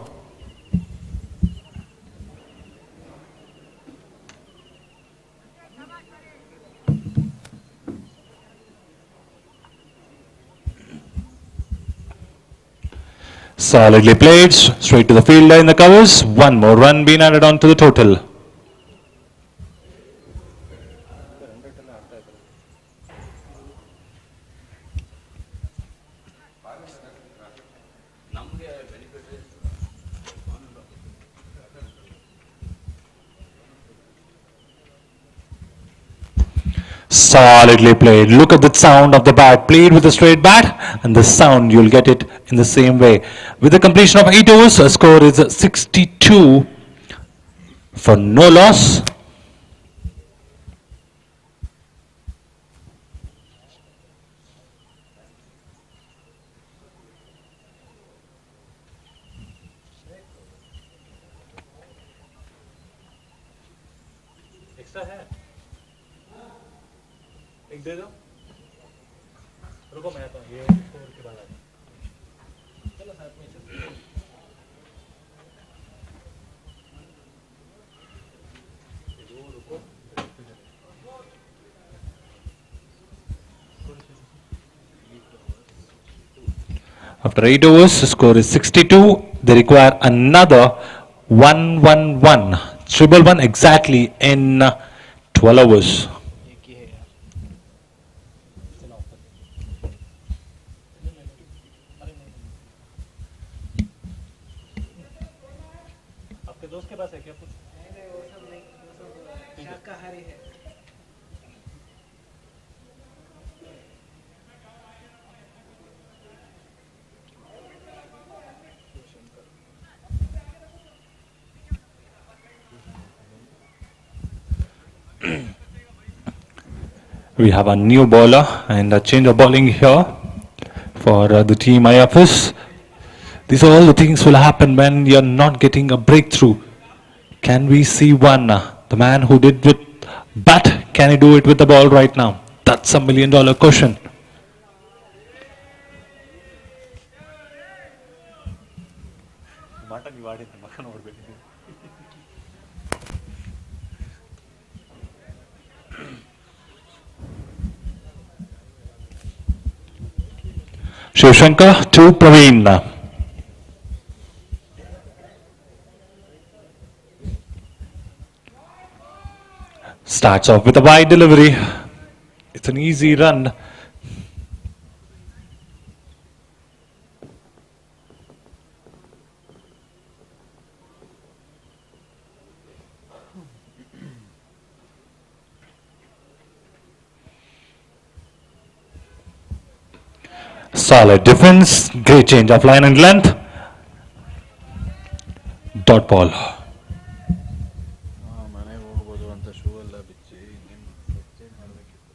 Solidly played, straight to the fielder in the covers. One more run being added on to the total. Solidly played. Look at the sound of the bat. Played with a straight bat, and the sound you'll get it in the same way. With the completion of 8 overs, a score is 62 for no loss. Extra है एक दे दो रुको मैं आता हूँ ये score के बाद आता हूँ चलो साथ में चलते हैं रुको After 8 overs, the score is 62. They require another 1-1-1. Triple one exactly in 12 overs. एक ही है यार चलो अरे नहीं आपके दोस्त के पास है क्या कुछ नहीं वो सब नहीं वो सब शाकाहारी है We have a new bowler and a change of bowling here for the team IFS. These are all the things will happen when you're not getting a breakthrough. Can we see one? The man who did with bat, can he do it with the ball right now? That's $1 million question. మాట ನೀವು ಆಡಿದ್ದೆ ಮಕ್ಕ ನೋಡ್ಬೇಕು Shivshankar to Praveen. Starts off with a wide delivery. It's an easy run. Solid defense, great change of line and length. Dot ball. ಮನೆಗೆ ಹೋಗ್ಬೋದು ಅಂತ shoe ಎಲ್ಲ ಬಿಚ್ಚಿ ಇನ್ನೇನು ಎಕ್ಸ್ಚೇಂಜ್ ಮಾಡಬೇಕಿತ್ತು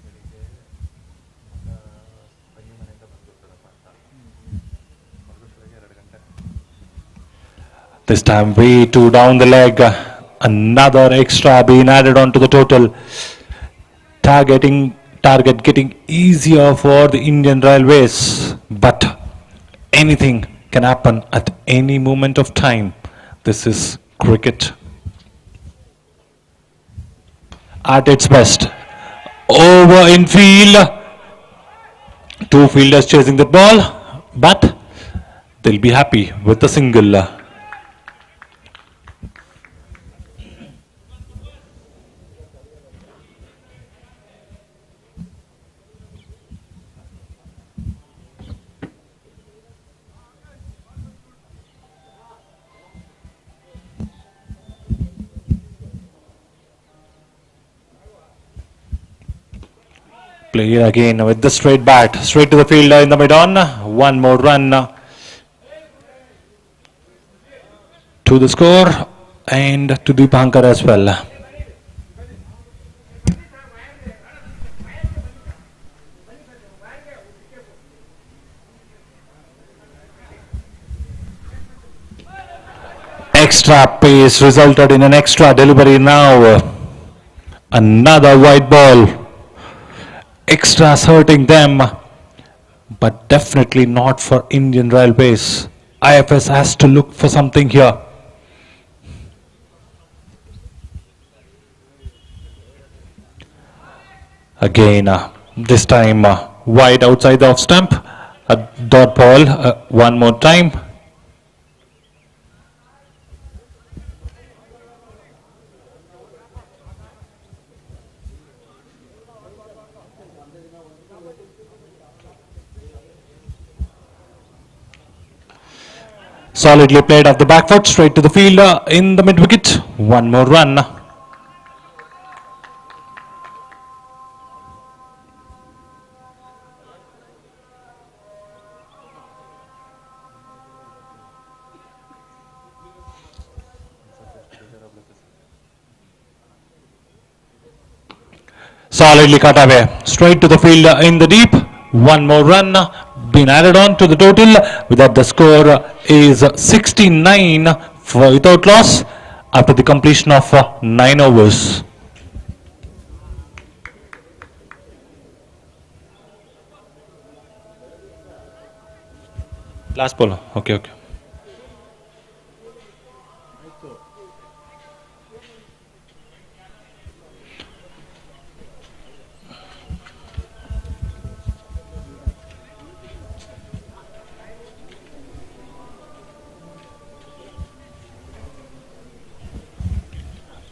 ಬೆಳಿಗ್ಗೆ ತಂಗಿ ಮನೆಯಿಂದ ಬಂದ್ಬಿಡ್ತಾರಪ್ಪ ಅಂತ ಹೊರಗೋಷ್ಠಿಗೆ 2 ಗಂಟೆ This time way too down the leg. Another extra being added onto the total. Target getting easier for the Indian Railways. But anything can happen at any moment of time. This is cricket at its best. Over in field. 2 fielders chasing the ball. But they'll be happy with the single. Play it again with the straight bat, straight to the fielder in the mid-on. One more run to the score and to Deepankar as well. Extra pace resulted in an extra delivery now. Another wide ball. Extras hurting them, but definitely not for Indian Railways. IFS has to look for something here. Again, this time wide outside the off stump. A dot ball, one more time. Solidly played off the back foot, straight to the fielder in the mid wicket. One more run. Solidly cut away, straight to the fielder in the deep. One more run been added on to the total. With that, the score is 69 for without loss after the completion of 9 overs. Last ball. Okay.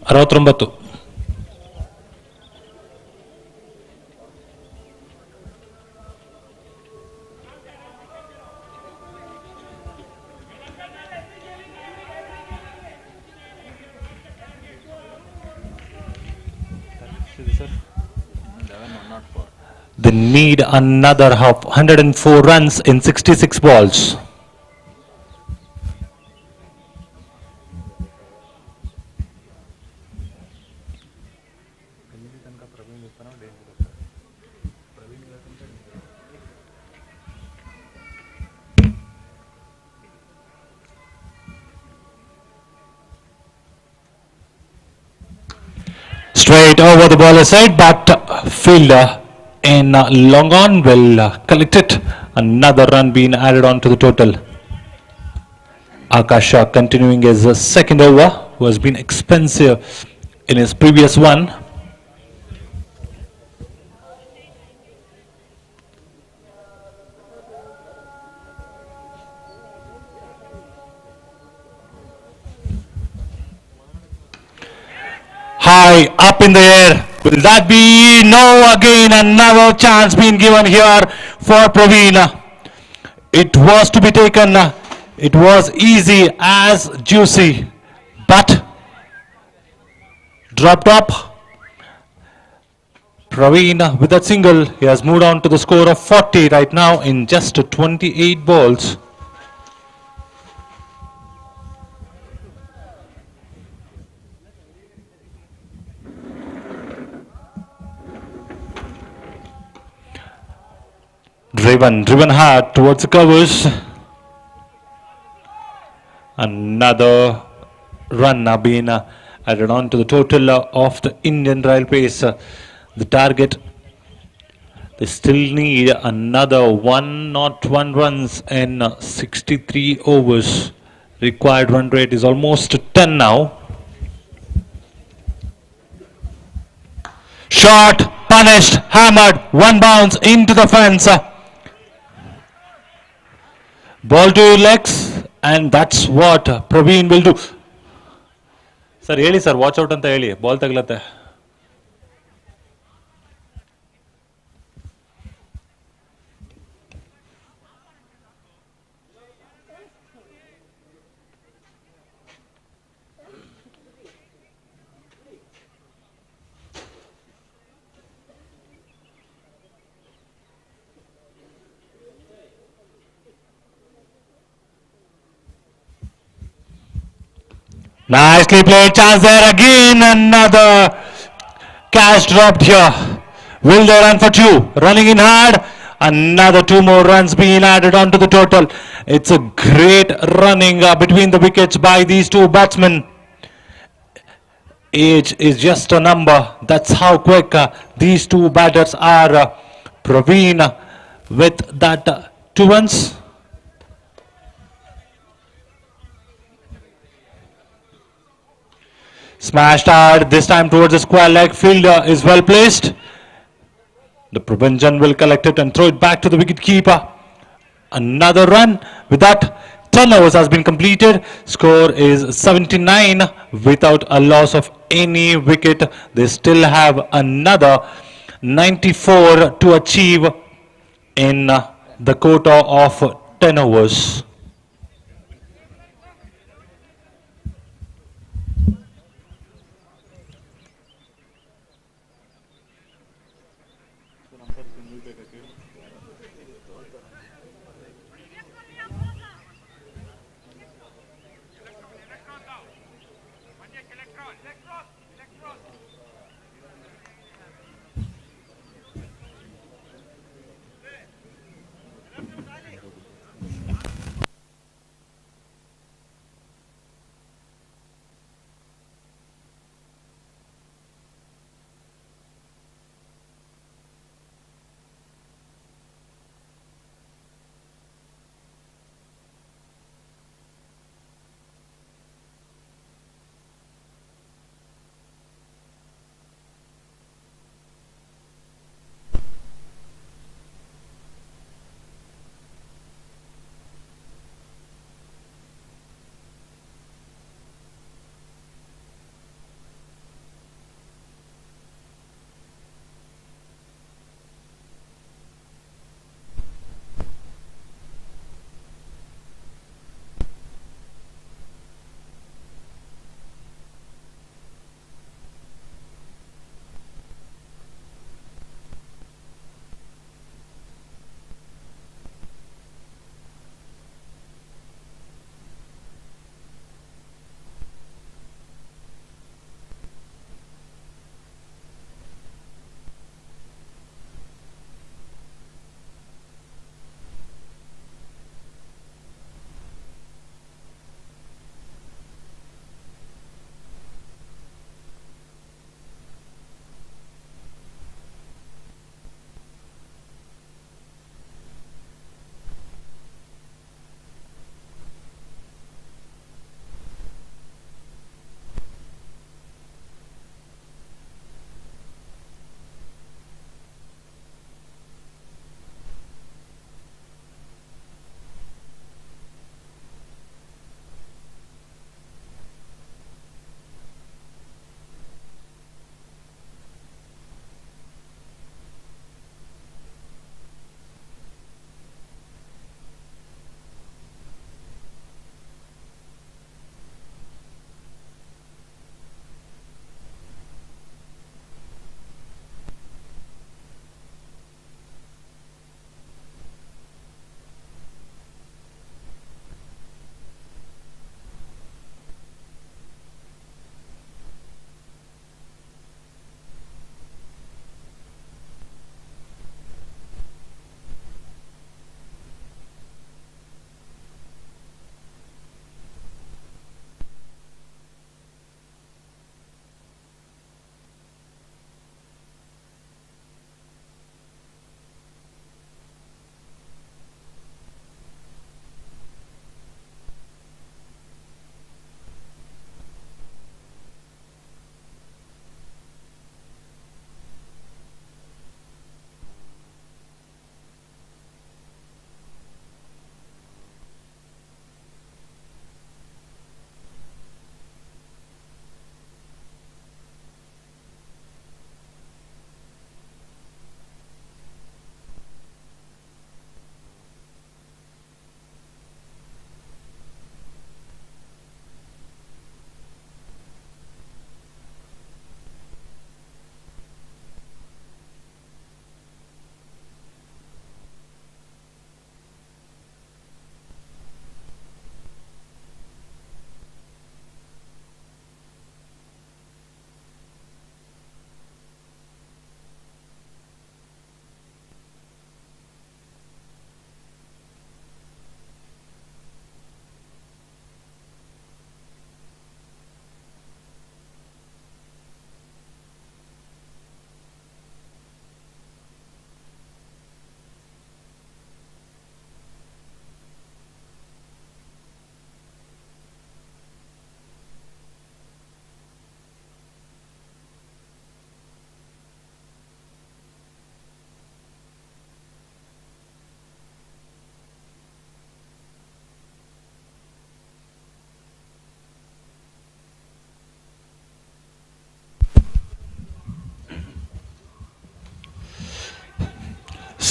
ಅರವತ್ತೊಂಬತ್ತು. They need another 104 runs in 66 balls. Straight over the bowler's side, but fielder in long on will collect it. Another run being added on to the total. Lakshya continuing his second over, who has been expensive in his previous one. High up in the air. Will that be? No, again another chance being given here for Praveen. It was to be taken. It was easy as juicy, but dropped up. Praveen with that single, he has moved on to the score of 40 right now in just 28 balls. Driven hard towards the covers. Another run being added on to the total of the Indian Railways. The target, they still need another 101 runs in 63 overs. Required run rate is almost 10 now. Shot, punished, hammered, one bounce into the fence. Ball to legs, and that's what Praveen will do. Sir, ಹೇಳಿ sir, watch out ಅಂತ ಹೇಳಿ, ball ತಗಲತ್ತೆ. Nicely played, chance there again, another catch dropped here. Will they run for two? Running in hard, another 2 more runs being added on to the total. It's a great running between the wickets by these two batsmen. Age is just a number, that's how quick these two batters are. Praveen with that 2 runs. Smashed hard, this time towards the square leg. Fielder is well placed. The Prabhanjan will collect it and throw it back to the wicket keeper. Another run. With that, 10 overs has been completed. Score is 79 without a loss of any wicket. They still have another 94 to achieve in the quota of 10 overs.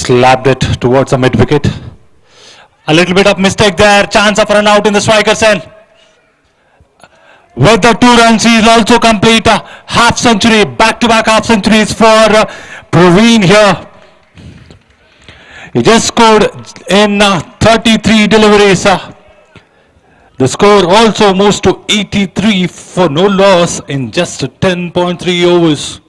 slapped it towards the mid wicket. A little bit of mistake there. Chance of run out in the striker's end. With the 2 runs, he will also complete a half century, back-to-back half centuries for Praveen here. He just scored in 33 deliveries. The score also moves to 83 for no loss in just 10.3 overs.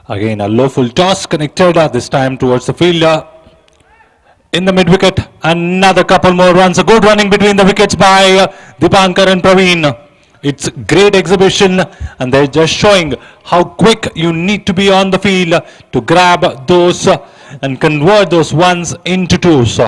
Again, a low full toss connected this time towards the fielder. In the mid wicket, another couple more runs. A good running between the wickets by Dipankar and Praveen. It's great exhibition, and they're just showing how quick you need to be on the field to grab those and convert those ones into twos.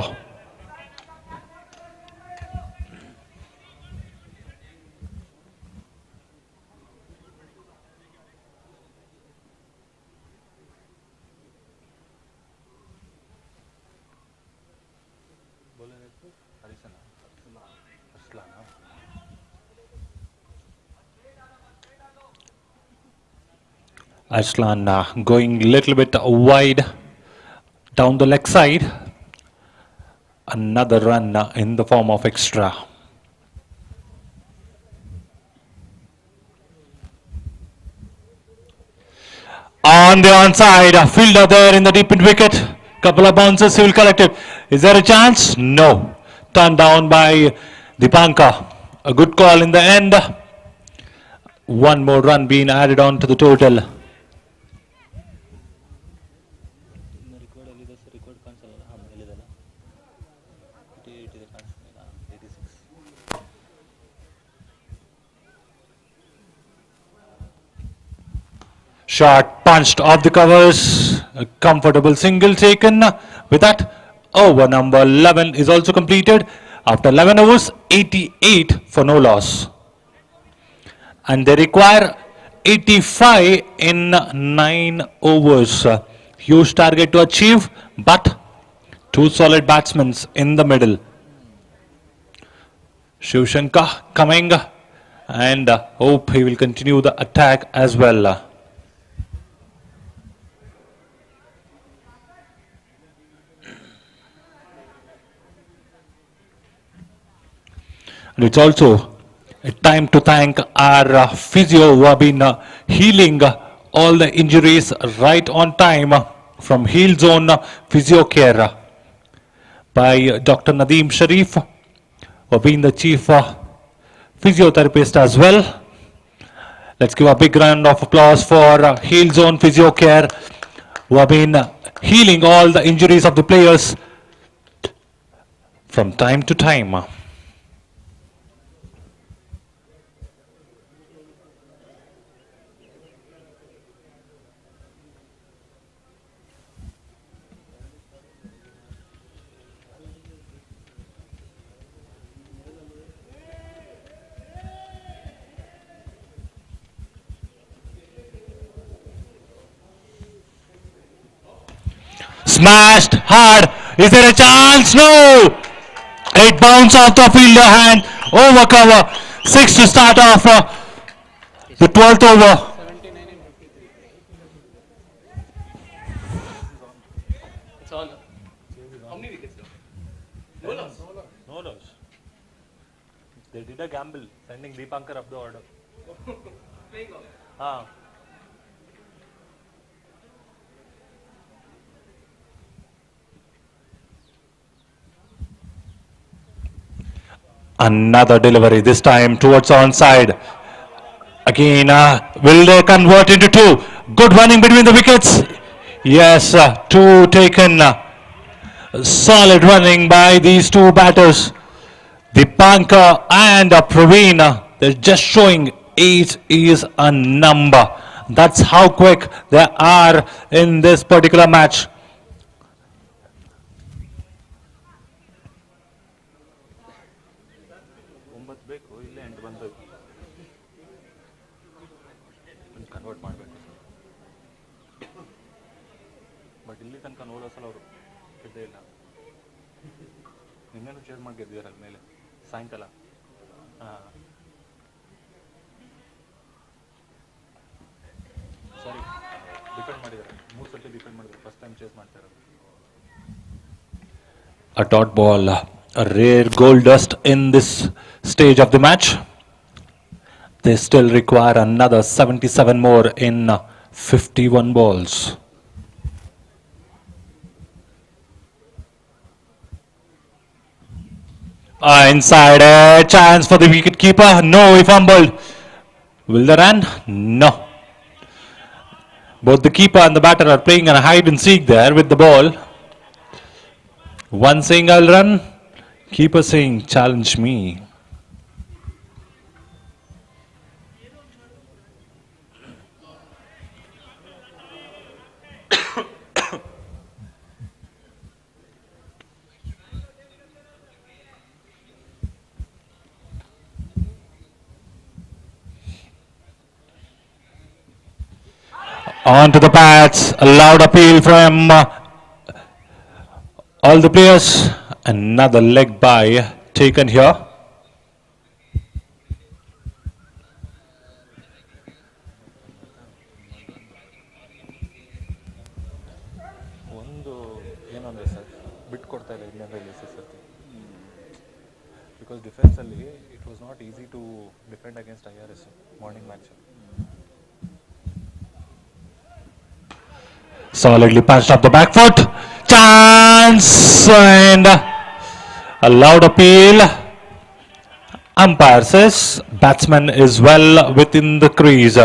Aslan going a little bit wide down the leg side. Another run in the form of extra. On the onside, a fielder there in the deep mid wicket. Couple of bounces, he will collect it. Is there a chance? No. Turned down by Dipankar. A good call in the end. One more run being added on to the total. Shot punched off the covers. A comfortable single taken. With that, over number 11 is also completed. After 11 overs, 88 for no loss. And they require 85 in 9 overs. Huge target to achieve, but 2 solid batsmen in the middle. Shiv Shankar coming, and hope he will continue the attack as well. And it's also a time to thank our physio who have been healing all the injuries right on time from Heel Zone Physio Care by Dr. Nadeem Sharif, who have been the chief physiotherapist as well. Let's give a big round of applause for Heel Zone Physio Care, who have been healing all the injuries of the players from time to time. Smashed hard. Is there a chance? No! It bounced off the fielder hand. Over cover. 6 to start off the 12th over. 79 in 53. It's all. How many wickets though? No loss. No loss. They did a gamble, sending Deepankar up the order. Playing off. Another delivery, this time towards onside. Again, will they convert into 2? Good running between the wickets. Yes, 2 taken. Solid running by these 2 batters. Dipankar and Praveen. They're just showing 8 is a number. That's how quick they are in this particular match. Convert ಮಾಡಬೇಕು but ಇಲ್ಲಿ ತನಕ ನೋಡೋ ಸಲ ಅವರು ಇದ್ದೇ ಇಲ್ಲ change ಮಾಡಿ ಗೆದ್ದಿರಲ್ಲ ಮೇಲೆ ಸಾಯಂಕಾಲ. ಸಾರಿ, ಡಿಪೆಂಡ್ ಮಾಡಿದ್ದಾರೆ 3 ಸತಿ ಡಿಪೆಂಡ್ ಮಾಡಿದ್ರು. ಫಸ್ಟ್ ಟೈಮ್ ಚೇಸ್ ಮಾಡ್ತಾ ಇರೋದು. A dot ball, a rare gold dust in this stage of the match. They still require another 77 more in 51 balls. Inside, a chance for the wicket keeper. No, he fumbled. Will they run? No. Both the keeper and the batter are playing a hide and seek there with the ball. One saying I'll run, keeper saying challenge me. On to the pads, a loud appeal from all the players. Another leg by taken here. ಒಂದು ಏನಂದರೆ sir ಬಿಟ್ಟು ಕೊಡ್ತಾ ಇಲ್ಲ Indian Railways ಸರ್ತಿ. Because ಡಿಫೆನ್ಸಲ್ಲಿ it was not easy to defend against IRS morning match. Solidly punched up the back foot. Chance and a loud appeal. Umpire says batsman is well within the crease.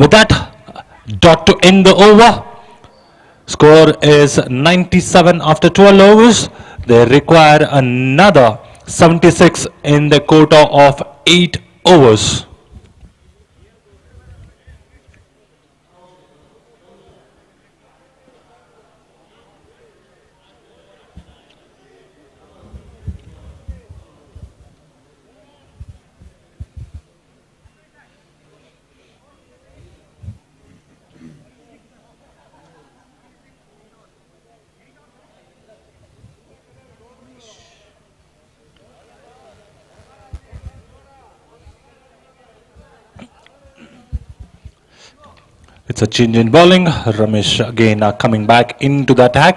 With that, dot to end the over. Score is 97 after 12 overs. They require another 76 in the quota of 8 overs. It's a change in bowling. Ramesh again coming back into the attack.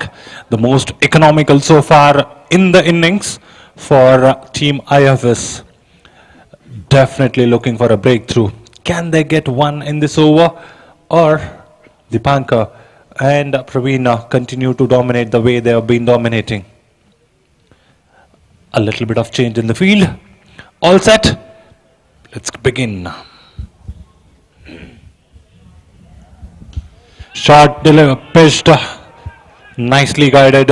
The most economical so far in the innings for Team IFS. Definitely looking for a breakthrough. Can they get one in this over? Or Dipankar and Praveena continue to dominate the way they have been dominating? A little bit of change in the field. All set. Let's begin. Shot pitched, nicely guided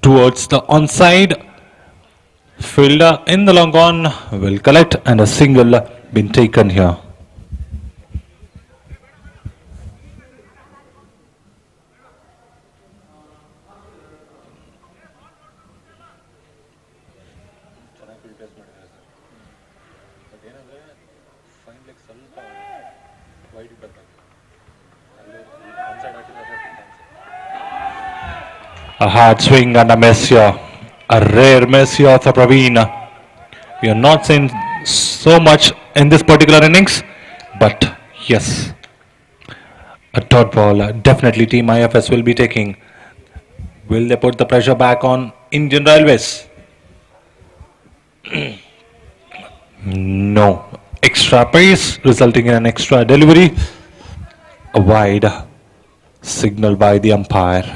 towards the onside. Fielder in the long on will collect and a single been taken here. A hard swing and a miss here. A rare miss here for Praveen. We are not seeing so much in this particular innings, but yes, a dot ball. Definitely Team IFS will be taking. Will they put the pressure back on Indian Railways? No. Extra pace resulting in an extra delivery. A wide signal by the umpire.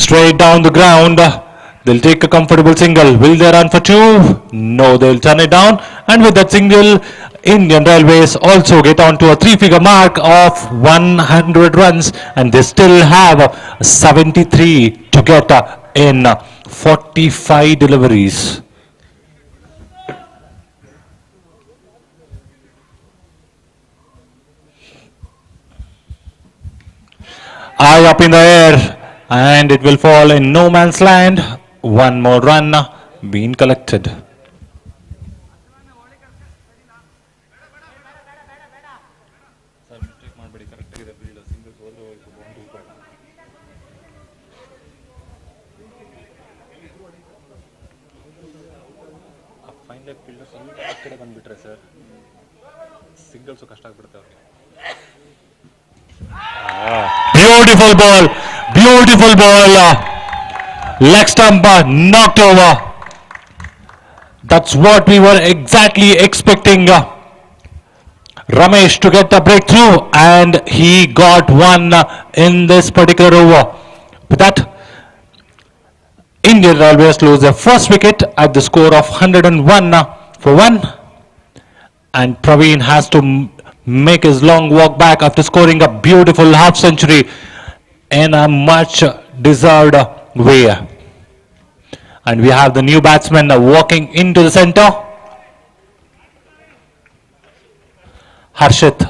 Straight down the ground. They'll take a comfortable single. Will they run for two? No, they'll turn it down. And with that single, Indian Railways also get on to a 3-figure mark of 100 runs. And they still have 73 to get in 45 deliveries. Eye up in the air. And it will fall in no man's land. One more run being collected. Fielder ಸ್ವಲ್ಪ ಆ ಕಡೆ ಬಂದುಬಿಟ್ರೆ sir singles ಕಷ್ಟ ಆಗ್ಬಿಡುತ್ತೆ ಅವ್ರಿಗೆ. Beautiful ball, beautiful ball. Leg stump knocked over. That's what we were exactly expecting. Ramesh to get a breakthrough, and he got one in this particular over. With that, Indian Railways lose their first wicket at the score of 101 for 1. And Praveen has to make his long walk back after scoring a beautiful half century in a much deserved way. And we have the new batsman walking into the center. Harshit.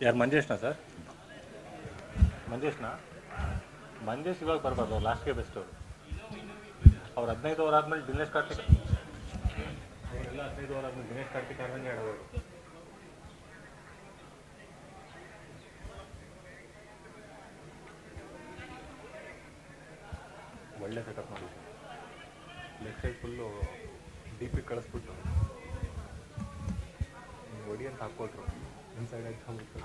ಯಾರು ಮಂಜೇಶ್ನಾ sir? ಮಂಜೇಶ್ನಾ? Manjesh ಇವಾಗ ಬರಬಾರ್ದು, ಅವ್ರು ಲಾಸ್ಟ್ಗೆ best ಅವರು. ಅವ್ರು 15 over ಆದಮೇಲೆ ದಿನೇಶ್ ಕಾರ್ತಿಕ್, ಅವರೆಲ್ಲ 15 over ಆದಮೇಲೆ ದಿನೇಶ್ ಕಾರ್ತಿಕ್ ಆಡ್ದಂಗೆ ಆಡೋರು. ಒಳ್ಳೆ ಸೆಟಪ್ ಮಾಡಿ ಲೆಫ್ಟ್ ಸೈಡ್ ಫುಲ್ಲು ಡೀಪಿಗೆ ಕಳಿಸ್ಬಿಟ್ಟು ಹೊಡಿ ಅಂತ ಹಾಕ್ಕೊಟ್ರು. ಇನ್ಸೈಡ್ ಆಗಿ ಹೋಗ್ಬಿಟ್ಟು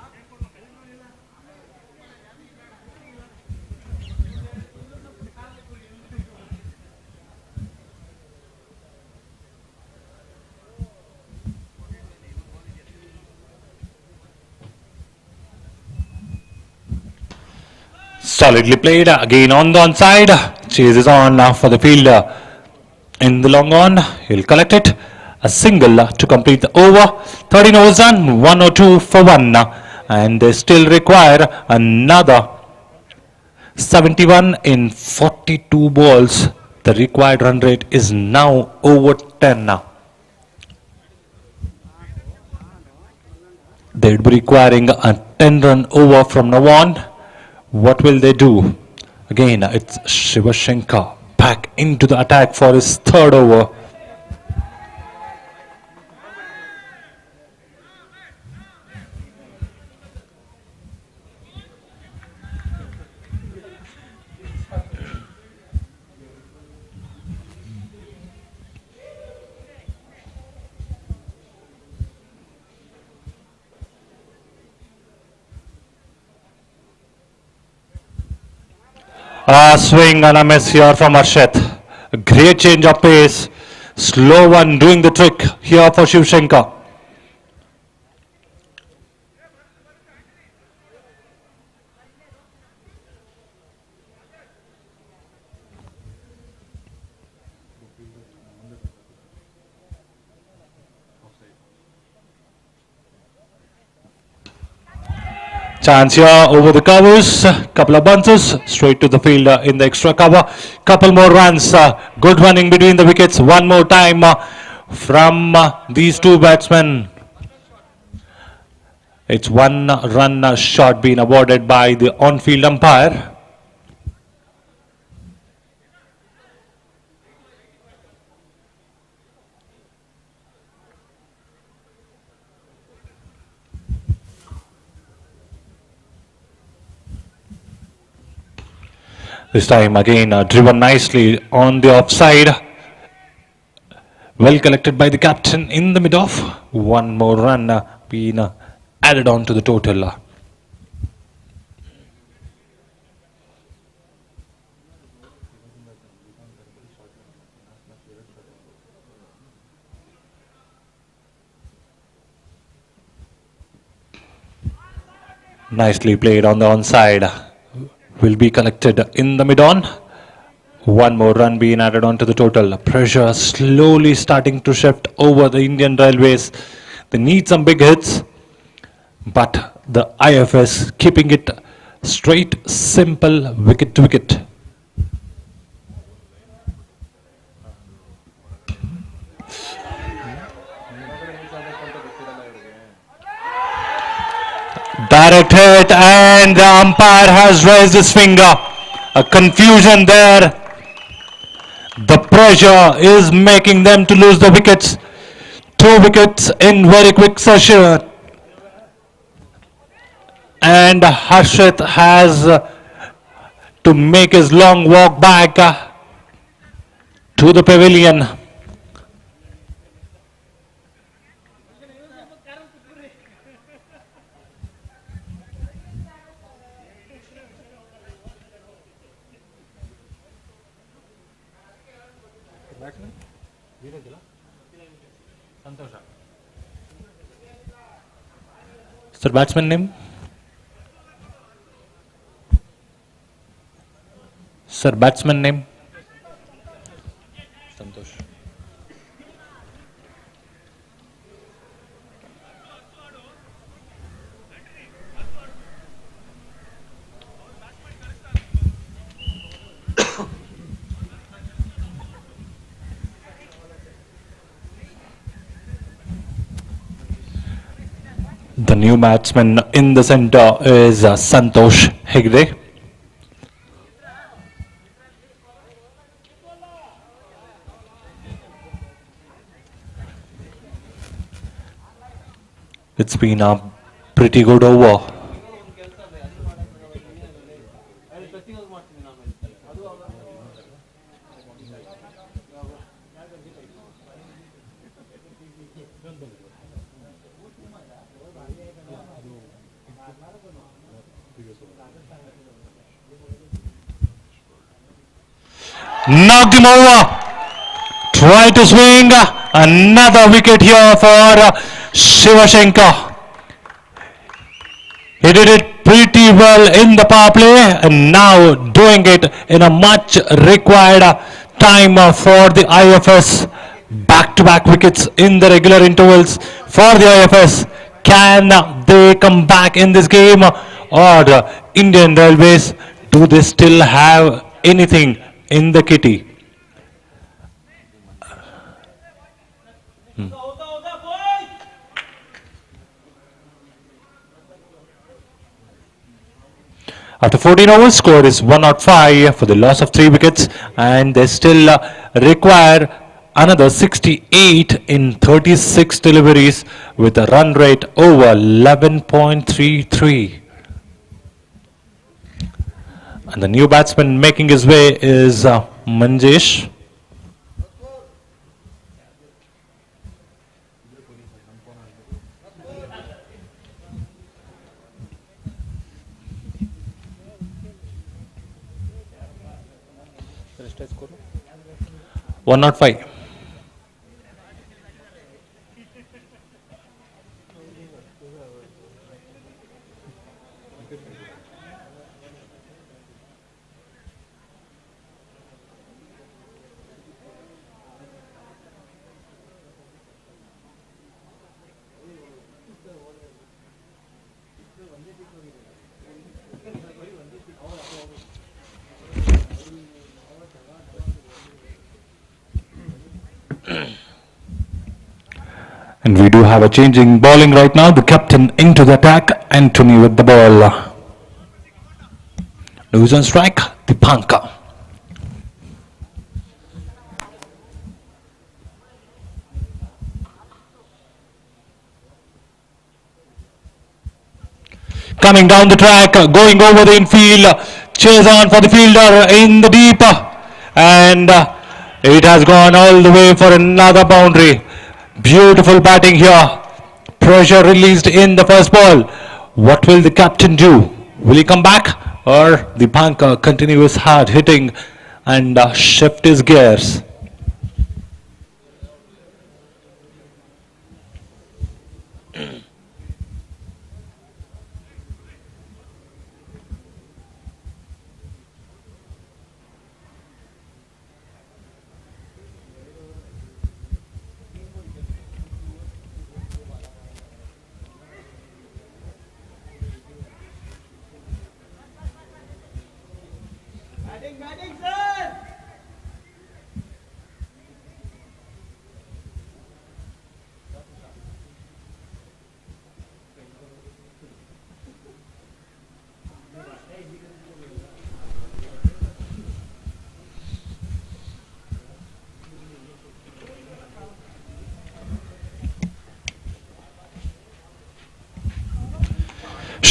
Solidly played again on the onside. Chases on for the fielder in the long on. He'll collect it. A single to complete the over. 13 overs done. 102 for 1. And they still require another 71 in 42 balls. The required run rate is now over 10 now. They'd be requiring a 10-run over from now on. What will they do? Again, it's Shivashankar back into the attack for his third over. Swing and a miss here from Harshit. A great change of pace. Slow one doing the trick here for Shiv Shankar. Chance here over the covers, couple of bounces straight to the fielder in the extra cover. Couple more runs, good running between the wickets. One more time from these two batsmen. It's one run shot being awarded by the on-field umpire. This time again driven nicely on the offside. Well collected by the captain in the mid-off. One more run being added on to the total. Nicely played on the onside. Will be collected in the mid-on. One more run being added on to the total. Pressure slowly starting to shift over the Indian Railways. They need some big hits, but the IFS keeping it straight, simple, wicket to wicket. Direct hit, and the umpire has raised his finger. A confusion there. The pressure is making them to lose the wickets. 2 wickets in very quick session. And Harshit has to make his long walk back to the pavilion. Sir, batsman name? Sir, batsman name? Santosh. The new batsman in the center is Santosh Hegde. It's been a pretty good over. Knocked him over. Try to swing. Another wicket here for Shivashankar. He did it pretty well in the power play, and now doing it in a much required time for the IFS. Back-to-back wickets in the regular intervals for the IFS. Can they come back in this game, or Indian Railways, do they still have anything in the kitty? After 14 overs, score is 105 for the loss of 3 wickets, and they still require another 68 in 36 deliveries with a run rate over 11.33. And the new batsman making his way is Manjesh. Score 105. And we do have a changing bowling right now. The captain into the attack. Anthony with the ball. Who's on strike? Dipanka. Coming down the track, going over the infield. Chase on for the fielder in the deep. And it has gone all the way for another boundary. Beautiful batting here. Pressure released in the first ball. What will the captain do? Will he come back, or the banker continue his hard hitting and shift his gears?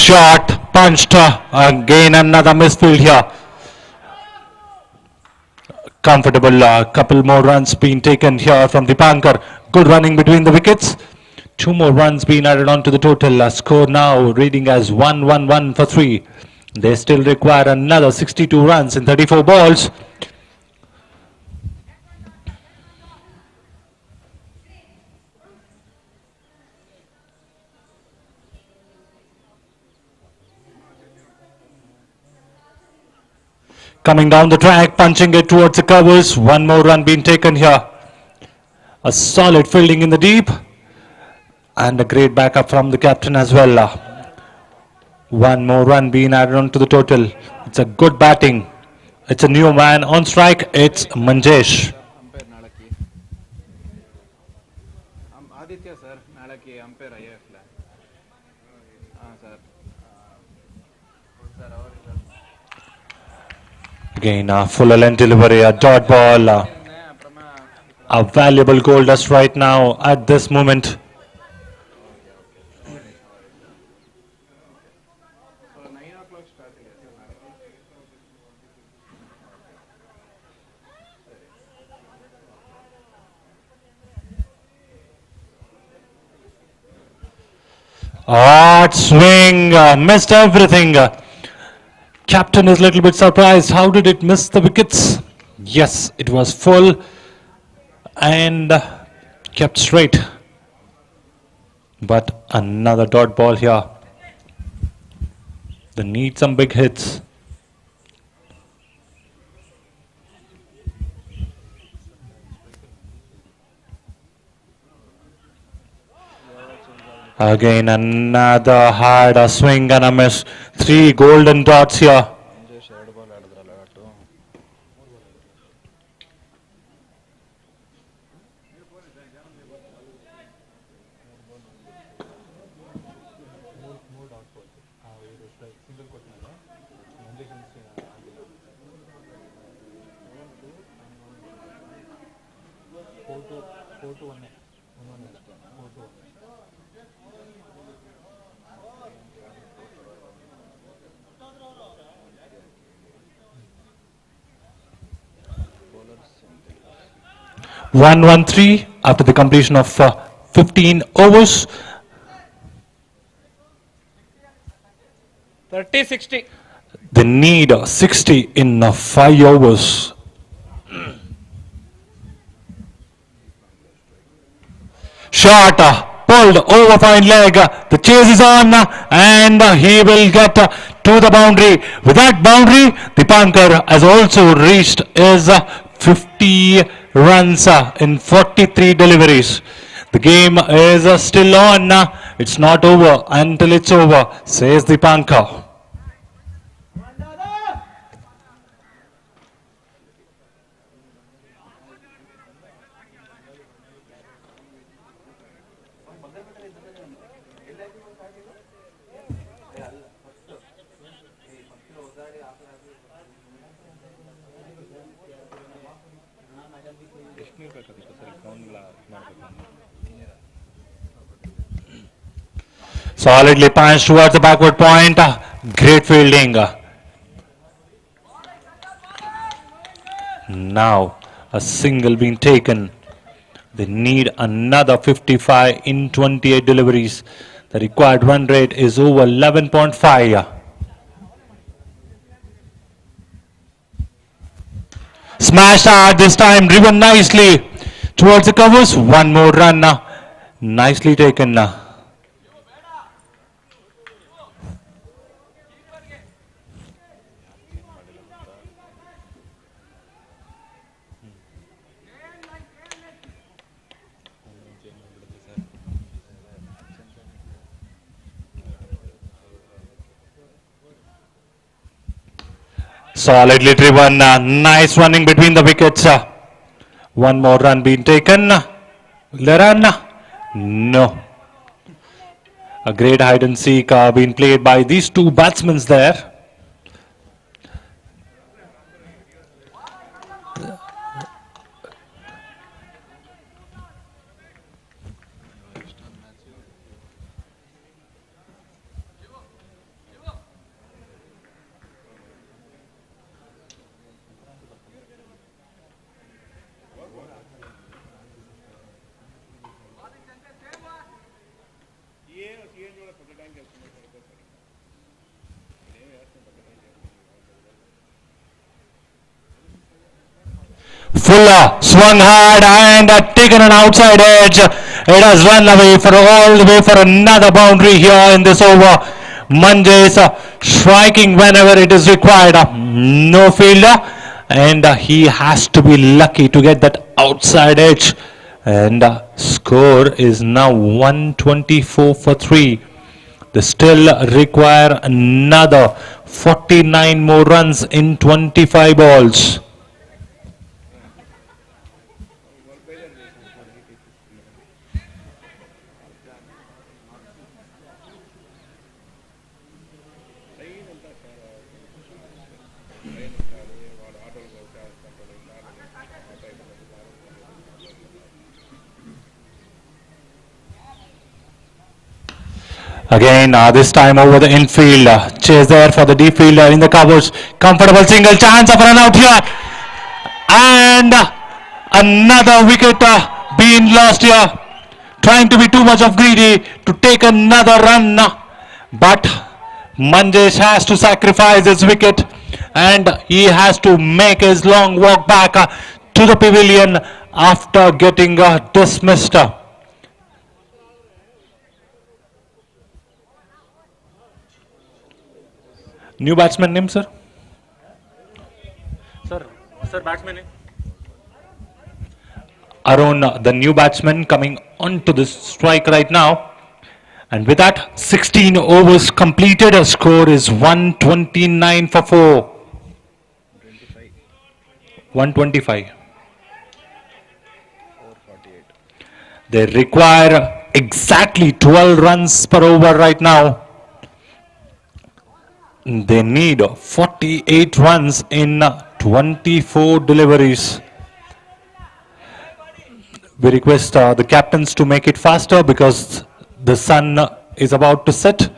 Shot punched. Again another misfield here. Comfortable. Couple more runs being taken here from Dipankar. Good running between the wickets. 2 more runs being added on to the total. Score now reading as 1-1-1 for 3. They still require another 62 runs in 34 balls. Coming down the track, punching it towards the covers. 1 more run being taken here. A solid fielding in the deep. And a great backup from the captain as well. 1 more run being added on to the total. It's a good batting. It's a new man on strike. It's Manjesh. Umpire ನಾಳಕ್ಕೆ Aditya sir ನಾಳಕ್ಕೆ umpire I F ಹಾಂ sir sir ಅವರಿಲ್ಲ Again, full length delivery, a dot ball. A valuable goal dust right now at this moment. So 9 o'clock start ಇದೆ sir Hard swing, missed everything. Captain is a little bit surprised. How did it miss the wickets? Yes, it was full and kept straight. But another dot ball here. They need some big hits. Again, another hard swing and a miss. 3 golden dots here. Manjesh 2 ball ಆಡಿದ್ರಲ್ಲ ಅಟ್ಟು One, 1-3 after the completion of 15 overs. 30-60. They need 60 in 5 overs. Shot pulled over fine leg. The chase is on and he will get to the boundary. With that boundary, Dipankar has also reached his 50 runs in 43 deliveries. The game is still on. It's not over until it's over, says Dipankar. Solidly punched towards the backward point. Great fielding. Now a single being taken. They need another 55 in 28 deliveries. The required run rate is over 11.5. Smashed hard this time, driven nicely towards the covers. 1 more run. Nicely taken. Solidly driven, nice running between the wickets. 1 more run being taken. The run? No. A great hide and seek being played by these 2 batsmen there. Fuller swung hard and taken an outside edge. It has run away for all the way for another boundary here in this over. Manjesh striking whenever it is required. No fielder, and he has to be lucky to get that outside edge. And score is now 124 for 3. They still require another 49 more runs in 25 balls. Again, this time over the infield. Chase there for the deep fielder in the covers. Comfortable single, chance of run out here. And another wicket being lost here. Trying to be too much of greedy to take another run. But Manjesh has to sacrifice his wicket. And he has to make his long walk back to the pavilion after getting dismissed. New batsman name, sir? Sir, batsman name? Arun, the new batsman coming onto the strike right now. And with that, 16 overs completed. A score is 129 for 4. 125. 448. They require exactly 12 runs per over right now. They need 48 runs in 24 deliveries. We request the captains to make it faster because the sun is about to set.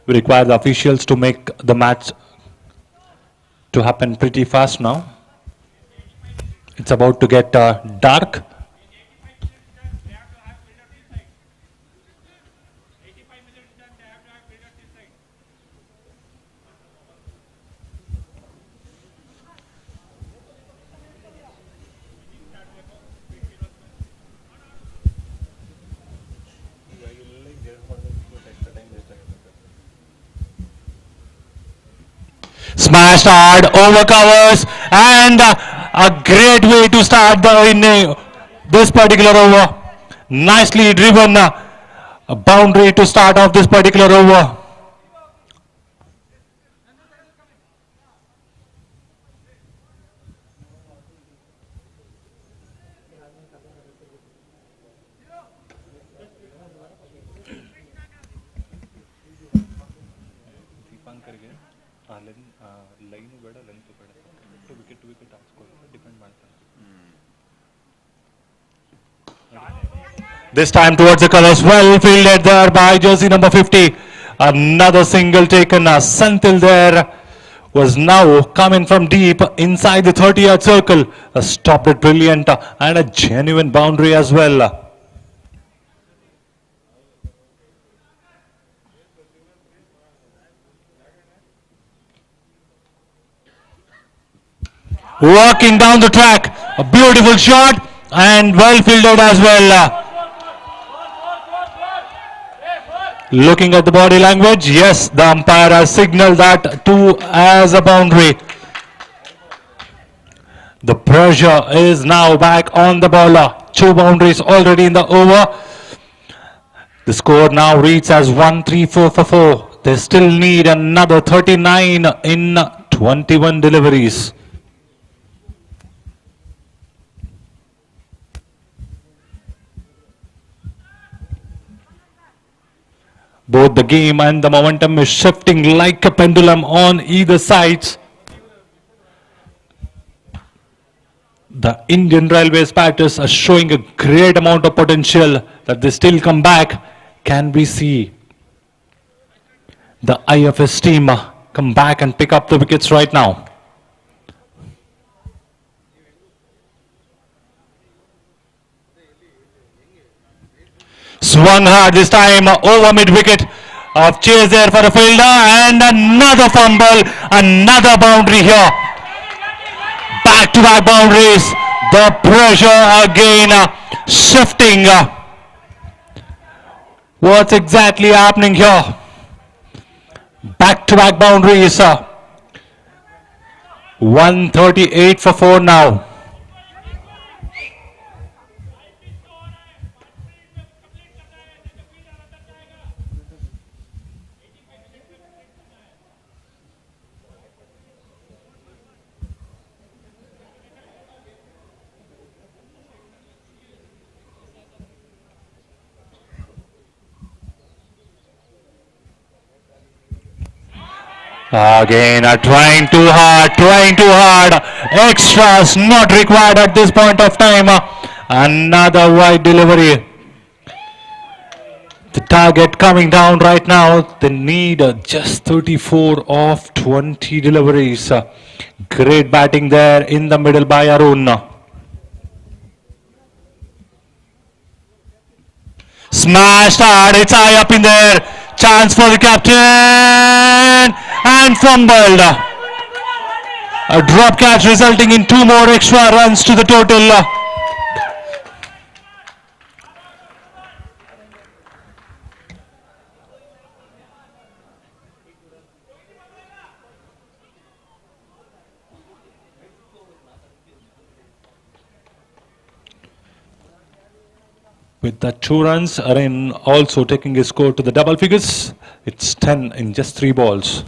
We require the officials to make the match to happen pretty fast now. It's about to get dark. Smashed hard, over covers, and a great way to start the inning. This particular over. Nicely driven a boundary to start off this particular over. This time towards the colors, well fielded there by jersey number 50. Another single taken. Senthil there was now coming from deep inside the 30-yard circle. Stopped it brilliant and a genuine boundary as well. Walking down the track, a beautiful shot and well fielded as well. Looking at the body language, yes, the umpire has signaled that too as a boundary. The pressure is now back on the bowler. 2 boundaries already in the over. The score now reads as 134 for 4. They still need another 39 in 21 deliveries. Both the game and the momentum is shifting like a pendulum on either sides. The Indian Railways batters are showing a great amount of potential that they still come back. Can we see the IFS team come back and pick up the wickets right now? Swung hard this time over mid wicket. Of chase there for a fielder and another fumble, another boundary here. Back to back boundaries. The pressure again shifting. What's exactly happening here? Back to back boundaries. 138 for 4 now. Again, trying too hard. Extras not required at this point of time. Another wide delivery. The target coming down right now. They need just 34 of 20 deliveries. Great batting there in the middle by Arun. Smashed hard. It's high up in there. Chance for the captain. And fumbled. A drop catch resulting in 2 more extra runs to the total. With the 2 runs, Arun also taking his score to the double figures. It's 10 in just 3 balls.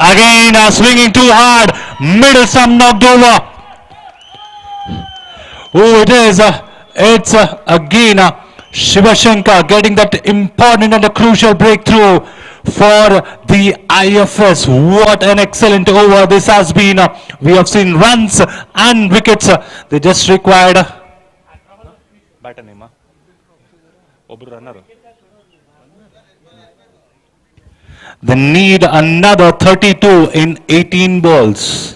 Again, swinging too hard. Middle stump knocked over. Oh, it is. It's again Shivashankar getting that important and a crucial breakthrough for the IFS. What an excellent over this has been. We have seen runs and wickets. They just required. Batter name. Obru runner. They need another 32 in 18 balls.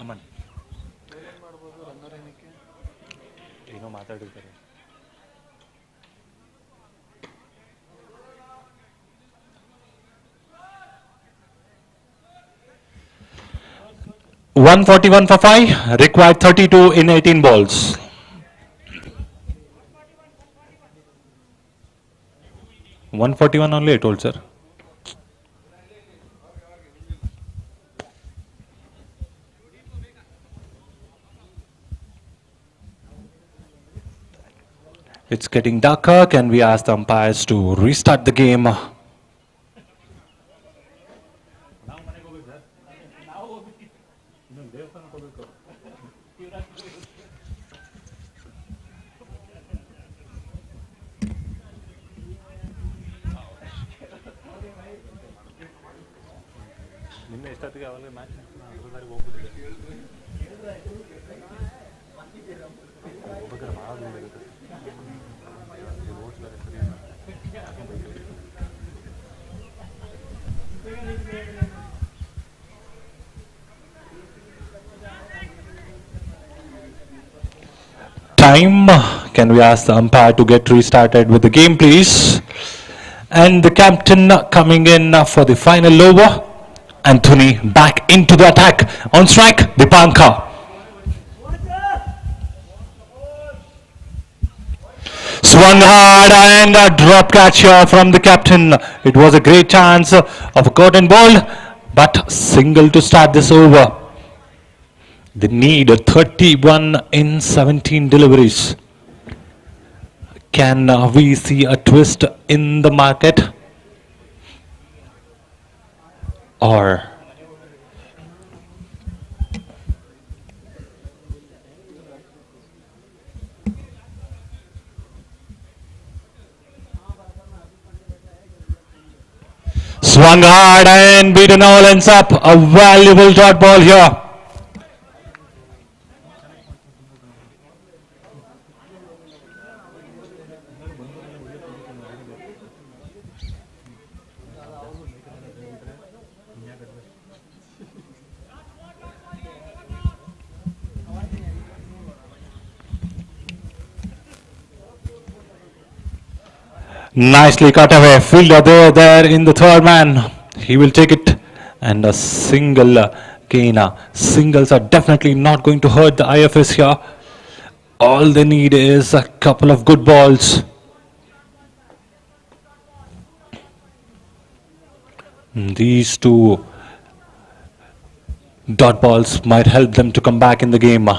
Aman. ಏನೋ ಮಾತಾಡಿರ್ತಾರೆ. $141 for 5, required 32 in 18 balls. $141 only, I told, sir. It's getting darker. Can we ask the umpires to restart the game? Time. Can we ask the umpire to get restarted with the game, please? And the captain coming in for the final over. Anthony back into the attack. On strike, Dipanka. Swung hard and a drop catch here from the captain. It was a great chance of a caught and ball, but single to start this over. They need 31 in 17 deliveries. Can we see a twist in the market? Or Swung hard and beaten all ends up. A valuable dot ball here. Nicely cut away. Fielder there in the third man. He will take it. And a single gain. Singles are definitely not going to hurt the IFS here. All they need is a couple of good balls. These two dot balls might help them to come back in the game.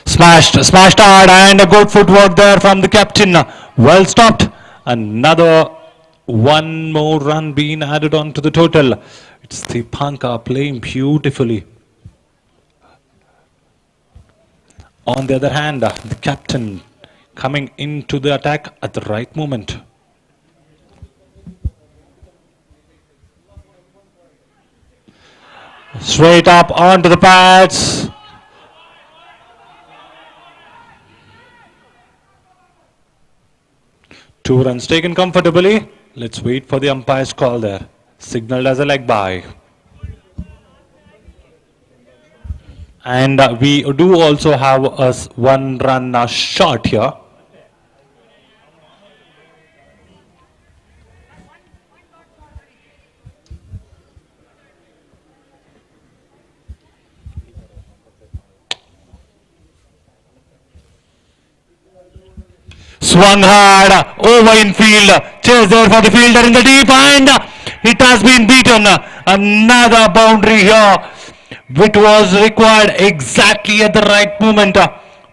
Smashed hard, and a good footwork there from the captain. Well stopped. Another one more run being added on to the total. It's the Panka playing beautifully. On the other hand, the captain coming into the attack at the right moment. Straight up onto the pads. Two runs taken comfortably. Let's wait for the umpire's call there. Signaled as a leg by. And we do also have a one run shot here. Swung hard over infield. Chase there for the fielder in the deep, and it has been beaten. Another boundary here, which was required exactly at the right moment.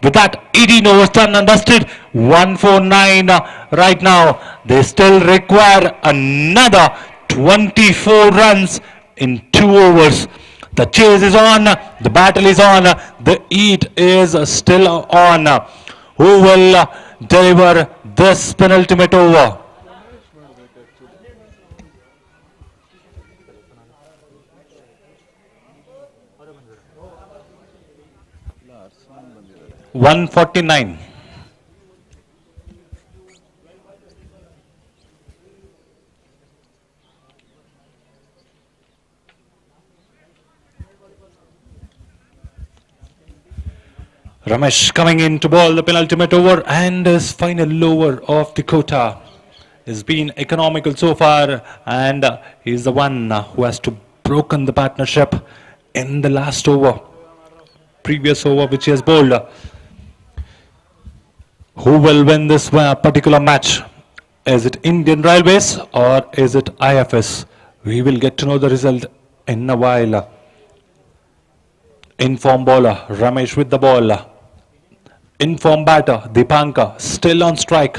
With that, 18 overs done and dusted. 149 right now. They still require another 24 runs in 2 overs. The chase is on. The battle is on. The heat is still on. Who will deliver this penultimate over? $149. Ramesh coming in to bowl the penultimate over, and his final over of the quota has been economical so far, and he's the one who has to broken the partnership in the last over, previous over which he has bowled. Who will win this particular match? Is it Indian Railways or is it IFS? We will get to know the result in a while. Inform bowler Ramesh with the ball. Inform batter Dipanka still on strike.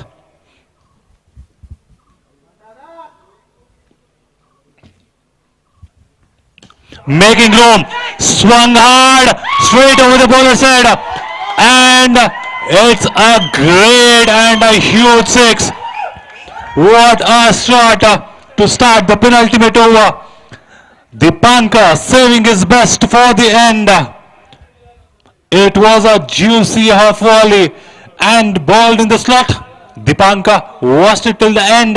Making room, swung hard straight over the bowler's head, and it's a great and a huge 6. What a shot to start the penultimate over. Dipanka saving his best for the end. It was a juicy half volley and balled in the slot. Dipanka watched it till the end,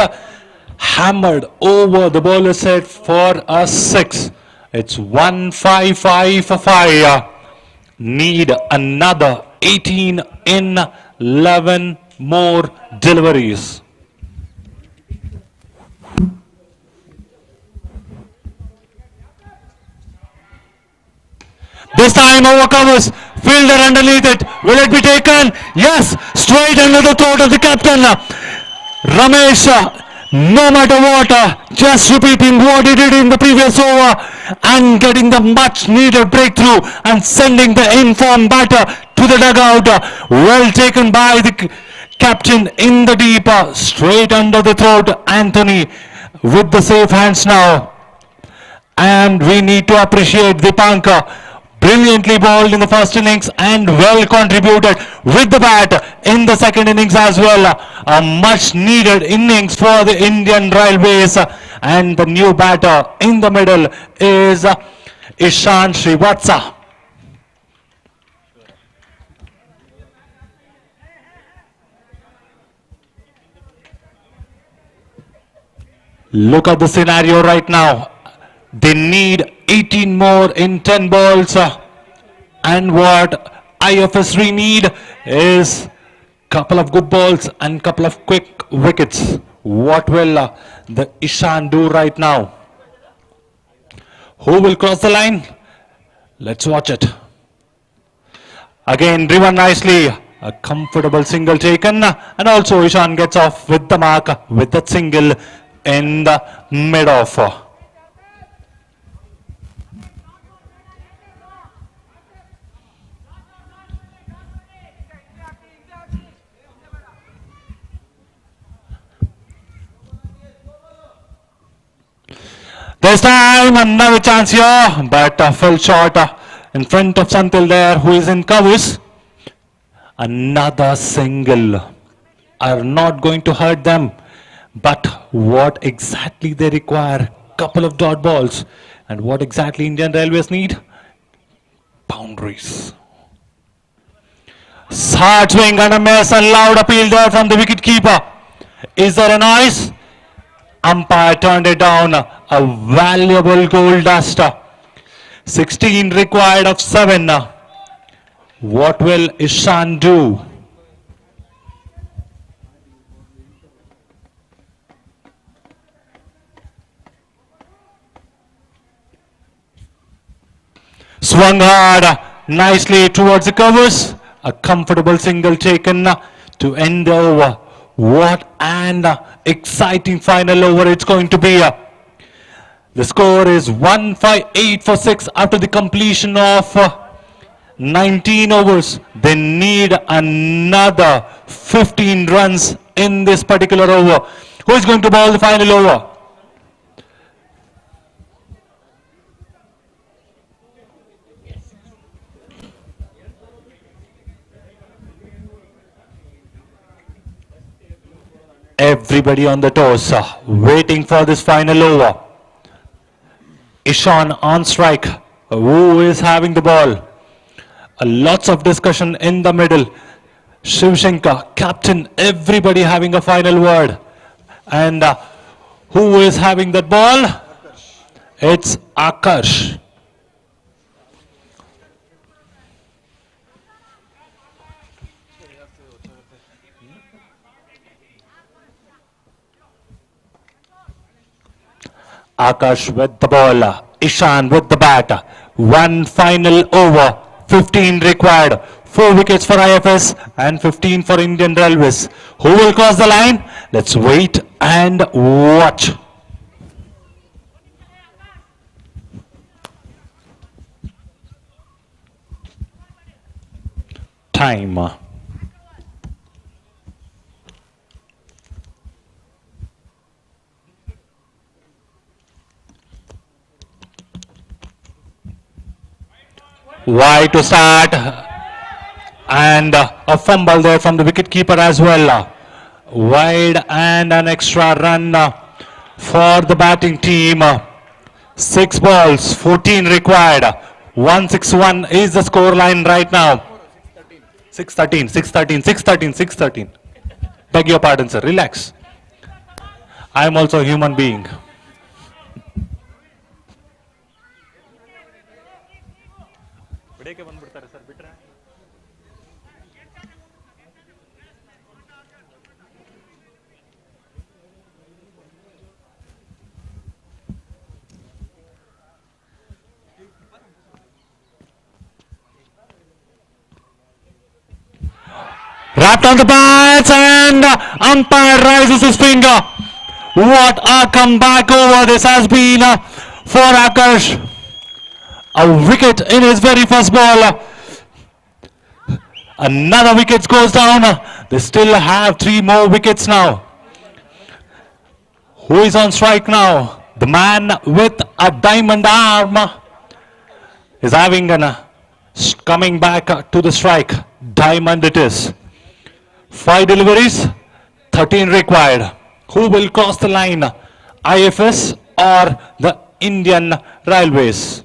hammered over the bowler's head for a 6. It's 155 for 5. Need another 18 in 11 more deliveries. This time over covers, fielder underneath it. Will it be taken? Yes, straight under the throat of the captain. Ramesh, no matter what, just repeating what he did in the previous over and getting the much needed breakthrough and sending the informed batter to the dugout. Well taken by the captain in the deep, straight under the throat. Anthony with the safe hands now. And we need to appreciate Dipanka brilliantly bowled in the first innings and well contributed with the bat in the second innings as well. A much needed innings for the Indian Railways, and the new batter in the middle is Ishan Srivatsa. Look at the scenario right now. They need 18 more in 10 balls. And what IFS3 need is couple of good balls and couple of quick wickets. What will the Ishan do right now? Who will cross the line? Let's watch it. Again, driven nicely. A comfortable single taken. And also Ishan gets off with the mark with that single in the mid-off. This time another chance here, but fell short in front of Santil there, who is in covers. Another single are not going to hurt them, but what exactly they require? Couple of dot balls. And what exactly Indian Railways need? Boundaries. Hard swing and a miss, and loud appeal there from the wicket keeper. Is there a noise? Umpire turned it down. A valuable goal dust. 16 required of 7. What will Ishan do? Swung hard nicely towards the covers. A comfortable single taken to end the over. What an exciting final over it's going to be. The score is 158 for 6 after the completion of 19 overs. They need another 15 runs in this particular over. Who is going to bowl the final over? Everybody on the toes, waiting for this final over. Ishan on strike. Who is having the ball? Lots of discussion in the middle. Shivshankar, captain, everybody having a final word. And who is having that ball? It's Akash. Akash with the ball, Ishan with the bat. One final over, 15 required. 4 wickets for IFS and 15 for Indian Railways. Who will cross the line? Let's wait and watch. Time. Wide to start, and a fumble there from the wicket keeper as well. Wide and an extra run for the batting team. 6 balls, 14 required. 161 is the score line right now. 613, 613, 613, 613. Beg your pardon, sir. Relax. I am also a human being. Wrapped on the bats, and umpire raises his finger. What a comeback over this has been for Akash. A wicket in his very first ball. Another wicket goes down. They still have 3 more wickets now. Who is on strike now? The man with a diamond arm is having an Coming back to the strike. Diamond it is. 5 deliveries, 13 required. Who will cross the line? IFS or the Indian Railways?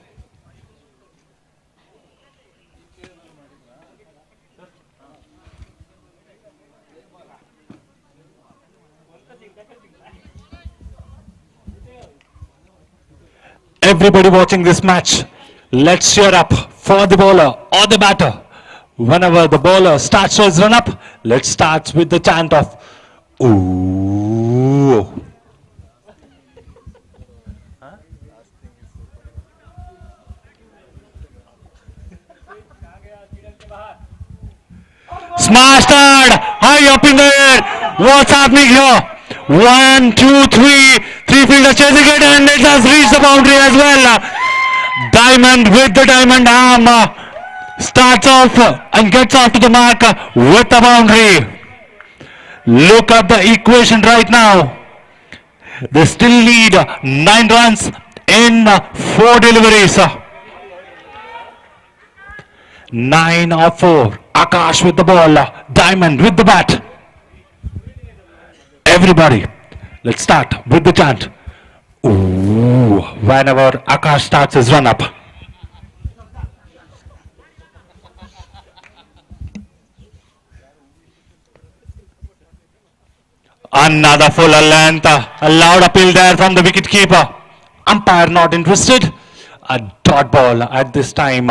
Everybody watching this match, let's cheer up for the bowler or the batter. Whenever the bowler starts to his run up, let's start with the chant of ooh. Smashed hard, high up in the air. What's happening here? 1, 2, 3. Three fielders chasing it and it has reached the boundary as well. Diamond with the diamond arm starts off and gets off to the mark with the boundary. Look at the equation right now. They still need 9 runs in 4 deliveries. 9 or 4. Akash with the ball. Diamond with the bat. Everybody, let's start with the chant. Ooh, whenever Akash starts his run up. Another full length. A loud appeal there from the wicket keeper. Umpire not interested. A dot ball at this time.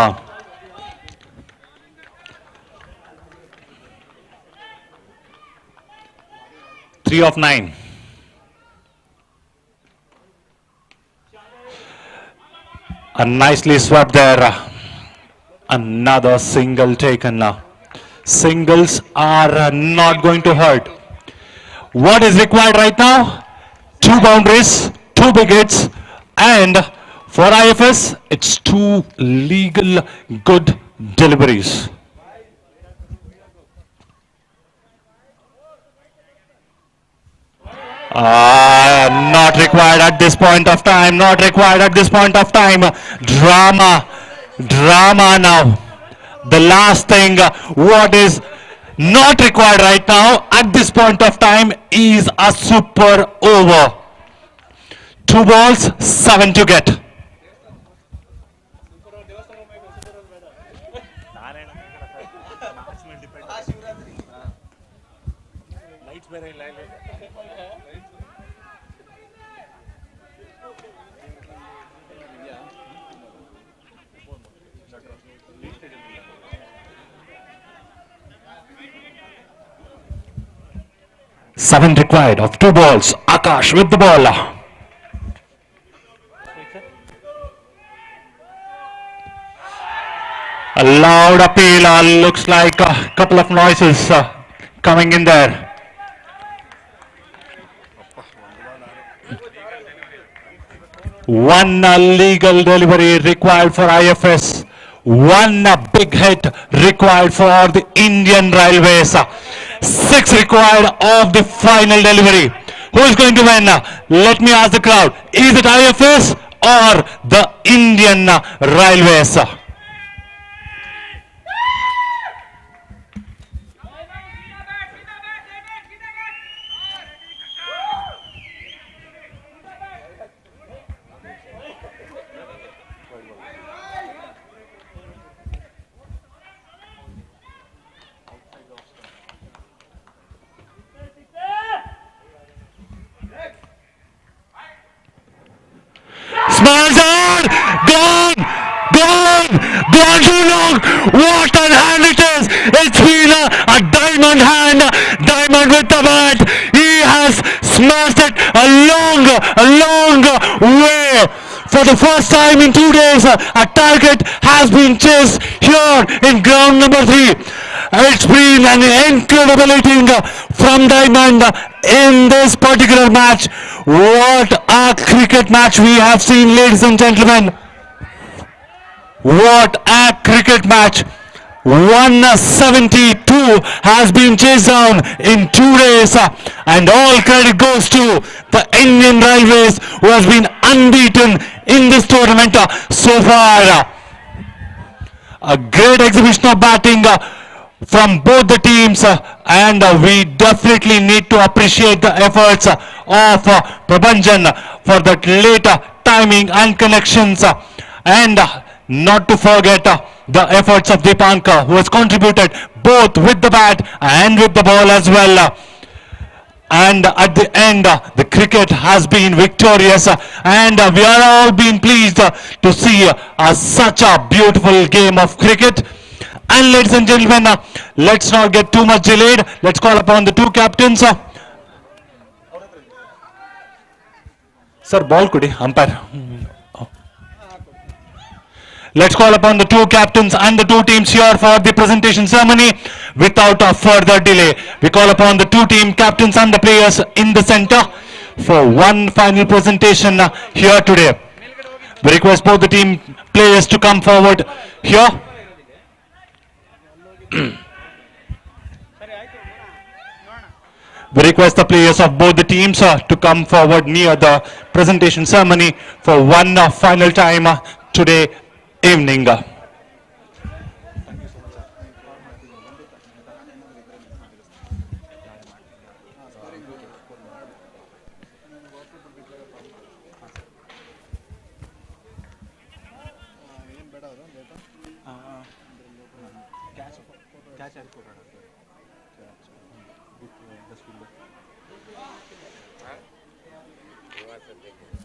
3 of 9. A nicely swept there. Another single taken. Singles are not going to hurt. What is required right now? 2 boundaries, 2 big hits, and for IFS, it's 2 legal good deliveries. Not required at this point of time. Not required at this point of time. Drama now. The last thing what is not required right now at this point of time is a super over. 2 balls, 7 to get. Seven required of 2 balls. Akash with the ball. A loud appeal. Looks like a couple of noises coming in there. One legal delivery required for IFS. One big hit required for the Indian Railways. 6 required of the final delivery. Who is going to win? Let me ask the crowd. Is it IFS or the Indian Railways? Smashed! Gone too long! What an hand it is! It's been a diamond hand! Diamond with the bat! He has smashed it a long way! For the first time in 2 days, a target has been chased here in ground number 3. It's been an incredible hitting from Diamond in this particular match. What a cricket match we have seen, ladies and gentlemen. What a cricket match. 172 has been chased down in 2 days, and all credit goes to the Indian Railways, who has been unbeaten in this tournament so far. A great exhibition of batting from both the teams, and we definitely need to appreciate the efforts of Prabhanjan for that late timing and connections, and not to forget the efforts of Dipankar, who has contributed both with the bat and with the ball as well. And at the end, the cricket has been victorious, and we are all being pleased to see such a beautiful game of cricket. And ladies and gentlemen, let's not get too much delayed. Let's call upon the two captains. Sir, ball kudi, umpire. Let's call upon the two captains and the two teams here for the presentation ceremony. Without a further delay, we call upon the two team captains and the players in the center for one final presentation here today. We request both the team players to come forward here. We request the players of both the teams to come forward near the presentation ceremony for one final time today evening.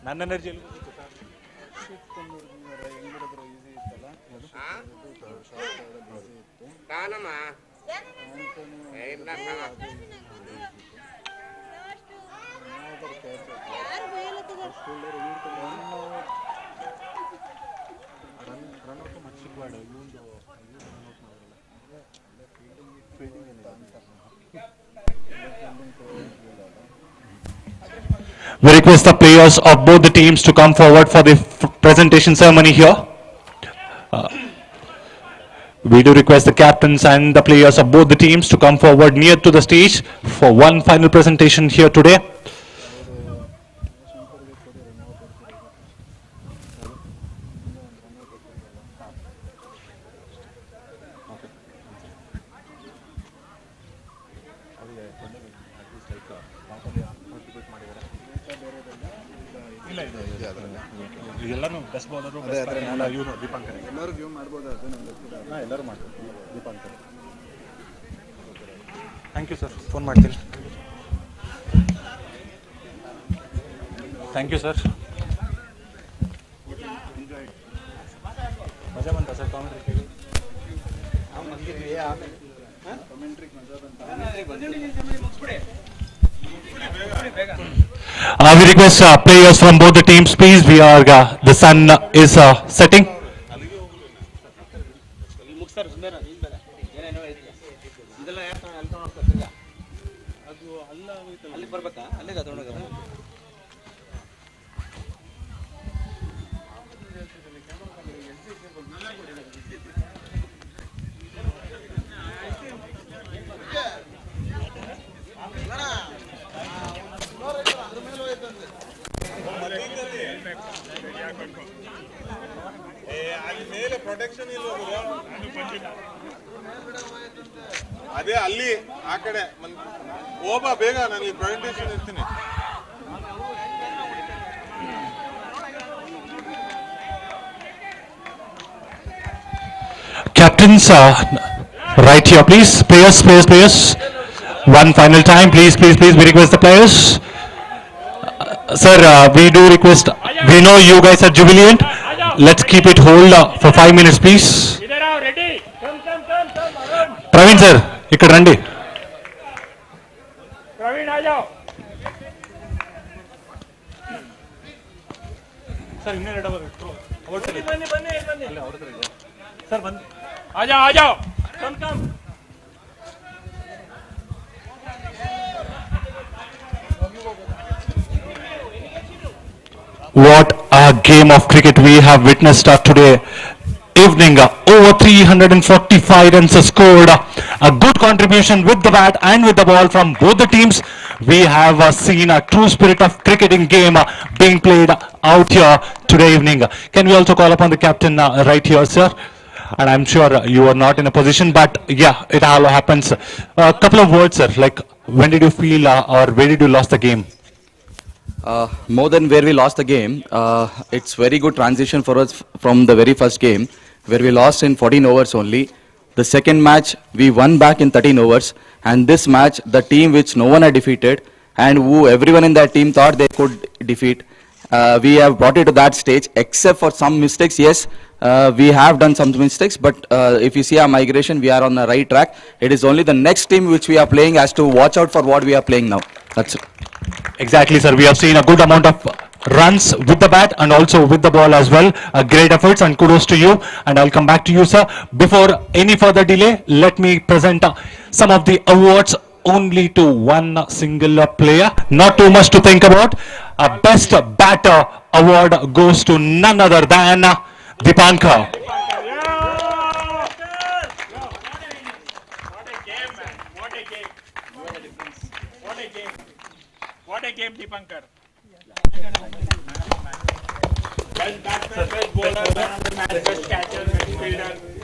ನನ್ನ energy We request the players of both the teams to come forward for the presentation ceremony here. We do request the captains and the players of both the teams to come forward near to the stage for one final presentation here today. ಎಲ್ಲರೂ best bowler ಇವರು ದೀಪಾಂಕರ್ ಎಲ್ಲರೂ view ಮಾಡ್ಬೋದು ಅದು ನಮ್ದು ಎಲ್ಲರೂ ಮಾಡ್ಬೋದು Deepankar. Thank you sir, phone ಮಾಡ್ತೀನಿ. Thank you sir. ಮಜಾ ಬಂತ sir commentary? We request players from both the teams, please. The sun is setting. ಅದೇ ಅಲ್ಲಿ ಆ ಕಡೆ ಹೋಗ ಬೇಗ, ನನಗೆ ಪ್ರೆಸೆಂಟೇಷನ್ ಇರ್ತೀನಿ. Captains, right here, please. Players. One final time, please. We request the players. Sir, we do request. We know you guys are jubilant. Let's keep it hold for 5 minutes, please. Praveen sir, ikkada randi. Praveen, aa jao. Sir, inne reda Bani. Sir, bandi. aa jao. Come. What a game of cricket we have witnessed today evening. Over 345 runs scored. A good contribution with the bat and with the ball from both the teams. We have seen a true spirit of cricketing game being played out here today evening. Can we also call upon the captain right here, sir? and I'm sure you are not in a position, but yeah, it all happens. A couple of words, sir. Like, when did you feel, or where did you lost the game? More than where we lost the game, it's very good transition for us from the very first game, where we lost in 14 overs only. The second match, we won back in 13 overs. And this match, the team which no one had defeated, and who everyone in that team thought they could defeat, we have brought it to that stage, except for some mistakes. Yes, we have done some mistakes, but if you see our migration, we are on the right track. It is only the next team which we are playing has to watch out for what we are playing now. That's it. Exactly, sir. We have seen a good amount of runs with the bat and also with the ball as well. Great efforts and kudos to you. And I'll come back to you, sir. Before any further delay, let me present some of the awards only to one single player. Not too much to think about. Best batter award goes to none other than Dipankar. What a game, Dipankar. Best batsman, best bowler, man of the match, best catcher, best fielder.